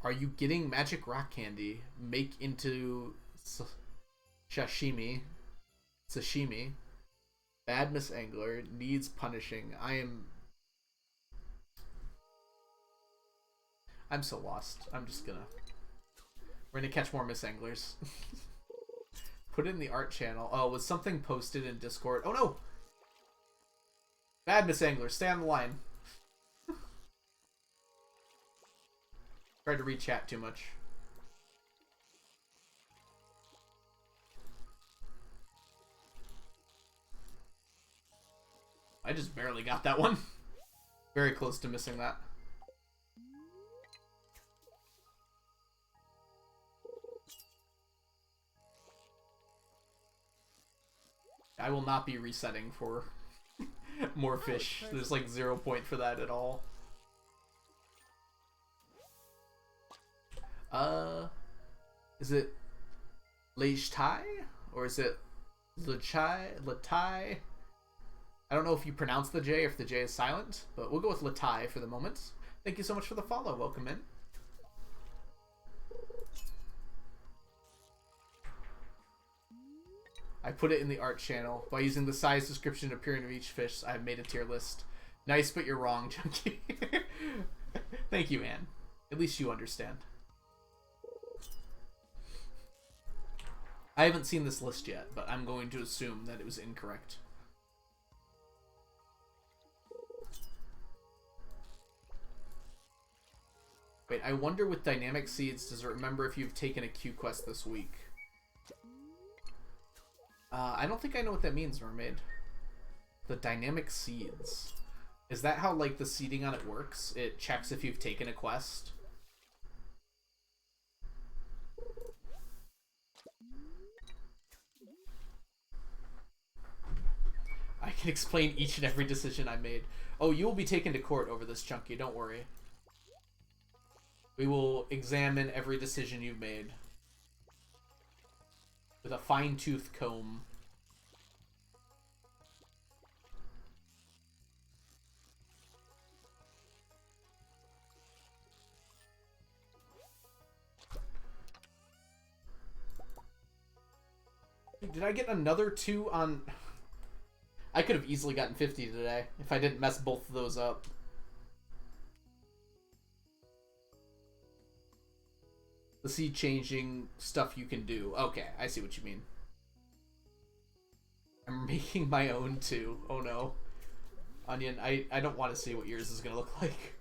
Are you getting magic rock candy? Make into sashimi. Sashimi. Bad Miss Angler needs punishing. I'm so lost. I'm just gonna... We're gonna catch more Miss Anglers. Put it in the art channel. Oh, was something posted in Discord? Oh no! Bad Miss Angler, stay on the line. Tried to read chat too much. I just barely got that one. Very close to missing that. I will not be resetting for more fish. There's like 0 point for that at all. Is it Leish Tai? Or is it Lechai? Latai? I don't know if you pronounce the J or if the J is silent, but we'll go with Latai for the moment. Thank you so much for the follow. Welcome in. I put it in the art channel. By using the size description appearing of each fish, I have made a tier list. Nice, but you're wrong, Junkie. Thank you, Anne. At least you understand. I haven't seen this list yet, but I'm going to assume that it was incorrect. Wait, I wonder with dynamic seeds, does it remember if you've taken a Q quest this week? I don't think I know what that means, Mermaid. The dynamic seeds. Is that how, like, the seeding on it works? It checks if you've taken a quest? I can explain each and every decision I made. Oh, you will be taken to court over this, Chunky. Don't worry. We will examine every decision you've made with a fine-tooth comb. Did I get another 2 on... I could have easily gotten 50 today if I didn't mess both of those up. The seed changing stuff you can do. Okay, I see what you mean. I'm making my own too. Oh no. Onion, I don't want to see what yours is going to look like.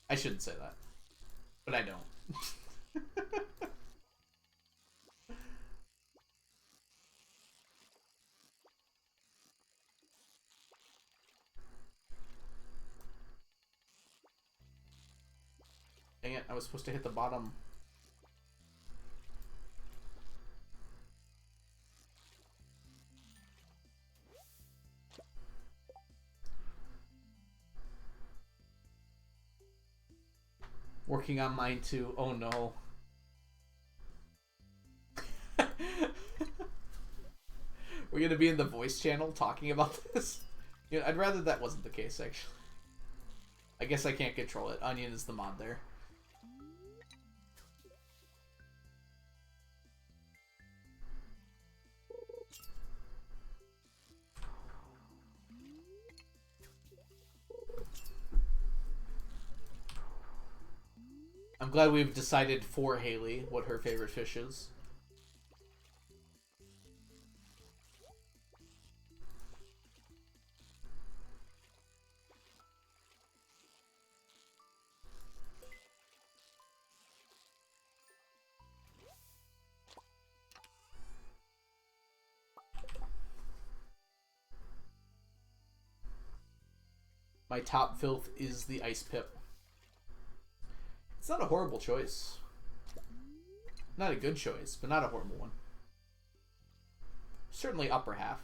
I shouldn't say that. But I don't. Dang it, I was supposed to hit the bottom. Working on mine too. Oh no. We're gonna be in the voice channel talking about this? You know, I'd rather that wasn't the case, actually. I guess I can't control it. Onion is the mod there. I'm glad we've decided for Haley what her favorite fish is. My top filth is the ice pip. It's not a horrible choice. Not a good choice, but not a horrible one. Certainly upper half.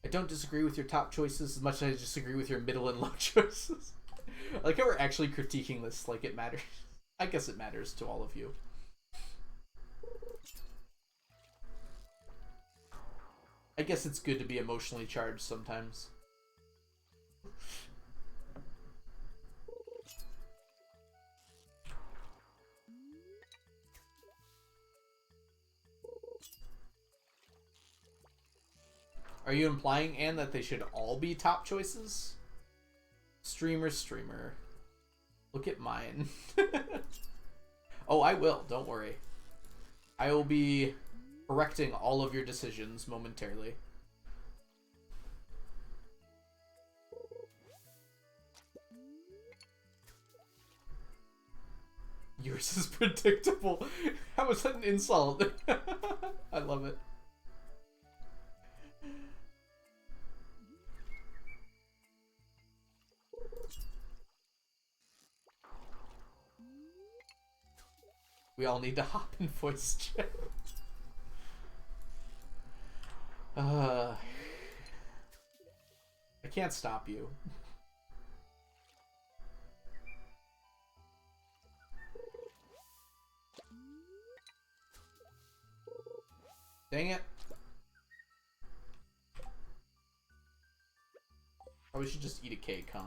I don't disagree with your top choices as much as I disagree with your middle and low choices. I like how we're actually critiquing this like it matters. I guess it matters to all of you. I guess it's good to be emotionally charged sometimes. Are you implying, Anne, that they should all be top choices? Streamer. Look at mine. Oh, I will. Don't worry. I will be correcting all of your decisions momentarily. Yours is predictable. How is that an insult? I love it. We all need to hop in voice chat. I can't stop you. Dang it. Probably should just eat a cake, huh?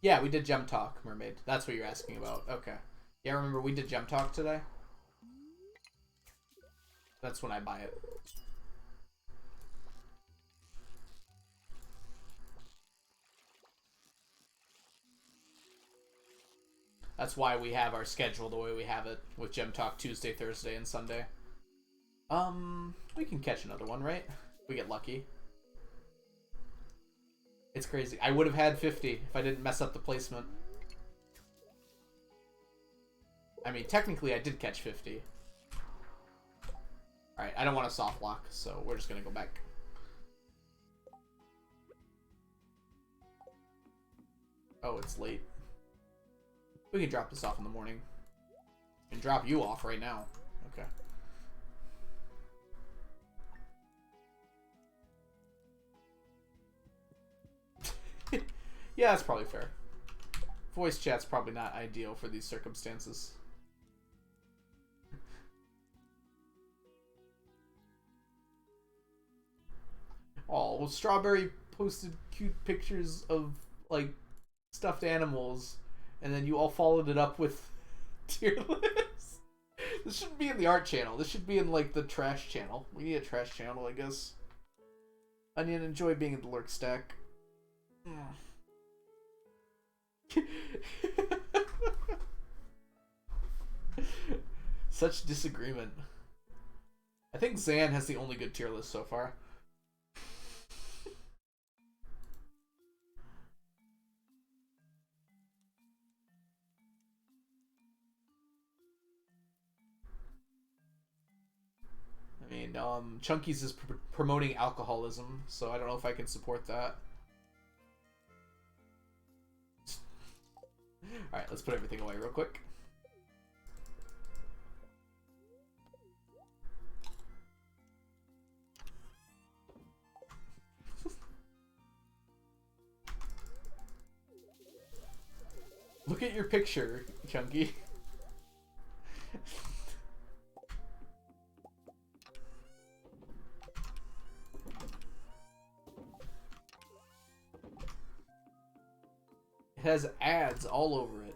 Yeah, we did Gem Talk, Mermaid. That's what you're asking about. Okay. Yeah, remember we did Gem Talk today? That's when I buy it. That's why we have our schedule the way we have it, with Gem Talk Tuesday, Thursday, and Sunday. We can catch another one, right? We get lucky. It's crazy. I would have had 50 if I didn't mess up the placement. I mean, technically I did catch 50. Alright, I don't want a soft lock, so we're just gonna go back. Oh, it's late. We can drop this off in the morning. And drop you off right now. Okay. Yeah, that's probably fair. Voice chat's probably not ideal for these circumstances. Oh, well, Strawberry posted cute pictures of, like, stuffed animals, and then you all followed it up with tier lists. This shouldn't be in the art channel. This should be in, like, the trash channel. We need a trash channel, I guess. Onion, enjoy being in the lurk stack. Such disagreement. I think Zan has the only good tier list so far. I mean, Chunky's is promoting alcoholism, so I don't know if I can support that. Alright, let's put everything away real quick. Look at your picture, Chunky. It has ads all over it.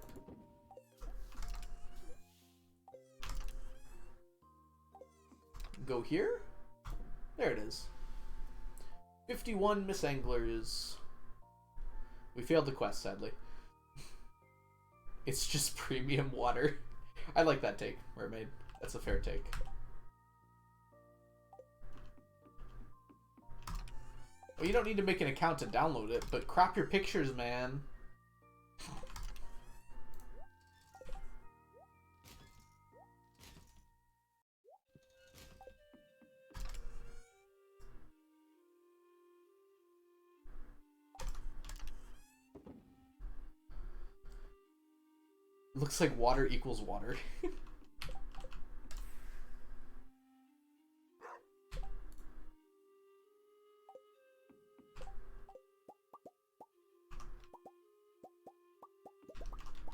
Go here? There it is. 51 Miss Anglers. We failed the quest, sadly. It's just premium water. I like that take, Mermaid. That's a fair take. Well, you don't need to make an account to download it, but crop your pictures, man. Looks like water equals water.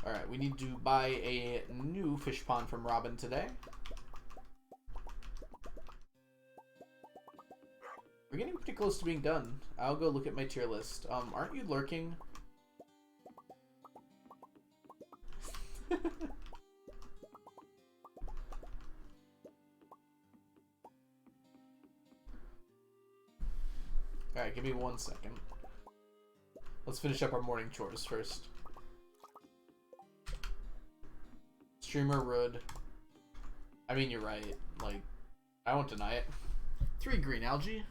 Alright, we need to buy a new fish pond from Robin today. We're getting pretty close to being done. I'll go look at my tier list. Aren't you lurking? Alright, give me 1 second. Let's finish up our morning chores first. Streamer Rud. I mean, you're right. Like, I won't deny it. 3 green algae.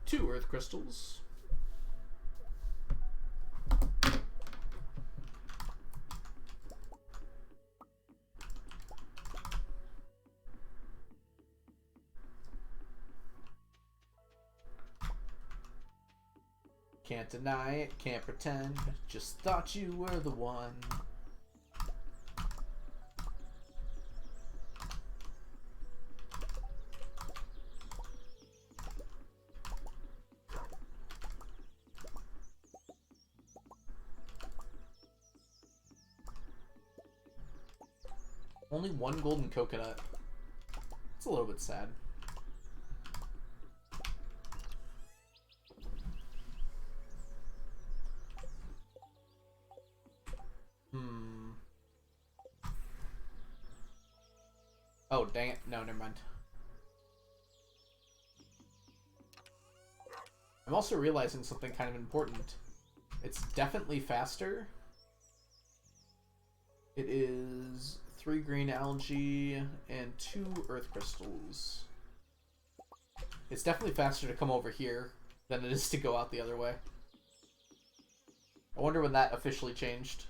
2 earth crystals. Can't deny it, can't pretend. Just thought you were the one. Only 1 golden coconut. It's a little bit sad. Oh, dang it. No, never mind. I'm also realizing something kind of important. It's definitely faster. It is 3 green algae and 2 earth crystals. It's definitely faster to come over here than it is to go out the other way. I wonder when that officially changed.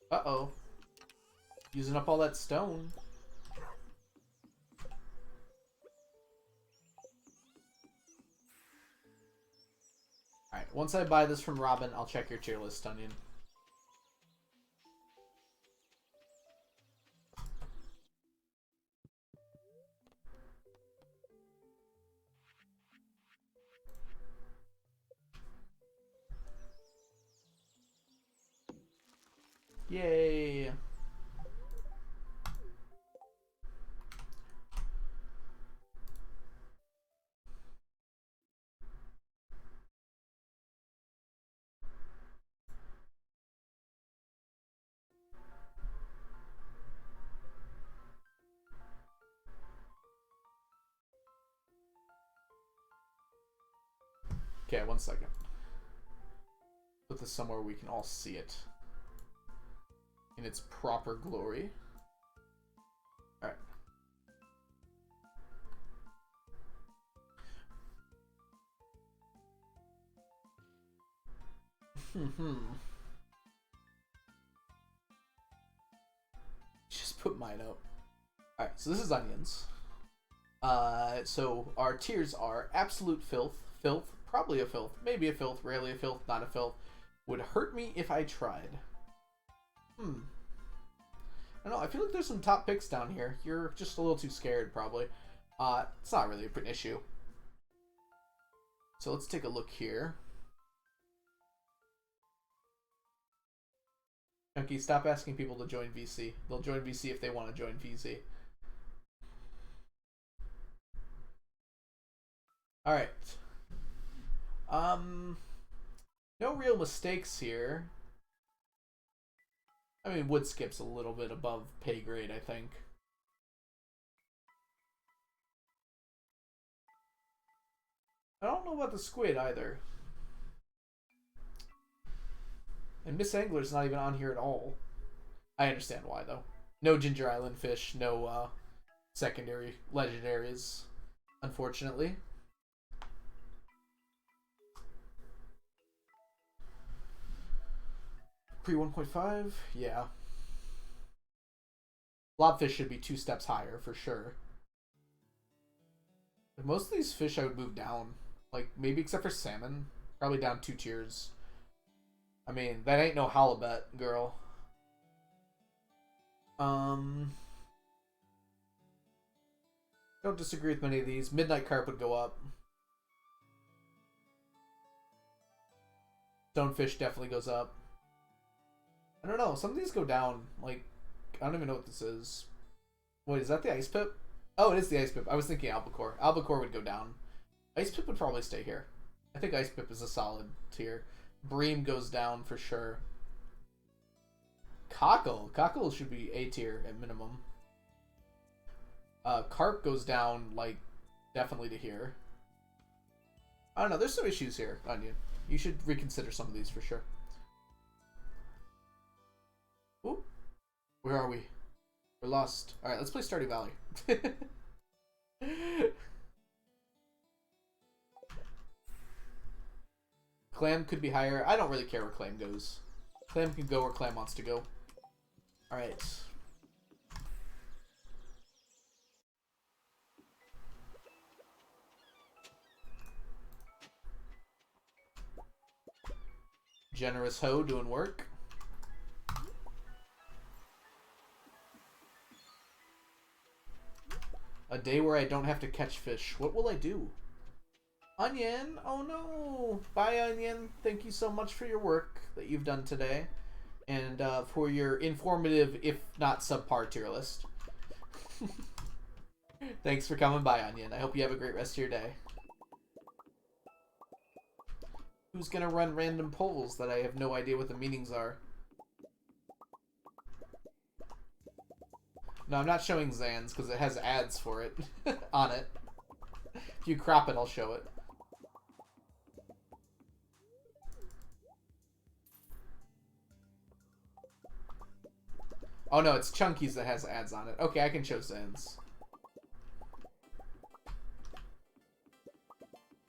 Uh-oh. Using up all that stone. Alright, once I buy this from Robin, I'll check your tier list, Onion. Yay! Okay, 1 second. Put this somewhere we can all see it in its proper glory. Alright. Just put mine up. Alright, so this is onions. So our tiers are absolute filth, filth, probably a filth, maybe a filth, rarely a filth, not a filth, Would hurt me if I tried. I don't know. I feel like there's some top picks down here. You're just a little too scared, probably. It's not really an issue. So let's take a look here. Chunky, stop asking people to join VC. They'll join VC if they want to join VC. Alright. No real mistakes here. I mean, wood skip's a little bit above pay grade, I think. I don't know about the squid either. And Miss Angler's not even on here at all. I understand why, though. No Ginger Island fish, no secondary legendaries, unfortunately. Pre 1.5? Yeah. Blobfish should be 2 steps higher, for sure. But most of these fish I would move down. Like, maybe except for salmon. Probably down 2 tiers. I mean, that ain't no halibut, girl. Don't disagree with many of these. Midnight carp would go up. Stonefish definitely goes up. I don't know. Some of these go down. Like, I don't even know what this is. Wait, is that the ice pip? Oh, it is the ice pip. I was thinking albacore. Albacore would go down. Ice pip would probably stay here. I think ice pip is a solid tier. Bream goes down for sure. Cockle. Cockle should be A tier at minimum. Carp goes down, like, definitely to here. I don't know. There's some issues here, Onion. You should reconsider some of these for sure. Ooh. Where are we? We're lost. Alright, let's play Stardew Valley. Clam could be higher. I don't really care where Clam goes. Clam can go where Clam wants to go. Alright. Generous Ho doing work. A day where I don't have to catch fish. What will I do? Onion? Oh no! Bye, Onion. Thank you so much for your work that you've done today. And for your informative, if not subpar, tier list. Thanks for coming by, Onion. I hope you have a great rest of your day. Who's gonna run random polls that I have no idea what the meanings are? No, I'm not showing Zan's because it has ads for it on it. If you crop it, I'll show it. Oh no, it's Chunky's that has ads on it. Okay, I can show Zan's.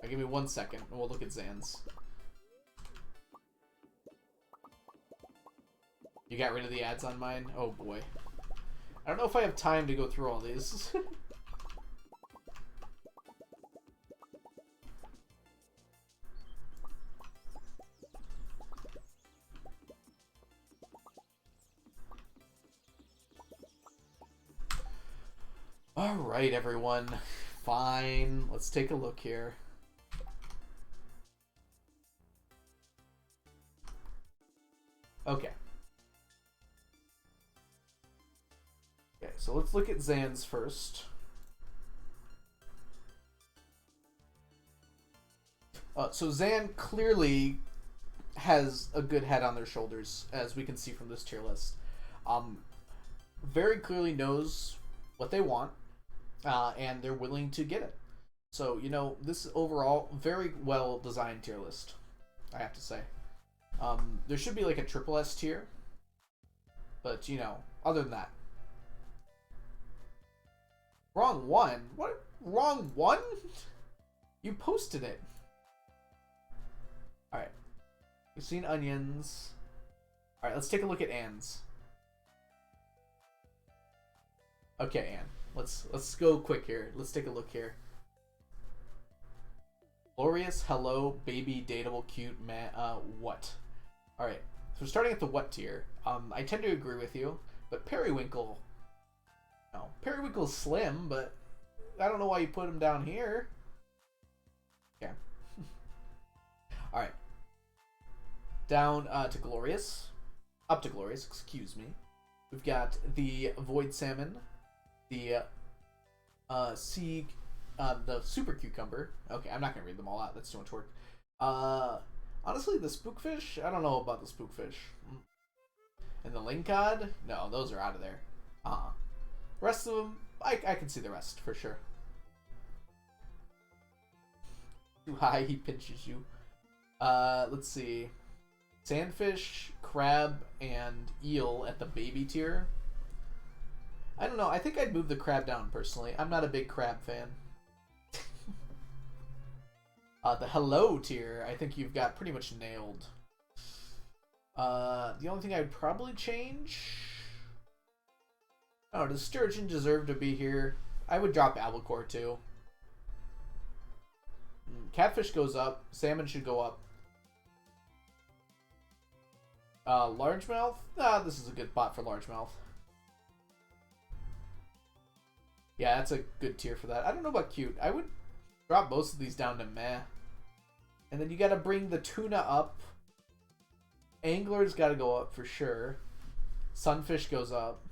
Right, give me 1 second and we'll look at Zan's. You got rid of the ads on mine? Oh boy. I don't know if I have time to go through all these. Alright, everyone. Fine. Let's take a look here. Okay. Okay, so let's look at Zan's first. So Zan clearly has a good head on their shoulders, as we can see from this tier list. Very clearly knows what they want, and they're willing to get it. So, you know, this is overall very well designed tier list, I have to say. There should be like a triple S tier, but, you know, other than that. Wrong one? What? Wrong one? You posted it. Alright. We've seen onions. Alright, let's take a look at Anne's. Okay, Anne. Let's go quick here. Let's take a look here. Glorious, hello, baby, dateable, cute, man. What? Alright, so we're starting at the what tier. I tend to agree with you, but Periwinkle... No, Periwinkle's slim, but I don't know why you put him down here. Okay. Alright. Down to Glorious. Up to Glorious, excuse me. We've got the Void Salmon, the the Super Cucumber. Okay, I'm not going to read them all out. That's too much work. Honestly, the Spookfish, I don't know about the Spookfish. And the Lingcod? No, those are out of there. Rest of them, I can see the rest for sure. Too high, he pinches you. Let's see. Sandfish, crab, and eel at the baby tier. I don't know. I think I'd move the crab down personally. I'm not a big crab fan. The hello tier, I think you've got pretty much nailed. The only thing I'd probably change... Oh, does sturgeon deserve to be here? I would drop albacore too. Catfish goes up. Salmon should go up. Largemouth? This is a good spot for largemouth. Yeah, that's a good tier for that. I don't know about cute. I would drop most of these down to meh. And then you gotta bring the tuna up. Angler's gotta go up for sure. Sunfish goes up.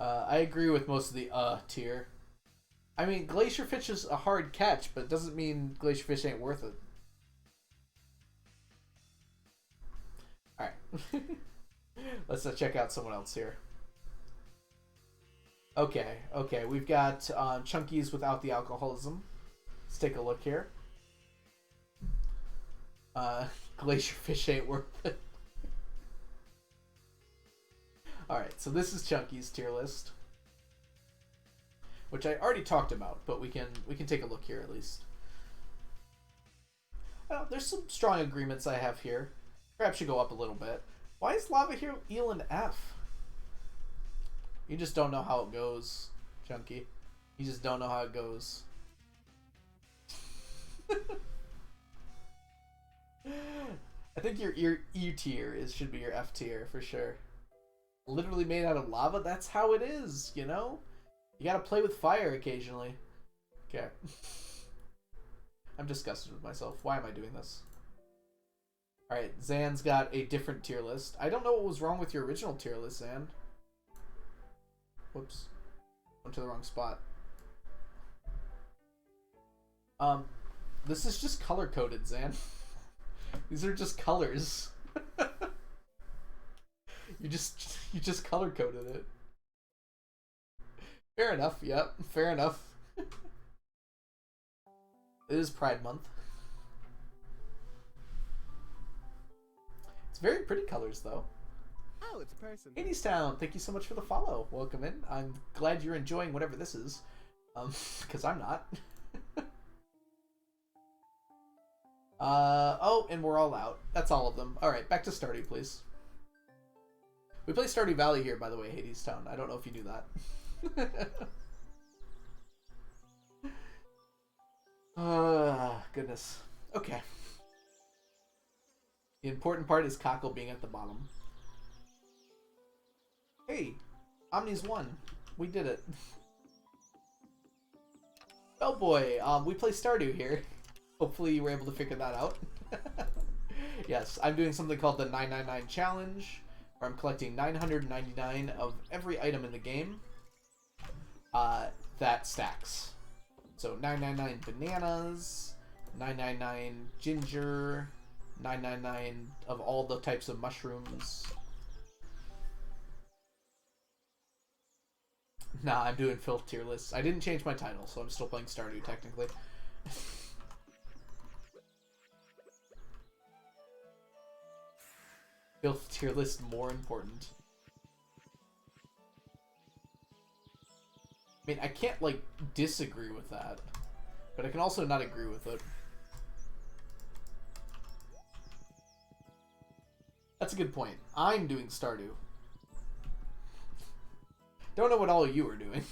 I agree with most of the tier. I mean, glacier fish is a hard catch, but it doesn't mean glacier fish ain't worth it. Alright. Let's check out someone else here. Okay, we've got Chunkies without the alcoholism. Let's take a look here. Glacier fish ain't worth it. Alright, so this is Chunky's tier list. Which I already talked about, but we can take a look here at least. There's some strong agreements I have here. Crab should go up a little bit. Why is Lava here eel an F? You just don't know how it goes, Chunky. You just don't know how it goes. I think your E tier should be your F tier for sure. Literally made out of lava. That's how it is, you know. You gotta play with fire occasionally. Okay. I'm disgusted with myself. Why am I doing this? Alright, Zan's got a different tier list. I don't know what was wrong with your original tier list, Zan. Whoops. Went to the wrong spot. This is just color-coded, Zan. These are just colors. You just color-coded it. Fair enough, yep. Fair enough. It is Pride Month. It's very pretty colors, though. Oh, it's a person. Hadestown, thank you so much for the follow. Welcome in. I'm glad you're enjoying whatever this is. Because I'm not. Oh, and we're all out. That's all of them. Alright, back to Stardew, please. We play Stardew Valley here, by the way, Hadestown. I don't know if you knew that. Goodness. Okay. The important part is Cockle being at the bottom. Hey, Omni's won. We did it. Oh boy, we play Stardew here. Hopefully you were able to figure that out. Yes, I'm doing something called the 999 challenge, where I'm collecting 999 of every item in the game that stacks. So 999 bananas, 999 ginger, 999 of all the types of mushrooms. Nah, I'm doing filth tier lists. I didn't change my title, so I'm still playing Stardew technically. Filth tier list more important. I mean, I can't, like, disagree with that. But I can also not agree with it. That's a good point. I'm doing Stardew. Don't know what all of you are doing.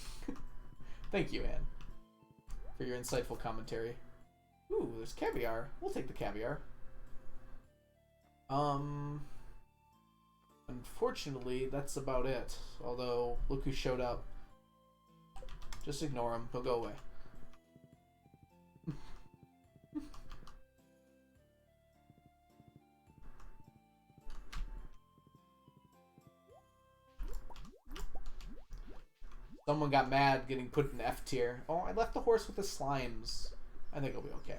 Thank you, Anne, for your insightful commentary. Ooh, there's caviar. We'll take the caviar. Unfortunately, that's about it. Although, look who showed up. Just ignore him. He'll go away. Someone got mad getting put in F tier. Oh, I left the horse with the slimes. I think it'll be okay.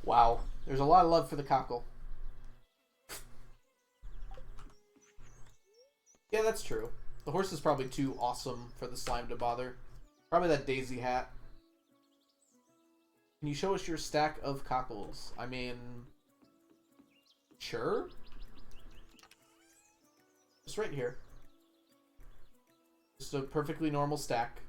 Wow. There's a lot of love for the cockle. Yeah, that's true. The horse is probably too awesome for the slime to bother. Probably that daisy hat. Can you show us your stack of cockles? I mean... Sure? Just right here. Just a perfectly normal stack.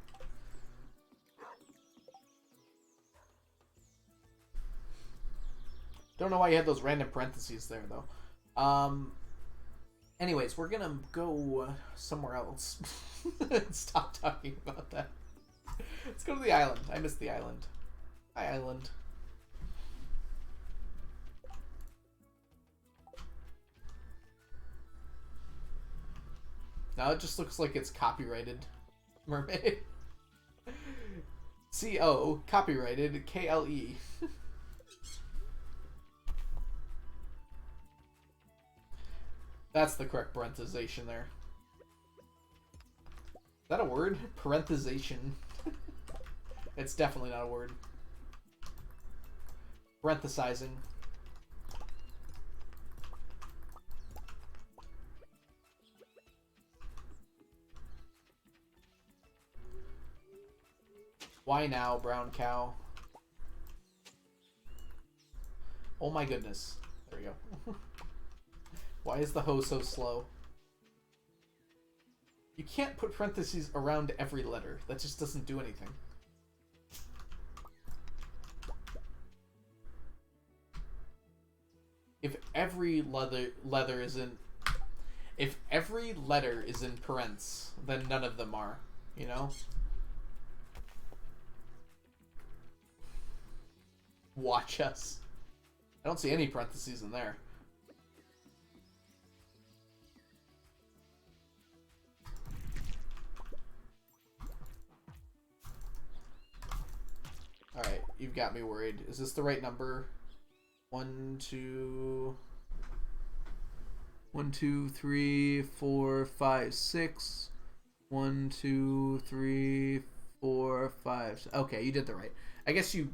Don't know why you had those random parentheses there, though. Anyways, we're gonna go somewhere else. Stop talking about that. Let's go to the island. I miss the island. Hi, island. Now it just looks like it's copyrighted. Mermaid. C-O, copyrighted, K-L-E. That's the correct parenthesization there. Is that a word? Parenthesization. It's definitely not a word. Parenthesizing. Why now, brown cow? Oh my goodness. There we go. Why is the hoe so slow? You can't put parentheses around every letter. That just doesn't do anything. If every letter is in... If every letter is in parents, then none of them are. You know? Watch us. I don't see any parentheses in there. Alright, you've got me worried. Is this the right number? 1, 2... 1, 2, 3, 4, 5, 6. 1, 2, 3, 4, 5... Okay, you did the right. I guess you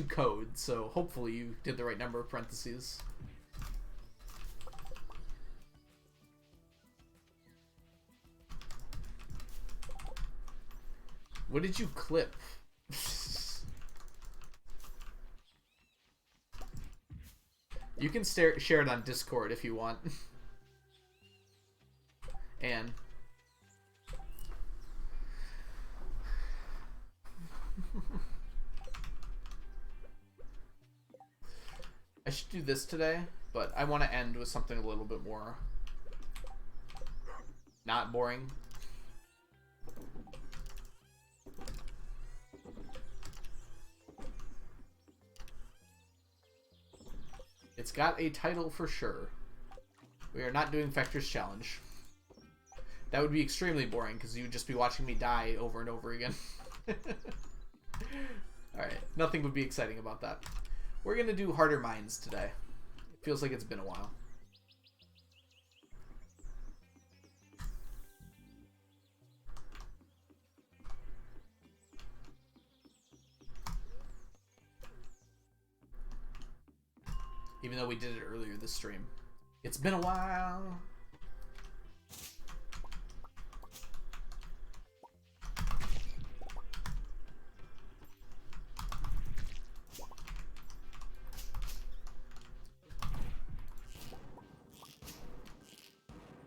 code, so hopefully you did the right number of parentheses. What did you clip? You can share it on Discord if you want. And I should do this today, but I want to end with something a little bit more not boring. It's got a title for sure. We are not doing Fector's Challenge. That would be extremely boring because you would just be watching me die over and over again. Alright, nothing would be exciting about that. We're going to do Harder Minds today. It feels like it's been a while. Even though we did it earlier this stream. It's been a while.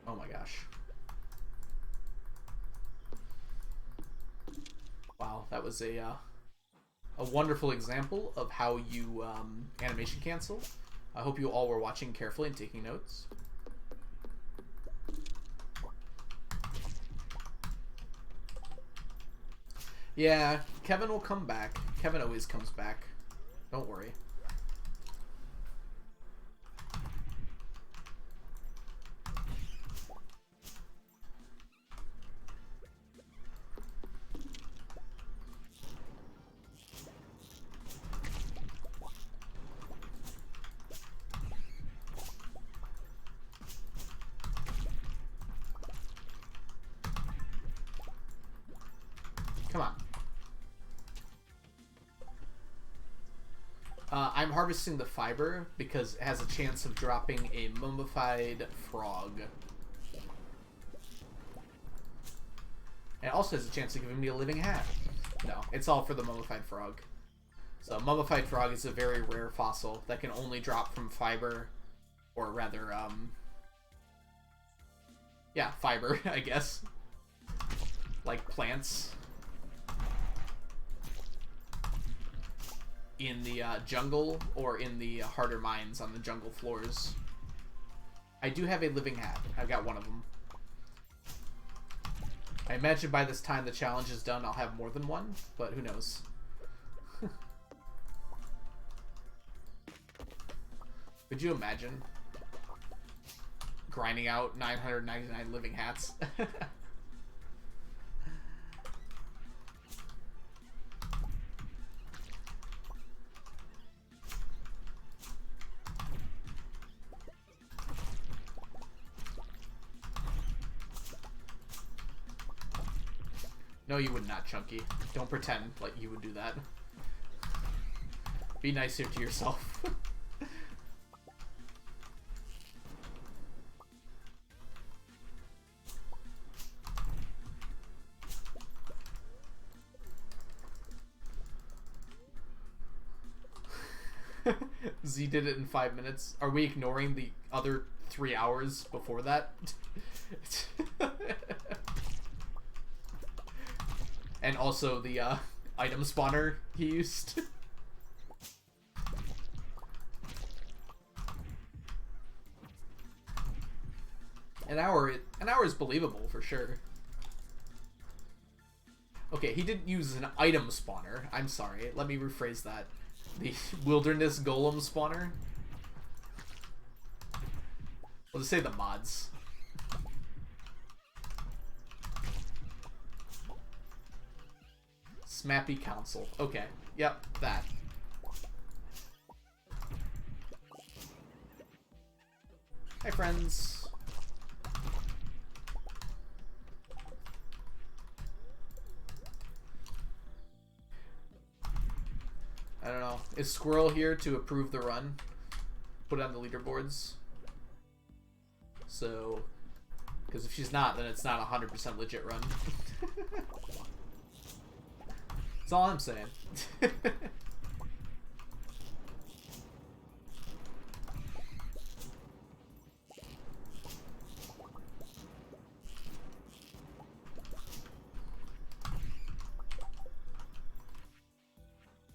Oh my gosh. Wow, that was a wonderful example of how you animation cancel. I hope you all were watching carefully and taking notes. Yeah, Kevin will come back. Kevin always comes back. Don't worry. Come on. I'm harvesting the fiber because it has a chance of dropping a mummified frog. And it also has a chance of giving me a living hat. No, it's all for the mummified frog. So mummified frog is a very rare fossil that can only drop from fiber, or rather, yeah, fiber, I guess. Like plants. In the jungle or in the harder mines on the jungle floors. I do have a living hat. I've got one of them. I imagine by this time the challenge is done, I'll have more than one, but who knows. Could you imagine grinding out 999 living hats? No, you would not, Chunky. Don't pretend like you would do that. Be nicer to yourself. Z did it in 5 minutes. Are we ignoring the other 3 hours before that? And also the item spawner he used. An hour is believable for sure. Okay, he didn't use an item spawner. I'm sorry. Let me rephrase that. The wilderness golem spawner. We'll just say the mods. Smappy Council. Okay. Yep, that. Hi, friends. I don't know. Is Squirrel here to approve the run? Put it on the leaderboards? So, because if she's not, then it's not a 100% legit run. That's all I'm saying.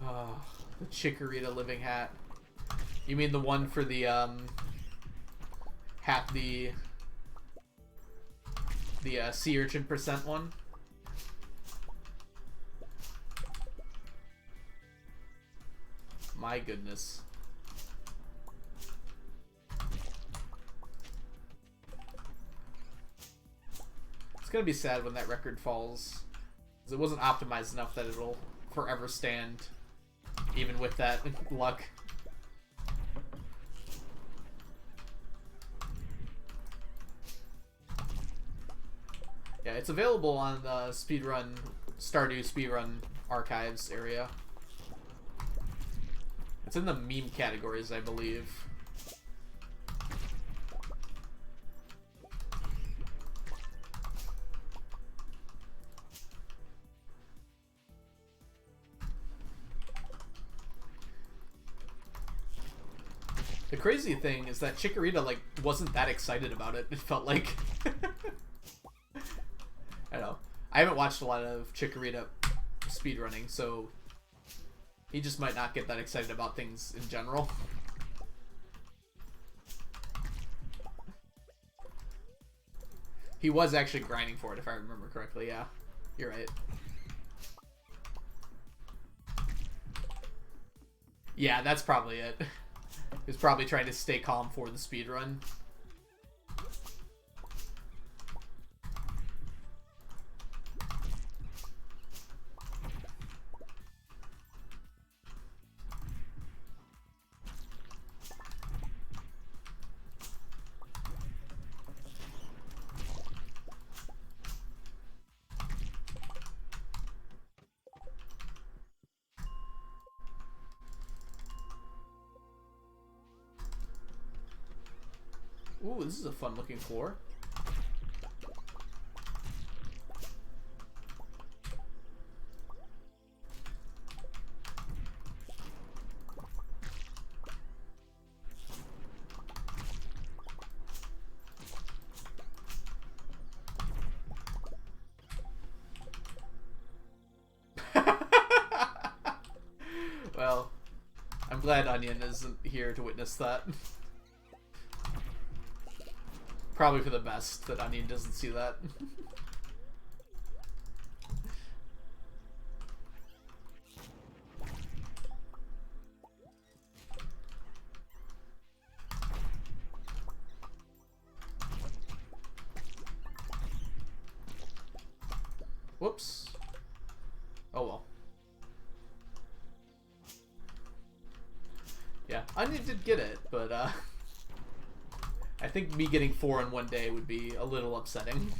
Oh, the Chikorita living hat. You mean the one for the hat, the sea urchin percent one? My goodness. It's gonna be sad when that record falls, because it wasn't optimized enough that it'll forever stand, even with that luck. Yeah, it's available on the Speedrun, Stardew Speedrun archives area. It's in the meme categories, I believe. The crazy thing is that Chikorita, like, wasn't that excited about it. It felt like... I don't know. I haven't watched a lot of Chikorita speedrunning, so... he just might not get that excited about things in general. He was actually grinding for it, if I remember correctly, yeah. You're right. Yeah, that's probably it. He was probably trying to stay calm for the speed run. Ooh, this is a fun looking floor. Well, I'm glad Onion isn't here to witness that. Probably for the best that Onion doesn't see that. Whoops. Oh well. Yeah, Onion did get it, but I think me getting 4 in one day would be a little upsetting.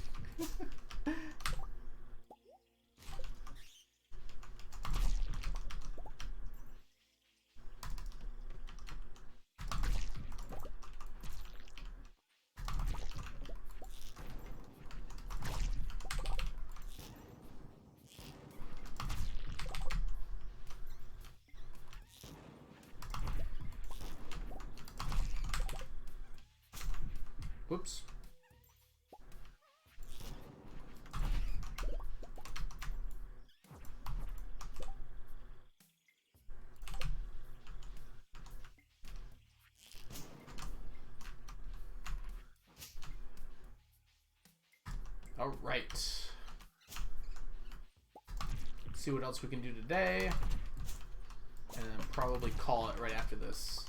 Whoops. All right. Let's see what else we can do today. And then probably call it right after this.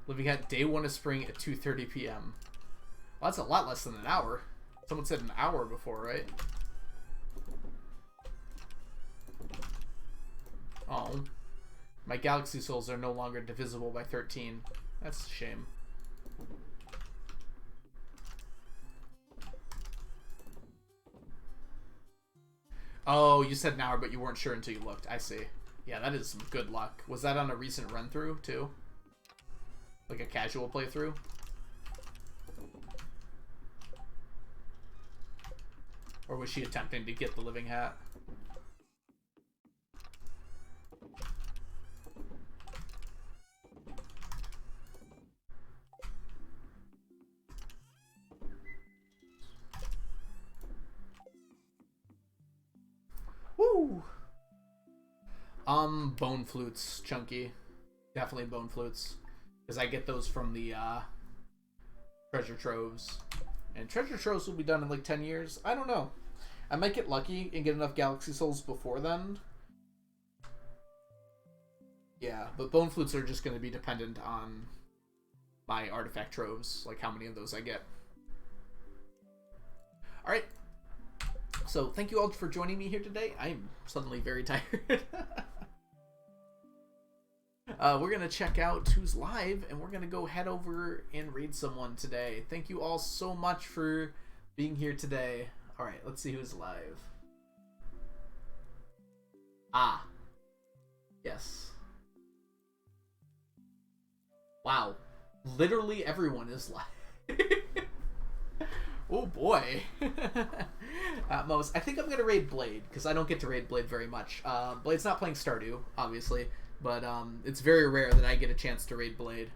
Living at day 1 of spring at 2:30 p.m. Well, that's a lot less than an hour. Someone said an hour before, right? Oh. My galaxy souls are no longer divisible by 13. That's a shame. Oh, you said an hour, but you weren't sure until you looked. I see. Yeah, that is some good luck. Was that on a recent run-through, too? Like a casual playthrough? Or was she attempting to get the living hat? Woo! Bone flutes, Chunky. Definitely bone flutes. Because I get those from the treasure troves. And treasure troves will be done in like 10 years. I don't know. I might get lucky and get enough galaxy souls before then. Yeah, but bone flutes are just going to be dependent on my artifact troves. Like how many of those I get. Alright. So thank you all for joining me here today. I'm suddenly very tired. We're going to check out who's live, and we're going to go head over and raid someone today. Thank you all so much for being here today. Alright, let's see who's live. Ah. Yes. Wow. Literally everyone is live. Oh boy. Most. I think I'm going to raid Blade, because I don't get to raid Blade very much. Blade's not playing Stardew, obviously. But it's very rare that I get a chance to raid Blade.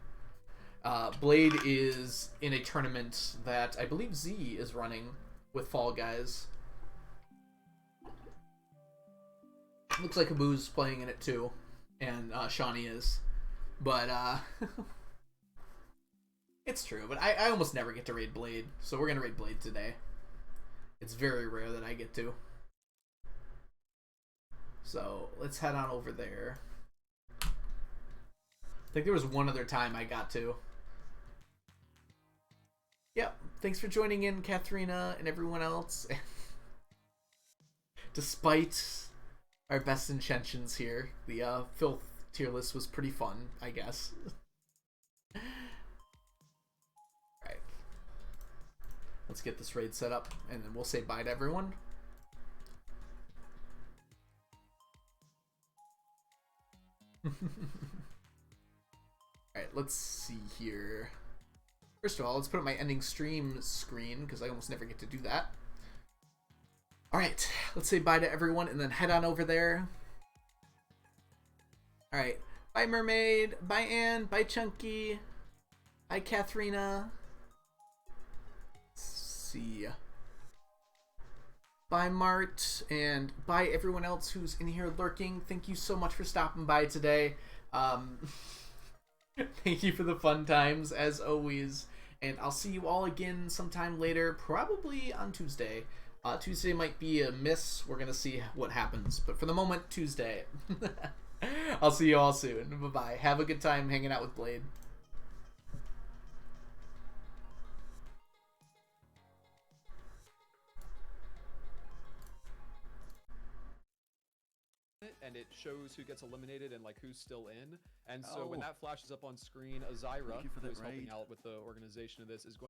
Blade is in a tournament that I believe Z is running with Fall Guys. Looks like Abu's playing in it too, and Shawnee is, but it's true. But I almost never get to raid Blade, so we're gonna raid Blade today. It's very rare that I get to. So let's head on over there. I think there was one other time I got to. Yep. Thanks for joining in, Katharina, and everyone else. Despite our best intentions here, the filth tier list was pretty fun, I guess. Alright. Let's get this raid set up, and then we'll say bye to everyone. Alright, let's see here. First of all, let's put up my ending stream screen, because I almost never get to do that. Alright, let's say bye to everyone, and then head on over there. Alright, bye Mermaid, bye Anne, bye Chunky, bye Katharina. Let's see. Bye Mart, and bye everyone else who's in here lurking. Thank you so much for stopping by today. Thank you for the fun times, as always. And I'll see you all again sometime later, probably on Tuesday. Tuesday might be a miss. We're going to see what happens. But for the moment, Tuesday. I'll see you all soon. Bye-bye. Have a good time hanging out with Blade. And it shows who gets eliminated and like who's still in. And so when that flashes up on screen, Azira, who is helping out with the organization of this, is going